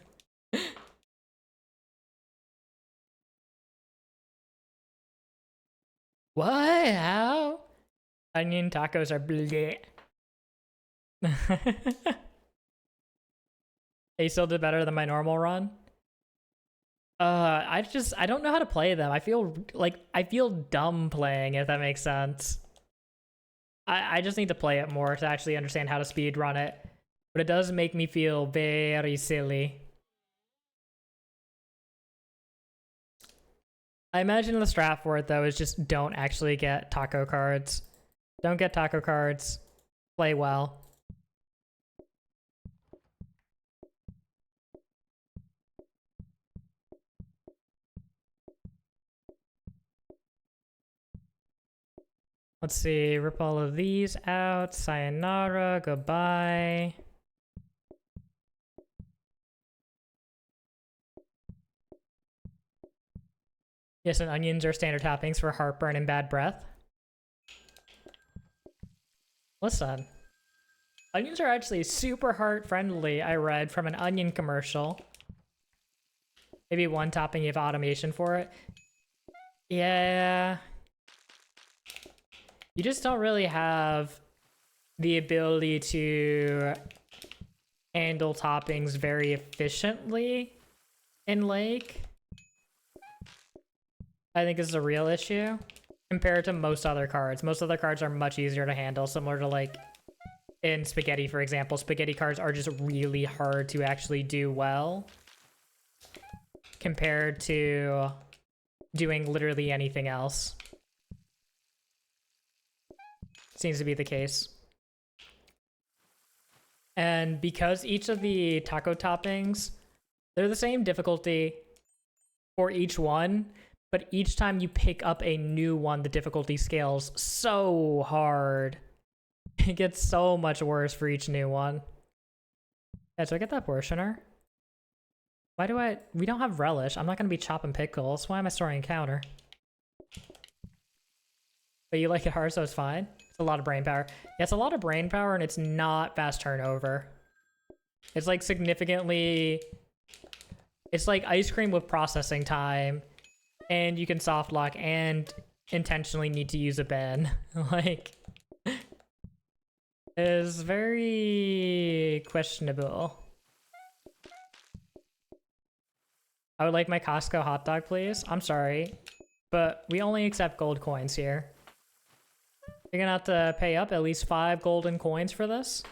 What? How? Onion tacos are bleh. They still did better than my normal run. I don't know how to play them. I feel dumb playing, if that makes sense. I just need to play it more to actually understand how to speed run it. But it does make me feel very silly. I imagine the strat for it, though, is just don't actually get taco cards. Don't get taco cards. Play well. Let's see, rip all of these out. Sayonara, goodbye. Yes, and onions are standard toppings for heartburn and bad breath. Listen, onions are actually super heart friendly, I read from an onion commercial. Maybe one topping you have automation for it. Yeah. You just don't really have the ability to handle toppings very efficiently in Lake. I think this is a real issue compared to most other cards. Most other cards are much easier to handle, similar to like in Spaghetti, for example. Spaghetti cards are just really hard to actually do well compared to doing literally anything else. Seems to be the case. And because each of the taco toppings, they're the same difficulty for each one, but each time you pick up a new one, the difficulty scales so hard. It gets so much worse for each new one. Yeah, so I get that portioner. Why do we don't have relish. I'm not gonna be chopping pickles. Why am I storing a counter? But you like it hard, so it's fine. It's a lot of brain power. Yeah, it's a lot of brain power, and it's not fast turnover. It's like significantly... It's like ice cream with processing time, and you can soft lock and intentionally need to use a bin. Like, is very questionable. I would like my Costco hot dog, please. I'm sorry, but we only accept gold coins here. You're gonna have to pay up at least 5 golden coins for this.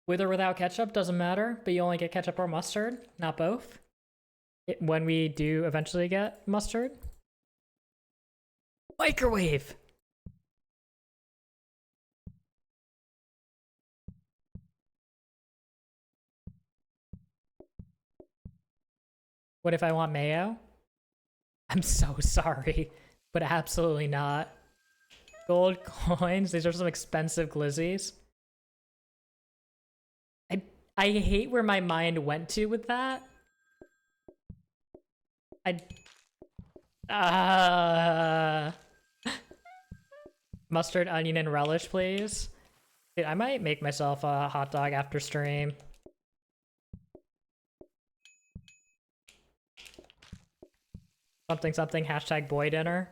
With or without ketchup, doesn't matter, but you only get ketchup or mustard, not both. When we do eventually get mustard. Microwave! What if I want mayo? I'm so sorry, but absolutely not. Gold coins, these are some expensive glizzies. I hate where my mind went to with that. Mustard, onion, and relish, please. Dude, I might make myself a hot dog after stream. Something something, hashtag boy dinner.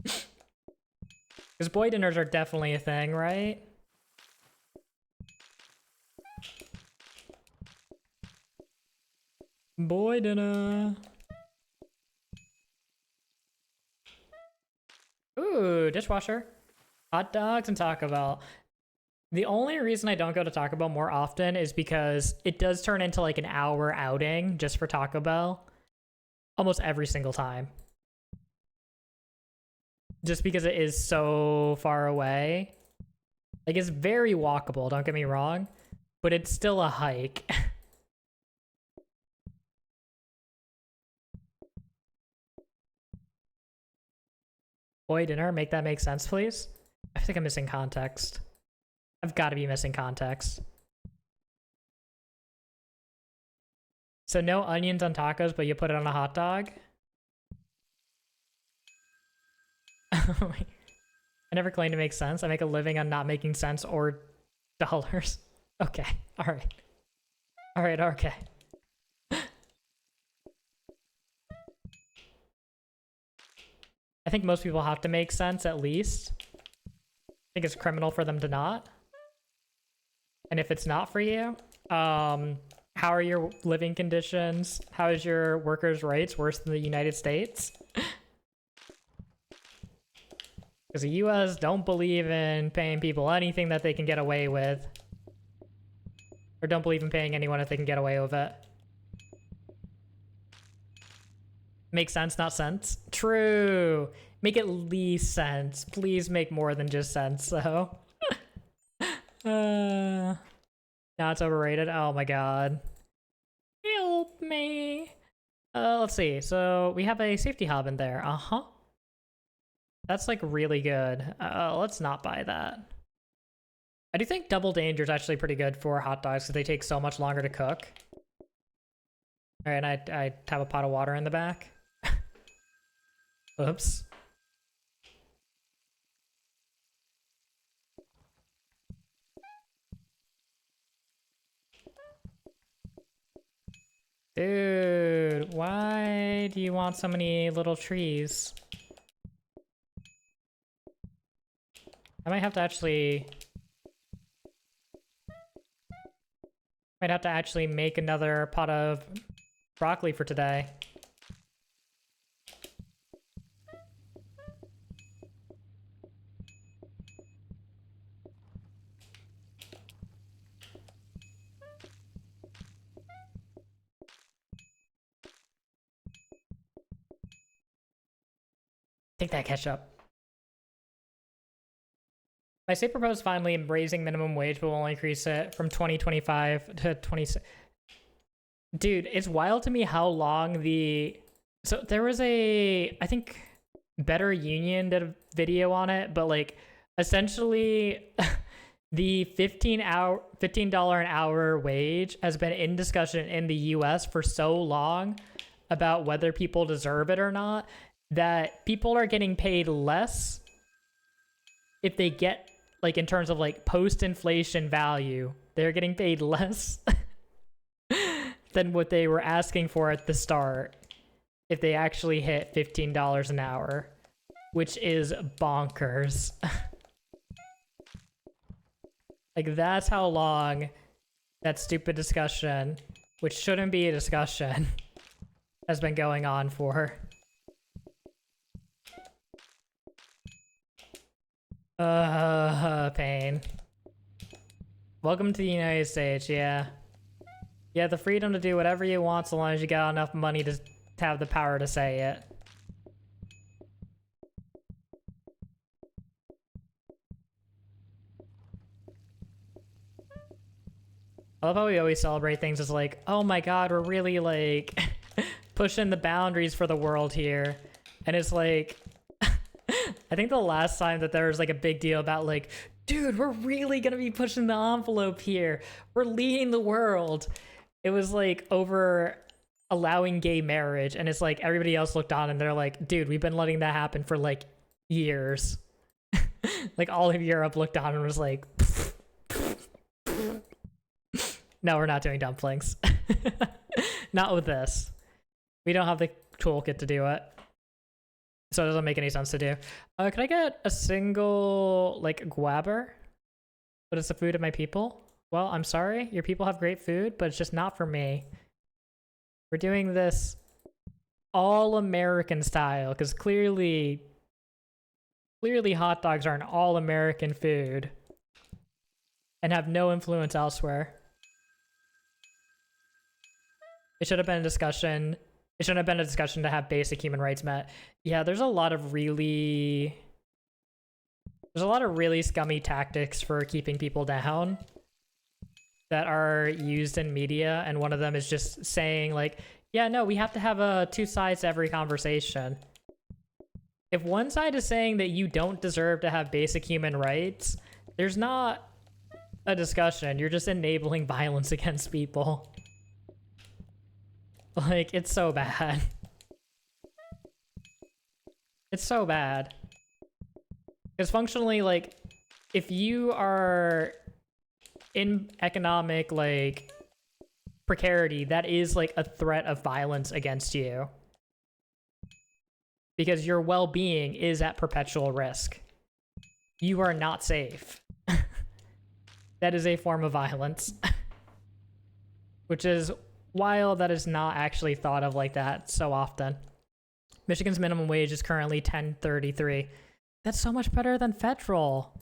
Because boy dinners are definitely a thing, right? Boy dinner. Ooh, dishwasher. Hot dogs and Taco Bell. The only reason I don't go to Taco Bell more often is because it does turn into like an hour outing just for Taco Bell. Almost every single time. Just because it is so far away. Like, it's very walkable, don't get me wrong. But it's still a hike. Boy dinner, make that make sense, please. I think I'm missing context. I've got to be missing context. So no onions on tacos, but you put it on a hot dog? I never claim to make sense. I make a living on not making sense or dollars. Okay, alright. Alright, okay. I think most people have to make sense at least. I think it's criminal for them to not. And if it's not for you, how are your living conditions? How is your workers' rights worse than the United States? Because the US don't believe in paying people anything that they can get away with. Or don't believe in paying anyone if they can get away with it. Make sense, not sense. True. Make at least sense. Please make more than just sense, though. Now it's overrated. Oh my god. Help me. Let's see. So we have a safety hub in there. Uh-huh. That's like really good. Let's not buy that. I do think Double Danger is actually pretty good for hot dogs because they take so much longer to cook. All right, and I have a pot of water in the back. Oops. Dude, why do you want so many little trees? I might have to actually... Might have to actually make another pot of broccoli for today. Take that ketchup. My state proposed finally raising minimum wage, but will increase it from 2025 to 26. Dude, it's wild to me how long the... So there was a... I think Better Union did a video on it, but like essentially the $15 an hour wage has been in discussion in the US for so long about whether people deserve it or not, that people are getting paid less if they get, like, in terms of like post-inflation value, they're getting paid less than what they were asking for at the start if they actually hit $15 an hour, which is bonkers. Like, that's how long that stupid discussion, which shouldn't be a discussion, has been going on for. Pain. Welcome to the United States, yeah. You have the freedom to do whatever you want so long as you got enough money to have the power to say it. I love how we always celebrate things as like, oh my god, we're really like pushing the boundaries for the world here. And it's like, I think the last time that there was like a big deal about like, dude, we're really gonna be pushing the envelope here. We're leading the world. It was like over allowing gay marriage. And it's like everybody else looked on and they're like, dude, we've been letting that happen for like years. Like all of Europe looked on and was like, no, we're not doing dumplings. Not with this. We don't have the toolkit to do it. So it doesn't make any sense to do. Can I get a single, like, guabber? But it's the food of my people? Well, I'm sorry. Your people have great food, but it's just not for me. We're doing this all-American style, because clearly hot dogs are an all-American food and have no influence elsewhere. It should have been a discussion. It shouldn't have been a discussion to have basic human rights met. Yeah, there's a lot of really scummy tactics for keeping people down that are used in media, and one of them is just saying like, yeah, no, we have to have two sides to every conversation. If one side is saying that you don't deserve to have basic human rights, there's not a discussion. You're just enabling violence against people. Like, it's so bad. It's so bad. Because functionally, like, if you are in economic, like, precarity, that is, like, a threat of violence against you. Because your well-being is at perpetual risk. You are not safe. That is a form of violence. Which is wild that is not actually thought of like that so often. Michigan's minimum wage is currently $10.33. That's so much better than federal.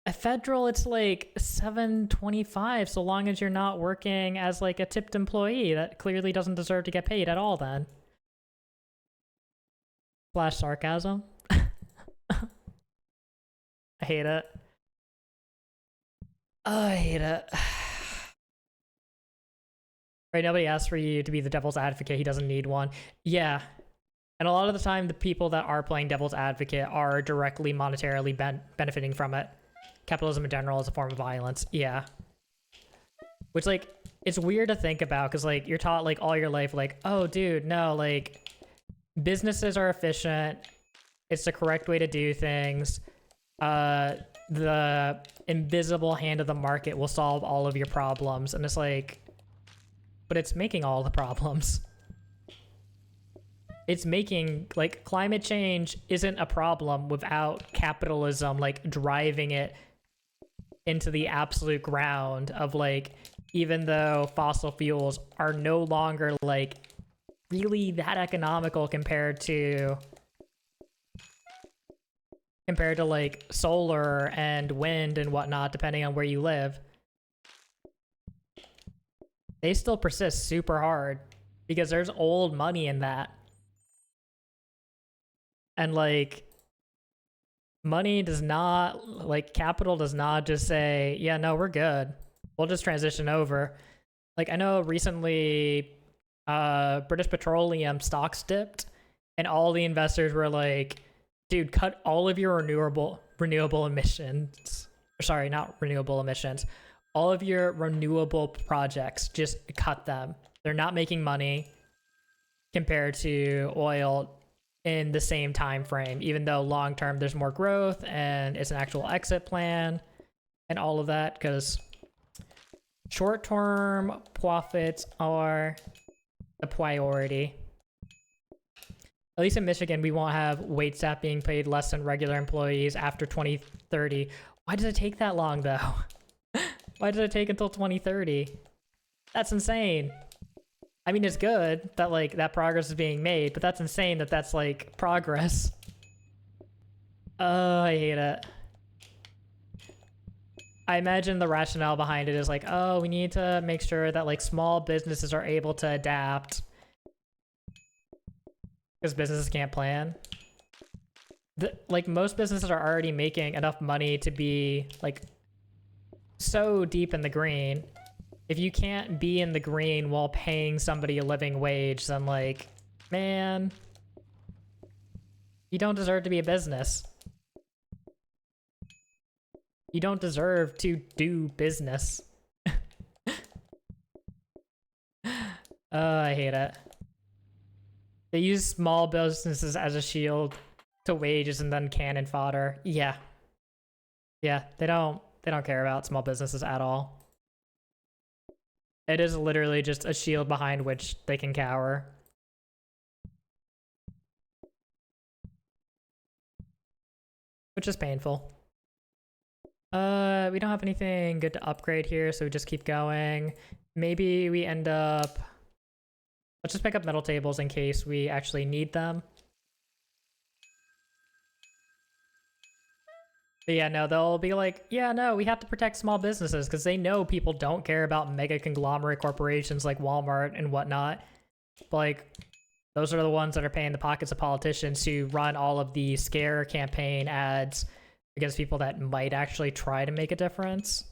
At federal, it's like $7.25 so long as you're not working as like a tipped employee that clearly doesn't deserve to get paid at all then. Flash sarcasm. I hate it. Oh, I hate it. Right, nobody asks for you to be the devil's advocate. He doesn't need one. Yeah. And a lot of the time, the people that are playing devil's advocate are directly monetarily benefiting from it. Capitalism in general is a form of violence. Yeah. Which, like, it's weird to think about because, like, you're taught, like, all your life, like, oh, dude, no, like, businesses are efficient. It's the correct way to do things. The invisible hand of the market will solve all of your problems. And it's like, but it's making all the problems. It's making, like, climate change isn't a problem without capitalism, like, driving it into the absolute ground of, like, even though fossil fuels are no longer, like, really that economical compared to, like, solar and wind and whatnot, depending on where you live. They still persist super hard because there's old money in that. And, like, money does not, like, capital does not just say, yeah, no, we're good. We'll just transition over. Like, I know recently British Petroleum stocks dipped and all the investors were like, dude, cut all of your renewable emissions. Sorry, not renewable emissions. All of your renewable projects, just cut them. They're not making money compared to oil in the same time frame, even though long term there's more growth and it's an actual exit plan and all of that, because short term profits are a priority. At least in Michigan, we won't have wait staff being paid less than regular employees after 2030. Why does it take that long, though? Why did it take until 2030? That's insane. I mean, it's good that, like, that progress is being made, but that's insane that that's, like, progress. Oh, I hate it. I imagine the rationale behind it is like, oh, we need to make sure that like small businesses are able to adapt because businesses can't plan. Like most businesses are already making enough money to be like so deep in the green. If you can't be in the green while paying somebody a living wage, then like, man, you don't deserve to be a business. You don't deserve to do business. I hate it. They use small businesses as a shield to wages and then cannon fodder. Yeah. Yeah, they don't care about small businesses at all. It is literally just a shield behind which they can cower. Which is painful. We don't have anything good to upgrade here, so we just keep going. Maybe we end up... Let's just pick up metal tables in case we actually need them. But yeah, no, they'll be like, yeah, no, we have to protect small businesses because they know people don't care about mega conglomerate corporations like Walmart and whatnot. But like, those are the ones that are paying the pockets of politicians to run all of the scare campaign ads against people that might actually try to make a difference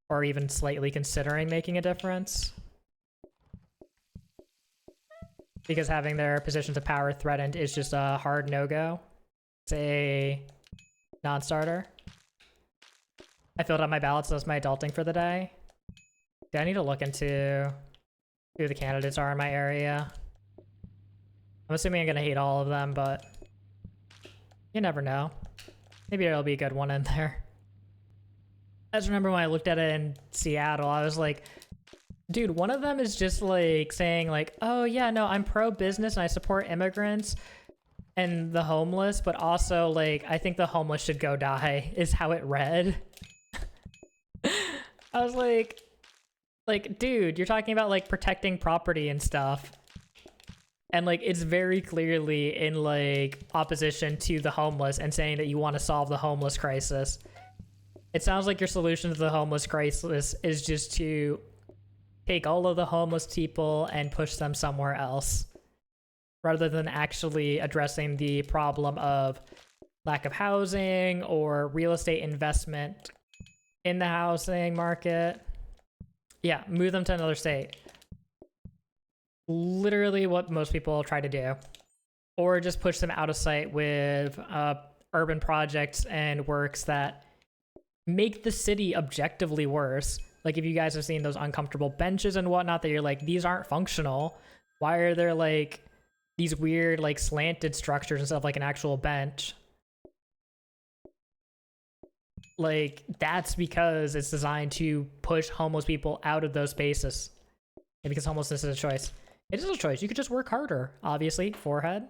or even slightly considering making a difference. Because having their positions of power threatened is just a hard no-go. It's a non-starter. I filled out my ballots, so that's my adulting for the day. Do I need to look into who the candidates are in my area? I'm assuming I'm gonna hate all of them, but you never know. Maybe there'll be a good one in there. I just remember when I looked at it in Seattle, I was like, dude, one of them is just like saying like, oh yeah, no, I'm pro-business and I support immigrants and the homeless, but also like, I think the homeless should go die, is how it read. I was like, dude, you're talking about like protecting property and stuff. And like, it's very clearly in like opposition to the homeless and saying that you want to solve the homeless crisis. It sounds like your solution to the homeless crisis is just to take all of the homeless people and push them somewhere else, rather than actually addressing the problem of lack of housing or real estate investment in the housing market. Yeah, move them to another state. Literally what most people try to do. Or just push them out of sight with urban projects and works that make the city objectively worse. Like if you guys have seen those uncomfortable benches and whatnot that you're like, these aren't functional. Why are there like these weird like slanted structures and stuff like an actual bench? Like that's because it's designed to push homeless people out of those spaces. And because homelessness is a choice. It is a choice. You could just work harder, obviously, forehead.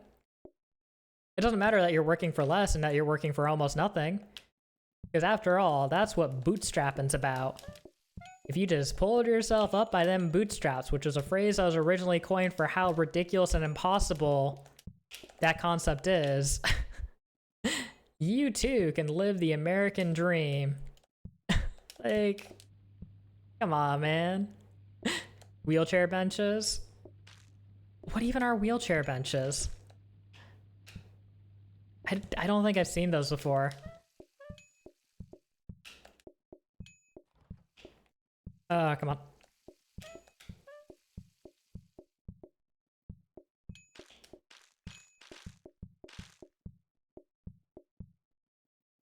It doesn't matter that you're working for less and that you're working for almost nothing. Because after all, that's what bootstrapping's about. If you just pulled yourself up by them bootstraps, which was a phrase that was originally coined for how ridiculous and impossible that concept is, you too can live the American dream. Like, come on, man. Wheelchair benches? What even are wheelchair benches? I don't think I've seen those before. Come on.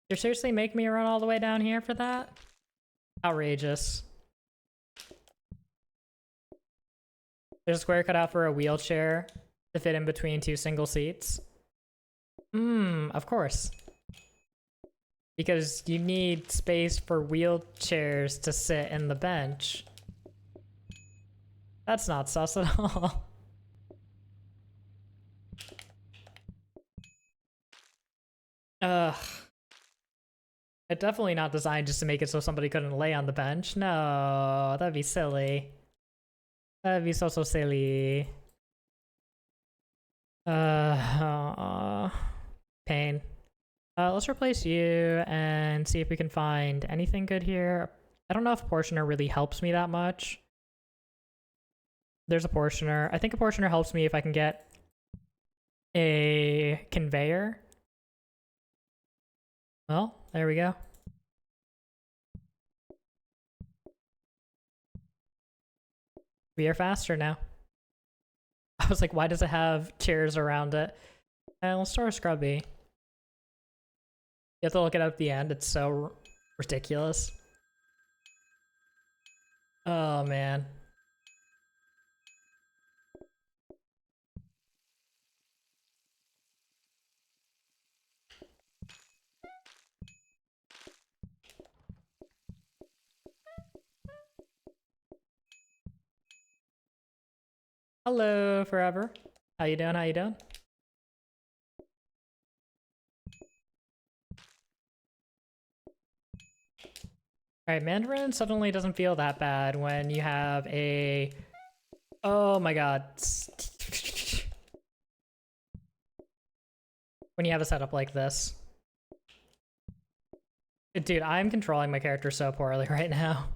You're seriously making me run all the way down here for that? Outrageous. There's a square cut out for a wheelchair to fit in between two single seats. Of course. Because you need space for wheelchairs to sit in the bench. That's not sus at all. Ugh. It's definitely not designed just to make it so somebody couldn't lay on the bench. No, that'd be silly. That'd be so silly. Pain. let's replace you and see if we can find anything good here. I don't know if Portioner really helps me that much. There's a Portioner. I think a Portioner helps me if I can get a conveyor. Well, there we go. We are faster now. I was like, why does it have chairs around it? And let's store a Scrubby. You have to look it up at the end. It's so ridiculous. Oh, man. Hello, Forever. How you doing? How you doing? Alright, Mandarin suddenly doesn't feel that bad when you have a... Oh my god. When you have a setup like this. Dude, I'm controlling my character so poorly right now.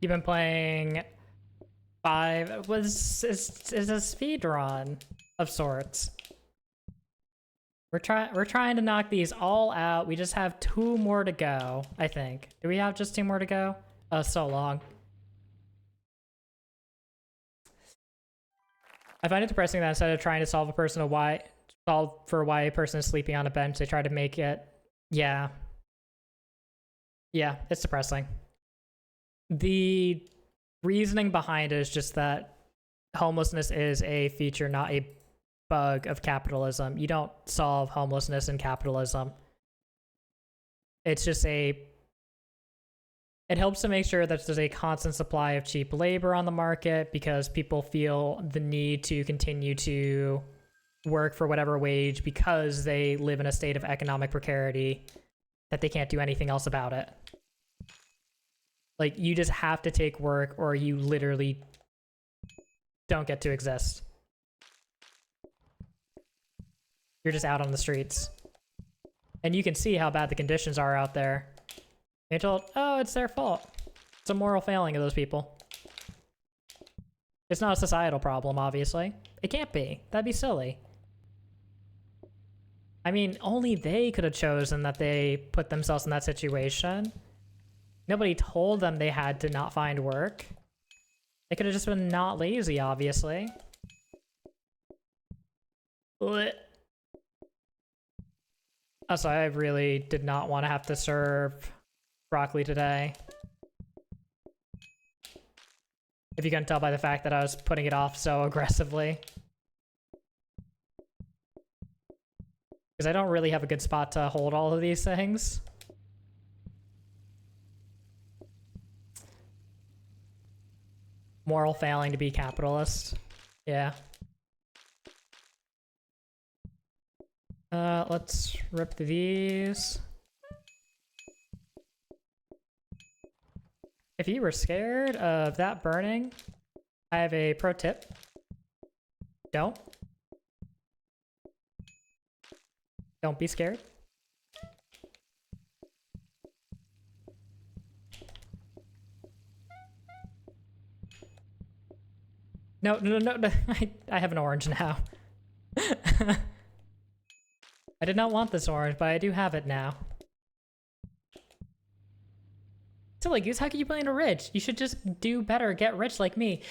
You've been playing 5... is a speed run of sorts. We're trying to knock these all out. We just have 2 more to go, I think. Do we have just 2 more to go? Oh, so long. I find it depressing that instead of trying to solve for why a person is sleeping on a bench, they try to make it... Yeah. Yeah, it's depressing. The reasoning behind it is just that homelessness is a feature, not a bug of capitalism. You don't solve homelessness in capitalism. It's just it helps to make sure that there's a constant supply of cheap labor on the market because people feel the need to continue to work for whatever wage because they live in a state of economic precarity that they can't do anything else about it. Like, you just have to take work or you literally don't get to exist. You're just out on the streets. And you can see how bad the conditions are out there. You're told, oh, it's their fault. It's a moral failing of those people. It's not a societal problem, obviously. It can't be. That'd be silly. I mean, only they could have chosen that they put themselves in that situation. Nobody told them they had to not find work. They could have just been not lazy, obviously. Blech. Also, I really did not want to have to serve broccoli today. If you can tell by the fact that I was putting it off so aggressively. Because I don't really have a good spot to hold all of these things. Moral failing to be capitalist. Yeah. Let's rip these. If you were scared of that burning, I have a pro tip. Don't. Don't be scared. No. I have an orange now. I did not want this orange, but I do have it now. Silly Goose, how can you blame a rich? You should just do better, get rich like me.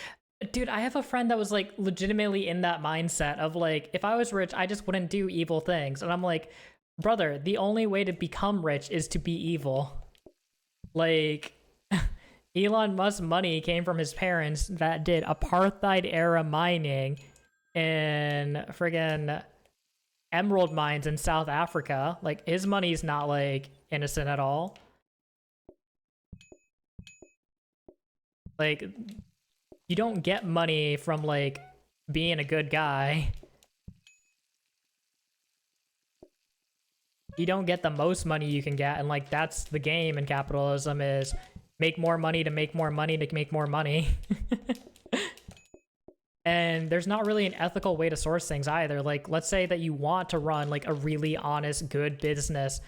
Dude, I have a friend that was like legitimately in that mindset of like, if I was rich, I just wouldn't do evil things. And I'm like, brother, the only way to become rich is to be evil. Like, Elon Musk's money came from his parents that did apartheid era mining in friggin' emerald mines in South Africa. Like, his money's not, like, innocent at all. Like, you don't get money from, like, being a good guy. You don't get the most money you can get, and, like, that's the game in capitalism, is make more money to make more money to make more money. And there's not really an ethical way to source things either. Like, let's say that you want to run, like, a really honest, good business.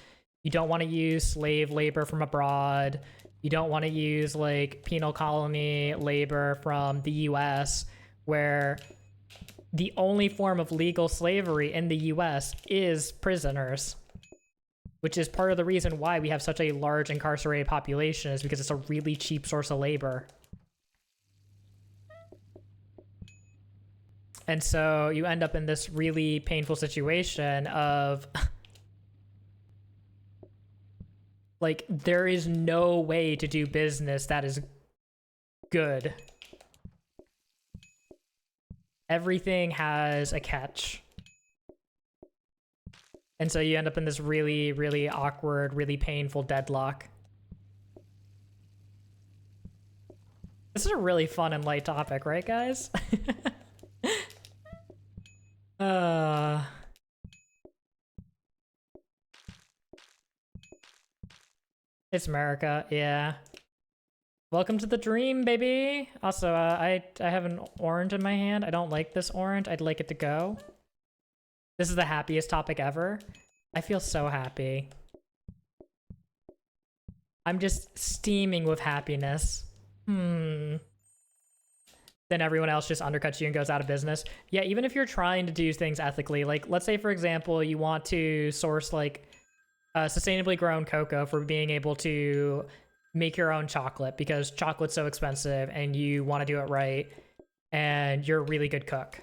You don't want to use slave labor from abroad. You don't want to use, like, penal colony labor from the US, where the only form of legal slavery in the US is prisoners. Which is part of the reason why we have such a large incarcerated population, is because it's a really cheap source of labor. And so you end up in this really painful situation of like, there is no way to do business that is good. Everything has a catch. And so you end up in this really, really awkward, really painful deadlock. This is a really fun and light topic, right, guys? It's America, yeah. Welcome to the dream, baby! Also, I have an orange in my hand. I don't like this orange. I'd like it to go. This is the happiest topic ever. I feel so happy. I'm just steaming with happiness. Then everyone else just undercuts you and goes out of business. Yeah, even if you're trying to do things ethically, like, let's say, for example, you want to source, like, sustainably grown cocoa for being able to make your own chocolate, because chocolate's so expensive and you want to do it right, and you're a really good cook.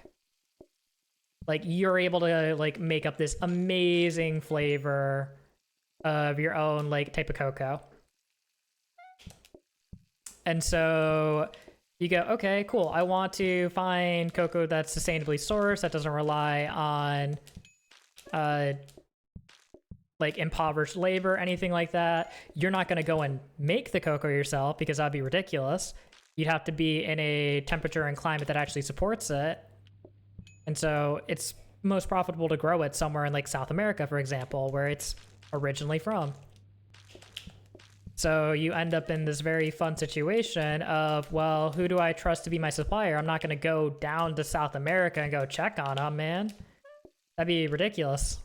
Like, you're able to, like, make up this amazing flavor of your own, like, type of cocoa. And so you go, okay, cool. I want to find cocoa that's sustainably sourced, that doesn't rely on, like, impoverished labor, anything like that. You're not going to go and make the cocoa yourself, because that'd be ridiculous. You'd have to be in a temperature and climate that actually supports it. And so it's most profitable to grow it somewhere in, like, South America, for example, where it's originally from. So you end up in this very fun situation of, well, who do I trust to be my supplier? I'm not going to go down to South America and go check on them, man. That'd be ridiculous.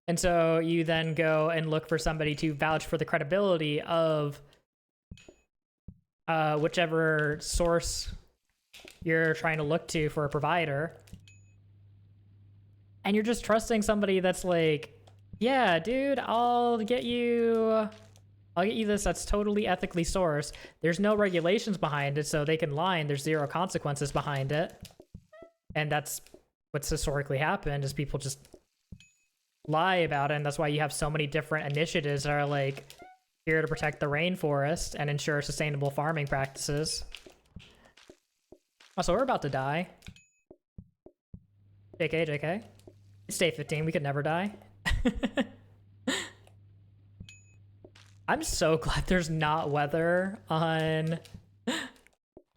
And so you then go and look for somebody to vouch for the credibility of whichever source you're trying to look to for a provider. And you're just trusting somebody that's like, yeah, dude, I'll get you this that's totally ethically sourced. There's no regulations behind it, so they can lie and there's zero consequences behind it. And that's what's historically happened, is people just lie about it, and that's why you have so many different initiatives that are like here to protect the rainforest and ensure sustainable farming practices. Also, we're about to die. JK. It's day 15, we could never die. I'm so glad there's not weather on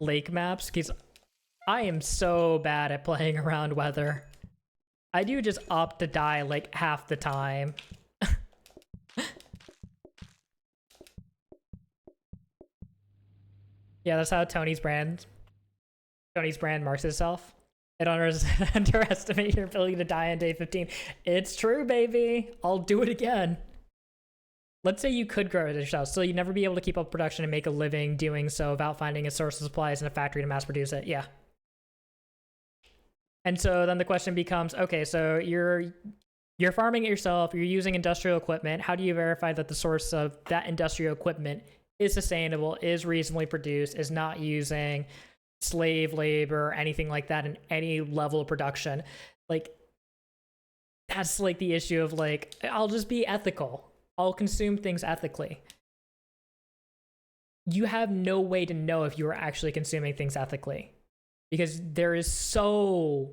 lake maps, because I am so bad at playing around weather. I do just opt to die like half the time. Yeah, that's how Tony's brand marks itself. I don't underestimate your ability to die on day 15. It's true, baby. I'll do it again. Let's say you could grow it yourself, so you'd never be able to keep up production and make a living doing so without finding a source of supplies in a factory to mass produce it. Yeah. And so then the question becomes, okay, so you're farming it yourself, you're using industrial equipment. How do you verify that the source of that industrial equipment is sustainable, is reasonably produced, is not using slave labor or anything like that in any level of production? Like, that's like the issue of like, I'll just be ethical. I'll consume things ethically. You have no way to know if you are actually consuming things ethically, because there is so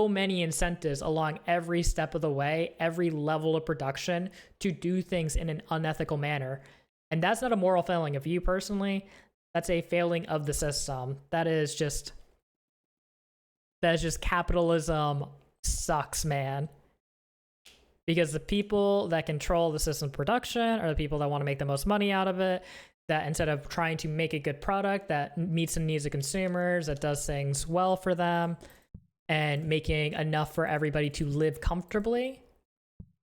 many incentives along every step of the way, every level of production, to do things in an unethical manner. And that's not a moral failing of you personally. That's a failing of the system. That is just capitalism sucks, man. Because the people that control the system production are the people that want to make the most money out of it, that instead of trying to make a good product that meets the needs of consumers, that does things well for them, and making enough for everybody to live comfortably,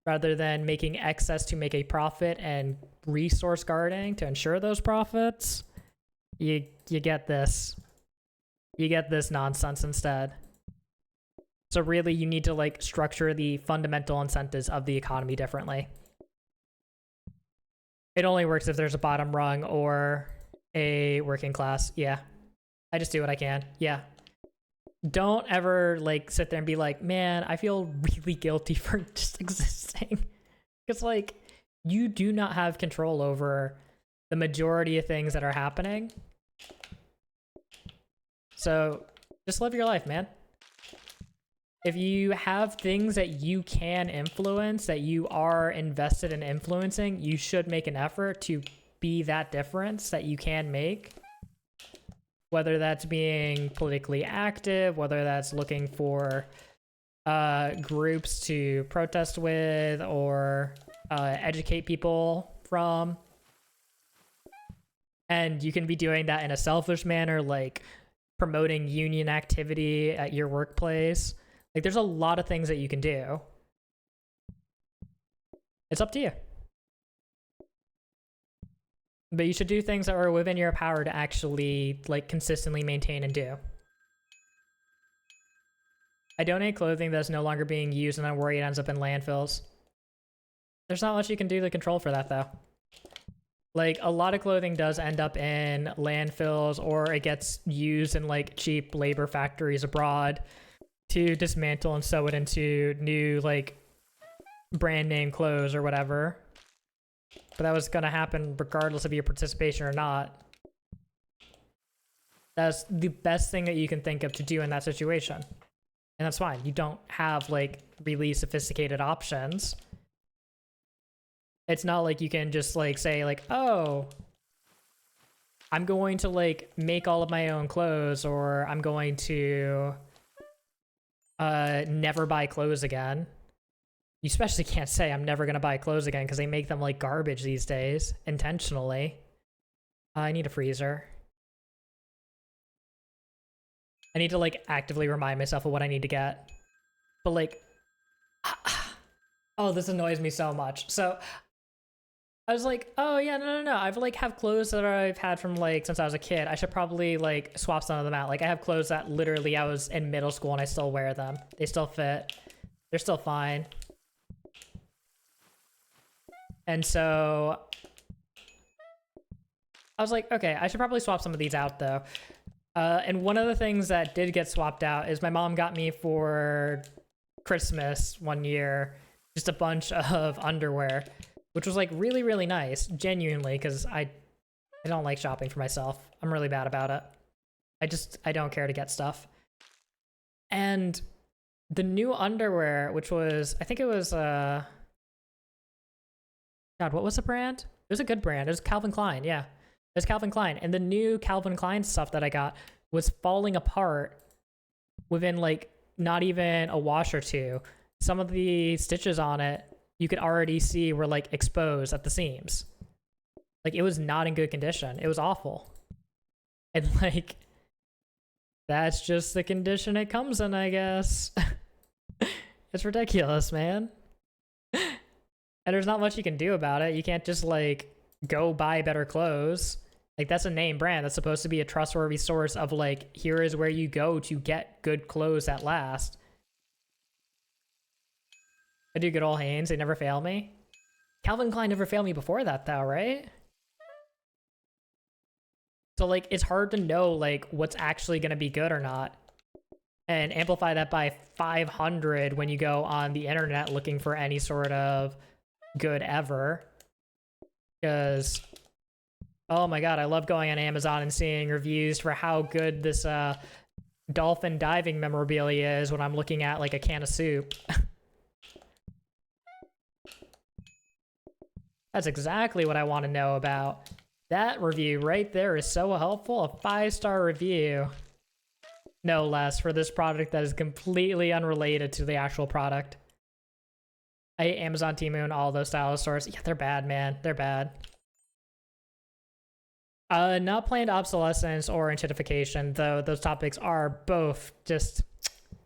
rather than making excess to make a profit and resource guarding to ensure those profits, you get this. You get this nonsense instead. So really, you need to like structure the fundamental incentives of the economy differently. It only works if there's a bottom rung or a working class. Yeah. I just do what I can. Yeah. Don't ever like sit there and be like, man, I feel really guilty for just existing. Because like, you do not have control over the majority of things that are happening. So just live your life, man. If you have things that you can influence, that you are invested in influencing, you should make an effort to be that difference that you can make. Whether that's being politically active, whether that's looking for groups to protest with or educate people from. And you can be doing that in a selfish manner, like promoting union activity at your workplace. Like, there's a lot of things that you can do. It's up to you. But you should do things that are within your power to actually, like, consistently maintain and do. I donate clothing that's no longer being used, and I worry it ends up in landfills. There's not much you can do to control for that, though. Like, a lot of clothing does end up in landfills, or it gets used in, like, cheap labor factories abroad to dismantle and sew it into new, like, brand name clothes or whatever. But that was gonna happen regardless of your participation or not. That's the best thing that you can think of to do in that situation. And that's fine. You don't have, like, really sophisticated options. It's not like you can just, like, say, like, oh, I'm going to, like, make all of my own clothes, or I'm going to never buy clothes again. You especially can't say I'm never gonna buy clothes again, because they make them like garbage these days, intentionally. I need a freezer. I need to like actively remind myself of what I need to get. But like, oh, this annoys me so much. So I was like, oh yeah, no. I've like have clothes that I've had from like since I was a kid. I should probably like swap some of them out. Like I have clothes that literally I was in middle school and I still wear them. They still fit. They're still fine. And so I was like, okay, I should probably swap some of these out though. And one of the things that did get swapped out is my mom got me for Christmas one year just a bunch of underwear, which was like really, really nice, genuinely, because I don't like shopping for myself. I'm really bad about it. I don't care to get stuff. And the new underwear, which was, I think it was, God, what was the brand? It was a good brand. It was Calvin Klein, yeah. It was Calvin Klein. And the new Calvin Klein stuff that I got was falling apart within like not even a wash or two. Some of the stitches on it, you could already see were like exposed at the seams. Like it was not in good condition. It was awful. And like, that's just the condition it comes in, I guess. It's ridiculous, man. And there's not much you can do about it. You can't just like go buy better clothes. Like that's a name brand. That's supposed to be a trustworthy source of like, here is where you go to get good clothes that last. I do good old Hanes. They never fail me. Calvin Klein never failed me before that though, right? So like, it's hard to know like what's actually going to be good or not. And amplify that by 500 when you go on the internet looking for any sort of good ever. Because, oh my god, I love going on Amazon and seeing reviews for how good this dolphin diving memorabilia is when I'm looking at like a can of soup. That's exactly what I want to know about. That review right there is so helpful. A 5-star review. No less, for this product that is completely unrelated to the actual product. I hate Amazon, Temu, and all those style stores. Yeah, they're bad, man. They're bad. Not planned obsolescence or intensification, though those topics are both just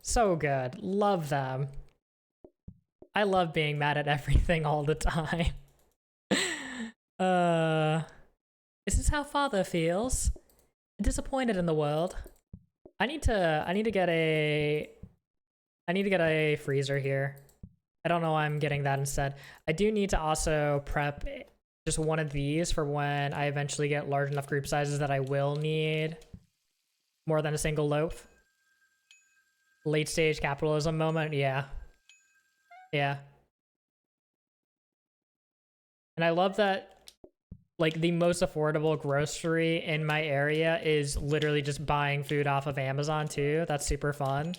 so good. Love them. I love being mad at everything all the time. Is this how father feels? Disappointed in the world. I need to get a freezer here. I don't know why I'm getting that instead. I do need to also prep just one of these for when I eventually get large enough group sizes that I will need more than a single loaf. Late stage capitalism moment, yeah. Yeah. And I love that, like, the most affordable grocery in my area is literally just buying food off of Amazon too. That's super fun.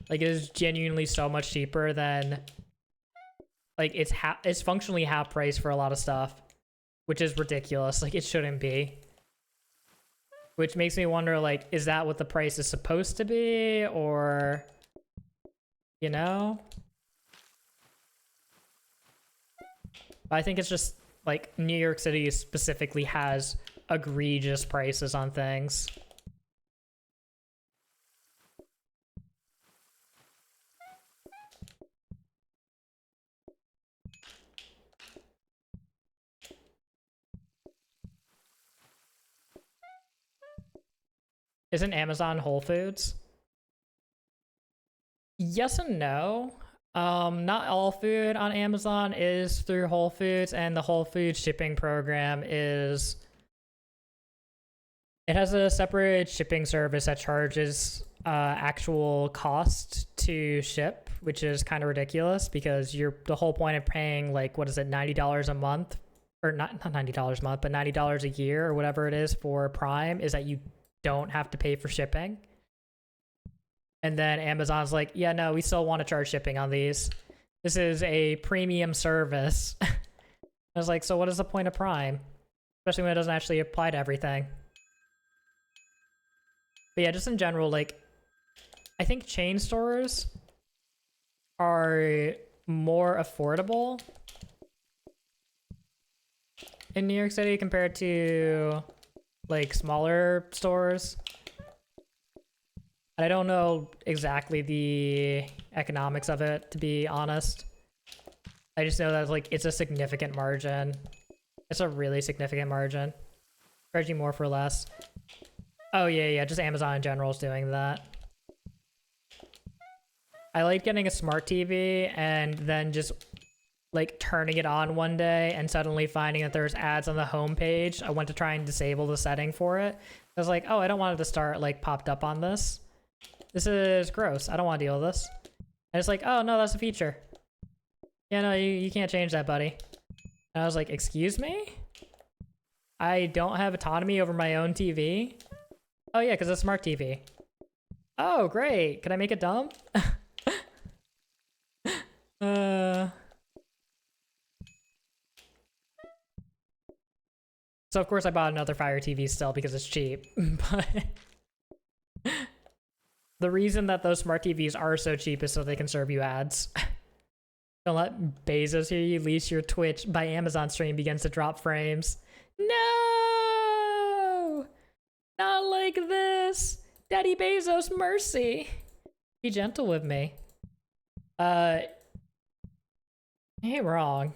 Like, it is genuinely so much cheaper than, like, it's functionally half price for a lot of stuff, which is ridiculous. Like, it shouldn't be. Which makes me wonder, like, is that what the price is supposed to be, or, you know? I think it's just, like, New York City specifically has egregious prices on things. Isn't Amazon Whole Foods? Yes and no. Not all food on Amazon is through Whole Foods, and the Whole Foods shipping program is... It has a separate shipping service that charges actual cost to ship, which is kind of ridiculous because the whole point of paying, like, what is it, $90 a month? Or not $90 a month, but $90 a year or whatever it is for Prime is that you don't have to pay for shipping. And then Amazon's like, yeah, no, we still want to charge shipping on these. This is a premium service. I was like, so what is the point of Prime? Especially when it doesn't actually apply to everything. But yeah, just in general, like, I think chain stores are more affordable in New York City compared to, like, smaller stores. I don't know exactly the economics of it, to be honest. I just know that, like, it's a significant margin. It's a really significant margin. Charging more for less. Oh, yeah, just Amazon in general is doing that. I like getting a smart TV and then just, like, turning it on one day and suddenly finding that there's ads on the homepage. I went to try and disable the setting for it. I was like, oh, I don't want it to start, like, popped up on this. This is gross. I don't want to deal with this. And it's like, oh, no, that's a feature. Yeah, no, you can't change that, buddy. And I was like, excuse me? I don't have autonomy over my own TV? Oh, yeah, because it's a smart TV. Oh, great. Can I make it dumb? So, of course, I bought another Fire TV still because it's cheap. But the reason that those smart TVs are so cheap is so they can serve you ads. Don't let Bezos hear you lease your Twitch by Amazon stream begins to drop frames. No! Not like this! Daddy Bezos, mercy! Be gentle with me. You ain't wrong.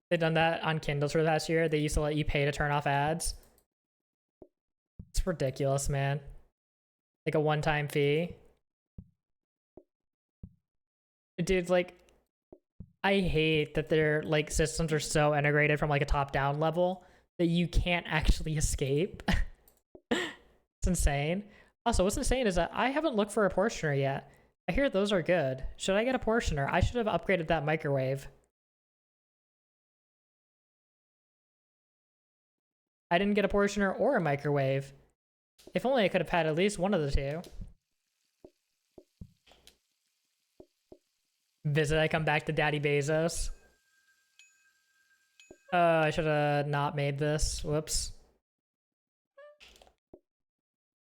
They've done that on Kindles for the past year. They used to let you pay to turn off ads. It's ridiculous, man. Like a one-time fee. Dude, like, I hate that their, like, systems are so integrated from, like, a top-down level that you can't actually escape. It's insane. Also, what's insane is that I haven't looked for a portioner yet. I hear those are good. Should I get a portioner? I should have upgraded that microwave. I didn't get a portioner or a microwave. If only I could have had at least one of the two. Visit, I come back to Daddy Bezos. I should have not made this. Whoops.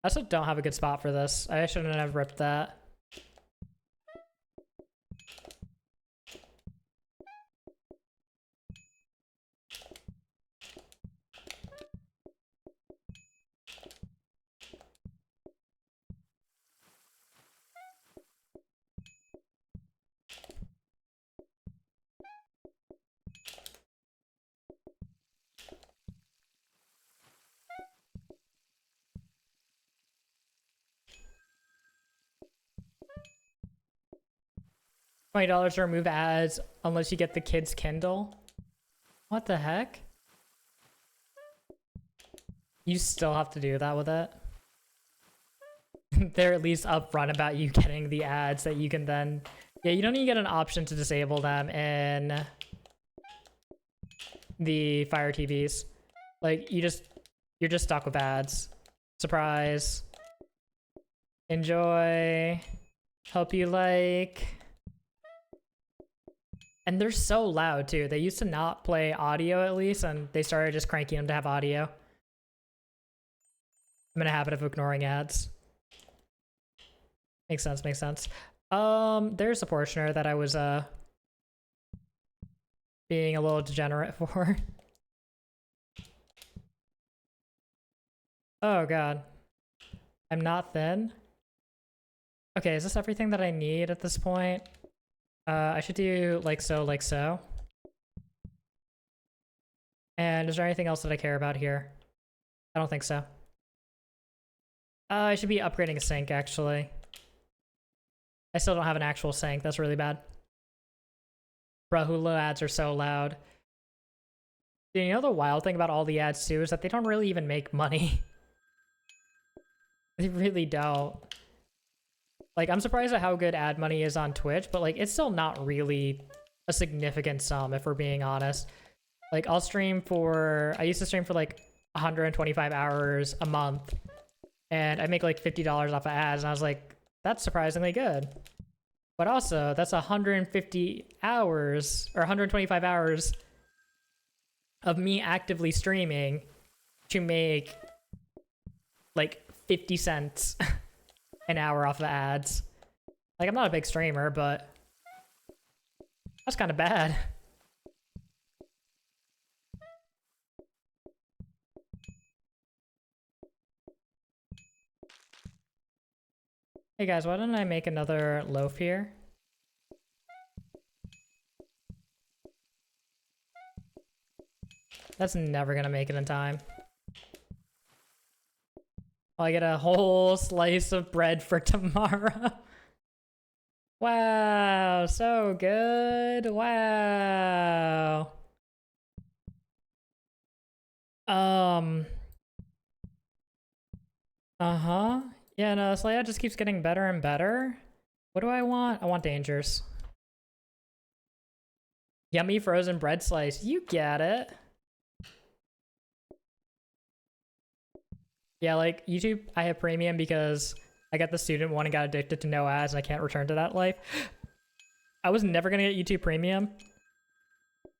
I also don't have a good spot for this. I shouldn't have ripped that. $20 to remove ads unless you get the kids' Kindle. What the heck? You still have to do that with it. They're at least upfront about you getting the ads that you can then... Yeah, you don't even get an option to disable them in the Fire TVs. Like, you're just stuck with ads. Surprise. Enjoy. Hope you like. And they're so loud too. They used to not play audio at least, and they started just cranking them to have audio. I'm in a habit of ignoring ads. Makes sense, makes sense. There's a portioner that I was being a little degenerate for. Oh god. I'm not thin. Okay, is this everything that I need at this point? I should do like so, like so. And is there anything else that I care about here? I don't think so. I should be upgrading a sink, actually. I still don't have an actual sink. That's really bad. Bro, Hulu ads are so loud. Dude, you know the wild thing about all the ads, too, is that they don't really even make money. They really don't. Like, I'm surprised at how good ad money is on Twitch, but, like, it's still not really a significant sum, if we're being honest. Like, I used to stream for, like, 125 hours a month, and I make, like, $50 off of ads, and I was like, that's surprisingly good. But also, that's 150 hours, or 125 hours of me actively streaming to make, like, 50 cents an hour off the ads. Like, I'm not a big streamer, but that's kind of bad. Hey guys, why don't I make another loaf here? That's never gonna make it in time. I get a whole slice of bread for tomorrow. Wow, so good. Wow. Uh-huh. Yeah, no, this layout just keeps getting better and better. What do I want? I want dangers. Yummy frozen bread slice. You get it. Yeah, like, YouTube, I have premium because I got the student one and got addicted to no ads and I can't return to that life. I was never gonna get YouTube premium.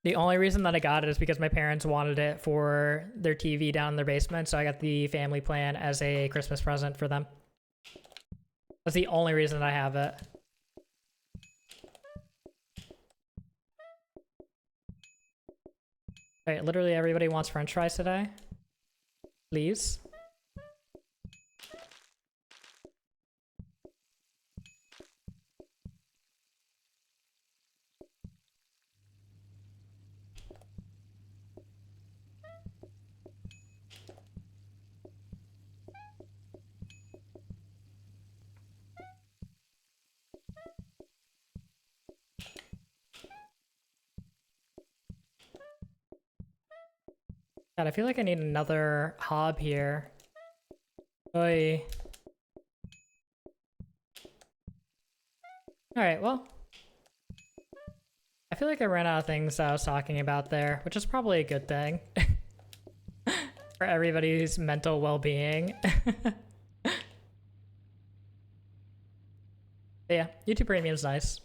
The only reason that I got it is because my parents wanted it for their TV down in their basement, so I got the family plan as a Christmas present for them. That's the only reason I have it. Alright, literally everybody wants french fries today. Please. God, I feel like I need another hob here. Oy. Alright, well. I feel like I ran out of things I was talking about there, which is probably a good thing. For everybody's mental well-being. Yeah, YouTube Premium's nice.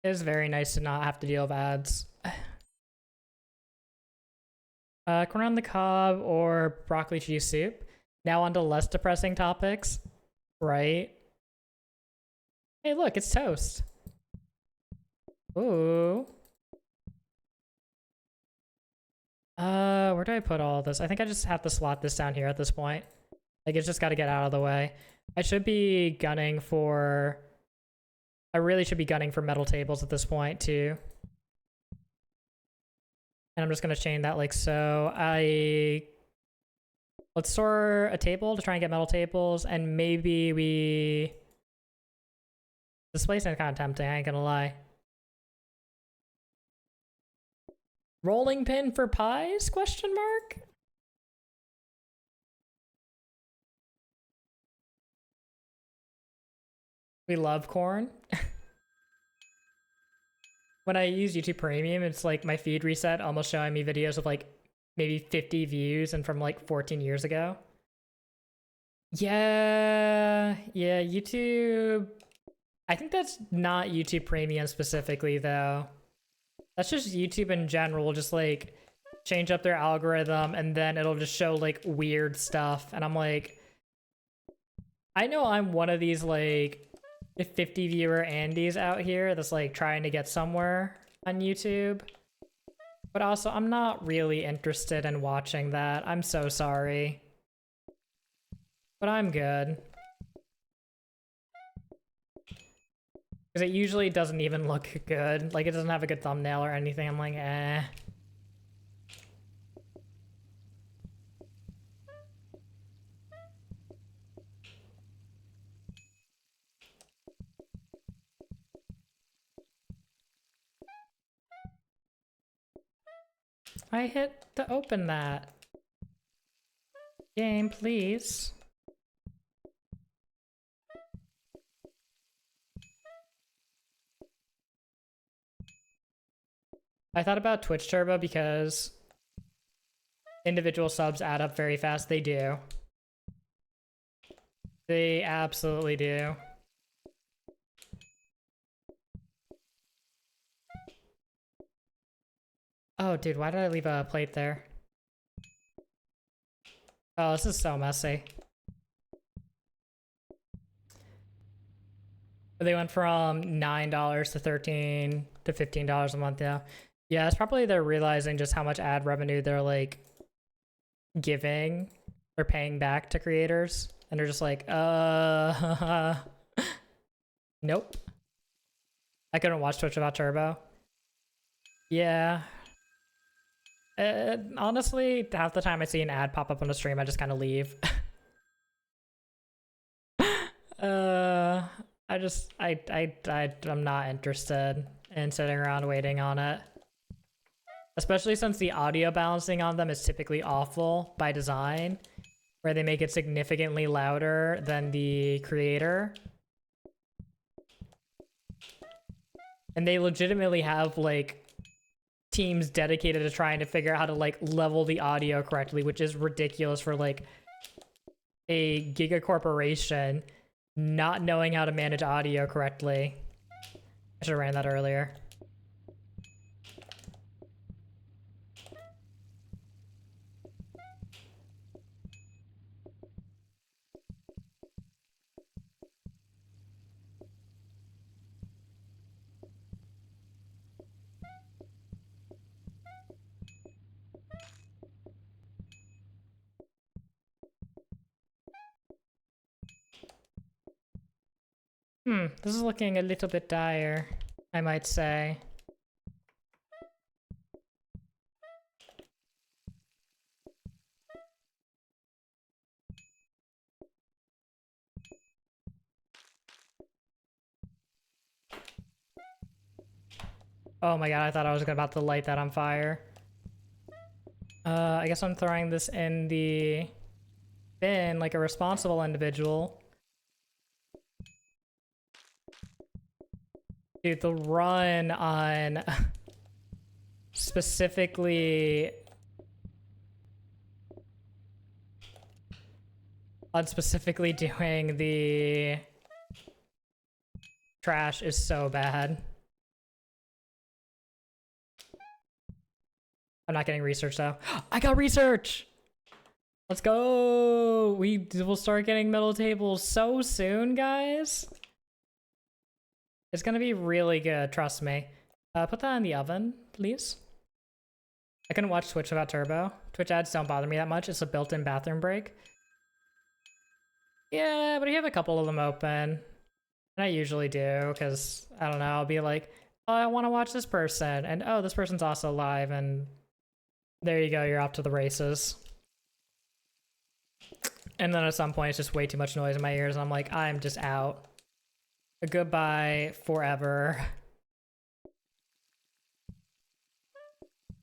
It is very nice to not have to deal with ads. Corn on the cob or broccoli cheese soup. Now on to less depressing topics, right? Hey, look, it's toast. Ooh. Where do I put all this? I think I just have to slot this down here at this point. Like, it's just got to get out of the way. I should be gunning for... I really should be gunning for metal tables at this point, too. And I'm just going to chain that like so. Let's store a table to try and get metal tables, and maybe we... This place is kind of tempting, I ain't gonna lie. Rolling pin for pies? Question mark? We love corn. When I use YouTube Premium, it's like my feed reset almost showing me videos of like maybe 50 views and from like 14 years ago. Yeah, YouTube. I think that's not YouTube Premium specifically though. That's just YouTube in general, just like change up their algorithm and then it'll just show like weird stuff. And I'm like, I know I'm one of these like 50 viewer Andes out here that's like trying to get somewhere on YouTube. But also, I'm not really interested in watching that. I'm so sorry. But I'm good. Because it usually doesn't even look good. Like, it doesn't have a good thumbnail or anything. I'm like, eh. I hit to open that. Game, please. I thought about Twitch Turbo because individual subs add up very fast. They do. They absolutely do. Oh, dude, why did I leave a plate there? Oh, this is so messy. They went from $9 to $13 to $15 a month, yeah. Yeah, it's probably they're realizing just how much ad revenue they're like giving or paying back to creators. And they're just like, nope. I couldn't watch Twitch without Turbo. Yeah. Honestly, half the time I see an ad pop up on the stream, I just kind of leave. I'm not interested in sitting around waiting on it. Especially since the audio balancing on them is typically awful by design, where they make it significantly louder than the creator. And they legitimately have like teams dedicated to trying to figure out how to like level the audio correctly, which is ridiculous for like a giga corporation not knowing how to manage audio correctly. I should have ran that earlier. This is looking a little bit dire, I might say. Oh my god, I thought I was about to light that on fire. I guess I'm throwing this in the bin like a responsible individual. Dude, the run on specifically doing the trash is so bad. I'm not getting research though. I got research! Let's go! We will start getting middle tables so soon, guys. It's gonna be really good, trust me. Put that in the oven, please. I couldn't watch Twitch without turbo. Twitch ads don't bother me that much. It's a built-in bathroom break. Yeah, but you have a couple of them open. And I usually do, because, I don't know, I'll be like, oh, I want to watch this person, and oh, this person's also live, and there you go, you're off to the races. And then at some point, it's just way too much noise in my ears, and I'm like, I'm just out. Goodbye forever.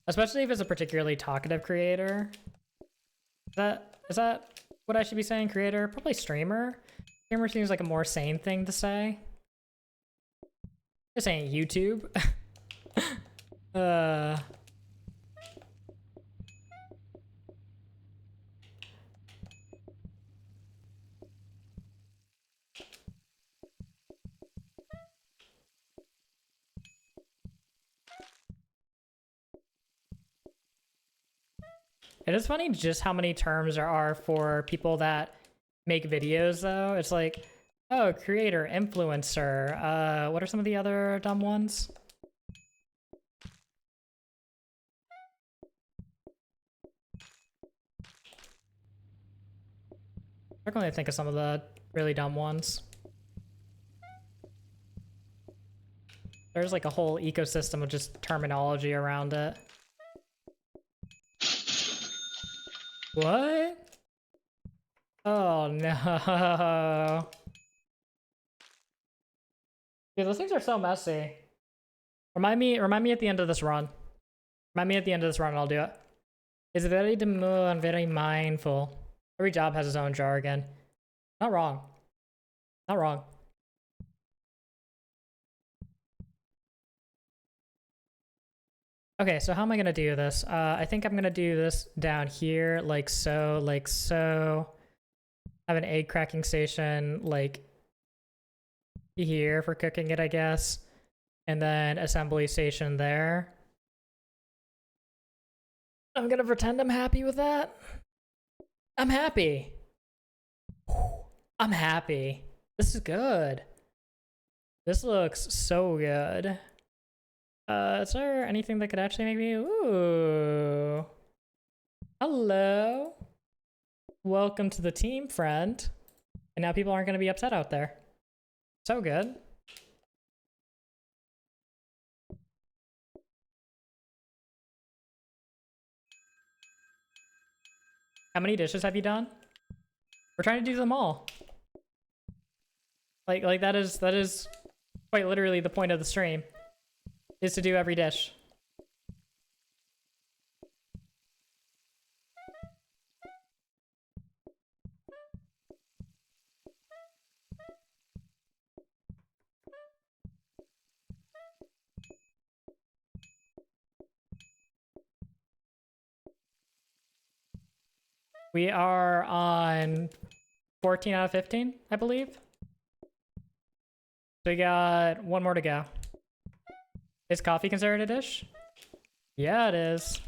Especially if it's a particularly talkative creator. Is that what I should be saying? Creator? Probably streamer. Streamer seems like a more sane thing to say. This ain't YouTube. It is funny just how many terms there are for people that make videos, though. It's like, oh, creator, influencer. What are some of the other dumb ones? I can only think of some of the really dumb ones. There's like a whole ecosystem of just terminology around it. What? Oh no. Dude, those things are so messy. Remind me at the end of this run. Remind me at the end of this run and I'll do it. It's very demure and very mindful. Every job has its own jargon. Not wrong. Not wrong. Okay, so how am I gonna do this? I think I'm gonna do this down here, like so, like so. Have an egg cracking station, like here for cooking it, I guess. And then assembly station there. I'm gonna pretend I'm happy with that. I'm happy. I'm happy. This is good. This looks so good. Is there anything that could actually make me... Ooh. Hello. Welcome to the team, friend. And now people aren't going to be upset out there. So good. How many dishes have you done? We're trying to do them all. Like that is quite literally the point of the stream. Is to do every dish. We are on 14 out of 15, I believe. So we got one more to go. Is coffee considered a dish? Yeah, it is.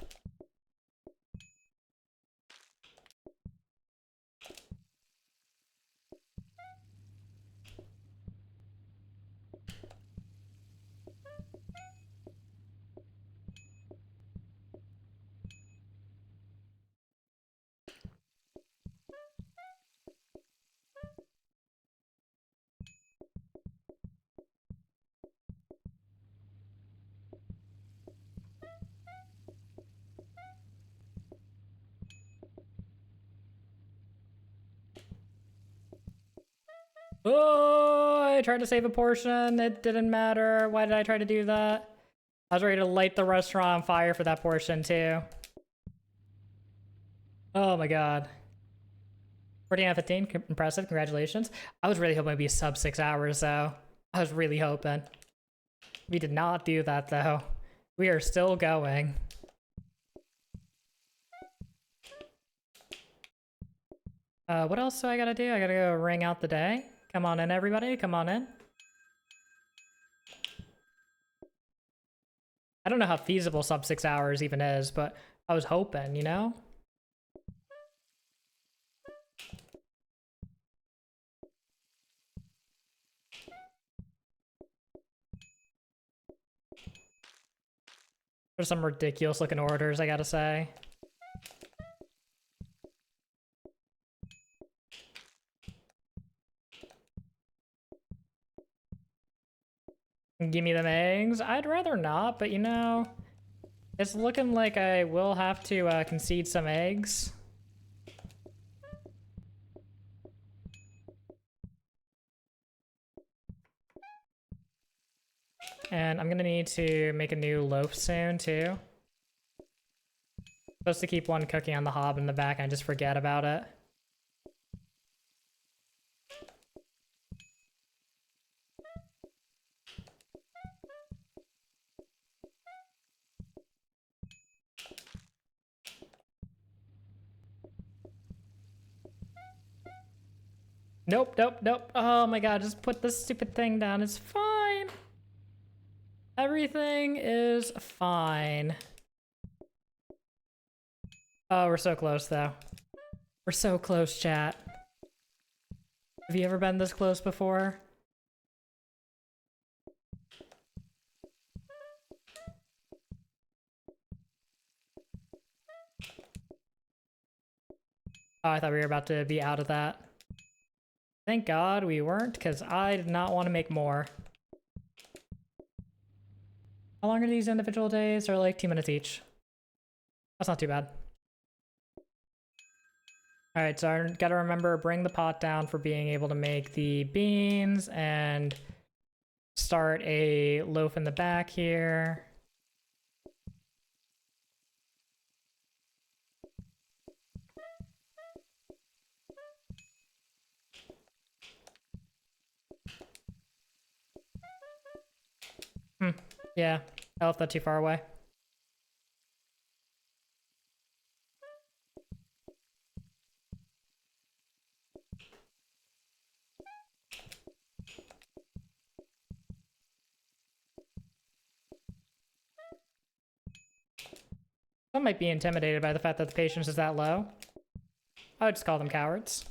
Oh, I tried to save a portion. It didn't matter. Why did I try to do that? I was ready to light the restaurant on fire for that portion too. Oh my god. 14 out of 15. Impressive. Congratulations. I was really hoping it'd be sub 6 hours though. I was really hoping. We did not do that, though. We are still going. What else do I gotta do? I gotta go ring out the day. Come on in, everybody. Come on in. I don't know how feasible sub 6 hours even is, but I was hoping, you know? There's some ridiculous looking orders, I gotta say. Give me them eggs. I'd rather not, but you know, it's looking like I will have to concede some eggs. And I'm gonna need to make a new loaf soon, too. Supposed to keep one cookie on the hob in the back and I just forget about it. Nope, nope, nope. Oh my god, just put this stupid thing down. It's fine. Everything is fine. Oh, we're so close, though. We're so close, chat. Have you ever been this close before? Oh, I thought we were about to be out of that. Thank God we weren't, because I did not want to make more. How long are these individual days? They're like 2 minutes each. That's not too bad. Alright, so I gotta remember, bring the pot down for being able to make the beans, and start a loaf in the back here. Yeah, I left that too far away. Some might be intimidated by the fact that the patience is that low. I would just call them cowards.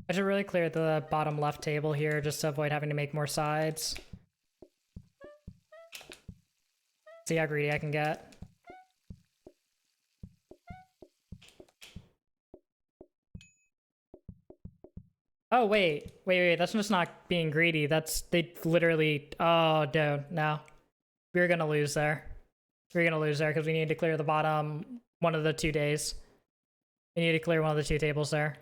I should really clear the bottom left table here just to avoid having to make more sides. See how greedy I can get. Oh, wait, that's just not being greedy. They literally, oh, dude, no. We're gonna lose there. We're gonna lose there because we need to clear the bottom one of the 2 days. We need to clear one of the 2 tables there.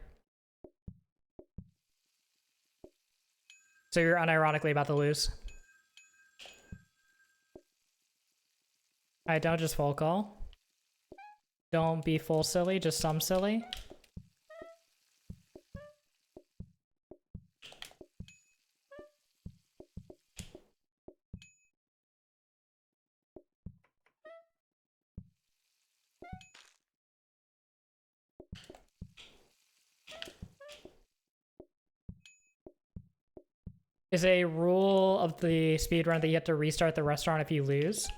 So you're unironically about to lose. Alright, don't just full call. Don't be full silly, just some silly. Is a rule of the speedrun that you have to restart the restaurant if you lose?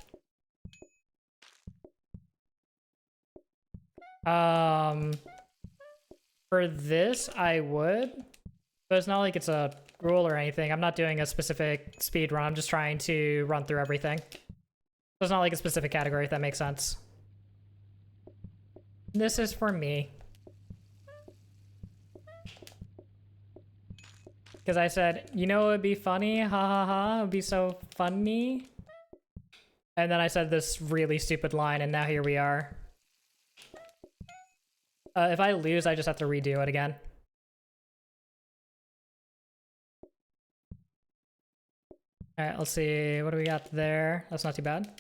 For this, I would. But it's not like it's a rule or anything. I'm not doing a specific speedrun. I'm just trying to run through everything. So it's not like a specific category, if that makes sense. This is for me. Because I said, you know, it would be funny, ha ha ha, it would be so funny. And then I said this really stupid line, and now here we are. If I lose, I just have to redo it again. Alright, let's see, what do we got there? That's not too bad.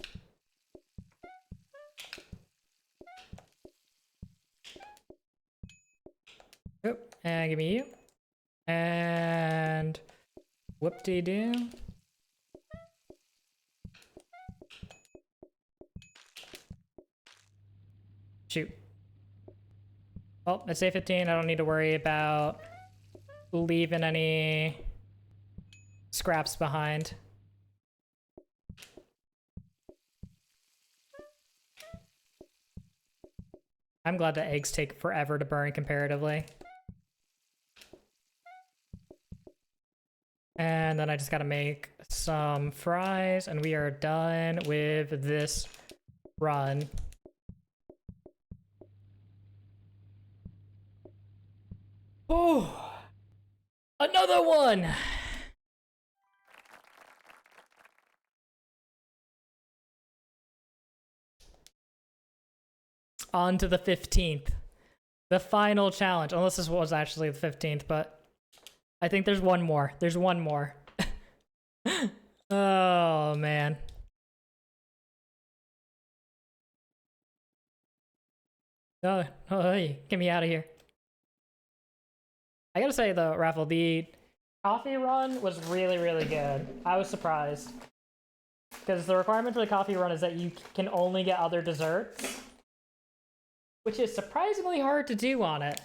Oop, and give me you. And whoop-de-doo. Shoot. Well, it's day 15. I don't need to worry about leaving any scraps behind. I'm glad that eggs take forever to burn comparatively. And then I just gotta make some fries, and we are done with this run. Oh, another one! On to the 15th. The final challenge. Unless this was actually the 15th, but I think there's one more. There's one more. Oh, man. Oh, hey, get me out of here. I gotta say though, Raffle, the coffee run was really, really good. I was surprised. Because the requirement for the coffee run is that you can only get other desserts, which is surprisingly hard to do on it.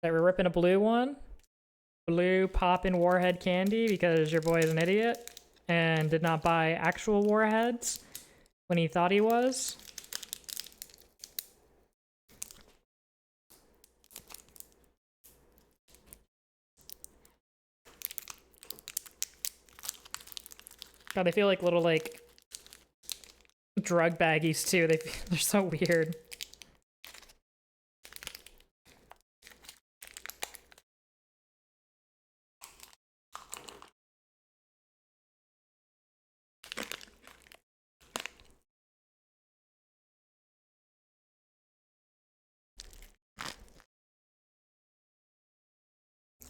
Okay, we're ripping a blue one. Blue poppin' warhead candy because your boy is an idiot and did not buy actual warheads when he thought he was. God, they feel like little, like, drug baggies, too. They're so weird.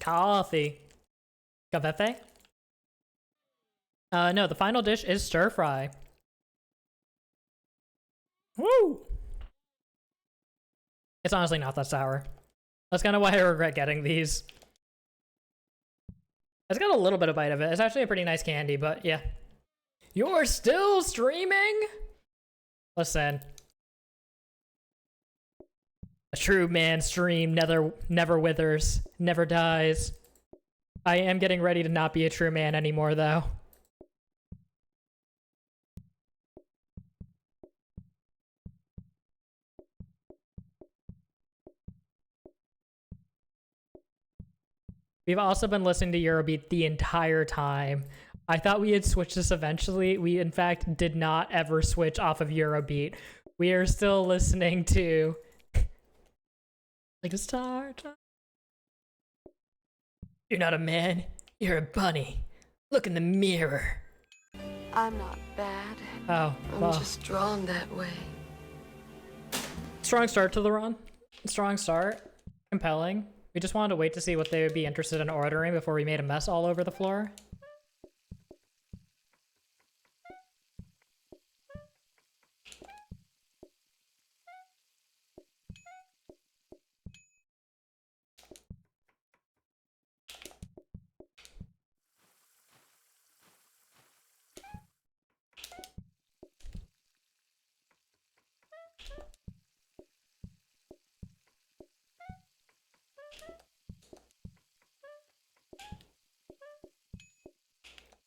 Coffee. Café? No, the final dish is stir fry. Woo! It's honestly not that sour. That's kind of why I regret getting these. It's got a little bit of bite of it. It's actually a pretty nice candy, but yeah. You're still streaming? Listen. A true man's dream never withers, never dies. I am getting ready to not be a true man anymore, though. We've also been listening to Eurobeat the entire time. I thought we had switched this eventually. We, in fact, did not ever switch off of Eurobeat. We are still listening to... like a star. You're not a man. You're a bunny. Look in the mirror. I'm not bad. Oh, well. I'm just drawn that way. Strong start to the run. Strong start. Compelling. We just wanted to wait to see what they would be interested in ordering before we made a mess all over the floor.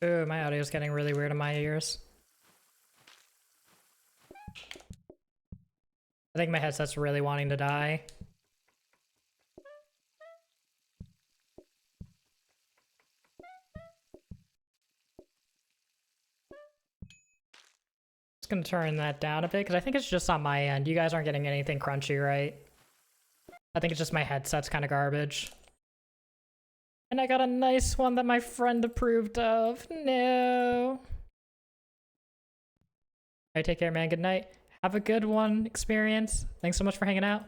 Ooh, my audio's getting really weird in my ears. I think my headset's really wanting to die. Just gonna turn that down a bit, because I think it's just on my end. You guys aren't getting anything crunchy, right? I think it's just my headset's kind of garbage. And I got a nice one that my friend approved of. No. Alright, take care, man. Good night. Have a good one, Experience. Thanks so much for hanging out.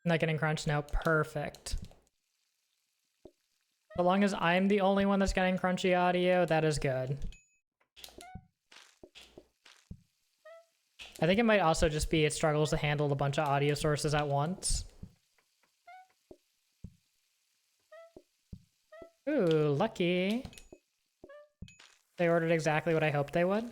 Not getting crunched now. Perfect. So long as I'm the only one that's getting crunchy audio, that is good. I think it might also just be it struggles to handle a bunch of audio sources at once. Ooh, lucky. They ordered exactly what I hoped they would.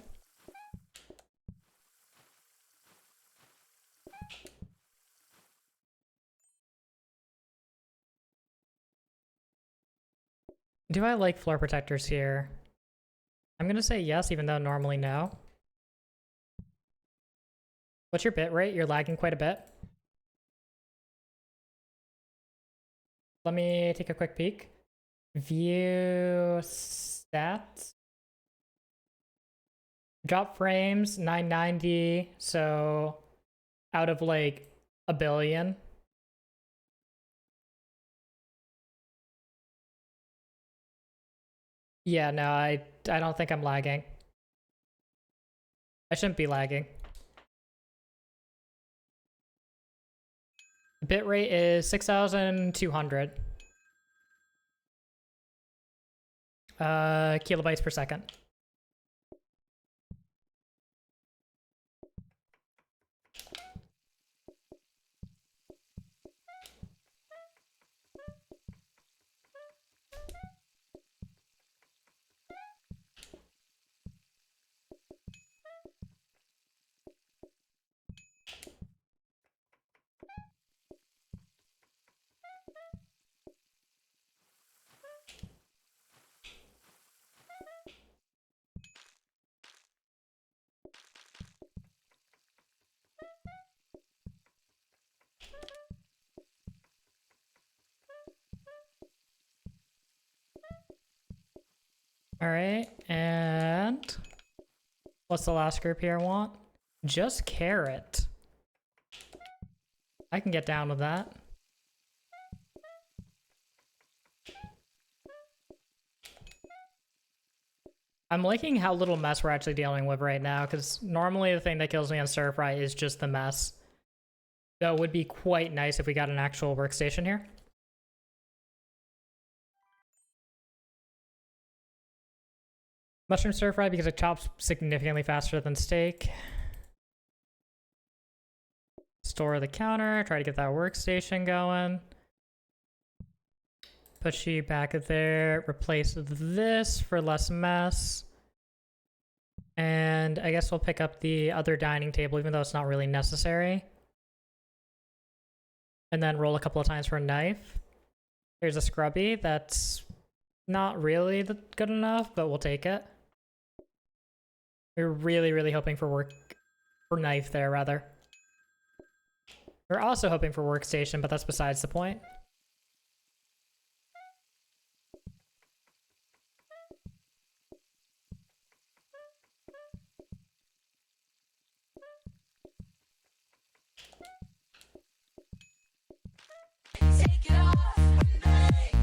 Do I like floor protectors here? I'm gonna say yes, even though normally no. What's your bit rate? You're lagging quite a bit. Let me take a quick peek. View stats. Drop frames, 990, so out of like a billion. Yeah, no, I don't think I'm lagging. I shouldn't be lagging. Bitrate is 6,200. Kilobytes per second. All right, and what's the last group here I want? Just carrot. I can get down with that. I'm liking how little mess we're actually dealing with right now, because normally the thing that kills me on stir fry is just the mess. So it would be quite nice if we got an actual workstation here. Mushroom stir fry because it chops significantly faster than steak. Store the counter, try to get that workstation going. Push you back there, replace this for less mess. And I guess we'll pick up the other dining table, even though it's not really necessary. And then roll a couple of times for a knife. Here's a scrubby that's not really good enough, but we'll take it. We're really, really hoping for knife there, rather. We're also hoping for workstation, but that's besides the point. Take it off,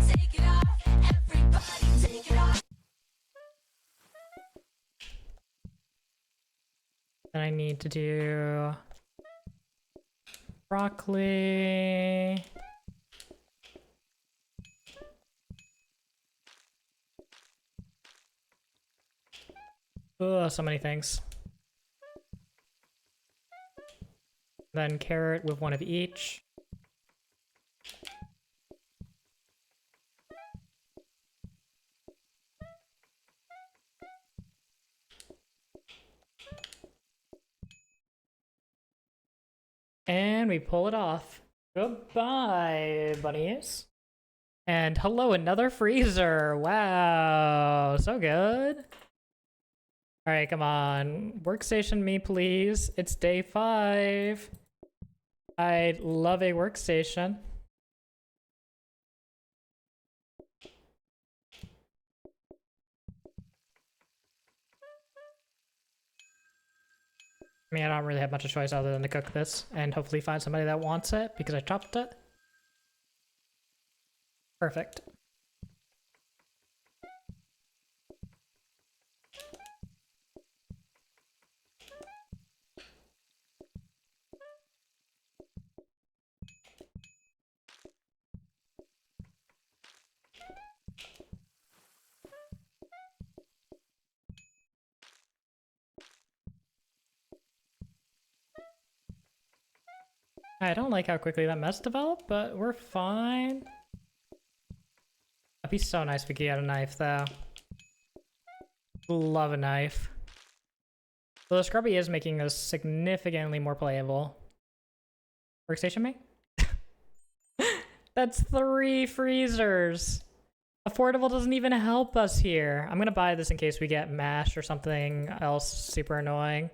take it off, everybody take it off. Then I need to do broccoli. Ugh, so many things. Then carrot with one of each. And we pull it off. Goodbye, bunnies. And hello, another freezer. Wow, so good. All right, come on. Workstation me, please. It's day 5. I'd love a workstation. I mean, I don't really have much of a choice other than to cook this and hopefully find somebody that wants it because I chopped it. Perfect. I don't like how quickly that mess developed, but we're fine. It'd be so nice if we could get a knife, though. Love a knife. So the Scrubby is making this significantly more playable. Workstation me? That's 3 freezers! Affordable doesn't even help us here. I'm gonna buy this in case we get mashed or something else super annoying.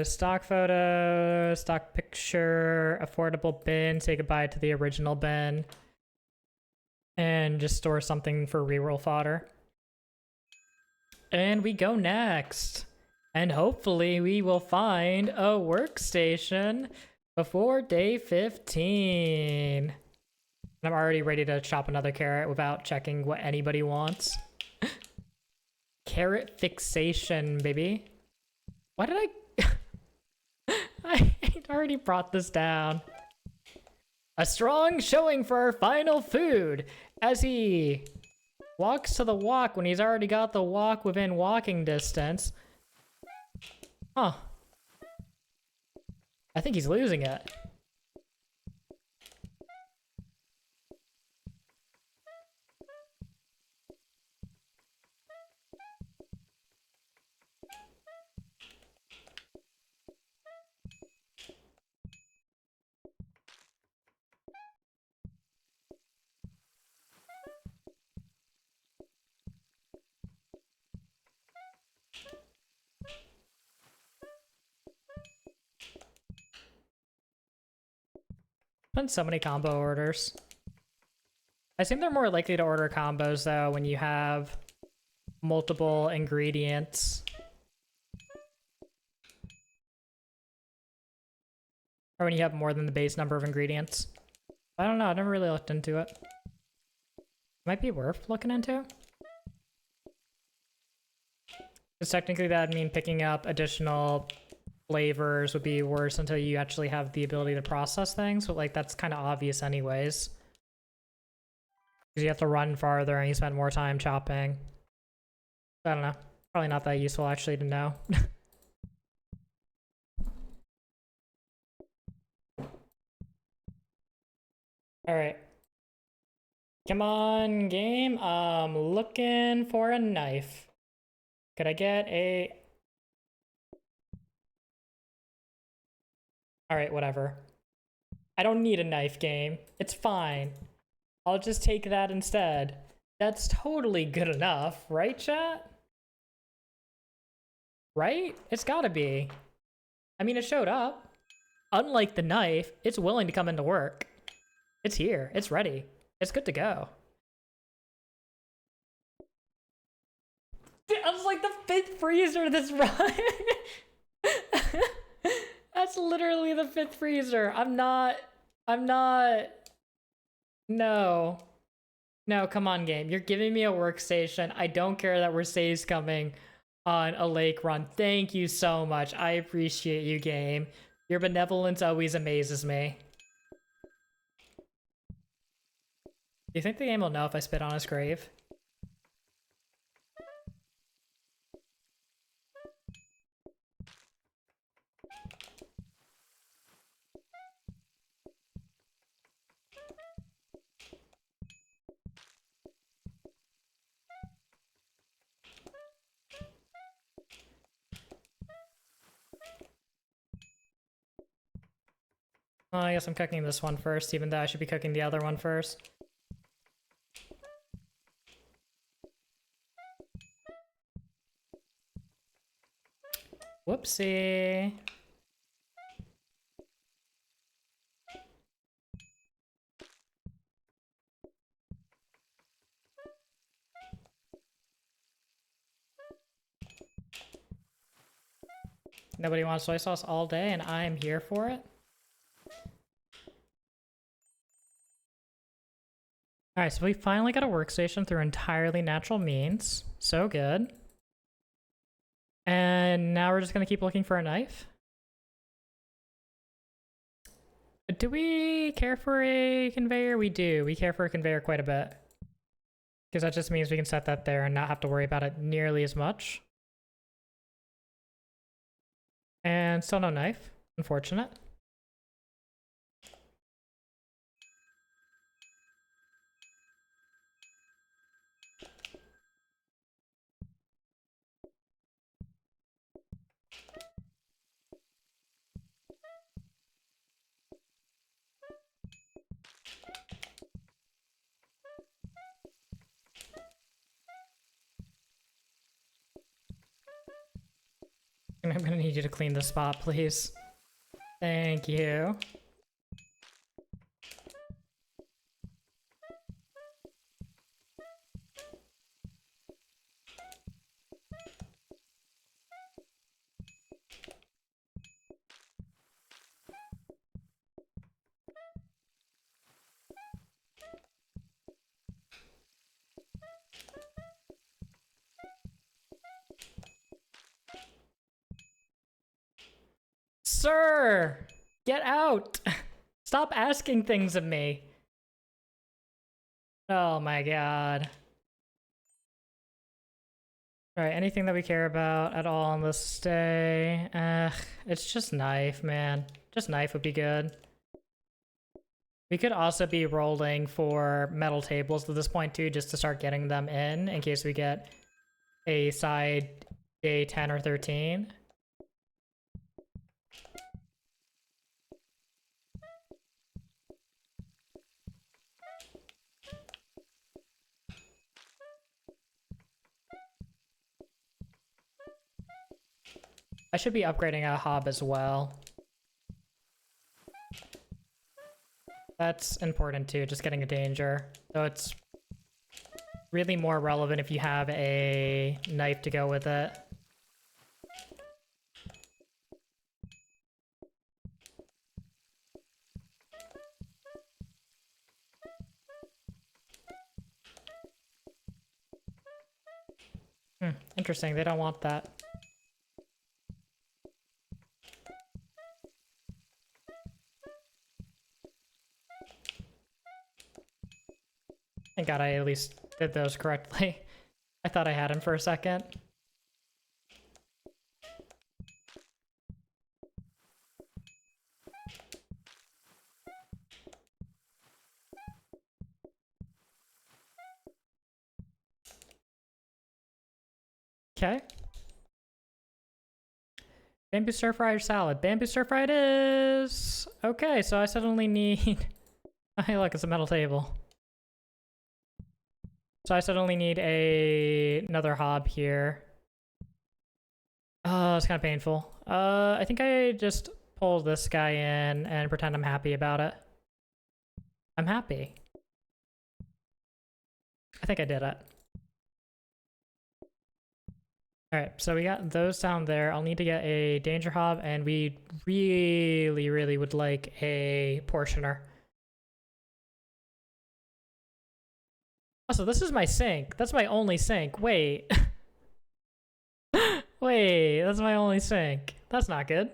Stock photo, stock picture, affordable bin, say goodbye to the original bin. And just store something for reroll fodder. And we go next. And hopefully we will find a workstation before day 15. And I'm already ready to chop another carrot without checking what anybody wants. Carrot fixation, baby. Why did I already brought this down. A strong showing for our final food as he walks to the walk when he's already got the walk within walking distance. Huh. I think he's losing it. Been so many combo orders. I think they're more likely to order combos though when you have multiple ingredients. Or when you have more than the base number of ingredients. I don't know, I never really looked into it. Might be worth looking into. Because technically that'd mean picking up additional flavors would be worse until you actually have the ability to process things, but like that's kind of obvious anyways. Because you have to run farther and you spend more time chopping. I don't know. Probably not that useful actually to know. Alright. Come on, game. I'm looking for a knife. Could I get a... Alright, whatever. I don't need a knife, game. It's fine. I'll just take that instead. That's totally good enough, right, chat? Right? It's gotta be. I mean, it showed up. Unlike the knife, it's willing to come into work. It's here. It's ready. It's good to go. Dude, I was like the 5th freezer this run. That's literally the 5th freezer. I'm not... No. No, come on, game. You're giving me a workstation. I don't care that we're saves coming on a lake run. Thank you so much. I appreciate you, game. Your benevolence always amazes me. Do you think the game will know if I spit on his grave? Oh, I guess I'm cooking this one first, even though I should be cooking the other one first. Whoopsie. Nobody wants soy sauce all day, and I'm here for it. Alright, so we finally got a workstation through entirely natural means. So good. And now we're just gonna keep looking for a knife. Do we care for a conveyor? We do. We care for a conveyor quite a bit. Because that just means we can set that there and not have to worry about it nearly as much. And still no knife. Unfortunate. I'm gonna need you to clean this spot, please. Thank you. Sir! Get out! Stop asking things of me. Oh my god. Alright, anything that we care about at all on this day? It's just knife, man. Just knife would be good. We could also be rolling for metal tables at this point too, just to start getting them in case we get a side day 10 or 13. I should be upgrading a hob as well. That's important too, just getting a danger. Though it's really more relevant if you have a knife to go with it. Interesting, they don't want that. Thank God I at least did those correctly. I thought I had him for a second. Okay. Bamboo stir fried salad. Bamboo stir fried is... Okay, so I suddenly need... Hey, look, it's a metal table. So I suddenly need another hob here. Oh, it's kind of painful. I think I just pull this guy in and pretend I'm happy about it. I'm happy. I think I did it. Alright, so we got those down there. I'll need to get a danger hob, and we really, really would like a portioner. Also, this is my sink. That's my only sink. Wait. Wait, that's my only sink. That's not good.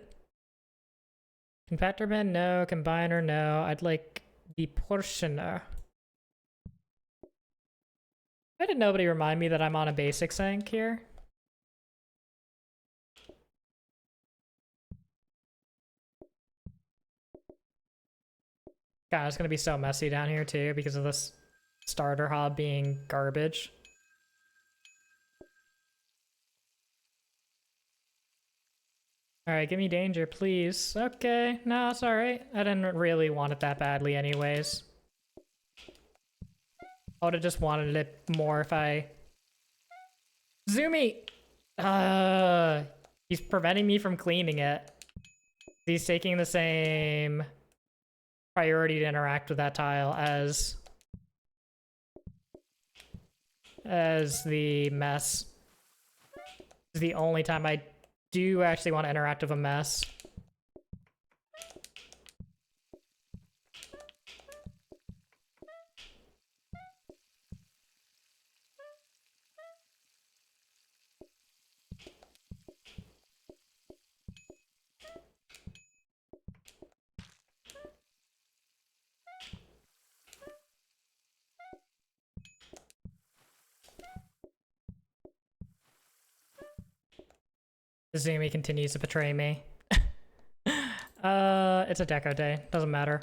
Compactor bin, no. Combiner, no. I'd like the portioner. Why did nobody remind me that I'm on a basic sink here? God, it's gonna be so messy down here too because of this starter hob being garbage. Alright, give me danger, please. Okay, no, it's alright. I didn't really want it that badly anyways. I would've just wanted it more if I... Zoomy! He's preventing me from cleaning it. He's taking the same priority to interact with that tile as the mess. This is the only time I do actually want to interact with a mess. Zumi continues to betray me. It's a deco day. Doesn't matter.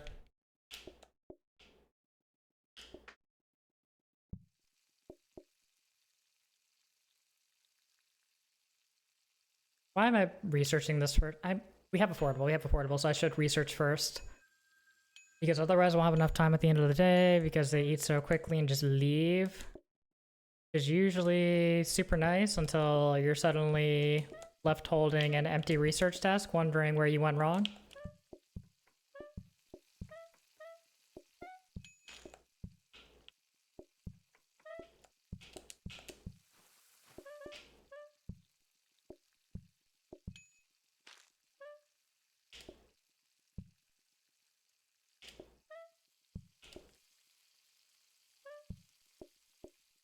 Why am I researching this for? We have affordable, so I should research first. Because otherwise we'll have enough time at the end of the day because they eat so quickly and just leave. Is usually super nice until you're suddenly left holding an empty research desk, wondering where you went wrong.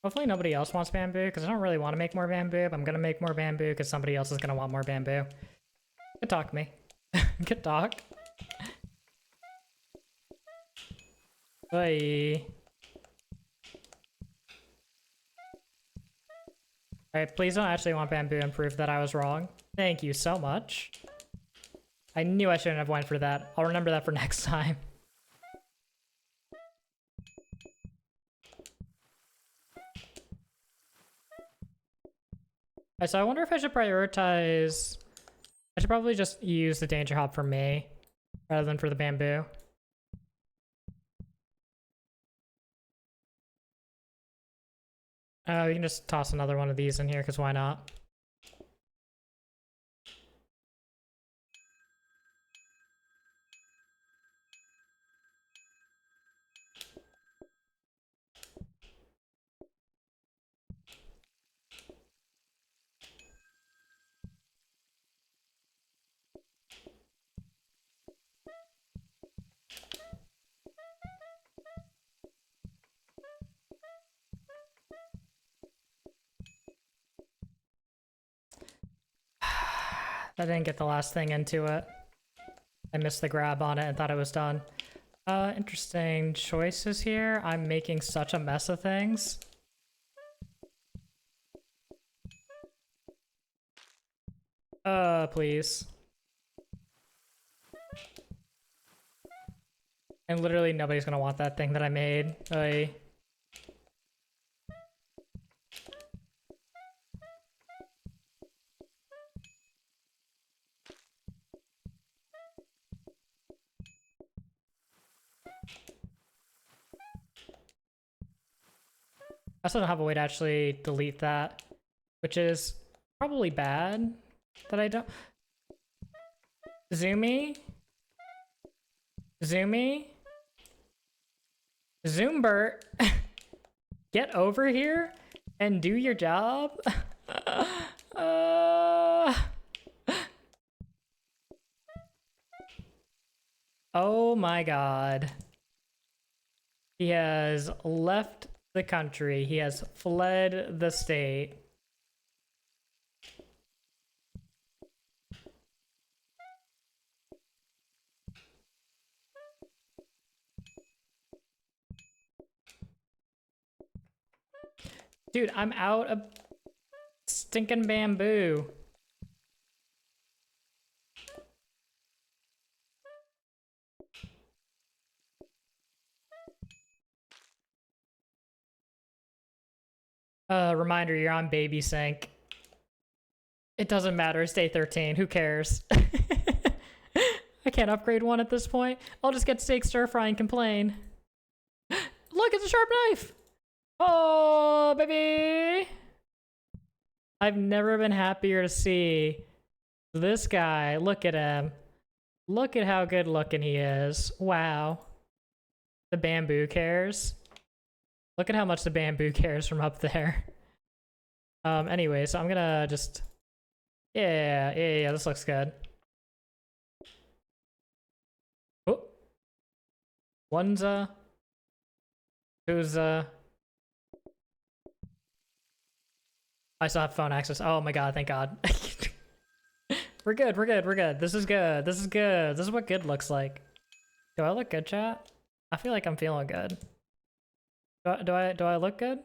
Hopefully nobody else wants bamboo, because I don't really want to make more bamboo, but I'm going to make more bamboo because somebody else is going to want more bamboo. Good talk, me. Good talk. Bye. Alright, please don't actually want bamboo and prove that I was wrong. Thank you so much. I knew I shouldn't have went for that. I'll remember that for next time. Alright, so I wonder if I should prioritize... I should probably just use the danger hop for me, rather than for the bamboo. Oh, you can just toss another one of these in here, because why not? I didn't get the last thing into it. I missed the grab on it and thought it was done. Interesting choices here. I'm making such a mess of things. Please. And literally nobody's gonna want that thing that I made. I also don't have a way to actually delete that, which is probably bad that I don't. Zoomy? Zoomy? Zoombert? Get over here and do your job? Oh my god. He has left the country. He has fled the state. Dude, I'm out of stinking bamboo. Reminder, you're on baby sync. It doesn't matter, it's day 13, who cares? I can't upgrade one at this point. I'll just get steak stir fry and complain. Look, it's a sharp knife! Oh, baby! I've never been happier to see this guy. Look at him. Look at how good looking he is. Wow. The bamboo cares. Look at how much the bamboo cares from up there. Anyway, so I'm gonna just Yeah, this looks good. Oh. One's two's I still have phone access. Oh my god, thank god. We're good, we're good, we're good. This is good, this is good. This is what good looks like. Do I look good, chat? I feel like I'm feeling good. Do I look good?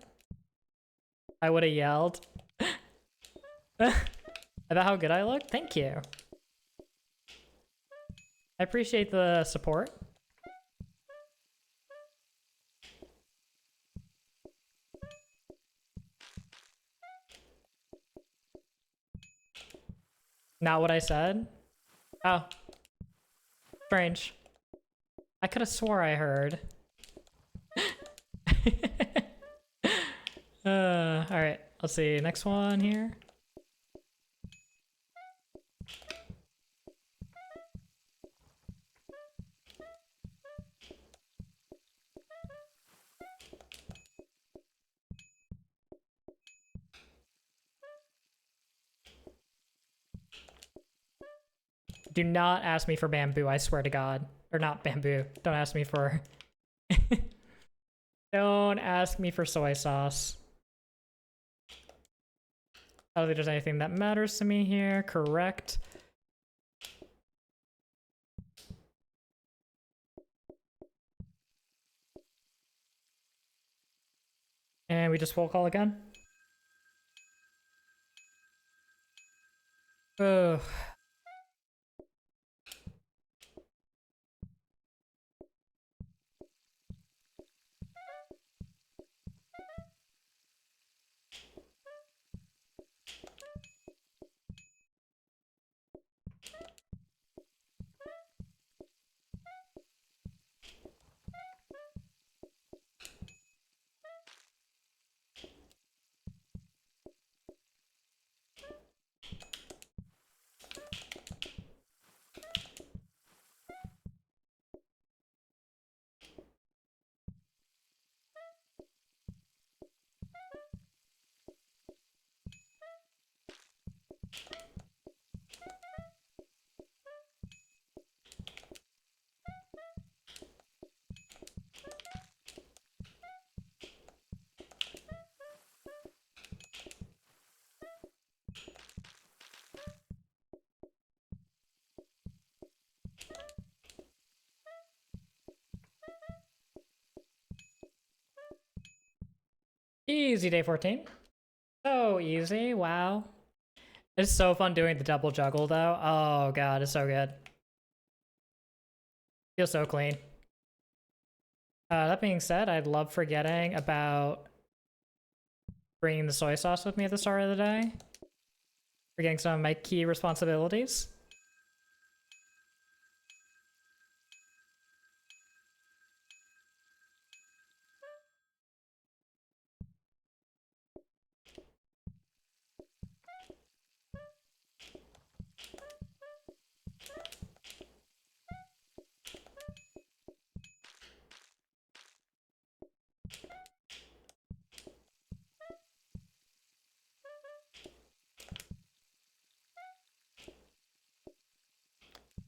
I would have yelled. About how good I look? Thank you. I appreciate the support. Not what I said? Oh. Strange. I could have swore I heard. Alright, let's see. Next one here. Do not ask me for bamboo, I swear to god. Or not bamboo. Don't ask me for... Don't ask me for soy sauce. I don't think there's anything that matters to me here. Correct. And we just full call again. Ugh. Easy day 14. So easy, wow. It's so fun doing the double juggle though. Oh god, it's so good. Feels so clean. That being said, I'd love forgetting about bringing the soy sauce with me at the start of the day. Forgetting some of my key responsibilities.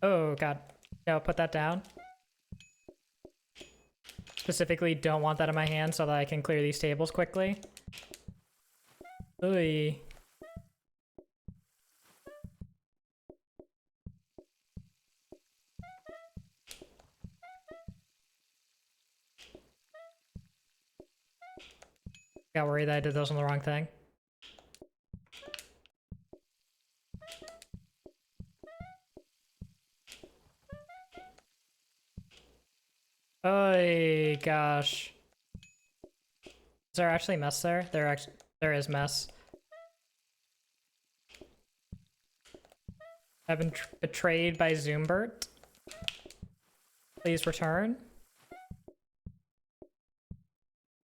Oh god. No, put that down. Specifically don't want that in my hand so that I can clear these tables quickly. Oy. Got worried that I did those on the wrong thing. Oh gosh. Is there actually mess there? There is mess. I've been betrayed by Zoombert. Please return.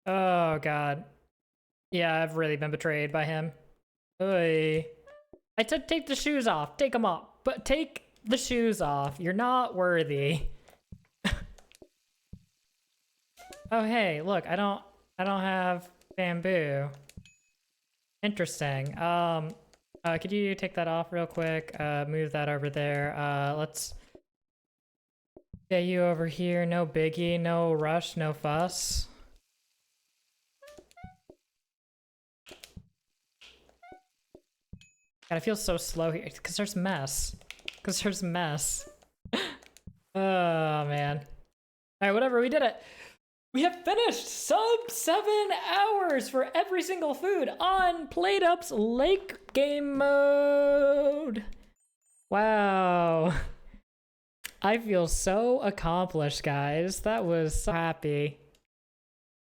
Oh god. Yeah, I've really been betrayed by him. Oy. I said take the shoes off. Take them off. But take the shoes off. You're not worthy. Oh hey, look, I don't have bamboo. Interesting. Could you take that off real quick? Move that over there. Let's get you over here. No biggie, no rush, no fuss. God, I feel so slow here. Because there's mess. Because there's mess. Oh, man. Alright, whatever, we did it. We have finished sub 7 hours for every single food on PlateUp's lake game mode. Wow. I feel so accomplished, guys. That was so happy.